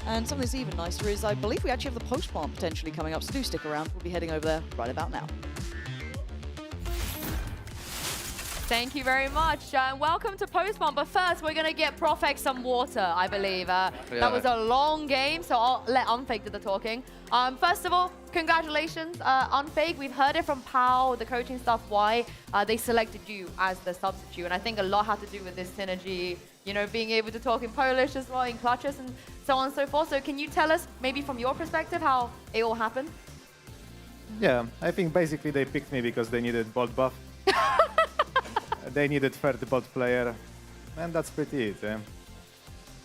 And something that's even nicer is I believe we actually have the post-plant potentially coming up, so do stick around. We'll be heading over there right about now. Thank you very much. Welcome to Postpon. But first, we're going to get Profek some water, I believe. That was a long game, so I'll let Unfake do the talking. First of all, congratulations, Unfake. We've heard it from Pau, the coaching staff, why they selected you as the substitute. And I think a lot had to do with this synergy, you know, being able to talk in Polish as well, in clutches and so on and so forth. So can you tell us, maybe from your perspective, how it all happened? Yeah, I think basically they picked me because they needed bot buff. They needed third bot player, and that's pretty it.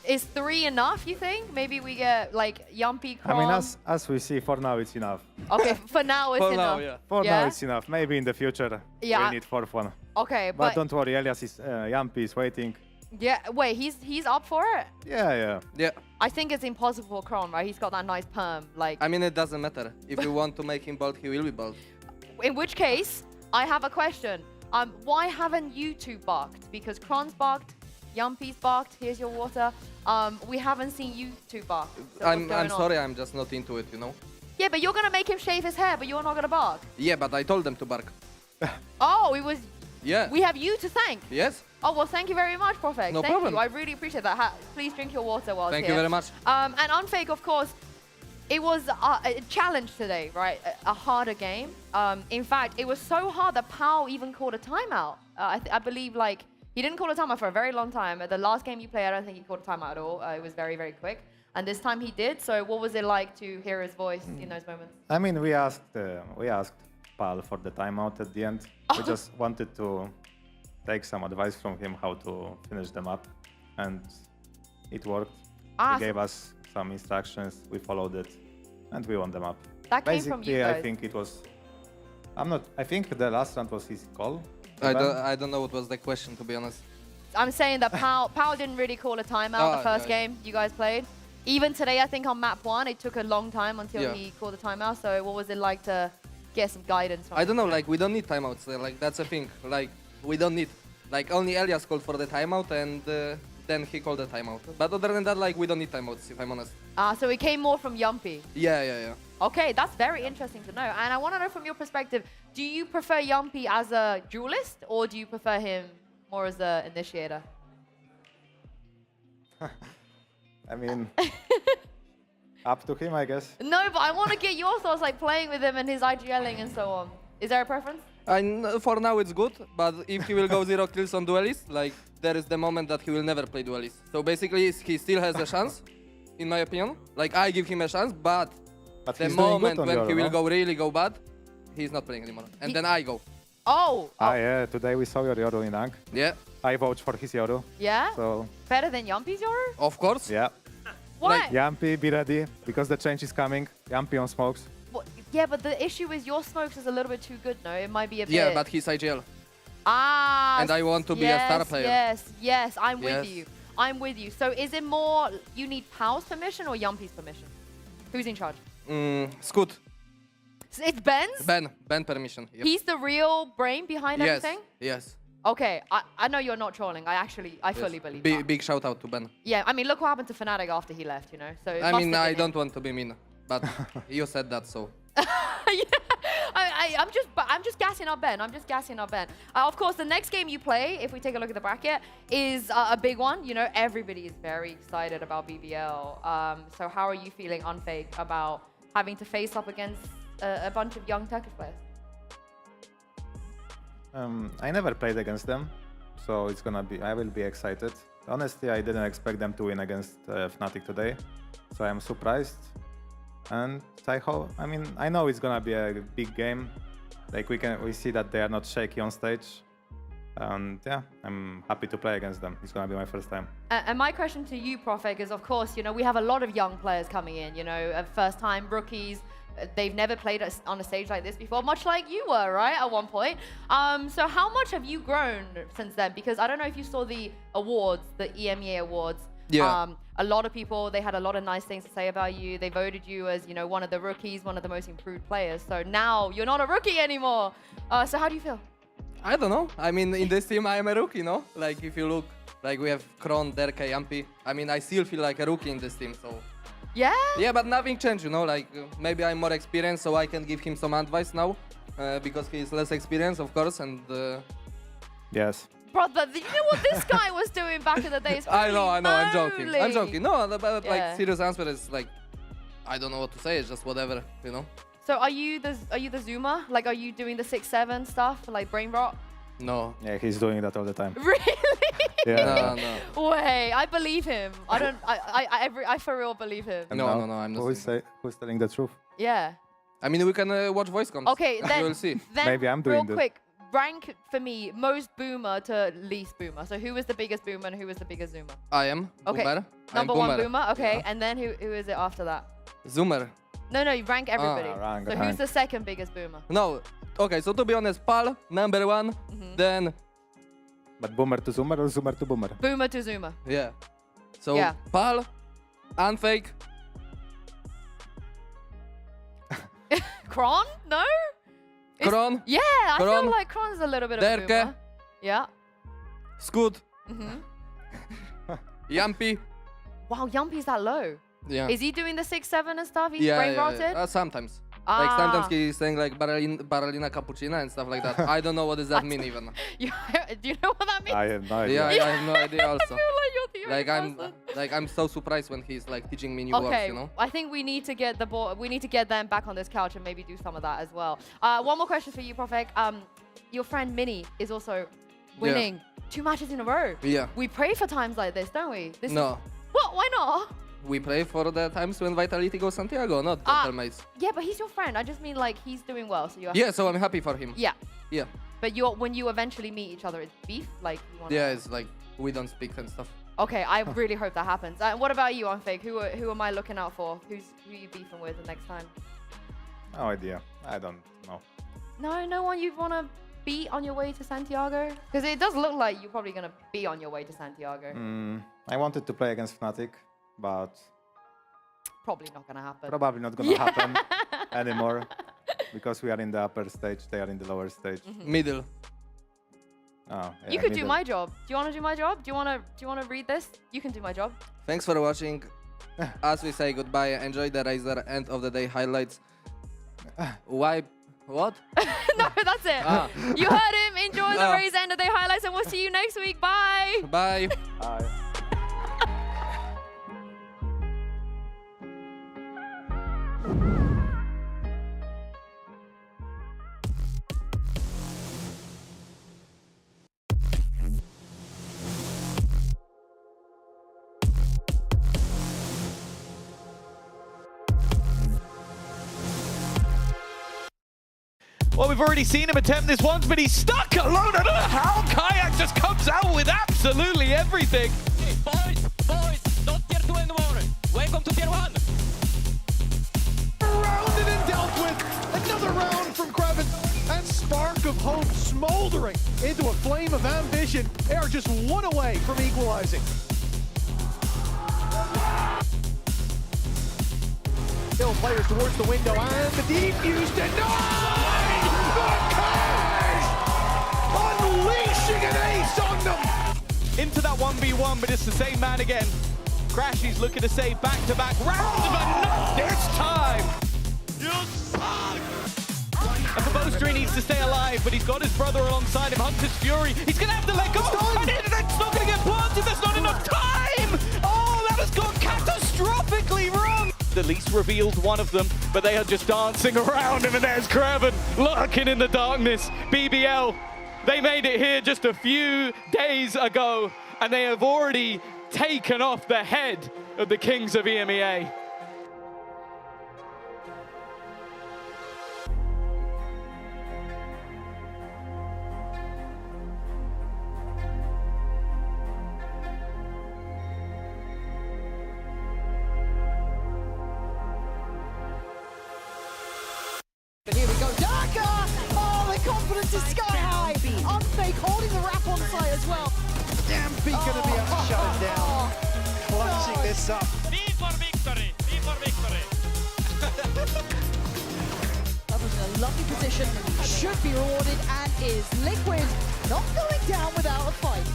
Is 3 enough, you think? Maybe we get like Yumpy, Kron. I mean, as we see, for now it's enough. Okay, for now it's enough. For now it's enough. Maybe in the future we need fourth one. Okay, but don't worry, Elias is Yumpy is waiting. Yeah, wait, he's up for it? Yeah. I think it's impossible for Kron, right? He's got that nice perm. Like, I mean, it doesn't matter. If you want to make him bald, he will be bald. In which case, I have a question. Why haven't you two barked? Because Kron's barked, Yumpy's barked. Here's your water. We haven't seen you two bark. So I'm sorry, I'm just not into it, you know? Yeah, but you're gonna make him shave his hair, but you're not gonna bark. Yeah, but I told them to bark. Oh, it was... Yeah. We have you to thank. Yes. Oh, well, thank you very much, Profek. No thank problem. you. I really appreciate that. Please drink your water while Thank here. you very much. And Unfake, of course, it was a challenge today, right? A harder game. In fact, it was so hard that Pao even called a timeout. I believe, like, he didn't call a timeout for a very long time. The last game you played, I don't think he called a timeout at all. It was very, very quick. And this time he did. So what was it like to hear his voice in those moments? I mean, we asked Pal for the timeout at the end. We just wanted to take some advice from him how to finish them up, and it worked. He gave us some instructions, we followed it, and we won them up. That came from you guys. I think it was... I think the last round was his call. I don't know what was the question, to be honest. I'm saying that Pao didn't really call a timeout the first game you guys played. Even today, I think on map 1, it took a long time until he called a timeout. So what was it like to get some guidance from I don't know, like, we don't need timeouts. Like, that's a thing. Like, we don't need... Like, only Elias called for the timeout, and then he called the timeout. But other than that, like, we don't need timeouts, if I'm honest. So it came more from Yumpy. Yeah. Okay, that's very interesting to know. And I want to know from your perspective, do you prefer Yumpy as a duelist, or do you prefer him more as an initiator? I mean, up to him, I guess. No, but I want to get your thoughts, like playing with him and his IGLing and so on. Is there a preference? For now it's good, but if he will go 0 kills on Duelist, like, there is the moment that he will never play Duelist. So basically, he still has a chance, in my opinion. Like, I give him a chance, but the moment when he will really go bad, he's not playing anymore. And then I go. Oh! Yeah, today we saw your Yoru in Rank. Yeah. I vouch for his Yoru. Yeah? So Better than Yumpy's Yoru? Of course. Yeah. Why? Like, Yumpy, be ready, because the change is coming. Yumpy on smokes. Yeah, but the issue is your smokes is a little bit too good, no? It might be a bit... Yeah, but he's IGL. And I want to be a star player. Yes, I'm with you. I'm with you. So is it more you need Pao's permission or Yumpy's permission? Who's in charge? Scoot. It's Ben's? Ben permission. Yep. He's the real brain behind everything? Yes. Okay, I know you're not trolling. I fully believe that. Big shout out to Ben. Yeah, I mean, look what happened to Fnatic after he left, you know? So I mean, I don't want to be mean, but you said that, so... I'm just gassing up Ben. Of course, the next game you play, if we take a look at the bracket, is a big one. You know, everybody is very excited about BBL. So how are you feeling, Unfake, about having to face up against a bunch of young Turkish players? I never played against them, so it's gonna be. I will be excited. Honestly, I didn't expect them to win against Fnatic today, so I'm surprised. And I mean, I know it's gonna be a big game. Like we see that they are not shaky on stage, and yeah, I'm happy to play against them. It's gonna be my first time. And my question to you, Profek, is of course, you know, we have a lot of young players coming in. You know, first-time rookies. They've never played on a stage like this before, much like you were, right, at one point. So how much have you grown since then? Because I don't know if you saw the awards, the EMEA awards. Yeah. A lot of people, they had a lot of nice things to say about you. They voted you as, you know, one of the rookies, one of the most improved players. So now you're not a rookie anymore. So how do you feel? I don't know. I mean, in this team, I am a rookie, no? Like, if you look, like, we have Kron, Derke, Yumpy. I mean, I still feel like a rookie in this team, so... Yeah? Yeah, but nothing changed, you know, like, maybe I'm more experienced, so I can give him some advice now, because he's less experienced, of course, and... Yes. Brother, you know what this guy was doing back in the days? I know, I'm joking. No, but Yeah. like, serious answer is, like, I don't know what to say, it's just whatever, you know? So are you the Zoomer? Like, are you doing the 6-7 stuff, like brain rot? No. Yeah, he's doing that all the time. Really? Yeah. No. Wait, I believe him. I for real believe him. No, I'm not. Who's telling the truth? Yeah. I mean, we can watch voice comms. Okay, then, we will see. Then Maybe I'm doing real quick, rank for me most boomer to least boomer. So who was the biggest boomer and who was the biggest zoomer? I am. Okay. Boomer. Number I'm one boomer. Okay, Yeah. and then who is it after that? Zoomer. No, you rank everybody. rank, so who's the second biggest boomer? No. Okay, so to be honest, Pal, number one, then... But boomer to zoomer or zoomer to boomer? Boomer to zoomer. Yeah. So, Yeah. Pal, Unfake. Kron? No? Kron. Yeah, I Kron. feel like Kron's a little bit of a Derke. boomer. Yeah. Scoot. hmm Yampy. Wow, Yumpy's that low. Yeah. Is he doing the 6-7 and stuff? He's yeah, brain yeah, rotted? yeah. Sometimes. Like sometimes Ah. he's saying like Baralina Cappuccina and stuff like that. I don't know what does that mean even. Do you know what that means? I have no idea. Yeah, I have no idea also. I feel like you're the only person. I'm so surprised when he's like teaching me new words, Okay, you know? I think we need to get the ball. We need to get them back on this couch and maybe do some of that as well. One more question for you, Profek. Your friend Minnie is also winning 2 matches in a row. Yeah. We pray for times like this, don't we? This No. Is, what? Why not? We pray for the times when Vitality goes Santiago, not Battle Maze. Yeah, but he's your friend. I just mean like he's doing well, so you're. Yeah, so I'm happy for him. Yeah. Yeah. But when you eventually meet each other, it's beef. Like. You wanna... Yeah, it's like we don't speak and stuff. Okay, I really hope that happens. What about you, Unfake? Who am I looking out for? Who are you beefing with the next time? No idea. I don't know. No one you'd want to beat on your way to Santiago? Because it does look like you're probably going to be on your way to Santiago. I wanted to play against Fnatic, but Probably not going to happen. probably not gonna happen anymore because we are in the upper stage, they are in the lower stage. Middle. Oh, yeah, You could do middle. my job. Do you want to do my job? Do you want to read this? You can do my job. Thanks for watching. As we say goodbye, enjoy the Razer end of the day highlights. Why? What? No, that's it. You heard him. Enjoy the Raise End of Day highlights, and we'll see you next week. Bye. Bye. Bye. Well, we've already seen him attempt this once, but he's stuck alone. I don't know how Kayak just comes out with absolutely everything. Hey, boys, not tier 2 anymore. Welcome to tier 1. Rounded and dealt with. Another round from Kraven. That spark of hope smoldering into a flame of ambition. They are just one away from equalizing. Still players towards the window and the defuse denied! The Cash! Unleashing an ace on them! Into that 1v1, but it's the same man again. Crashy's looking to save back-to-back rounds, but not this time. You suck! And Babostri needs to stay alive, but he's got his brother alongside him, Hunter's Fury. He's going to have to let go, and it's not going to get planted. There's not enough time! Oh, that has gone catastrophically wrong! The least revealed one of them, but they are just dancing around him, and there's Kraven lurking in the darkness. BBL, they made it here just a few days ago, and they have already taken off the head of the Kings of EMEA. But here we go, Daka! Oh, the confidence is sky high! Unfake holding the wrap on site as well. Damn B gonna be able to shut him down. Clutching this up. B for victory! B for victory! That was in a lovely position, should be rewarded and is. Liquid not going down without a fight.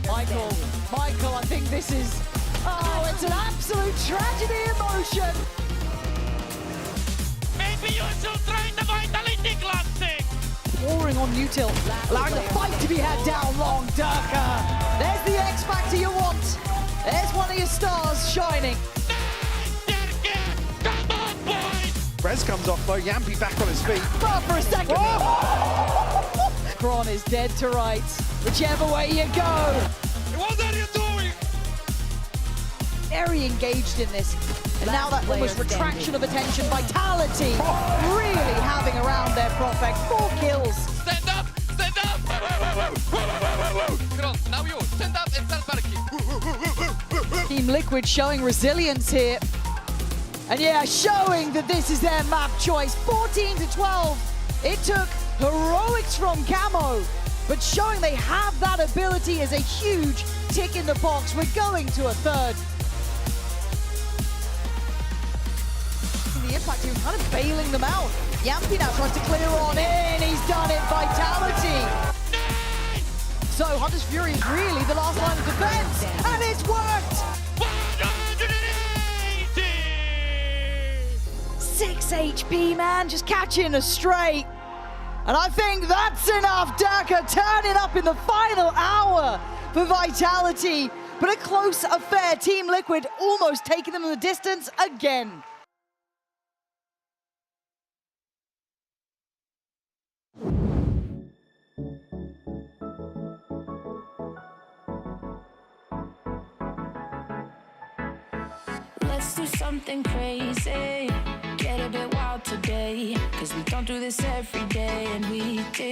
Michael, I think this is, oh, it's an absolute tragedy in motion. Maybe you should train the Vitality Classic! Pouring on Util, allowing the fight to be had down long. Daka, there's the X Factor you want. There's one of your stars shining. Rez comes off though, Yampy back on his feet. But for a second. Kron is dead to rights. Whichever way you go. What are you doing? Very engaged in this. And now that almost retraction of attention, Vitality really having around their Profek. 4 kills. Team Liquid showing resilience here. And yeah, showing that this is their map choice. 14 to 12. It took heroics from Camo, but showing they have that ability is a huge tick in the box. We're going to a third. The impact here kind of bailing them out. Yampy now tries to clear on in. He's done it. Vitality. So Hunter's Fury is really the last line of defense, and it's worked. 6 HP, man, just catching a straight. And I think that's enough. Daka turning up in the final hour for Vitality. But a close affair. Team Liquid almost taking them in the distance again. Let's do something crazy. Get a bit wild today. Cause we don't do this every day. And we did